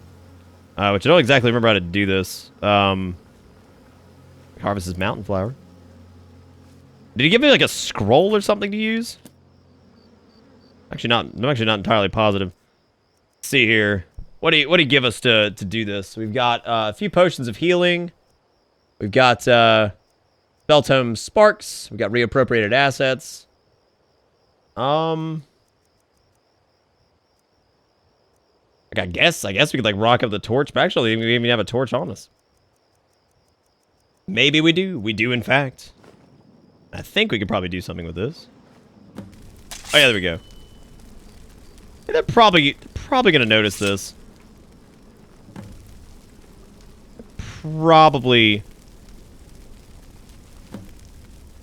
Which I don't exactly remember how to do this. Harvest this mountain flower. Did he give me like a scroll or something to use? I'm actually not entirely positive. Let's see here. What do you give us to do this? We've got a few potions of healing. We've got Spelltome Sparks. We've got reappropriated assets. Like I guess we could like rock up the torch, but actually we even have a torch on us. Maybe we do. We do in fact. I think we could probably do something with this. Oh, yeah, there we go. They're probably gonna notice this. Probably.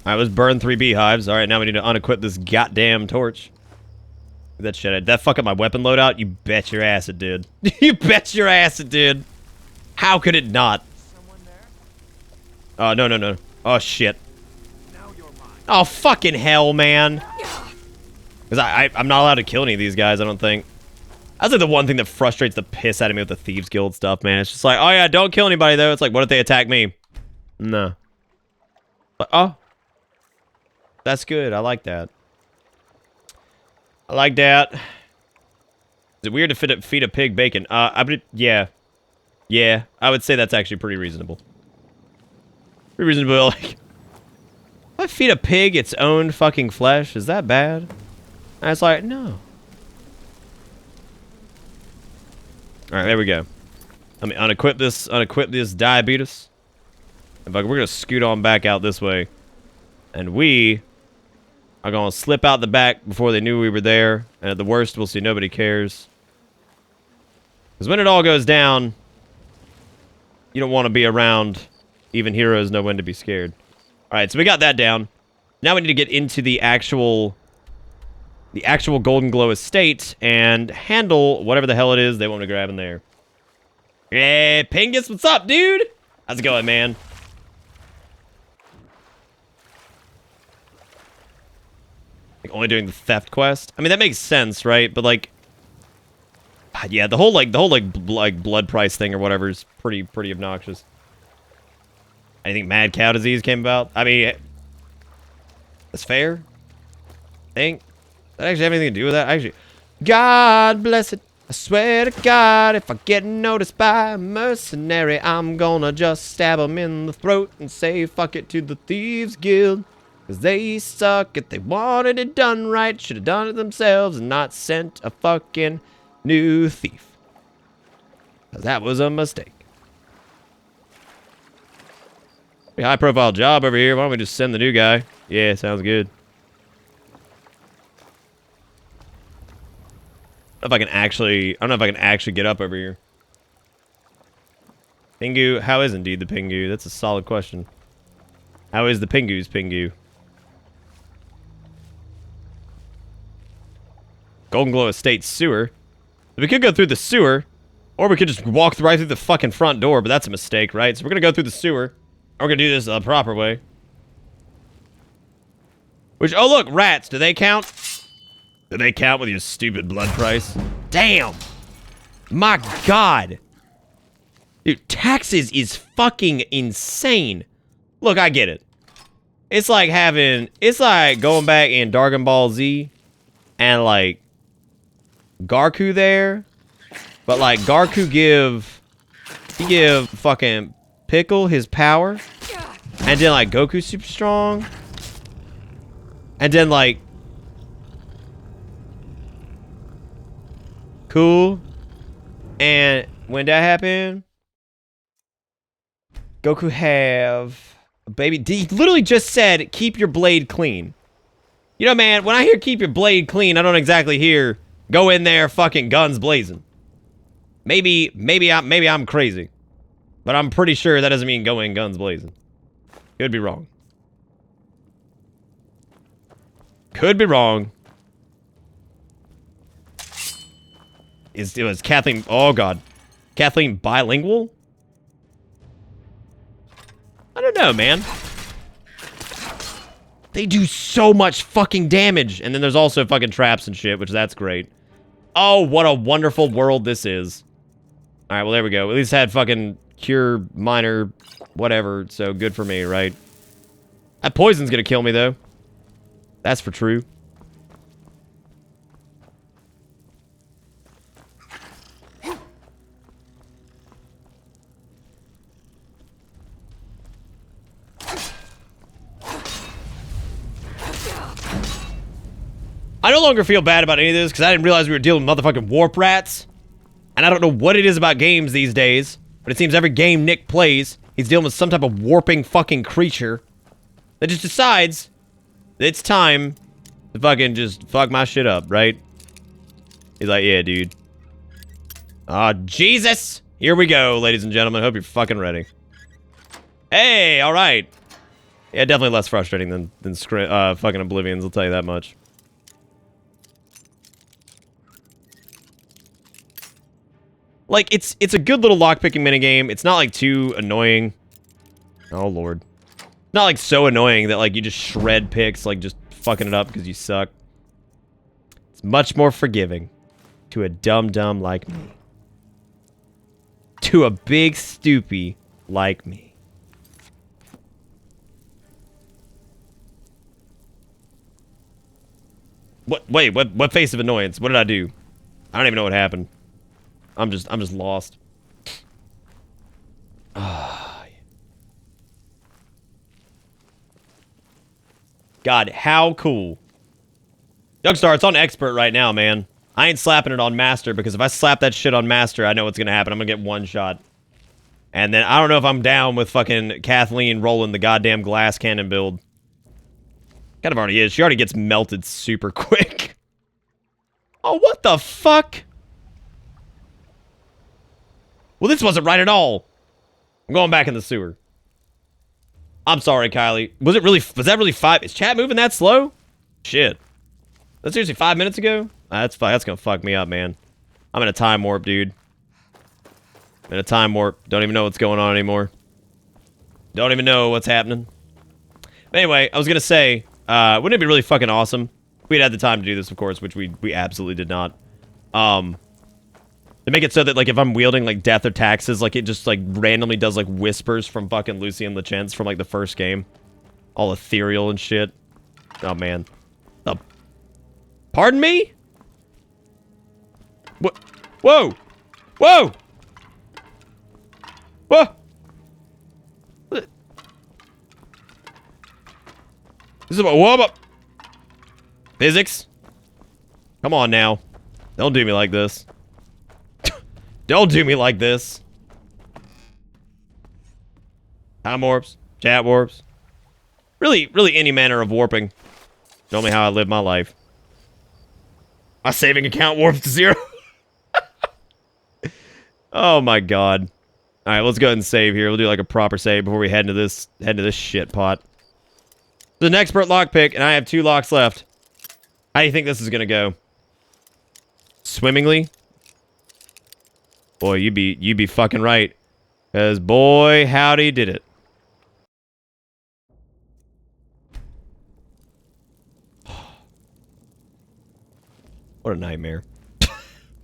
Alright, let's burn 3 beehives. Alright, now we need to unequip this goddamn torch. That shit. Did that fuck up my weapon loadout? You bet your ass it did. You bet your ass it did. How could it not? Oh, no. Oh, shit. Oh, fucking hell, man. Because I'm not allowed to kill any of these guys, I don't think. That's like the one thing that frustrates the piss out of me with the Thieves Guild stuff, man. It's just like, oh yeah, don't kill anybody, though. It's like, what if they attack me? No. But, oh. That's good. I like that. I like that. Is it weird to feed a pig bacon? Yeah. Yeah, I would say that's actually pretty reasonable. Pretty reasonable, like... If I feed a pig its own fucking flesh, is that bad? And it's like, no. Alright, there we go. Let me unequip this diabetes. In fact, we're gonna scoot on back out this way. And we are gonna slip out the back before they knew we were there. And at the worst, we'll see nobody cares. Because when it all goes down, you don't want to be around. Even heroes know when to be scared. Alright, so we got that down. Now we need to get into the actual Golden Glow estate and handle whatever the hell it is they want me to grab in there. Hey, Pingus, what's up, dude? How's it going, man? Like, only doing the theft quest? I mean, that makes sense, right? But, like... Yeah, the whole blood price thing or whatever is pretty obnoxious. I think mad cow disease came about. I mean... That's fair. I think... Does that actually have anything to do with that? Actually... God bless it. I swear to God, if I get noticed by a mercenary, I'm gonna just stab him in the throat and say fuck it to the Thieves Guild. Because they suck. If they wanted it done right, should have done it themselves and not sent a fucking new thief. Because that was a mistake. Pretty high profile job over here. Why don't we just send the new guy? Yeah, sounds good. I don't know if I can actually get up over here. Pingu, how is indeed the Pingu? That's a solid question. How is the Pingu's Pingu? Golden Glow Estate sewer. We could go through the sewer, or we could just walk right through the fucking front door, but that's a mistake, right? So we're gonna go through the sewer. Or we're gonna do this the proper way. Which, oh look, rats, do they count? Do they count with your stupid blood price? Damn! My God! Dude, taxes is fucking insane. Look, I get it. It's like going back in Dragon Ball Z and like Garku there. But like Garku give fucking Pickle his power. And then like Goku's super strong. And then like cool. And when that happened, Goku have a baby. He literally just said, keep your blade clean. You know, man, when I hear keep your blade clean, I don't exactly hear go in there fucking guns blazing. Maybe I'm crazy. But I'm pretty sure that doesn't mean go in guns blazing. Could be wrong. Could be wrong. Was Cathline... Oh, God. Cathline bilingual? I don't know, man. They do so much fucking damage. And then there's also fucking traps and shit, which that's great. Oh, what a wonderful world this is. Alright, well, there we go. At least had fucking cure, minor, whatever. So good for me, right? That poison's gonna kill me, though. That's for true. I no longer feel bad about any of this because I didn't realize we were dealing with motherfucking warp rats. And I don't know what it is about games these days, but it seems every game Nick plays, he's dealing with some type of warping fucking creature that just decides It's time to fucking just fuck my shit up, right? He's like, yeah, dude. Jesus! Here we go, ladies and gentlemen. Hope you're fucking ready. Hey, all right. Yeah, definitely less frustrating than fucking Oblivions, I'll tell you that much. Like, it's a good little lockpicking minigame. It's not, like, too annoying. Oh, Lord. Not, like, so annoying that, like, you just shred picks, like, just fucking it up because you suck. It's much more forgiving to a dum-dum like me. To a big stoopy like me. Wait, what face of annoyance? What did I do? I don't even know what happened. I'm just lost. God, how cool. Youngstar, it's on expert right now, man. I ain't slapping it on master because if I slap that shit on master, I know what's gonna happen. I'm gonna get one shot. And then I don't know if I'm down with fucking Cathline rolling the goddamn glass cannon build. Kind of already is. She already gets melted super quick. Oh, what the fuck? Well, this wasn't right at all. I'm going back in the sewer. I'm sorry, Kylie. Was that really 5? Is chat moving that slow? Shit. That's seriously 5 minutes ago? That's gonna fuck me up, man. I'm in a time warp, dude. I'm in a time warp. Don't even know what's going on anymore. Don't even know what's happening. But anyway, I was gonna say, wouldn't it be really fucking awesome? We'd had the time to do this, of course, which we absolutely did not. To make it so that, like, if I'm wielding, like, death or taxes, like, it just, like, randomly does, like, whispers from fucking Lucy and LeChance from, like, the first game. All ethereal and shit. Oh, man. Pardon me? What? Whoa! Whoa! What? This is about what? Physics? Come on now. Don't do me like this. Don't do me like this. Time warps. Chat warps. Really any manner of warping. Show me how I live my life. My saving account warps to 0. Oh my god. Alright, let's go ahead and save here. We'll do like a proper save before we head into this shit pot. The next expert lockpick, and I have 2 locks left. How do you think this is gonna go? Swimmingly? Boy, you be fucking right. Cause boy, howdy did it. What a nightmare.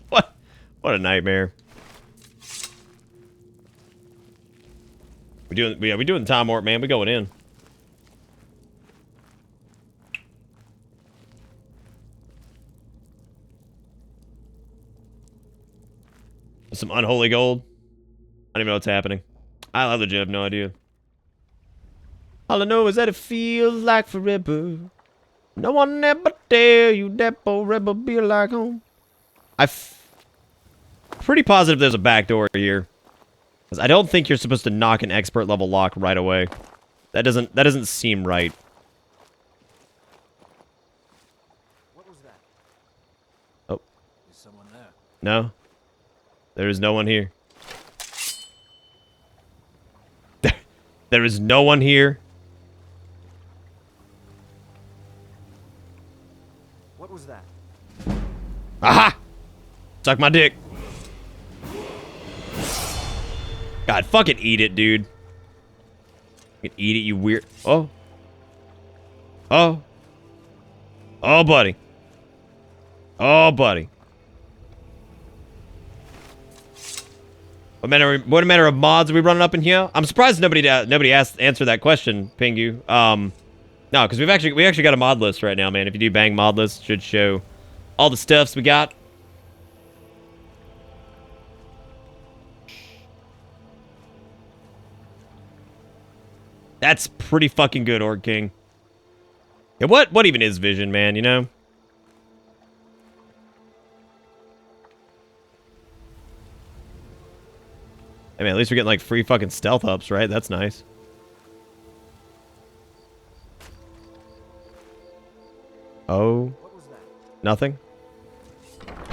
What a nightmare. We doing time warp, man. We going in. Some unholy gold. I don't even know what's happening. I legit have no idea. All I know is that it feels like forever. No one ever tell you that forever be like home. I'm pretty positive there's a back door here. Because I don't think you're supposed to knock an expert level lock right away. That doesn't seem right. What was that? Oh. Is someone there? No. There is no one here. There is no one here. What was that? Aha! Suck my dick. God, fucking eat it, dude. You can eat it, you weird. Oh. Oh. Oh, buddy. Oh, buddy. What manner of mods are we running up in here? I'm surprised nobody answered that question, Pingu. No, because we actually got a mod list right now, man. If you do bang mod list, it should show all the stuffs we got. That's pretty fucking good, Orc King. Yeah, what even is vision, man, you know? I mean, at least we're getting, like, free fucking stealth ups, right? That's nice. Oh. Nothing?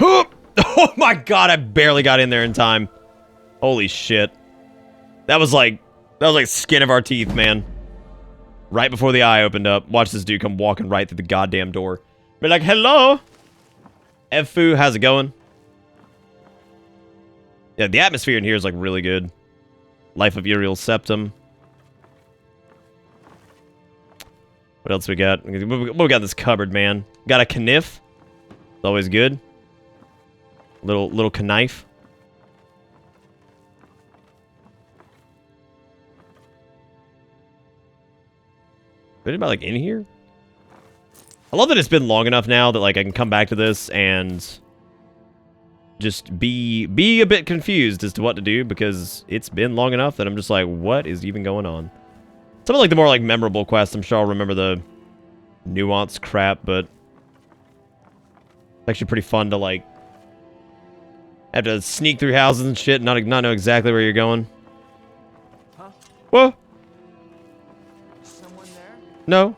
Oh my god, I barely got in there in time. Holy shit. That was like skin of our teeth, man. Right before the eye opened up. Watch this dude come walking right through the goddamn door. Be like, hello? Efu, how's it going? Yeah, the atmosphere in here is like really good. Life of Uriel Septum. What else we got? What we got in this cupboard, man? Got a kniff. It's always good. Little knife. Anybody like in here? I love that it's been long enough now that like I can come back to this and just be a bit confused as to what to do, because it's been long enough that I'm just like, what is even going on? Some of like the more like memorable quests, I'm sure I'll remember the nuanced crap, but it's actually pretty fun to like have to sneak through houses and shit, not know exactly where you're going. Huh? Whoa. Someone there? No.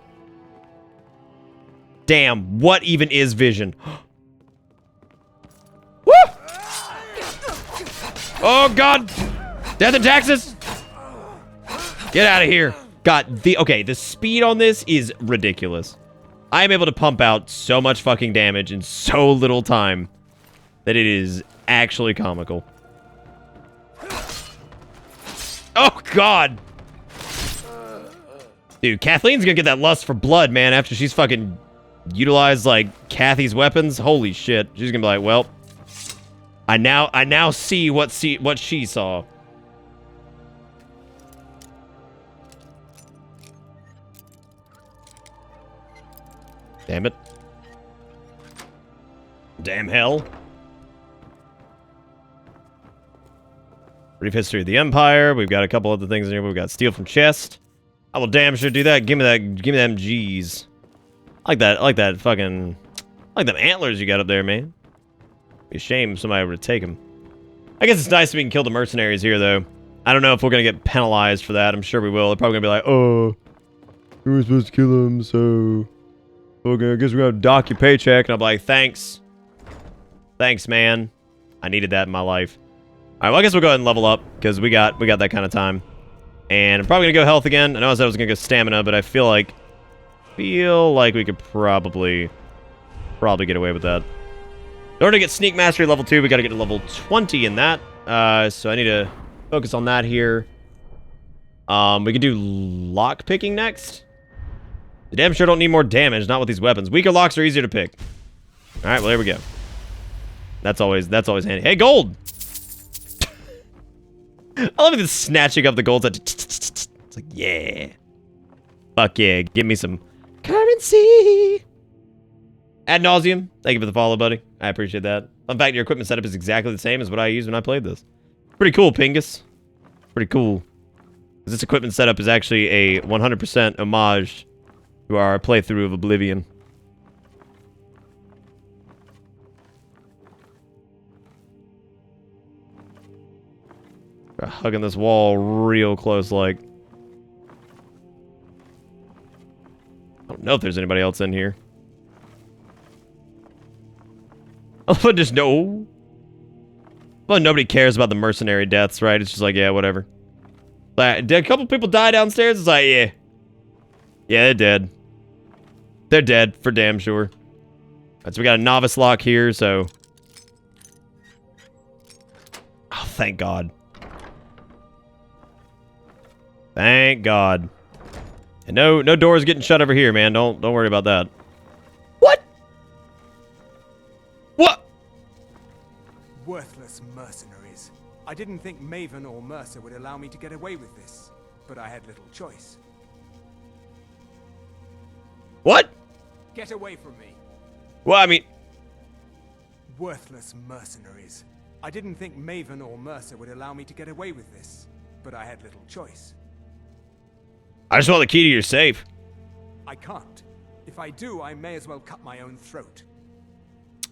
Damn, what even is vision? Woo! Oh god! Death and taxes! Get out of here. God, the speed on this is ridiculous. I am able to pump out so much fucking damage in so little time that it is actually comical. Oh god! Dude, Kathleen's gonna get that lust for blood, man, after she's fucking utilized, like, Kathy's weapons. Holy shit. She's gonna be like, well, I now see what she saw. Damn it. Damn hell. Brief history of the Empire. We've got a couple other things in here. We've got steal from chest. I will damn sure do that. Give me them G's. I like that fucking... I like them antlers you got up there, man. Be a shame if somebody were to take them. I guess it's nice that we can kill the mercenaries here, though. I don't know if we're gonna get penalized for that. I'm sure we will. They're probably gonna be like, oh, we were supposed to kill them, so... okay, I guess we're gonna dock your paycheck. And I'll be like, thanks. Thanks, man. I needed that in my life. Alright, well, I guess we'll go ahead and level up, because we got that kind of time. And I'm probably gonna go health again. I know I said I was gonna go stamina, but I feel like we could probably get away with that. In order to get Sneak Mastery level 2, we gotta get to level 20 in that. So I need to focus on that here. We could do lock picking next. The damn sure don't need more damage, not with these weapons. Weaker locks are easier to pick. Alright, well there we go. That's always handy. Hey, gold! I love this snatching up the gold. It's like, yeah. Fuck yeah, give me some currency. Ad nauseum. Thank you for the follow, buddy. I appreciate that. Fun fact, your equipment setup is exactly the same as what I used when I played this. Pretty cool, Pingus. Pretty cool. This equipment setup is actually a 100% homage to our playthrough of Oblivion. Hugging this wall real close, like. I don't know if there's anybody else in here. I just know. Well, nobody cares about the mercenary deaths, right? It's just like, yeah, whatever. Did a couple people die downstairs? It's like, yeah. Yeah, they're dead. They're dead, for damn sure. Alright, so we got a novice lock here, so... oh, thank God. Thank God. And no doors getting shut over here, man. Don't worry about that. What? What? Worthless mercenaries. I didn't think Maven or Mercer would allow me to get away with this, but I had little choice. What? Get away from me. Well, I mean... worthless mercenaries. I didn't think Maven or Mercer would allow me to get away with this, but I had little choice. I just want the key to your safe. I can't. If I do, I may as well cut my own throat.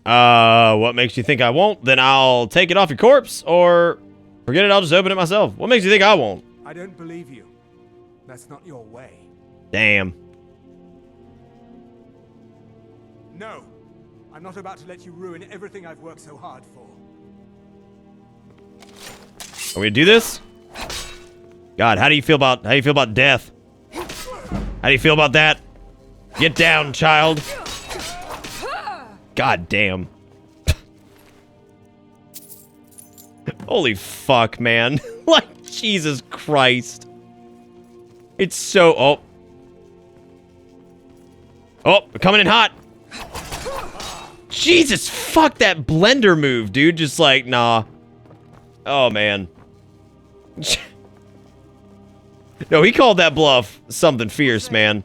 What makes you think I won't? Then I'll take it off your corpse, or forget it, I'll just open it myself. What makes you think I won't? I don't believe you. That's not your way. Damn. No. I'm not about to let you ruin everything I've worked so hard for. Are we gonna do this? God, how do you feel about death? How do you feel about that? Get down, child. God damn. Holy fuck, man. Like, Jesus Christ. It's so... Oh. Oh, we're coming in hot. Jesus, fuck that blender move, dude. Just like, nah. Oh, man. No, he called that bluff something fierce, man.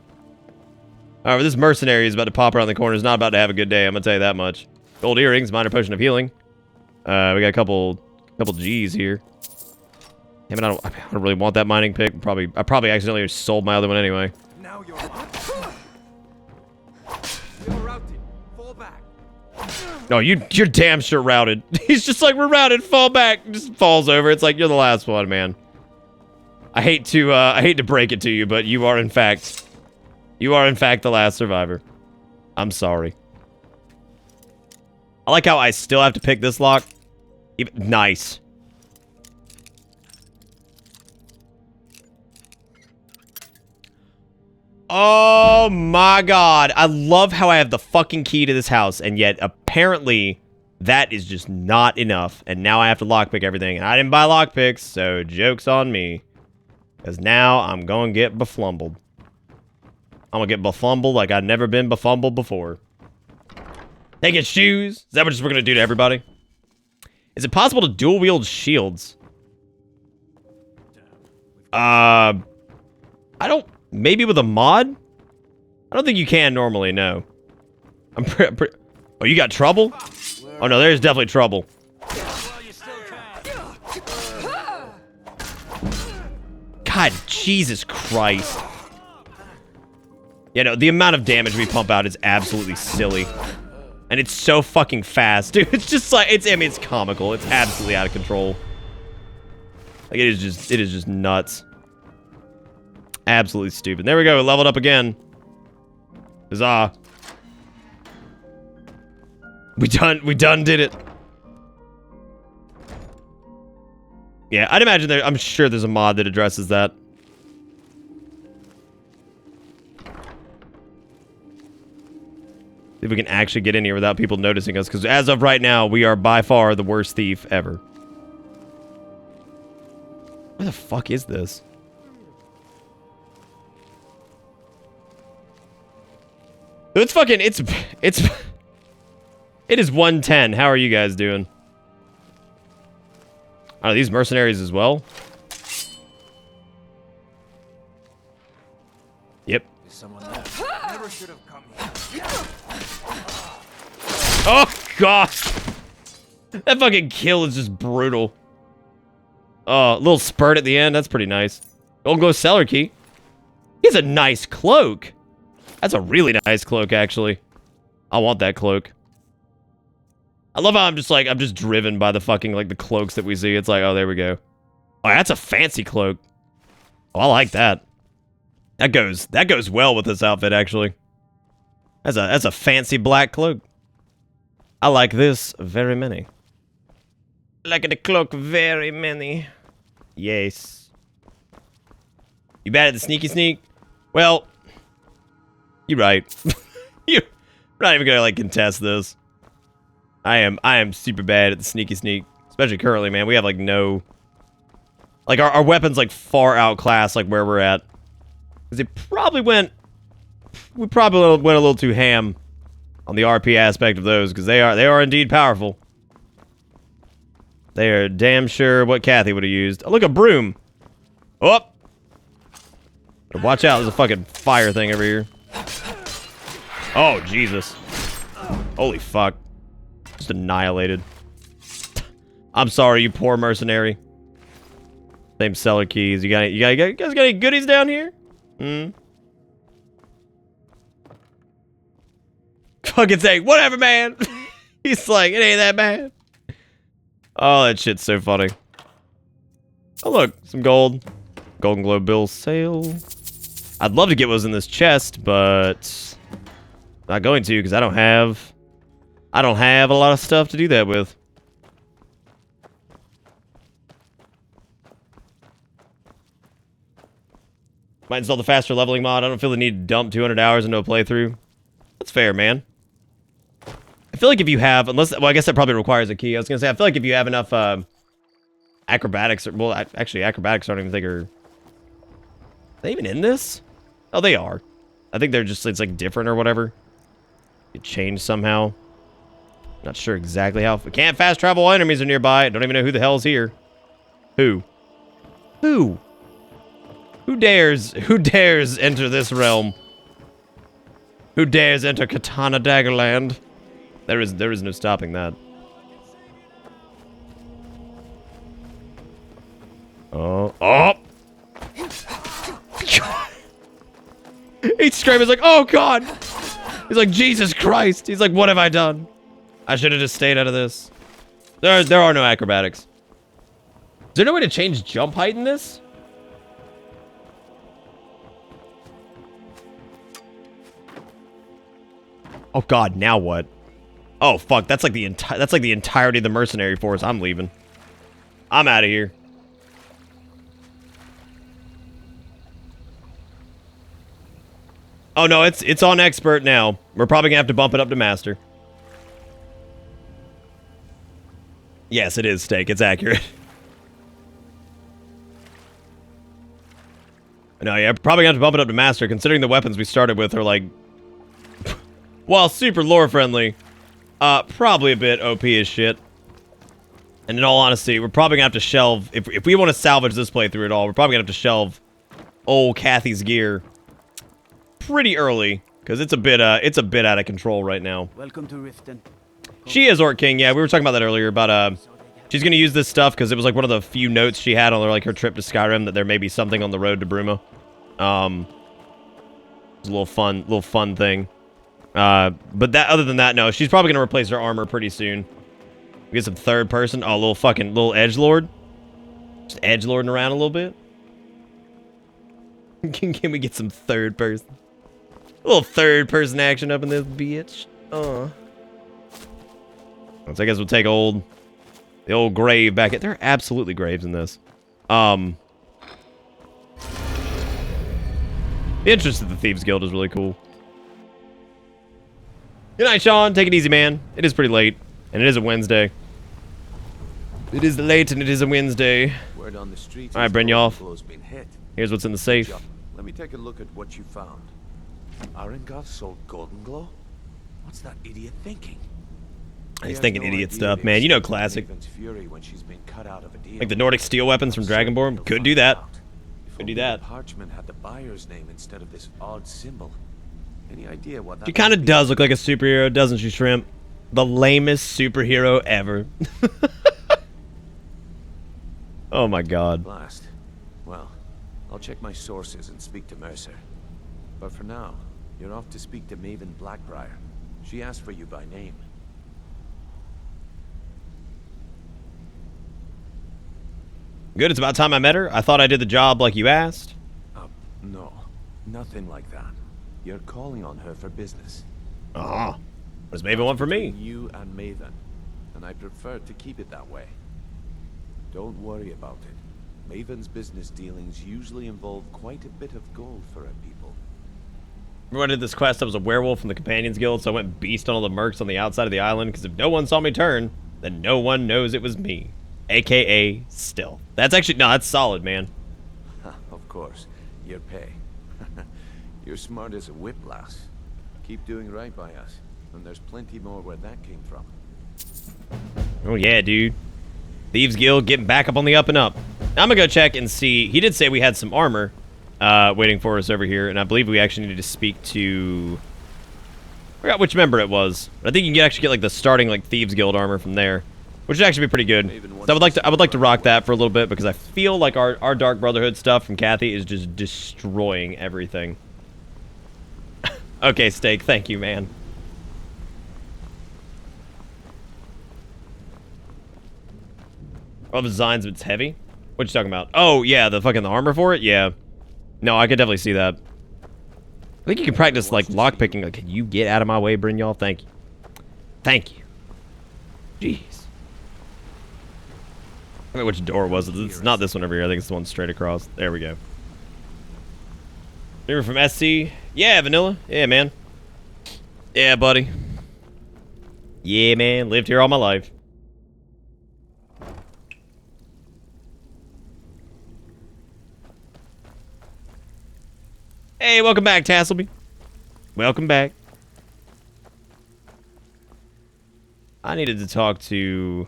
However, this mercenary is about to pop around the corner. Is not about to have a good day, I'm gonna tell you that much. Gold earrings, minor potion of healing. We got a couple G's here. Damn it, I don't really want that mining pick. I probably accidentally sold my other one anyway. Now you're routed. Fall back. No, you're damn sure routed. He's just like, we're routed, fall back. Just falls over. It's like, you're the last one, man. I hate to break it to you, but you are in fact the last survivor. I'm sorry. I like how I still have to pick this lock. Nice. Oh my god. I love how I have the fucking key to this house, and yet apparently that is just not enough. And now I have to lockpick everything. And I didn't buy lockpicks, so joke's on me. Because now I'm going to get beflumbled. I'm going to get befumbled like I've never been befumbled before. They get shoes. Is that what we're going to do to everybody? Is it possible to dual wield shields? I don't... Maybe with a mod? I don't think you can normally, no. I'm pretty... Oh, you got trouble? Oh, no, there's definitely trouble. God, Jesus Christ. Yeah, no, the amount of damage we pump out is absolutely silly. And it's so fucking fast, dude. It's just like, I mean, it's comical. It's absolutely out of control. Like, it is just nuts. Absolutely stupid. There we go, leveled up again. Huzzah. We done did it. Yeah, I'd imagine I'm sure there's a mod that addresses that. See if we can actually get in here without people noticing us, because as of right now, we are by far the worst thief ever. Where the fuck is this? It's fucking, it is 1:10. How are you guys doing? Are these mercenaries as well? Yep. Never should have come here. Oh, gosh. That fucking kill is just brutal. Oh, a little spurt at the end. That's pretty nice. Golden Glow Cellar Key. He has a nice cloak. That's a really nice cloak, actually. I want that cloak. I love how I'm just driven by the fucking, like, the cloaks that we see. It's like, oh, there we go. Oh, that's a fancy cloak. Oh, I like that. That goes well with this outfit, actually. That's a fancy black cloak. I like this very many. I like the cloak very many. Yes. You bad at the sneaky sneak? Well, you're right. You're not even gonna, like, contest this. I am super bad at the sneaky sneak. Especially currently, man. We have, like, no... Like, our weapons, like, far outclass, like, where we're at. Because it probably went... We probably went a little too ham on the RP aspect of those, because they are indeed powerful. They are damn sure what Kathy would have used. Oh, look, a broom. Oh! Watch out, there's a fucking fire thing over here. Oh, Jesus. Holy fuck. Just annihilated. I'm sorry, you poor mercenary. Same cellar keys. You guys got any goodies down here? Fucking say, whatever, man. He's like, it ain't that bad. Oh, that shit's so funny. Oh, look, some gold. Golden Globe bill sale. I'd love to get what's in this chest, but Not going to, because I don't have a lot of stuff to do that with. Might install the faster leveling mod. I don't feel the need to dump 200 hours into a playthrough. That's fair, man. I feel like if you have, well, I guess that probably requires a key. I was gonna say, I feel like if you have enough acrobatics, well, actually, acrobatics I don't even think are they even in this? Oh, they are. I think they're just, it's like different or whatever. It changed somehow. Not sure exactly how. We can't fast travel while enemies are nearby. I don't even know who the hell's here. Who? Who? Who dares enter this realm? Who dares enter Katana Daggerland? There is no stopping that. Oh. Oh! He's screaming, he's like, oh god! He's like, Jesus Christ! He's like, what have I done? I should have just stayed out of this. There are no acrobatics. Is there no way to change jump height in this? Oh god, now what? Oh fuck, that's like the entirety of the mercenary force. I'm leaving. I'm out of here. Oh no, it's on expert now. We're probably gonna have to bump it up to master. Yes, it is steak. It's accurate. No, yeah, probably gonna have to bump it up to master, considering the weapons we started with are like, while super lore friendly, probably a bit OP as shit. And in all honesty, we're probably gonna have to shelve, if we want to salvage this playthrough at all, we're probably gonna have to shelve old Kathy's gear pretty early, because it's a bit out of control right now. Welcome to Riften. She is Orc King, yeah, we were talking about that earlier, about she's gonna use this stuff because it was like one of the few notes she had on her trip to Skyrim that there may be something on the road to Bruma. It's a little fun thing. But that, other than that, no, she's probably gonna replace her armor pretty soon. We get some third person. Oh, little edgelord. Just edgelording around a little bit. Can we get some third person? A little third person action up in this bitch. So I guess we'll take the old grave back. There are absolutely graves in this. The entrance to the Thieves Guild is really cool. Good night, Sean. Take it easy, man. It is pretty late, and it is a Wednesday. It is late, and it is a Wednesday. Word on the street. All right, Brynjolf. Been hit. Here's what's in the safe. Let me take a look at what you found. Arengar sold Golden Glow? What's that idiot thinking? He's thinking idiot stuff, man. You know, classic. Like the Nordic steel weapons from Dragonborn. Could do that. Could do that. Parchment had the buyer's name instead of this odd symbol. Any idea what that? She kind of does look like a superhero, doesn't she, Shrimp? The lamest superhero ever. Oh my god. Blast. Well, I'll check my sources and speak to Mercer. But for now, you're off to speak to Maven Blackbriar. She asked for you by name. Good, it's about time I met her. I thought I did the job like you asked. No. Nothing like that. You're calling on her for business. What does Maven want from me? You and Maven. And I prefer to keep it that way. Don't worry about it. Maven's business dealings usually involve quite a bit of gold for her people. Remember when I did this quest, I was a werewolf from the Companions Guild, so I went beast on all the mercs on the outside of the island, because if no one saw me turn, then no one knows it was me. AKA still. That's actually, no, that's solid, man. Of course. Your pay. You're smart as a whiplash. Keep doing right by us, and there's plenty more where that came from. Oh yeah, dude. Thieves Guild getting back up on the up and up. I'm gonna go check and see. He did say we had some armor waiting for us over here, and I believe we actually need to speak to, I forgot which member it was, but I think you can actually get like the starting like Thieves Guild armor from there, which would actually be pretty good. So I would like to rock that for a little bit, because I feel like our Dark Brotherhood stuff from Kathy is just destroying everything. Okay, Steak, thank you, man. All the designs, but it's heavy. What you talking about? Oh yeah, the armor for it. Yeah. No, I could definitely see that. I think you can practice, like, lockpicking. Like, can you get out of my way, Brynjol? Thank you. Thank you. Jeez. I don't know which door was it. It's not this one over here. I think it's the one straight across. There we go. Remember from SC? Yeah, Vanilla. Yeah, man. Yeah, buddy. Yeah, man. Lived here all my life. Hey, welcome back, Tasselby. Welcome back. I needed to talk to...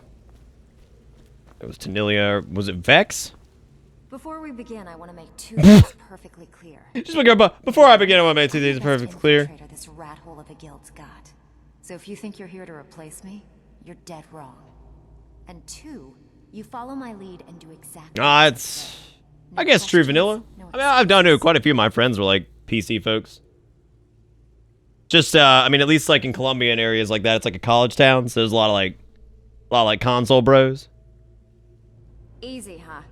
It was Tanilia. Was it Vex? Before we begin, I want to make two things perfectly clear. Just before I begin, I want to make two things perfectly clear. This rat hole of a guild's got. So if you think you're here to replace me, you're dead wrong. And two, you follow my lead and do exactly. It's... I guess true, Vanilla. I mean, I've done it. Quite a few of my friends were like PC folks. Just, I mean, at least like in Columbia and areas like that, it's like a college town, so there's a lot of like console bros. Easy, huh?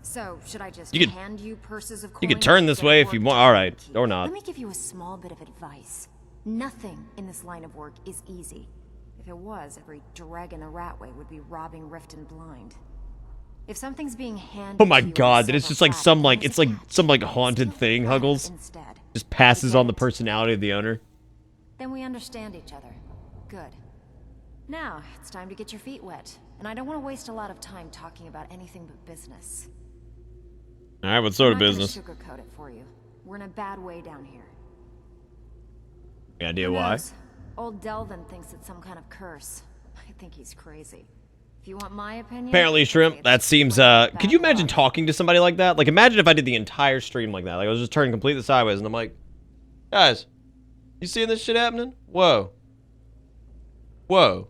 So should I just hand you purses of coins? You could turn this way if you want. All right, or not. Let me give you a small bit of advice. Nothing in this line of work is easy. If it was, every dragon a ratway would be robbing Riften blind. If something's being handed oh my god, that it's just like some like it's like some like haunted thing, Huggles. Just passes on the personality of the owner. Then we understand each other. Good. Now, it's time to get your feet wet. And I don't want to waste a lot of time talking about anything but business. Alright, what sort of business? I'm not gonna sugarcoat it for you. We're in a bad way down here. Any idea why? Old Delvin thinks it's some kind of curse. I think he's crazy. If you want my opinion... Apparently, Shrimp, that seems, could you imagine talking to somebody like that? Like, imagine if I did the entire stream like that. Like, I was just turning completely sideways, and I'm like, guys, you seeing this shit happening? Whoa. Whoa.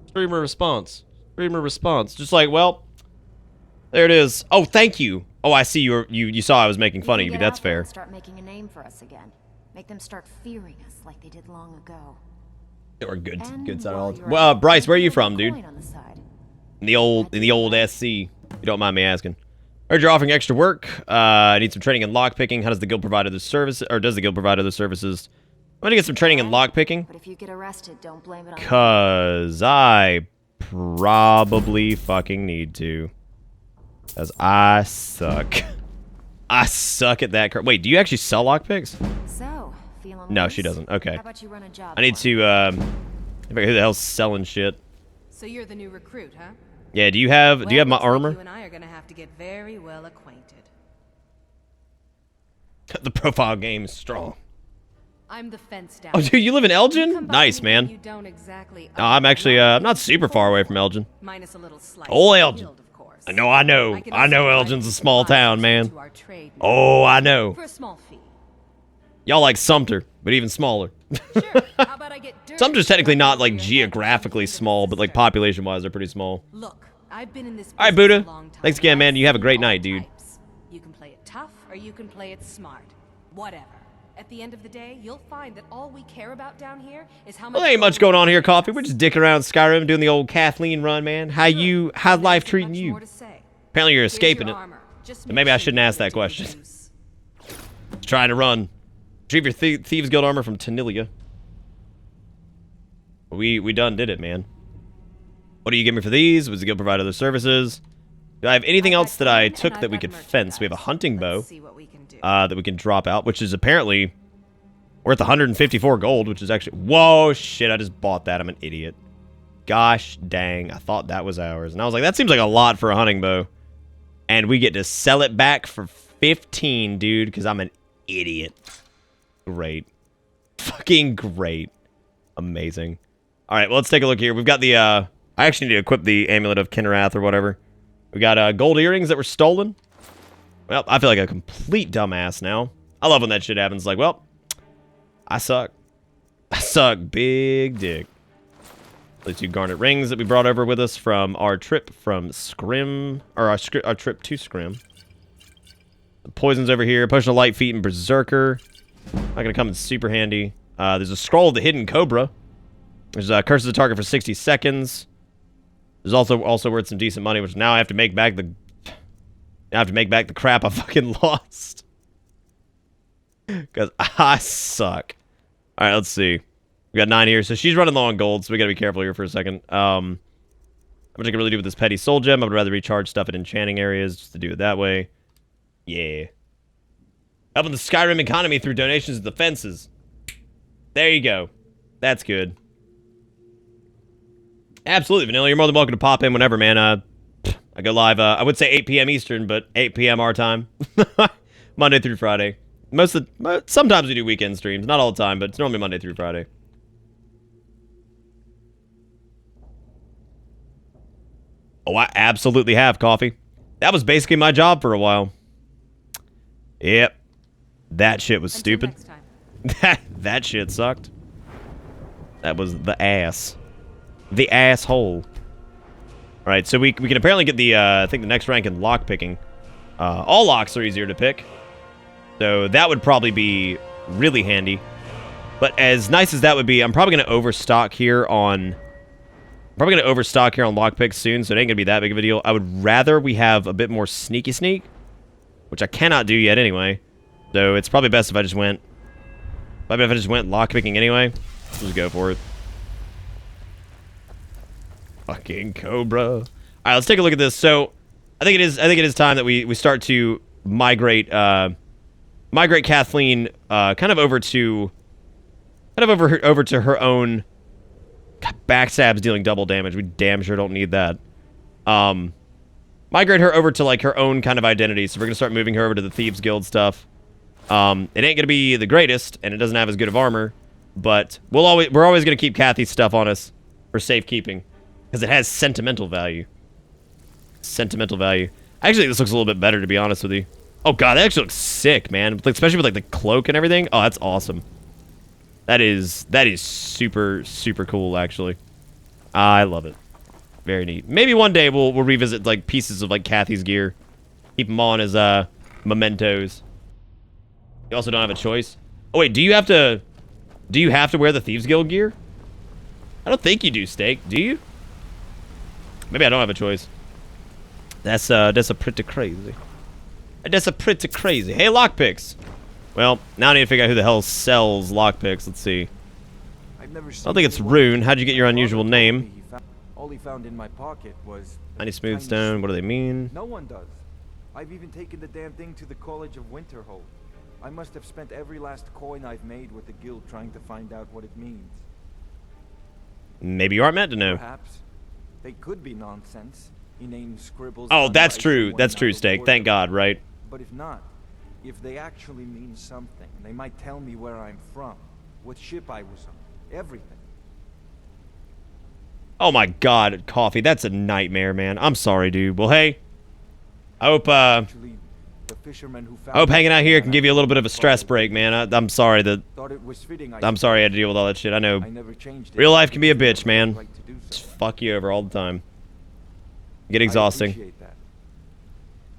Streamer response. Streamer response. Just like, well, there it is. Oh, thank you. Oh, I see you saw I was making fun of you. That's fair. Start making a name for us again. Make them start fearing us like they did long ago. Or good side all. Well, Bryce, where are you from, dude? In the old SC. You don't mind me asking. Heard you're offering extra work. I need some training in lockpicking. How does the guild provide other services? Or does the guild provide other services? I'm gonna get some training in lockpicking. But if you get arrested, don't blame it on Cause I probably fucking need to. Cause I suck. I suck at that. Wait, do you actually sell lockpicks? So, feeling no, she doesn't. Okay. How about you run a job? I need to, who the hell's selling shit? So you're the new recruit, huh? Yeah, do you have my armor? You and I are gonna have to get very well acquainted. The profile game is strong. I'm the fence down. Oh, dude, you live in Elgin? Nice, man. You don't exactly no, I'm actually, I'm not super far away from Elgin. Minus a little slice old Elgin. I know. I know Elgin's a small town, man. Oh, I know. For a small fee. Y'all like Sumter, but even smaller. Sure. How about I get Sumter's technically not, like, geographically small, but, like, population-wise, they're pretty small. Look, I've been in this all right, Buddha. Thanks again, man. You have a great night, dude. You can play it tough, or you can play it smart. Whatever. At the end of the day, you'll find that all we care about down here is how much... Well, there ain't much going on here, Coffee. We're just dicking around Skyrim, doing the old Cathline run, man. How's life treating you? Apparently you're escaping it. So maybe I shouldn't ask that question. Trying to run. Retrieve your Thieves Guild armor from Tanilia. We done did it, man. What do you give me for these? Was the guild provide other services? Do I have anything else that I took that we could fence? We have a hunting bow that we can drop out, which is apparently worth 154 gold, which is actually... Whoa, shit, I just bought that. I'm an idiot. Gosh dang, I thought that was ours. And I was like, that seems like a lot for a hunting bow. And we get to sell it back for 15, dude, because I'm an idiot. Great. Fucking great. Amazing. All right, well, let's take a look here. We've got the... I actually need to equip the Amulet of Kinrath or whatever. We got gold earrings that were stolen. Well, I feel like a complete dumbass now. I love when that shit happens. Like, well, I suck. I suck big dick. The 2 garnet rings that we brought over with us from our trip from Scrim, or our trip to Scrim. The poisons over here. Potion of Light Feet and Berserker. Not gonna come in super handy. There's a scroll of the Hidden Cobra. There's curses the target for 60 seconds. There's also worth some decent money, which now I have to make back the crap I fucking lost. Because I suck. All right, let's see. We got 9 here. So she's running low on gold, so we got to be careful here for a second. How much I can really do with this petty soul gem. I would rather recharge stuff at enchanting areas just to do it that way. Yeah. Helping the Skyrim economy through donations to the fences. There you go. That's good. Absolutely, Vanilla. You're more than welcome to pop in whenever, man. I go live, I would say 8 p.m. Eastern, but 8 p.m. our time. Monday through Friday. Sometimes we do weekend streams. Not all the time, but it's normally Monday through Friday. Oh, I absolutely have coffee. That was basically my job for a while. Yep. That shit was stupid. That shit sucked. That was the ass. The asshole. Alright, so we can apparently get the, I think the next rank in lockpicking. All locks are easier to pick. So that would probably be really handy. But as nice as that would be, I'm probably going to overstock here on... lockpicks soon, so it ain't going to be that big of a deal. I would rather we have a bit more sneaky sneak, which I cannot do yet anyway. So it's probably best if I just went... Maybe if I just went lockpicking anyway. Let's just go for it. Fucking Cobra. Alright, let's take a look at this. So, I think it is time that we start to migrate Cathline kind of over to her own. God, backstabs dealing double damage. We damn sure don't need that. Migrate her over to like her own kind of identity. So we're gonna start moving her over to the Thieves Guild stuff. It ain't gonna be the greatest, and it doesn't have as good of armor, but we're always gonna keep Kathy's stuff on us for safekeeping. Because it has sentimental value. Sentimental value. Actually, this looks a little bit better, to be honest with you. Oh, God, that actually looks sick, man. Especially with, like, the cloak and everything. Oh, that's awesome. That is super, super cool, actually. I love it. Very neat. Maybe one day we'll revisit, like, pieces of, like, Kathy's gear. Keep them on as, mementos. You also don't have a choice. Oh, wait, do you have to wear the Thieves Guild gear? I don't think you do, Steak. Do you? Maybe I don't have a choice. That's a pretty crazy. That's a pretty crazy. Hey, lockpicks. Well, now I need to figure out who the hell sells lockpicks. Let's see. I don't think it's Rune. How'd you get your unusual name? All he found in my pocket was... Tiny smooth stone. What do they mean? No one does. I've even taken the damn thing to the College of Winterhold. I must have spent every last coin I've made with the guild trying to find out what it means. Maybe you aren't meant to know. Perhaps. They could be nonsense. Inane scribbles. Oh, that's true. That's true, Steak. Thank God, right? But if not, if they actually mean something, they might tell me where I'm from, what ship I was on, everything. Oh my God, Coffee. That's a nightmare, man. I'm sorry, dude. Well, hey. I hope hanging out here can give you a little bit of a stress break, man. I'm sorry that... I'm sorry I had to deal with all that shit. I know. Real life can be a bitch, man. Just fuck you over all the time. Get exhausting.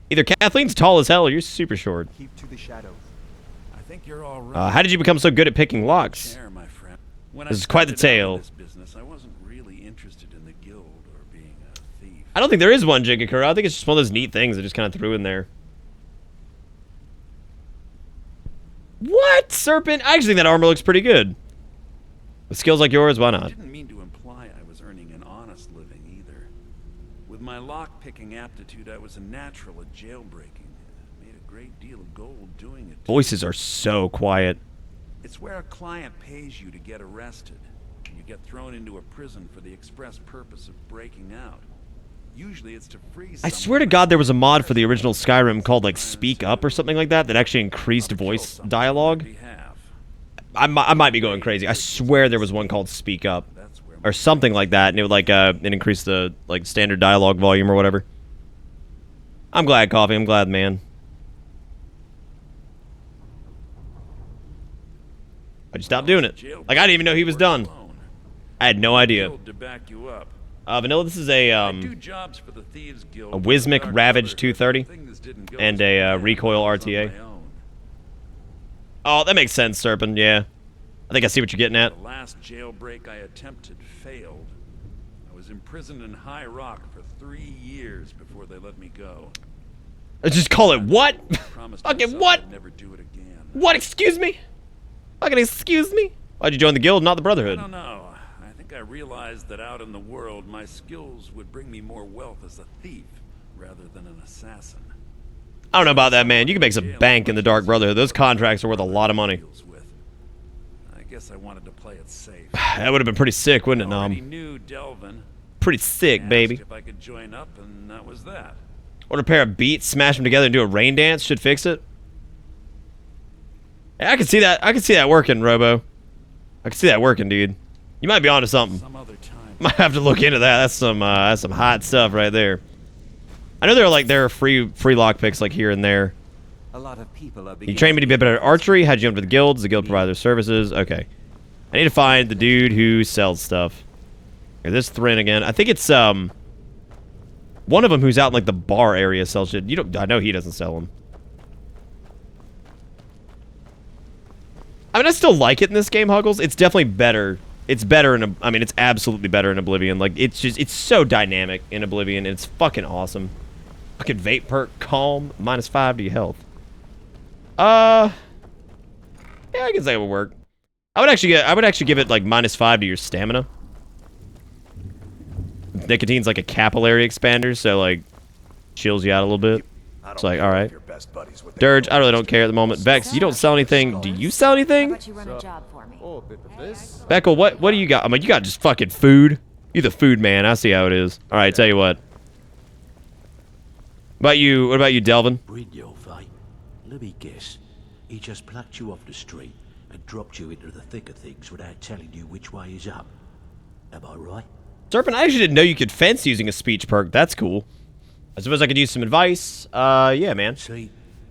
Either Kathleen's tall as hell or you're super short. Keep to the shadows. I think you're all right. How did you become so good at picking locks? This is quite the tale. I wasn't really interested in the guild or being a thief. I don't think there is one, Jigakura. I think it's just one of those neat things I just kind of threw in there. What? Serpent? I actually think that armor looks pretty good. With skills like yours, why not? I didn't mean to imply I was earning an honest living either. With my lock-picking aptitude, I was a natural at jailbreaking. I made a great deal of gold doing it. Voices are so quiet. It's where a client pays you to get arrested. You get thrown into a prison for the express purpose of breaking out. Usually it's to freeze. I swear to God there was a mod for the original Skyrim called like Speak Up or something like that actually increased voice dialogue. I might be going crazy. I swear there was one called Speak Up or something like that, and it would like it increased the like standard dialogue volume or whatever. I'm glad, Coffee. I'm glad, man. I just stopped doing it. Like I didn't even know he was done. I had no idea. Vanilla, this is a Wismic Ravage 230 and a recoil RTA. Oh, that makes sense, Serpent. Yeah, I think I see what you're getting at. The last jailbreak I attempted failed. I was imprisoned in High Rock for 3 years before they let me go. Let's just call it what? Promised Fucking myself what? I'd never do it again. What? Excuse me? Fucking excuse me? Why'd you join the guild, not the Brotherhood? I don't know. I think I realized that out in the world, my skills would bring me more wealth as a thief rather than an assassin. I don't know about that, man. You can make some bank in the Dark Brotherhood. Those contracts are worth a lot of money. I guess I wanted to play it safe. That would have been pretty sick, wouldn't it, I already Nom? knew Delvin. Pretty sick, baby. If I could join up, and that was that. Order a pair of beats, smash them together, and do a rain dance. Should fix it. Yeah, I can see that. I can see that working, Robo. I can see that working, dude. You might be onto something. Some other time. Might have to look into that. That's some hot stuff right there. I know there are free lockpicks like here and there. A lot of people are You trained me to be better at archery. How'd you jump to the guilds? The guild provides their services. Okay. I need to find the dude who sells stuff. Here, this Thrin again. I think it's one of them who's out in like the bar area sells shit. You don't. I know he doesn't sell them. I mean, I still like it in this game, Huggles. It's definitely better. It's better in. I mean, it's absolutely better in Oblivion. Like, it's so dynamic in Oblivion. And it's fucking awesome. Fucking vape perk, calm, -5 to your health. Yeah, I guess that would work. I would actually give it like -5 to your stamina. Nicotine's like a capillary expander, so like chills you out a little bit. It's like, all right. Dirge, I really don't care at the moment. Vex, you don't sell anything. Do you sell anything? Beckel, what do you got? I mean, you got just fucking food. You're the food man. I see how it is. All right, tell you what. What about you, Delvin? Let me guess. He just plucked you off the street and dropped you into the thick of things without telling you which way is up. Am I right? Serpent, I actually didn't know you could fence using a speech perk. That's cool. I suppose I could use some advice. Yeah, man. See,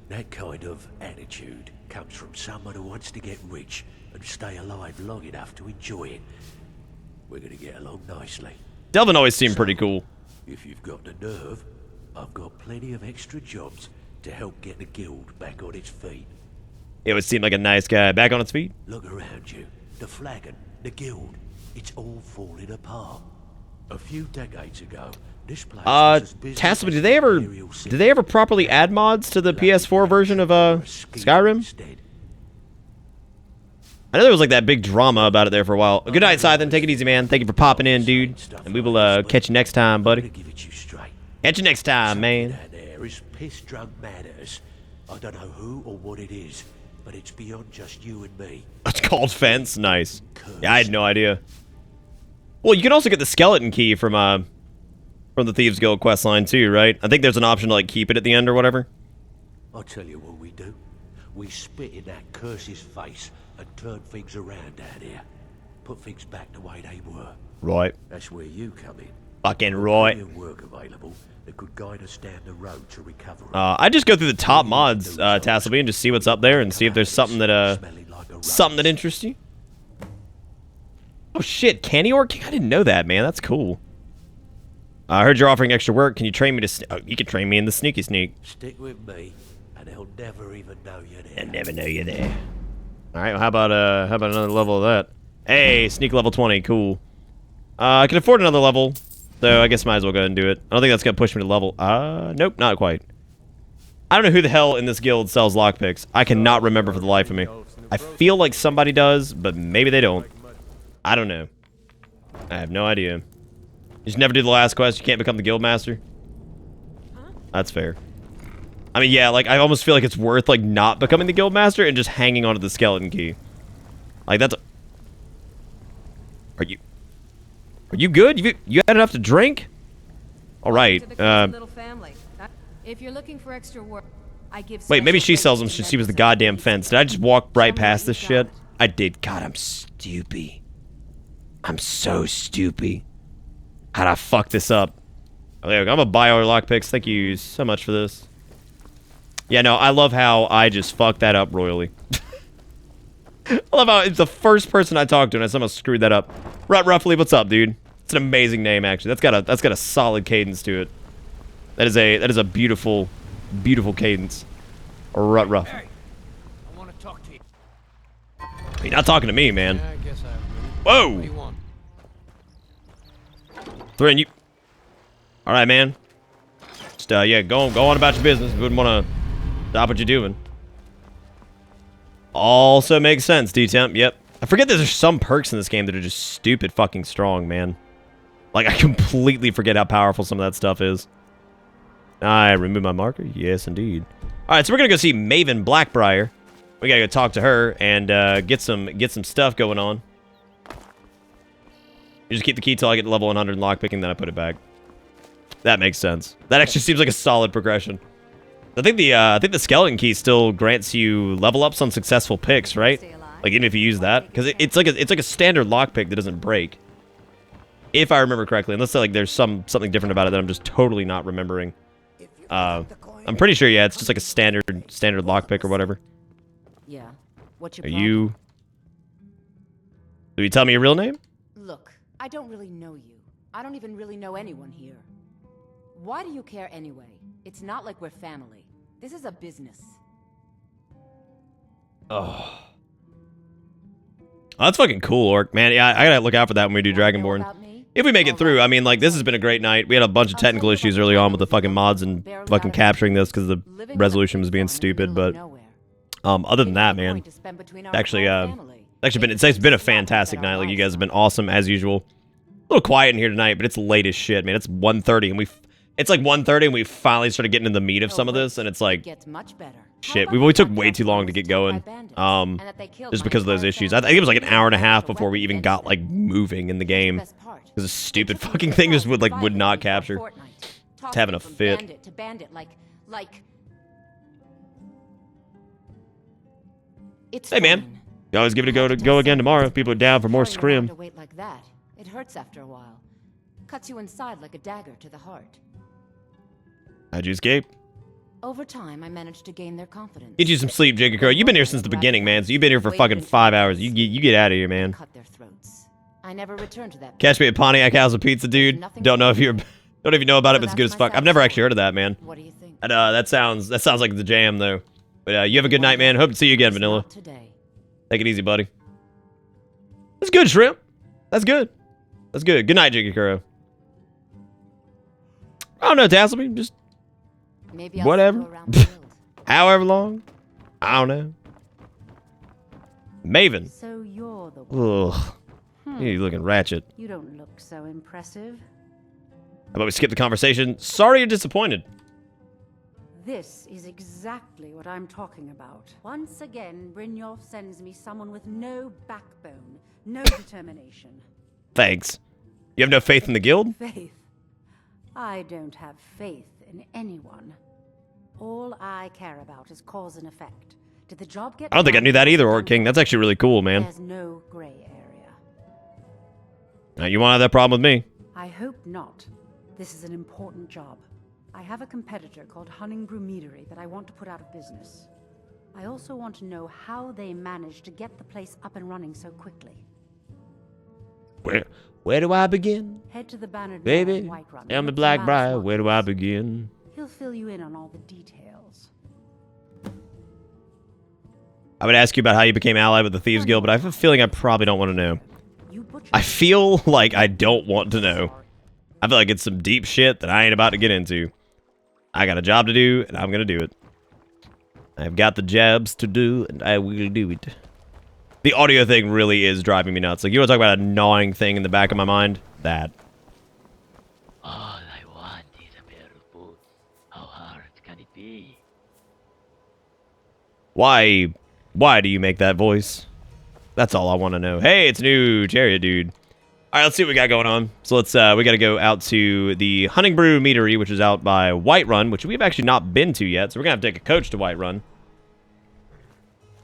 that kind of attitude comes from someone who wants to get rich and stay alive long enough to enjoy it. We're gonna get along nicely. Delvin always seemed pretty cool. If you've got the nerve, I've got plenty of extra jobs to help get the guild back on its feet. It would seem like a nice guy. Back on its feet? Look around you. The flagon, the guild, it's all falling apart. A few decades ago, this place was as busy Tassel, as did they ever properly add mods to the PS4 version of Skyrim? I know there was like that big drama about it there for a while. Good night, Scythen. Take it easy, man. Thank you for popping in, dude. And we will catch you next time, buddy. Catch you next time, man. There is piss-drunk madness. I don't know who or what it is, but it's beyond just you and me. It's called fence. Nice. Yeah, I had no idea. Well, you can also get the skeleton key from the Thieves Guild questline too, right? I think there's an option to like keep it at the end or whatever. I'll tell you what we do. We spit in that curse's face and turn things around down here. Put things back the way they were. Right. That's where you come in. Fucking right. There's work available that could guide us down the road to recovery. I just go through the top mods, Tasselby, and just see what's up there and see if there's something that interests you. Oh shit, Candy Orc King? I didn't know that, man. That's cool. I heard you're offering extra work. Can you train me to? Oh, you can train me in the sneaky sneak. Stick with me, and they'll never even know you're there. They'll never know you're there. All right. Well, how about another level of that? Hey, sneak level 20. Cool. I can afford another level, so I guess might as well go ahead and do it. I don't think that's gonna push me to level. Nope, not quite. I don't know who the hell in this guild sells lockpicks. I cannot remember for the life of me. I feel like somebody does, but maybe they don't. I don't know. I have no idea. You just never do the last quest. You can't become the guild master. That's fair. I mean, yeah, like I almost feel like it's worth like not becoming the guild master and just hanging onto the skeleton key. Like that's. Are you good? You had enough to drink? All right. If you're looking for extra work, I give. Wait, maybe she sells them since she was the goddamn fence. Did I just walk right past this shit? I did. God, I'm stupid. I'm so stupid. How'd I fuck this up? Okay, I'm gonna buy all your lockpicks. Thank you so much for this. Yeah, no, I love how I just fucked that up royally. I love how it's the first person I talked to and I somehow screwed that up. Roughly, what's up, dude? It's an amazing name, actually. That's got a solid cadence to it. That is a beautiful, beautiful cadence. Ruff. Hey, I want to talk to you. You're not talking to me, man. Yeah, I guess I have. Whoa! What do you want? Thrin, you... Alright, man. Just, yeah, go on about your business. You wouldn't want to stop what you're doing. Also makes sense, D-Temp. Yep. I forget that there's some perks in this game that are just stupid fucking strong, man. Like, I completely forget how powerful some of that stuff is. I remove my marker? Yes, indeed. Alright, so we're gonna go see Maven Blackbriar. We gotta go talk to her and get some stuff going on. You just keep the key till I get to level 100 in lockpicking, then I put it back. That makes sense. That actually seems like a solid progression. I think the skeleton key still grants you level ups on successful picks, right? Like even if you use that, because it's like a standard lockpick that doesn't break. If I remember correctly, unless like there's something different about it that I'm just totally not remembering. I'm pretty sure, yeah, it's just like a standard lockpick or whatever. Yeah. What's your Are problem? you? Do you tell me your real name? Look, I don't really know you. I don't even really know anyone here. Why do you care anyway? It's not like we're family. This is a business. Oh, that's fucking cool, Orc. Man, yeah, I gotta look out for that when we do Dragonborn. If we make it through, I mean, like, this has been a great night. We had a bunch of technical issues early on with the fucking mods and fucking capturing this because the resolution was being stupid, but other than that, man, it's actually been a fantastic night. Like, you guys have been awesome as usual. A little quiet in here tonight, but it's late as shit, man. It's 1:30 and it's like 1:30 and we finally started getting into the meat of some of this, and it's like, shit, we took way too long to get going, just because of those issues. I think it was like an hour and a half before we even got like moving in the game, because the stupid fucking thing just would not capture. It's having a fit. Hey man, you always give it a go again tomorrow if people are down for more scrim. It hurts after a while. Cuts you inside like a dagger to the heart. How'd you escape? Over time, I managed to gain their confidence. Get you some sleep, Jigakuro. You've been here since the beginning, man, so you've been here for fucking 5 hours. You get out of here, man. Cut their throats. I never returned to that. Catch me at Pontiac House of Pizza, dude. Don't know if you know about it, but it's good as fuck. I've never actually heard of that, man. What do you think? And, that sounds like the jam, though. But you have a good night, man. Hope to see you again, Vanilla. Take it easy, buddy. That's good, Shrimp. That's good. That's good. Good night, Jigakuro. I don't know, Tasselby. Just maybe I'll whatever. However long. I don't know. Maven. So you're the one. Ugh. You're looking ratchet. You don't look so impressive. How about we skip the conversation? Sorry you're disappointed. This is exactly what I'm talking about. Once again, Brynjolf sends me someone with no backbone, no determination. Thanks. You have no faith in the guild? Faith? I don't have faith in anyone. All I care about is cause and effect. Did the job get I don't think I knew that either, Orc King. That's actually really cool, man. There's no gray area. Now, you won't have that problem with me. I hope not. This is an important job. I have a competitor called Hunningbrew Meadery that I want to put out of business. I also want to know how they managed to get the place up and running so quickly. Where do I begin? Head to the bannered Baby, Whiterun. tell me Blackbriar, where do I begin? He'll fill you in on all the details. I would ask you about how you became allied with the Thieves Guild, but I have a feeling I probably don't want to know. I feel like I don't want to know. I feel like it's some deep shit that I ain't about to get into. I got a job to do, and I'm gonna do it. I've got the jobs to do, and I will do it. The audio thing really is driving me nuts. Like, you want to talk about a gnawing thing in the back of my mind? That. All I want is a pair of boots. How hard can it be? Why do you make that voice? That's all I want to know. Hey, it's new Chariot dude. All right, let's see what we got going on. So let's, we got to go out to the Hunningbrew Meadery, which is out by Whiterun, which we've actually not been to yet. So we're going to have to take a coach to Whiterun.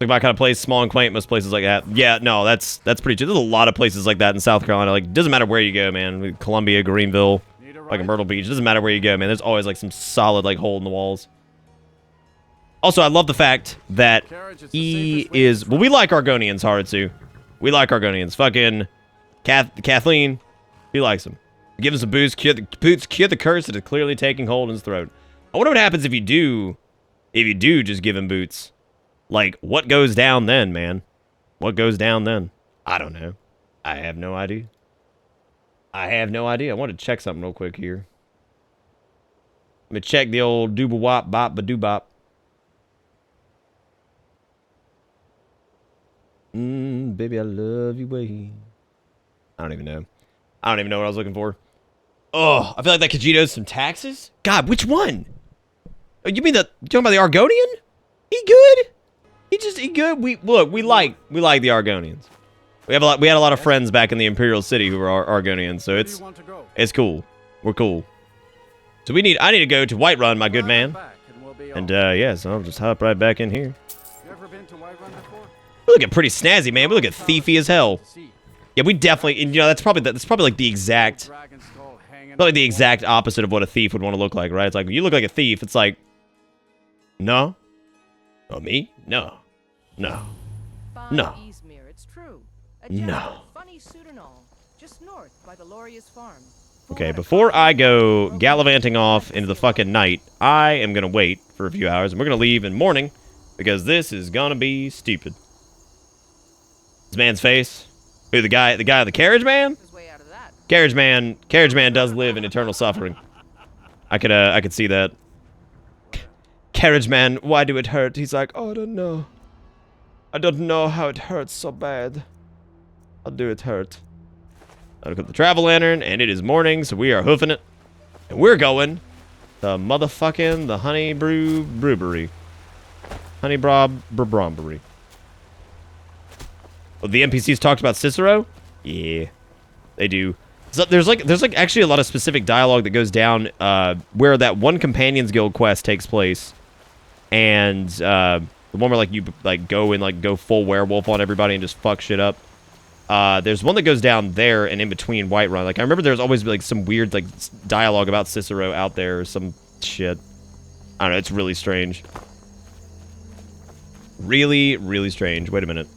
Like my kind of place, small and quaint, most places like that. Yeah, no, that's pretty true. There's a lot of places like that in South Carolina. Like, doesn't matter where you go, man. Columbia, Greenville, like Myrtle Beach. Doesn't matter where you go, man. There's always like some solid like hole in the walls. Also, I love the fact that he is... Well, we like Argonians, Haratsu. We like Argonians. Fucking Cathline, he likes him. Give him some boots, cure the curse that is clearly taking hold in his throat. I wonder what happens if you do just give him boots. Like, what goes down then, man? What goes down then? I don't know. I have no idea. I want to check something real quick here. Let me check the old dooba wop bop ba doo bop. Baby, I love you way. I don't even know. I don't even know what I was looking for. Oh, I feel like that Khajiit owes some taxes. God, which one? Oh, you mean you talking about the Argonian? He good? He good. We like the Argonians. We had a lot of friends back in the Imperial City who were Argonians, so it's cool. We're cool. So I need to go to Whiterun, my good man. And yeah, so I'll just hop right back in here. You ever been to Whiterun before? We look at pretty snazzy, man. We look at thiefy as hell. Yeah, we definitely, and, you know, that's probably like the exact opposite of what a thief would want to look like, right? It's like, you look like a thief. It's like, no. Oh, me? No. No. No. It's true. No. Funny suit and all. Just north by the Loria's farm. Okay, before I go gallivanting off into the fucking night, I am gonna wait for a few hours, and we're gonna leave in morning, because this is gonna be stupid. This man's face. Who, the guy on the carriage man? Carriage man does live in eternal suffering. I could see that. Carriage man, why do it hurt? He's like, oh, I don't know. I don't know how it hurts so bad. How do it hurt? I look at the travel lantern, and it is morning, so we are hoofing it. And we're going to motherfucking the Honey Brew Brewery. Honey Brombery. Oh, the NPCs talked about Cicero? Yeah, they do. So there's like actually a lot of specific dialogue that goes down where that one Companions Guild quest takes place, and the one where like you go full werewolf on everybody and just fuck shit up. There's one that goes down there and in between Whiterun. Like I remember there's always like some weird like dialogue about Cicero out there or some shit. I don't know. It's really strange. Really, really strange. Wait a minute.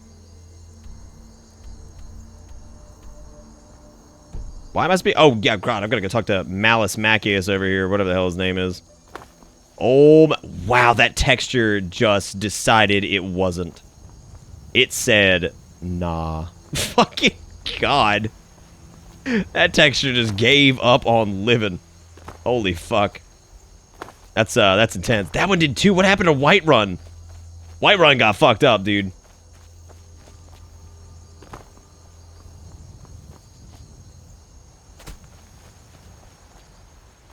Why must be? Oh, yeah, God, I've got to go talk to Malus Macius over here, whatever the hell his name is. Oh, wow, that texture just decided it wasn't. It said, nah. Fucking God. That texture just gave up on living. Holy fuck. That's intense. That one did too. What happened to Whiterun? Whiterun got fucked up, dude.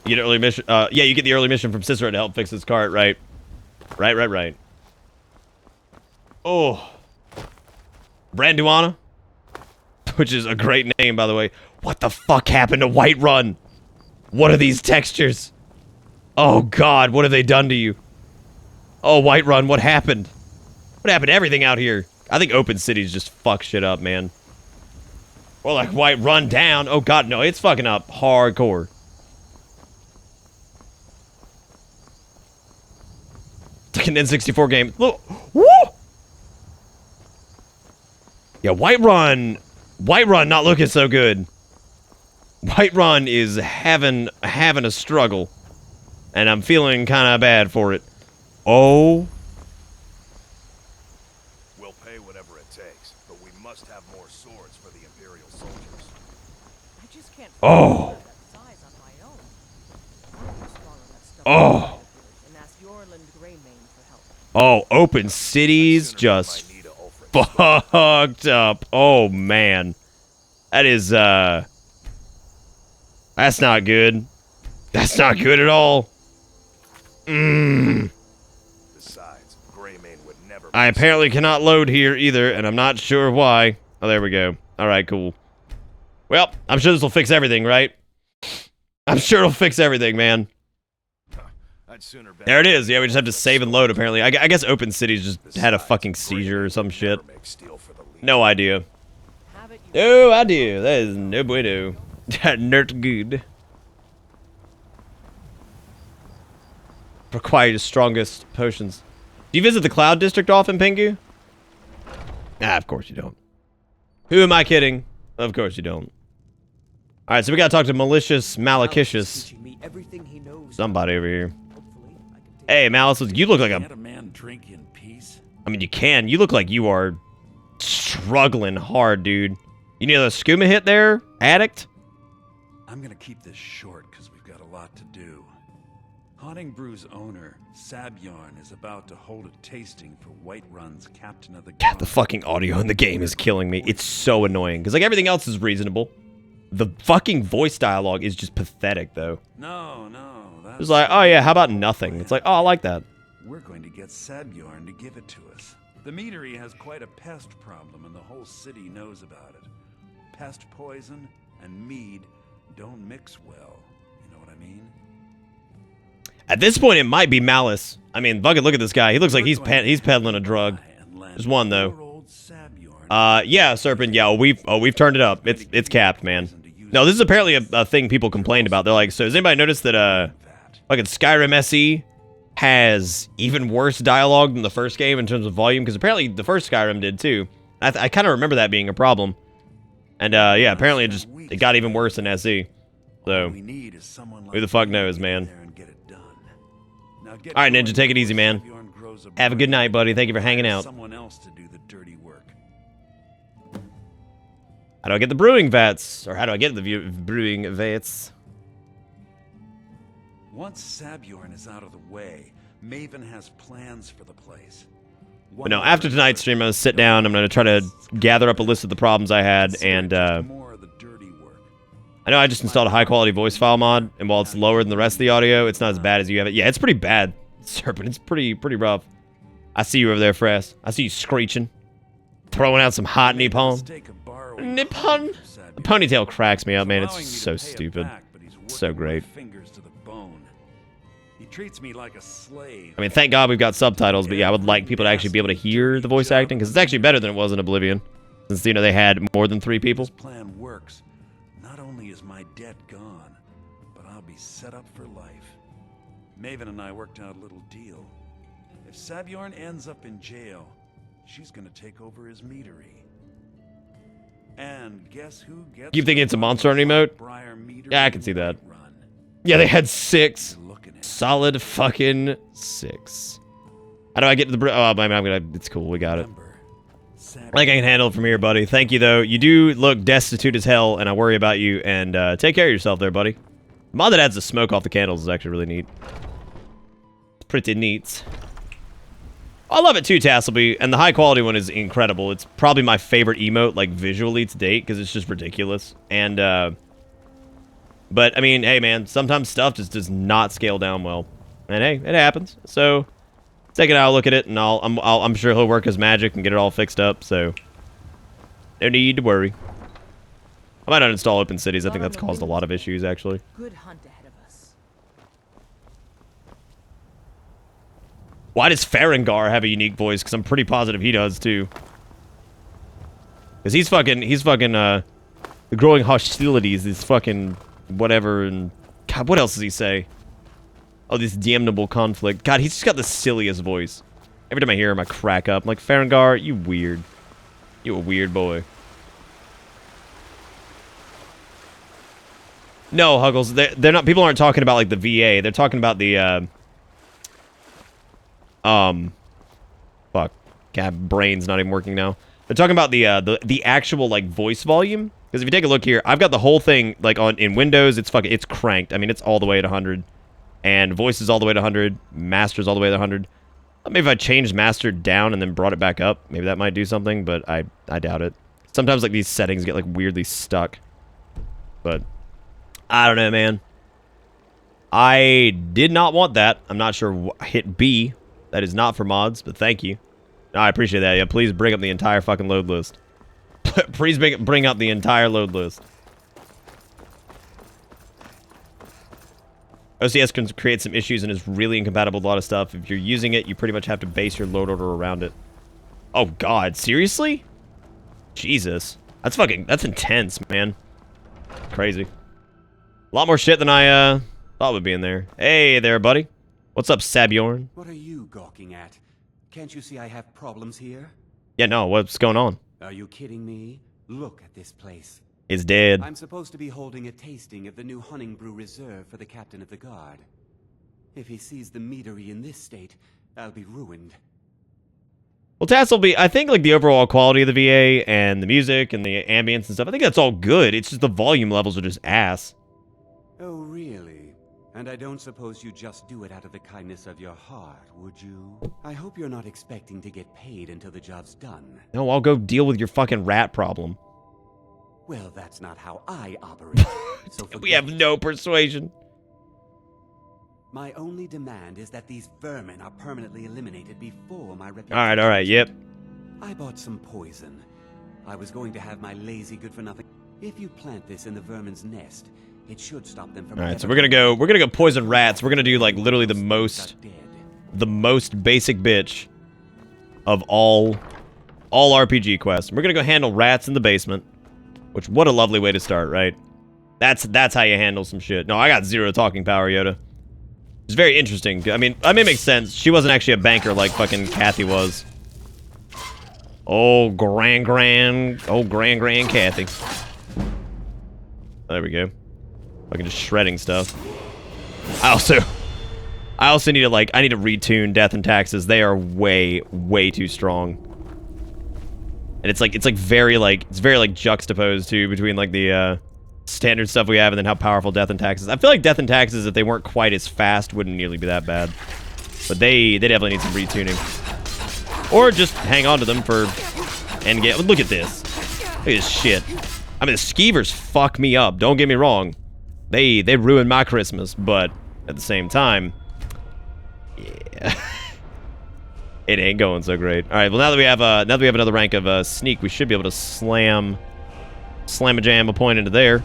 You get an early mission. Yeah, you get the early mission from Cicero to help fix his cart, right? Right. Oh. Branduana? Which is a great name, by the way. What the fuck happened to Whiterun? What are these textures? Oh, God, what have they done to you? Oh, Whiterun, what happened? What happened to everything out here? I think open cities just fuck shit up, man. Or like Whiterun down. Oh, God, no, it's fucking up hardcore. It's like an N64 game. Look, woo! Yeah, Whiterun not looking so good. Whiterun is having a struggle, and I'm feeling kind of bad for it. Oh. We'll pay whatever it takes, but we must have more swords for the Imperial soldiers. I just can't Oh. Oh. Oh, open cities just fucked up. Oh, man. That is, that's not good. That's not good at all. Besides, Greymane would never... I apparently cannot load here either, and I'm not sure why. Oh, there we go. All right, cool. Well, I'm sure this will fix everything, right? I'm sure it'll fix everything, man. There it is. Yeah, we just have to save and load, apparently. I guess Open Cities just had a fucking seizure or some shit. No idea. No idea. That is no bueno. Not good. Require the strongest potions. Do you visit the Cloud District often, Pingu? Ah, of course you don't. Who am I kidding? Of course you don't. Alright, so we gotta talk to Malicious Malakicious. Somebody over here. Hey, Malice, you look like Can't a man drink in peace? I mean, you can. You look like you are struggling hard, dude. You need a skooma hit there, addict? I'm gonna keep this short because we've got a lot to do. Haunting Brew's owner, Sabyarn, is about to hold a tasting for Whiterun's Captain of the Guard. The fucking audio in the game is killing me. It's so annoying. Because, like, everything else is reasonable. The fucking voice dialogue is just pathetic, though. No. It's like, oh yeah, how about nothing? It's like, oh, I like that. We're going to get Sabyarn to give it to us. The meadery has quite a pest problem, and the whole city knows about it. Pest poison and mead don't mix well. You know what I mean? At this point, it might be malice. I mean, fucking look at this guy. He looks like he's peddling a drug. There's one though. Yeah, Serpent. Yeah, we've turned it up. It's capped, man. No, this is apparently a thing people complained about. They're like, so has anybody noticed that fucking Skyrim SE has even worse dialogue than the first game in terms of volume? Because apparently the first Skyrim did too. I kind of remember that being a problem. And yeah, apparently it got even worse in SE. So who the fuck knows, man? All right, Ninja, take it easy, man. Have a good night, buddy. Thank you for hanging out. Someone else to do the dirty work. How do I get the brewing vats? Or how do I get the brewing vats? Once Sabyarn is out of the way, Maven has plans for the place. But no, after tonight's stream, I'm going to sit down. I'm going to try to gather up a list of the problems I had. And I know I just installed a high-quality voice file mod. And while it's lower than the rest of the audio, it's not as bad as you have it. Yeah, it's pretty bad, Serpent. It's pretty rough. I see you over there, Frass. I see you screeching. Throwing out some hot Nippon. Nippon? The ponytail cracks me up, man. It's so stupid. It's so great. He treats me like a slave. I mean, thank God we've got subtitles, but yeah, I would like people to actually be able to hear the voice acting, because it's actually better than it was in Oblivion, since, you know, they had more than 3 people. This plan works. Not only is my debt gone, but I'll be set up for life. Maven and I worked out a little deal. If Sabyarn ends up in jail, she's gonna take over his meadery. And guess who gets... Keep thinking it's a Monster Hunter emote? Yeah, I can see that. Yeah, they had 6. Solid fucking 6. How do I get to the... Oh, I'm gonna... It's cool, we got it. I think I can handle it from here, buddy. Thank you, though. You do look destitute as hell, and I worry about you. And take care of yourself there, buddy. The mod that adds the smoke off the candles is actually really neat. It's pretty neat. I love it too, Tasselby, and the high quality one is incredible. It's probably my favorite emote, like, visually to date, because it's just ridiculous. And, but, I mean, hey, man, sometimes stuff just does not scale down well. And, hey, it happens. So, take it out, look at it, and I'm sure he'll work his magic and get it all fixed up, so no need to worry. I might uninstall Open Cities. I think that's caused a lot of issues, actually. Good hunt ahead of us. Why does Farengar have a unique voice? Because I'm pretty positive he does, too. Because he's fucking, the growing hostilities, this fucking whatever, and God, what else does he say? Oh, this damnable conflict. God, he's just got the silliest voice. Every time I hear him, I crack up. I'm like, Farengar, you weird. You a weird boy. No, Huggles, they're not, people aren't talking about, like, the VA. They're talking about the, fuck. God, brain's not even working now. They're talking about the actual, like, voice volume. Because if you take a look here, I've got the whole thing, like, in Windows, it's cranked. I mean, it's all the way at 100. And voice is all the way to 100. Master's all the way to 100. Maybe if I changed master down and then brought it back up, maybe that might do something, but I doubt it. Sometimes, like, these settings get, like, weirdly stuck. But I don't know, man. I did not want that. I'm not sure. Hit B. That is not for mods, but thank you. No, I appreciate that. Yeah, please bring up the entire fucking load list. Please bring up the entire load list. OCS can create some issues and is really incompatible with a lot of stuff. If you're using it, you pretty much have to base your load order around it. Oh, God. Seriously? Jesus. That's intense, man. Crazy. A lot more shit than I thought would be in there. Hey there, buddy. What's up, Sabyarn? What are you gawking at? Can't you see I have problems here? Yeah, no, what's going on? Are you kidding me? Look at this place. It's dead. I'm supposed to be holding a tasting of the new Hunting Brew Reserve for the Captain of the Guard. If he sees the meadery in this state, I'll be ruined. Well, Tasselby, I think, like, the overall quality of the VA and the music and the ambience and stuff, I think that's all good. It's just the volume levels are just ass. Oh, really? And I don't suppose you just do it out of the kindness of your heart, would you? I hope you're not expecting to get paid until the job's done. No, I'll go deal with your fucking rat problem. Well, that's not how I operate. So we have no persuasion. My only demand is that these vermin are permanently eliminated before my reputation. All right, yep. I bought some poison. I was going to have my lazy good-for-nothing. If you plant this in the vermin's nest, it should stop them from. All right, so we're gonna go poison rats. We're gonna do like literally the most basic bitch of all RPG quests. We're gonna go handle rats in the basement, which what a lovely way to start, right? That's how you handle some shit. No, I got 0 talking power, Yoda. It's very interesting. I mean, it makes sense. She wasn't actually a banker like fucking Kathy was. Oh, grand Kathy. There we go. Fucking just shredding stuff. I also need to I need to retune Death and Taxes. They are way too strong. And it's very juxtaposed too between like the standard stuff we have and then how powerful Death and Taxes. I feel like Death and Taxes, if they weren't quite as fast, wouldn't nearly be that bad. But they definitely need some retuning. Or just hang on to them for endgame. Look at this. Look at this shit. I mean, the skeevers fuck me up. Don't get me wrong. They ruined my Christmas, but at the same time, yeah, it ain't going so great. All right, well now that we have another rank of sneak, we should be able to slam a jam a point into there.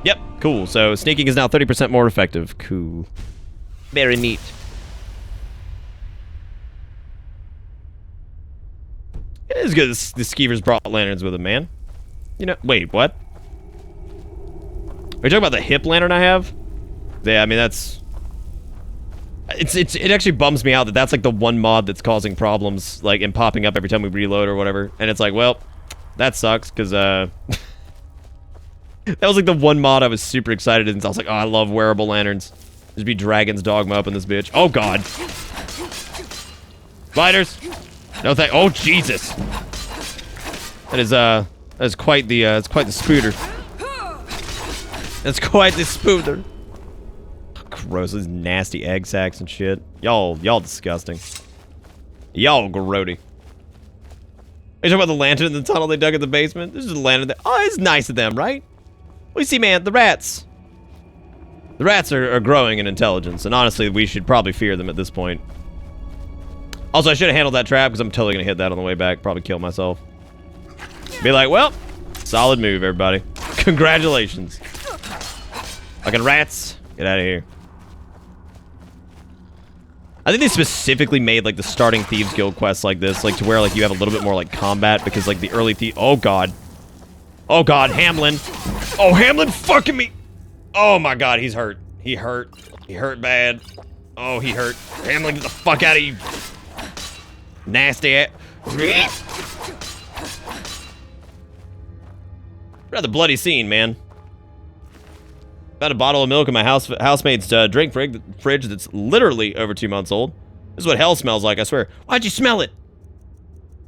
Yep, cool. So sneaking is now 30% more effective. Cool. Very neat. It is good the skeevers brought lanterns with them, man. You know, wait, what? Are you talking about the hip lantern I have? Yeah, I mean, that's... It actually bums me out that that's like the one mod that's causing problems, like, in popping up every time we reload or whatever. And it's like, well, that sucks, because, that was like the one mod I was super excited in. I was like, oh, I love wearable lanterns. There's be Dragon's Dogma up in this bitch. Oh, God. Spiders. No thank. Oh, Jesus. That is quite the spooter. That's quite the spooter. Gross, those nasty egg sacs and shit. Y'all disgusting. Y'all grody. Are you talking about the lantern in the tunnel they dug in the basement? There's just a lantern there. Oh, it's nice of them, right? Well, you see, man, the rats. The rats are growing in intelligence, and honestly, we should probably fear them at this point. Also, I should have handled that trap, because I'm totally going to hit that on the way back. Probably kill myself. Be like, well, solid move, everybody. Congratulations. Fucking rats. Get out of here. I think they specifically made, like, the starting Thieves Guild quests like this, like, to where, like, you have a little bit more, like, combat, because, like, the early Oh, God. Oh, God, Hamlin. Oh, Hamlin fucking me. Oh, my God, he's hurt. He hurt. He hurt bad. Oh, he hurt. Hamlin, get the fuck out of you. Nasty ass. Rather bloody scene, man. Found a bottle of milk in my housemate's drink fridge that's literally over 2 months old. This is what hell smells like, I swear. Why'd you smell it?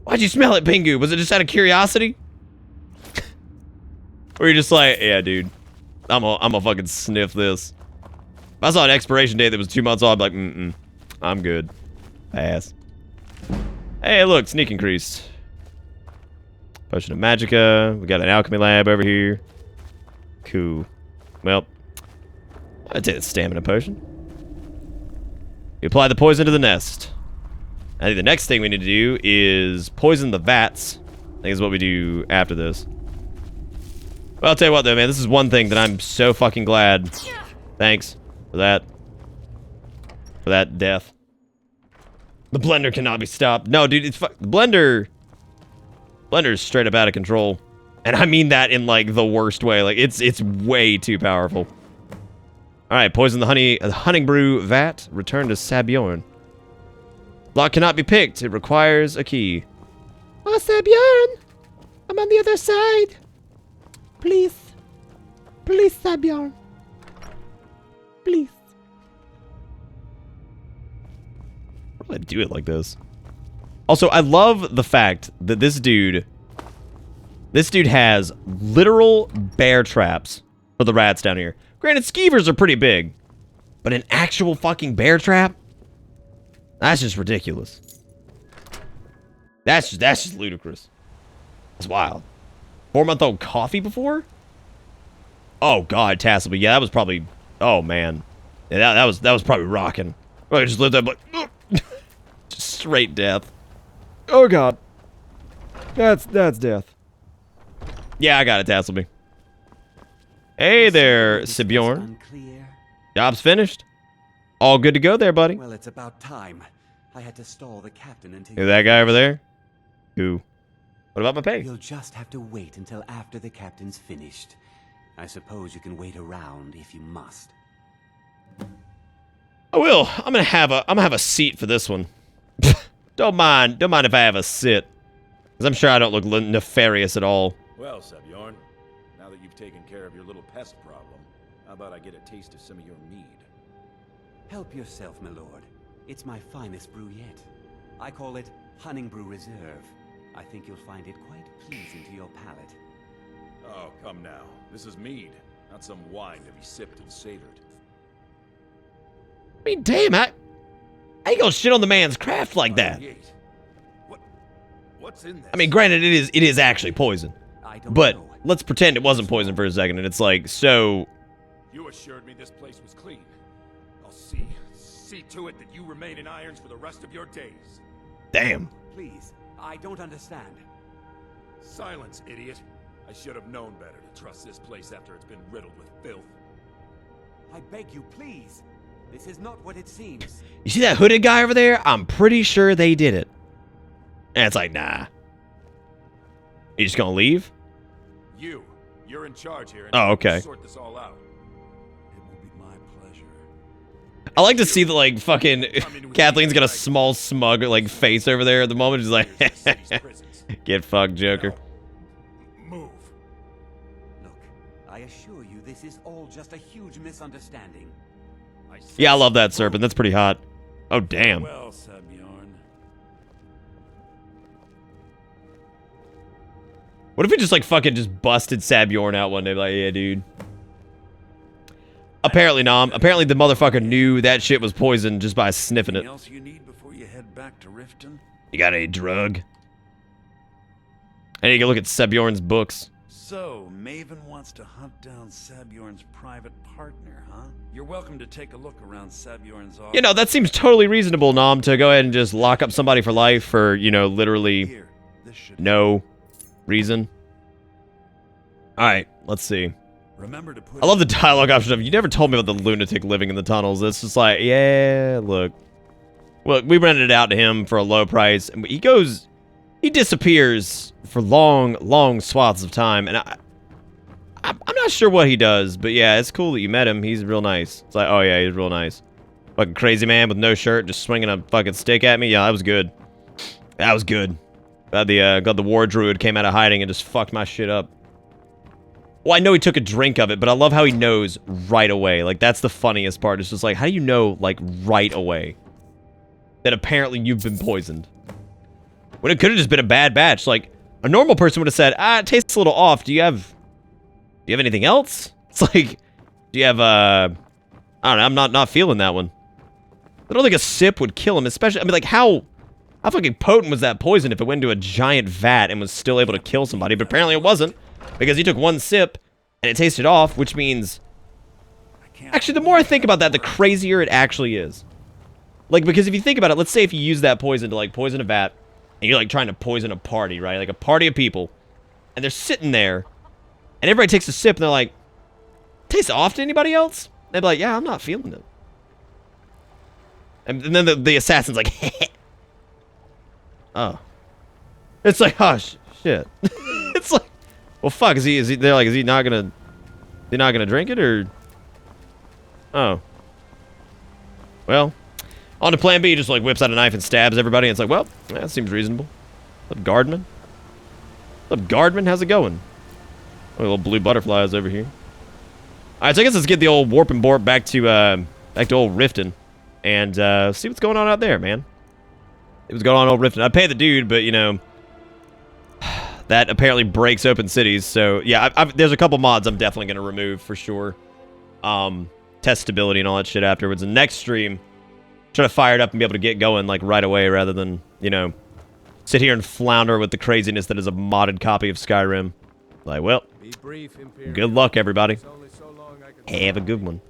Why'd you smell it, Pingu? Was it just out of curiosity? Or you're just like, yeah, dude. I'm a fucking sniff this. If I saw an expiration date that was 2 months old, I'd be like, I'm good. Pass. Hey, look, sneak increased. Potion of Magicka. We got an alchemy lab over here. Cool. Well, I'd take the stamina potion. You apply the poison to the nest. I think the next thing we need to do is poison the vats. I think is what we do after this. Well, I'll tell you what, though, man. This is one thing that I'm so fucking glad. Thanks for that. For that death. The blender cannot be stopped. No, dude, it's the blender is straight up out of control. And I mean that in, like, the worst way. Like, it's way too powerful. Alright, poison the hunting brew vat. Return to Sabjorn. Lock cannot be picked. It requires a key. Oh, Sabjorn! I'm on the other side. Please. Please, Sabjorn. Please. Why do I do it like this? Also, I love the fact that this dude has literal bear traps for the rats down here. Granted, skeevers are pretty big, But an actual fucking bear trap? That's just ridiculous. That's just ludicrous. That's wild. 4-month-old coffee before? Oh god, Tasselby. Yeah, that was probably. Oh man, yeah, that was probably rocking. I just lived up like just straight death. Oh god, that's death. Yeah, I got it, Tasselby. Hey there, Sibjorn. Job's finished. All good to go there, buddy. Well, it's about time. I had to stall the captain until. Hey, that guy over there? Who? What about my pay? You'll just have to wait until after the captain's finished. I suppose you can wait around if you must. I will. I'm gonna have a seat for this one. Don't mind if I have a sit. Because I'm sure I don't look nefarious at all. Well, Sebjorn, now that you've taken care of your little pest problem, how about I get a taste of some of your mead? Help yourself, my lord. It's my finest brew yet. I call it Hunning Brew Reserve. I think you'll find it quite pleasing to your palate. Oh, come now. This is mead, not some wine to be sipped and savored. I mean, damn, I ain't gonna shit on the man's craft like that. What's in this? I mean, granted, it is actually poison. But let's pretend it wasn't poison for a second, and it's like, so... You assured me this place was clean. I'll see to it that you remain in irons for the rest of your days. Damn. Please, I don't understand. Silence, idiot. I should have known better to trust this place after it's been riddled with filth. I beg you, please. This is not what it seems. You see that hooded guy over there? I'm pretty sure they did it. And it's like, nah. You just gonna leave? You're in charge here. Oh, okay. Sort this all out. It will be my pleasure. I like to see that, like, fucking Kathleen's got a small smug, like, face over there at the moment. She's like, get fucked, Joker. Move. Look, I assure you this is all just a huge misunderstanding. Yeah, I love that serpent. That's pretty hot. Oh, damn. Well, Sebjorn. What if we just, like, fucking just busted Sabjorn out one day? Like, yeah, dude. Apparently, Nom. Apparently, the motherfucker knew that shit was poison just by sniffing it. Anything else you need before you head back to Riften? You got a drug? I need to go look at Sebjorn's books. So, Maven wants to hunt down Sabjorn's private partner, huh? You're welcome to take a look around Sabjorn's office. You know, that seems totally reasonable, Nom, to go ahead and just lock up somebody for life for, you know, literally no reason. Alright, let's see. Remember to put I love the dialogue option of, you never told me about the lunatic living in the tunnels. It's just like, yeah, look. Well, we rented it out to him for a low price, and he disappears for long, long swaths of time, and I'm not sure what he does, but yeah, it's cool that you met him. He's real nice. It's like, oh yeah, he's real nice. Fucking crazy man with no shirt, just swinging a fucking stick at me. Yeah, that was good. That was good. Glad the war druid came out of hiding and just fucked my shit up. Well, I know he took a drink of it, but I love how he knows right away. Like, that's the funniest part. It's just like, how do you know, like, right away that apparently you've been poisoned? When it could have just been a bad batch. Like, a normal person would have said, it tastes a little off. Do you have anything else? It's like, do you have, I don't know, I'm not feeling that one. I don't think a sip would kill him, especially, I mean, like, how fucking potent was that poison if it went into a giant vat and was still able to kill somebody? But apparently it wasn't, because he took one sip and it tasted off, which means, actually, the more I think about that, the crazier it actually is. Like, because if you think about it, let's say if you use that poison to, like, poison a vat, and you're, like, trying to poison a party, right? Like, a party of people, and they're sitting there, and everybody takes a sip, and they're like, tastes off to anybody else? They'd be like, yeah, I'm not feeling it. And then the assassin's like, oh. It's like, oh, shit. It's like, well, fuck, is he not gonna drink it, or? Oh. Well, on to plan B, he just, like, whips out a knife and stabs everybody, and it's like, well, that seems reasonable. What's up, Guardman? What's up, Guardman? How's it going? Oh, little blue butterflies over here. Alright, so I guess let's get the old warp and borp back to old Riften. And, see what's going on out there, man. It was going on old Riften. I pay the dude, but, you know, that apparently breaks open cities. So, yeah, there's a couple mods I'm definitely going to remove for sure. test stability and all that shit afterwards. And next stream, try to fire it up and be able to get going like right away rather than, you know, sit here and flounder with the craziness that is a modded copy of Skyrim. Like, well, good luck, everybody. Have a good one.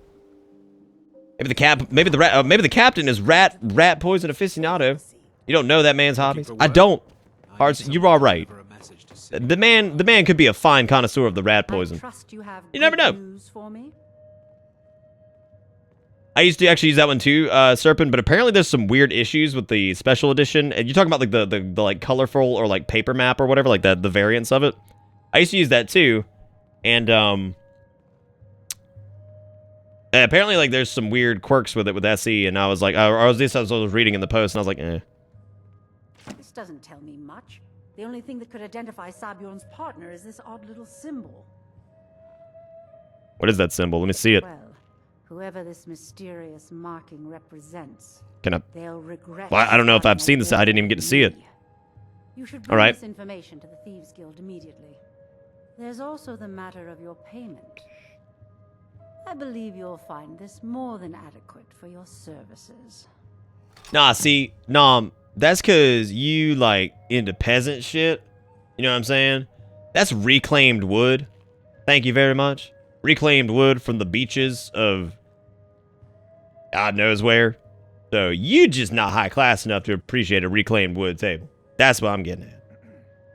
Maybe the captain is rat poison aficionado. You don't know that man's hobbies? I don't. Hearts, you're all right. The man could be a fine connoisseur of the rat poison. You never know. I used to actually use that one too, Serpent, but apparently there's some weird issues with the special edition. And you're talking about like the like colorful or like paper map or whatever, like the variants of it. I used to use that too, and apparently like there's some weird quirks with it with SE, and I was like, I was reading in the post, and I was like, eh. This doesn't tell me much. The only thing that could identify Sabjorn's partner is this odd little symbol. What is that symbol? Let me see it. Well, whoever this mysterious marking represents, Can I? they'll regret. Well, I don't know if I've seen this. I didn't even get to see it. You should All bring right. this information to the Thieves Guild immediately. There's also the matter of your payment. I believe you'll find this more than adequate for your services. Nah, see, that's because you, like, into peasant shit. You know what I'm saying? That's reclaimed wood. Thank you very much. Reclaimed wood from the beaches of God knows where. So you just not high class enough to appreciate a reclaimed wood table. That's what I'm getting at.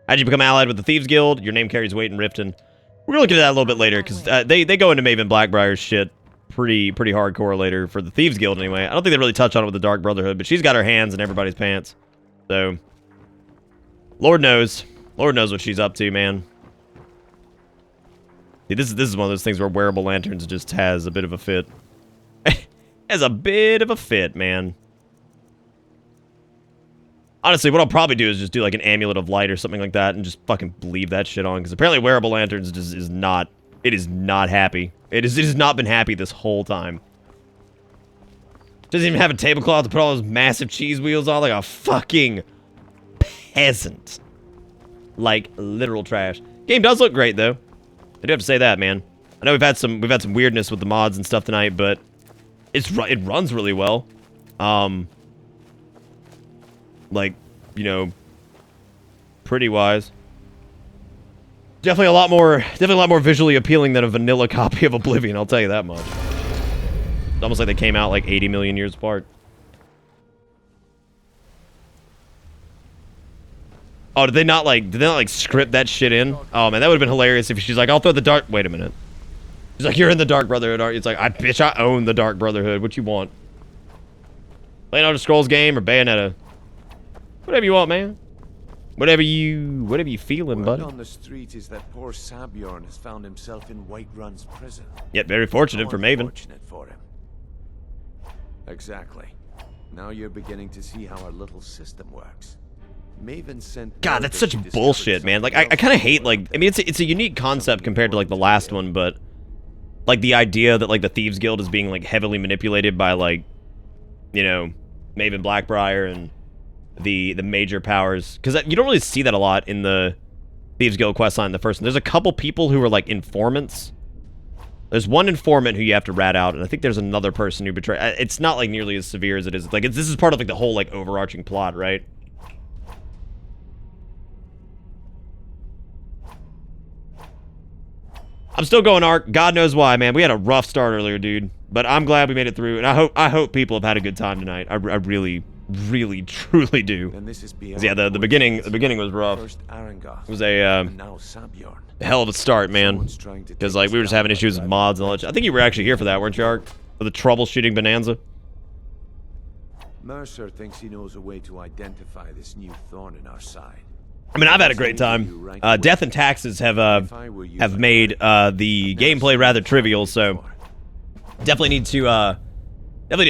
How'd you become allied with the Thieves Guild? Your name carries weight in Riften. We're gonna look at that a little bit later, because they go into Maven Blackbriar's shit pretty hardcore later for the Thieves Guild anyway. I don't think they really touch on it with the Dark Brotherhood, but she's got her hands in everybody's pants. So Lord knows what she's up to, man. See, this is one of those things where Wearable Lanterns just has a bit of a fit. Has a bit of a fit, man. Honestly, what I'll probably do is just do like an Amulet of Light or something like that and just fucking leave that shit on, because apparently Wearable Lanterns just is not happy. It has not been happy this whole time. Doesn't even have a tablecloth to put all those massive cheese wheels on, like a fucking peasant. Like literal trash. Game does look great though. I do have to say that, man. I know we've had some weirdness with the mods and stuff tonight, but it runs really well. Like, you know, pretty wise. Definitely a lot more visually appealing than a vanilla copy of Oblivion, I'll tell you that much. It's almost like they came out like 80 million years apart. Oh, did they not script that shit in? Oh man, that would have been hilarious if she's like, I'll throw the dark. Wait a minute. She's like, you're in the Dark Brotherhood, aren't you? It's like, bitch, I own the Dark Brotherhood. What you want? Playing Elder Scrolls game or Bayonetta? Whatever you want, man. Whatever you feeling, buddy. On the street is that poor Sabjorn has found himself in Whiterun's prison. Yet very fortunate for Maven. Fortunate for him. Exactly. Now you're beginning to see how our little system works. Maven sent. God, that's such bullshit, man. Like, I kind of hate, like, I mean, it's a unique concept compared to, like, the last one, but, like, the idea that, like, the Thieves Guild is being, like, heavily manipulated by, like, you know, Maven Blackbriar and the major powers. Because you don't really see that a lot in the Thieves Guild questline in the first one. There's a couple people who are, like, informants. There's one informant who you have to rat out, and I think there's another person who betrays. It's not, like, nearly as severe as it is. Like, this is part of, like, the whole, like, overarching plot, right? I'm still going Ark. God knows why, man. We had a rough start earlier, dude. But I'm glad we made it through, and I hope people have had a good time tonight. I really, truly do. And this is yeah, the beginning was rough. It was a hell of a start, man. Because like we were just having issues with mods and all that. I think you were actually here for that, weren't you, Ark? For the troubleshooting bonanza. Mercer thinks he knows a way to identify this new thorn in our side. I mean, I've had a great time. Death and taxes have made the gameplay rather trivial, so definitely need to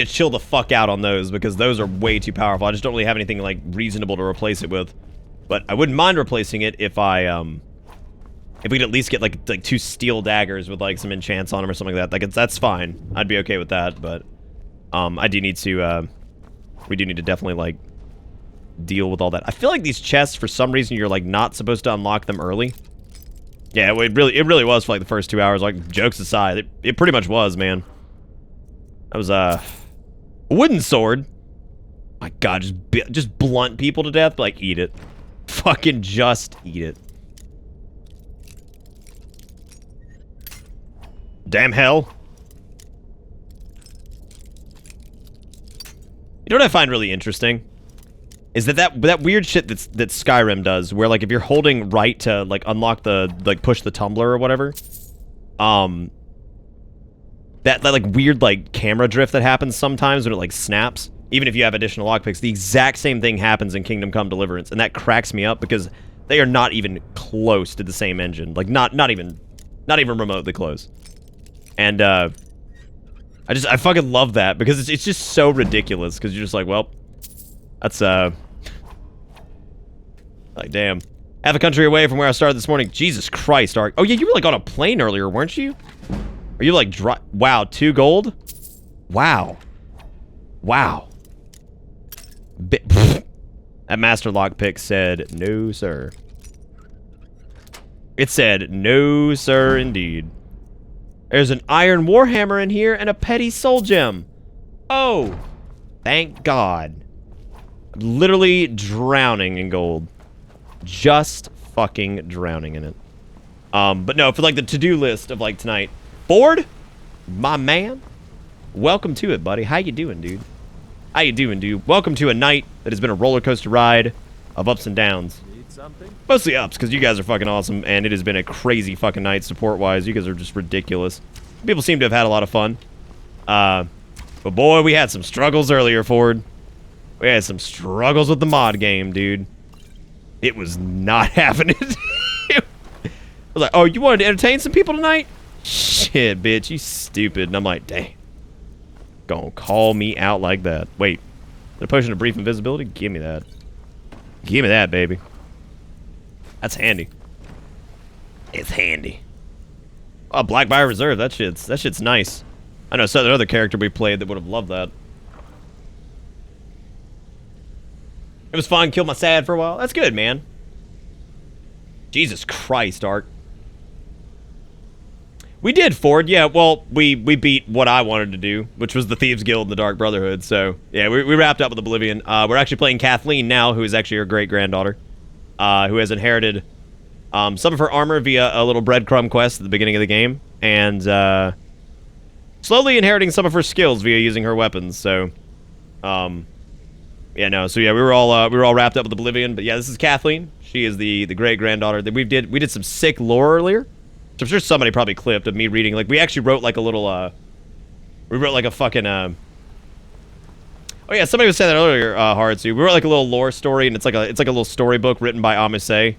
chill the fuck out on those, because those are way too powerful. I just don't really have anything like reasonable to replace it with. But I wouldn't mind replacing it if we could at least get like 2 steel daggers with like some enchants on them or something like that. Like that's fine. I'd be okay with that. But I do need to we do need to definitely like deal with all that. I feel like these chests, for some reason, you're like not supposed to unlock them early. Yeah, it really was for like the first 2 hours. Like, jokes aside, it pretty much was, man. That was a wooden sword. My God, just blunt people to death. Like, eat it. Fucking just eat it. Damn hell. You know what I find really interesting? Is that weird shit that Skyrim does, where like if you're holding right to like unlock the like push the tumbler or whatever, that like weird like camera drift that happens sometimes when it like snaps, even if you have additional lockpicks, the exact same thing happens in Kingdom Come Deliverance, and that cracks me up because they are not even close to the same engine, like not even remotely close, and I fucking love that because it's just so ridiculous because you're just like, well. That's, like, damn. Half a country away from where I started this morning. Jesus Christ, Ark. Oh, yeah, you were, like, on a plane earlier, weren't you? Are you, like, wow, 2 gold? Wow. Wow. That master lockpick said, no, sir. It said, no, sir, indeed. There's an iron warhammer in here and a petty soul gem. Oh, thank God. I'm literally drowning in gold. Just fucking drowning in it. But no, for like the to-do list of like tonight. Ford, my man, welcome to it, buddy. How you doing, dude? How you doing, dude? Welcome to a night that has been a roller coaster ride of ups and downs. Need something? Mostly ups, because you guys are fucking awesome, and it has been a crazy fucking night support-wise. You guys are just ridiculous. People seem to have had a lot of fun. But boy, we had some struggles earlier, Ford. We had some struggles with the mod game, dude. It was not happening. I was like, oh, you wanted to entertain some people tonight? Shit, bitch, you stupid. And I'm like, dang. Gonna call me out like that. Wait, the potion of brief invisibility? Give me that. Give me that, baby. That's handy. It's handy. Oh, Black Buyer Reserve. That shit's nice. I know some other character we played that would have loved that. It was fun. Killed my sad for a while. That's good, man. Jesus Christ, Ark. We did, Ford. Yeah, well, we beat what I wanted to do, which was the Thieves Guild and the Dark Brotherhood. So, yeah, we wrapped up with Oblivion. We're actually playing Cathline now, who is actually her great-granddaughter, who has inherited some of her armor via a little breadcrumb quest at the beginning of the game, and slowly inheriting some of her skills via using her weapons. So, yeah, no. So yeah, we were all wrapped up with Oblivion. But yeah, this is Cathline. She is the great granddaughter that we did some sick lore earlier. Which I'm sure somebody probably clipped of me reading. Like we actually wrote like a little we wrote like a fucking oh yeah, somebody was saying that earlier, Hardsu. We wrote like a little lore story, and it's like a little storybook written by Amise,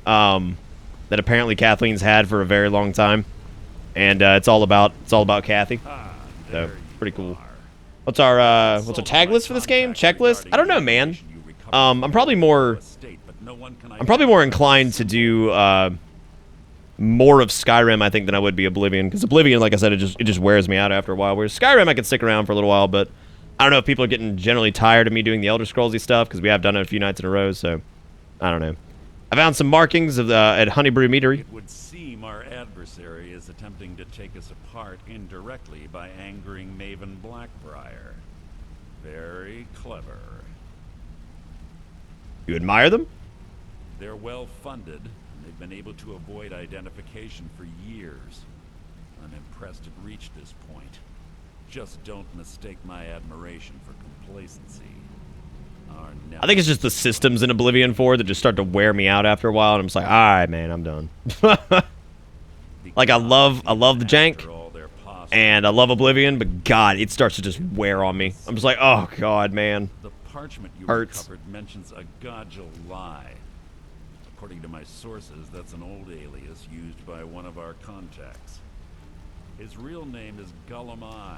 that apparently Kathleen's had for a very long time, and it's all about Kathy. So pretty cool. What's our tag list for this game? Checklist? I don't know, man. I'm probably more inclined to do more of Skyrim, I think, than I would be Oblivion, because Oblivion, like I said, it just wears me out after a while. Whereas Skyrim, I could stick around for a little while, but I don't know if people are getting generally tired of me doing the Elder Scrollsy stuff, because we have done it a few nights in a row. So I don't know. I found some markings of at Honeybrew Meadery. It would seem our adversary is attempting to take us apart indirectly by angering Maven Blackbriar. Very clever. You admire them? They're well funded, and they've been able to avoid identification for years. I'm impressed it reached this point. Just don't mistake my admiration for complacency. I think it's just the systems in Oblivion 4 that just start to wear me out after a while, and I'm just like, alright, man, I'm done. Like, I love the jank, and I love Oblivion, but God, it starts to just wear on me. I'm just like, oh God, man. The parchment you hurts. recovered mentions a Godjal lie. According to my sources, that's an old alias used by one of our contacts. His real name is Gullumai.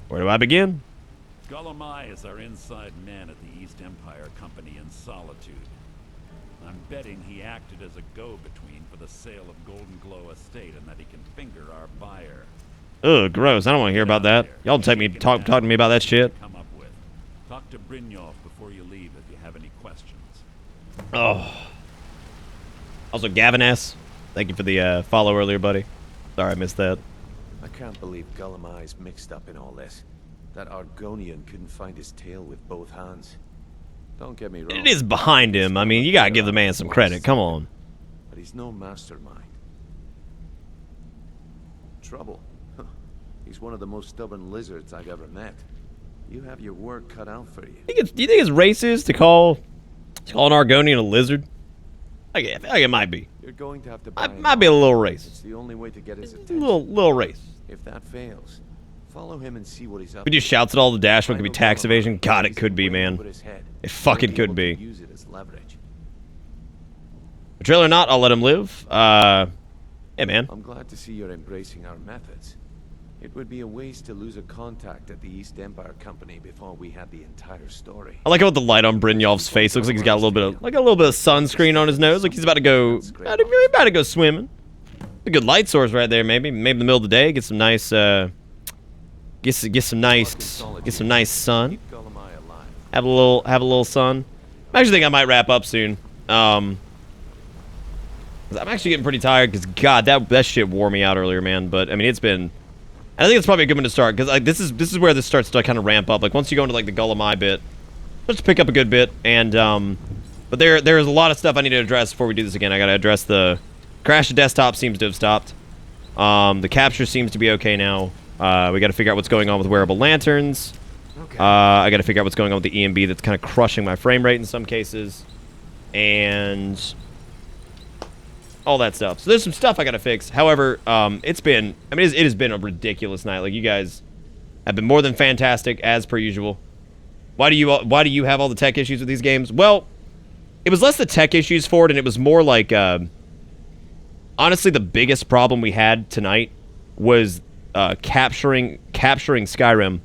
Where do I begin? Gullumai is our inside man at the East Empire Company in Solitude. I'm betting he acted as a go-between for the sale of Golden Glow Estate and that he can finger our buyer. Ugh, gross. I don't want to hear about that. Y'all talk to me about that shit. Come up with. Talk to Brynjolf before you leave if you have any questions. Oh. Also, Gavin S. Thank you for the follow earlier, buddy. Sorry I missed that. I can't believe Gullumai's mixed up in all this. That Argonian couldn't find his tail with both hands. Don't get me wrong. It is behind him. I mean, you gotta give the man some credit. Come on. But he's no mastermind. Trouble. He's one of the most stubborn lizards I've ever met. You have your work cut out for you. Do you think it's racist to call an Argonian a lizard? I feel like it might be. You're going to have to might be a little racist. It's the only way to get his attention. Little racist. If that fails, follow him and see what he's up We just shouts at all the dash. What could be tax evasion? God, it could be, man. It fucking could be. Use it as leverage. Betrayal or not, I'll let him live. Yeah, man. I'm glad to see you're embracing our methods. It would be a waste to lose a contact at the East Empire Company before we had the entire story. I like how with the light on Brynjolf's face, looks like he's got a little bit of sunscreen on his nose, like he's about to go swimming. A good light source right there, maybe in the middle of the day, get some nice get some nice sun. Have a little sun. I actually think I might wrap up soon. I'm actually getting pretty tired because God, that shit wore me out earlier, man. But I mean, it's been. I think it's probably a good one to start because like this is where this starts to kind of ramp up. Like once you go into like the Gullumai bit, starts to pick up a good bit. And but there's a lot of stuff I need to address before we do this again. I got to address the crash to desktop seems to have stopped. The capture seems to be okay now. We got to figure out what's going on with wearable lanterns. I got to figure out what's going on with the EMB that's kind of crushing my frame rate in some cases, and all that stuff. So there's some stuff I got to fix. However, it has been a ridiculous night. Like you guys have been more than fantastic as per usual. Why do you have all the tech issues with these games? Well, it was less the tech issues for it, and it was more like honestly the biggest problem we had tonight was capturing Skyrim.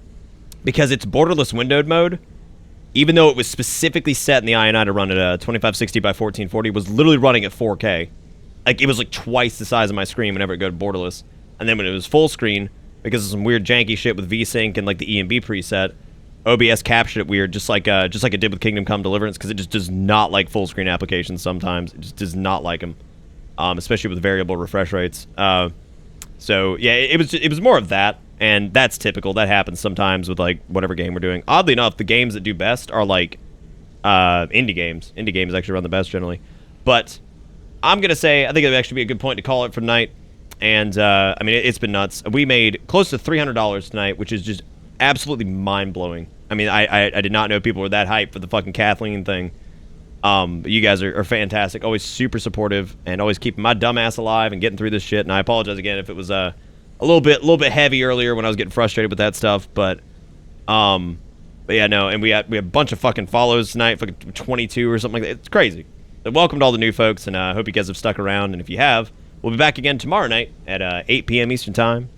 Because it's borderless windowed mode, even though it was specifically set in the INI to run at 2560 by 1440, was literally running at 4K. Like, it was like twice the size of my screen whenever it got borderless. And then when it was full screen, because of some weird janky shit with VSync and like the EMB preset, OBS captured it weird, just like it did with Kingdom Come Deliverance, because it just does not like full screen applications sometimes. It just does not like them, especially with variable refresh rates. So yeah, it was more of that. And that's typical. That happens sometimes with, like, whatever game we're doing. Oddly enough, the games that do best are, like, indie games. Indie games actually run the best, generally. But I'm going to say, I think it would actually be a good point to call it for tonight. And, I mean, it's been nuts. We made close to $300 tonight, which is just absolutely mind-blowing. I mean, I did not know people were that hyped for the fucking Cathline thing. But you guys are fantastic. Always super supportive and always keeping my dumb ass alive and getting through this shit. And I apologize again if it was, a little bit heavy earlier when I was getting frustrated with that stuff, but yeah, no, and we had a bunch of fucking follows tonight, fucking 22 or something like that. It's crazy. So welcome to all the new folks, and I hope you guys have stuck around. And if you have, we'll be back again tomorrow night at 8 p.m. Eastern time.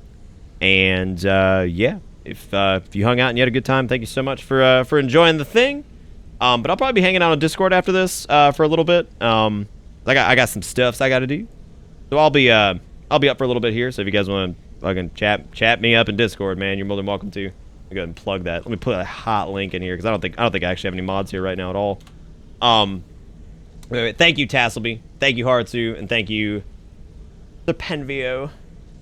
And yeah, if you hung out and you had a good time, thank you so much for enjoying the thing. But I'll probably be hanging out on Discord after this for a little bit. I got some stuffs I got to do, so I'll be up for a little bit here. So if you guys want to fucking chat me up in Discord, man, you're more than welcome to. I'll go ahead and plug that. Let me put a hot link in here because I don't think I actually have any mods here right now at all. Wait, thank you, Tasselby. Thank you, Hartsu, and thank you, the Penvio,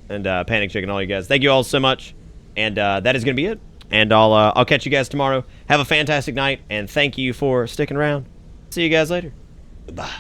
and Panic Chicken, all you guys. Thank you all so much, and that is gonna be it. And I'll catch you guys tomorrow. Have a fantastic night, and thank you for sticking around. See you guys later. Goodbye.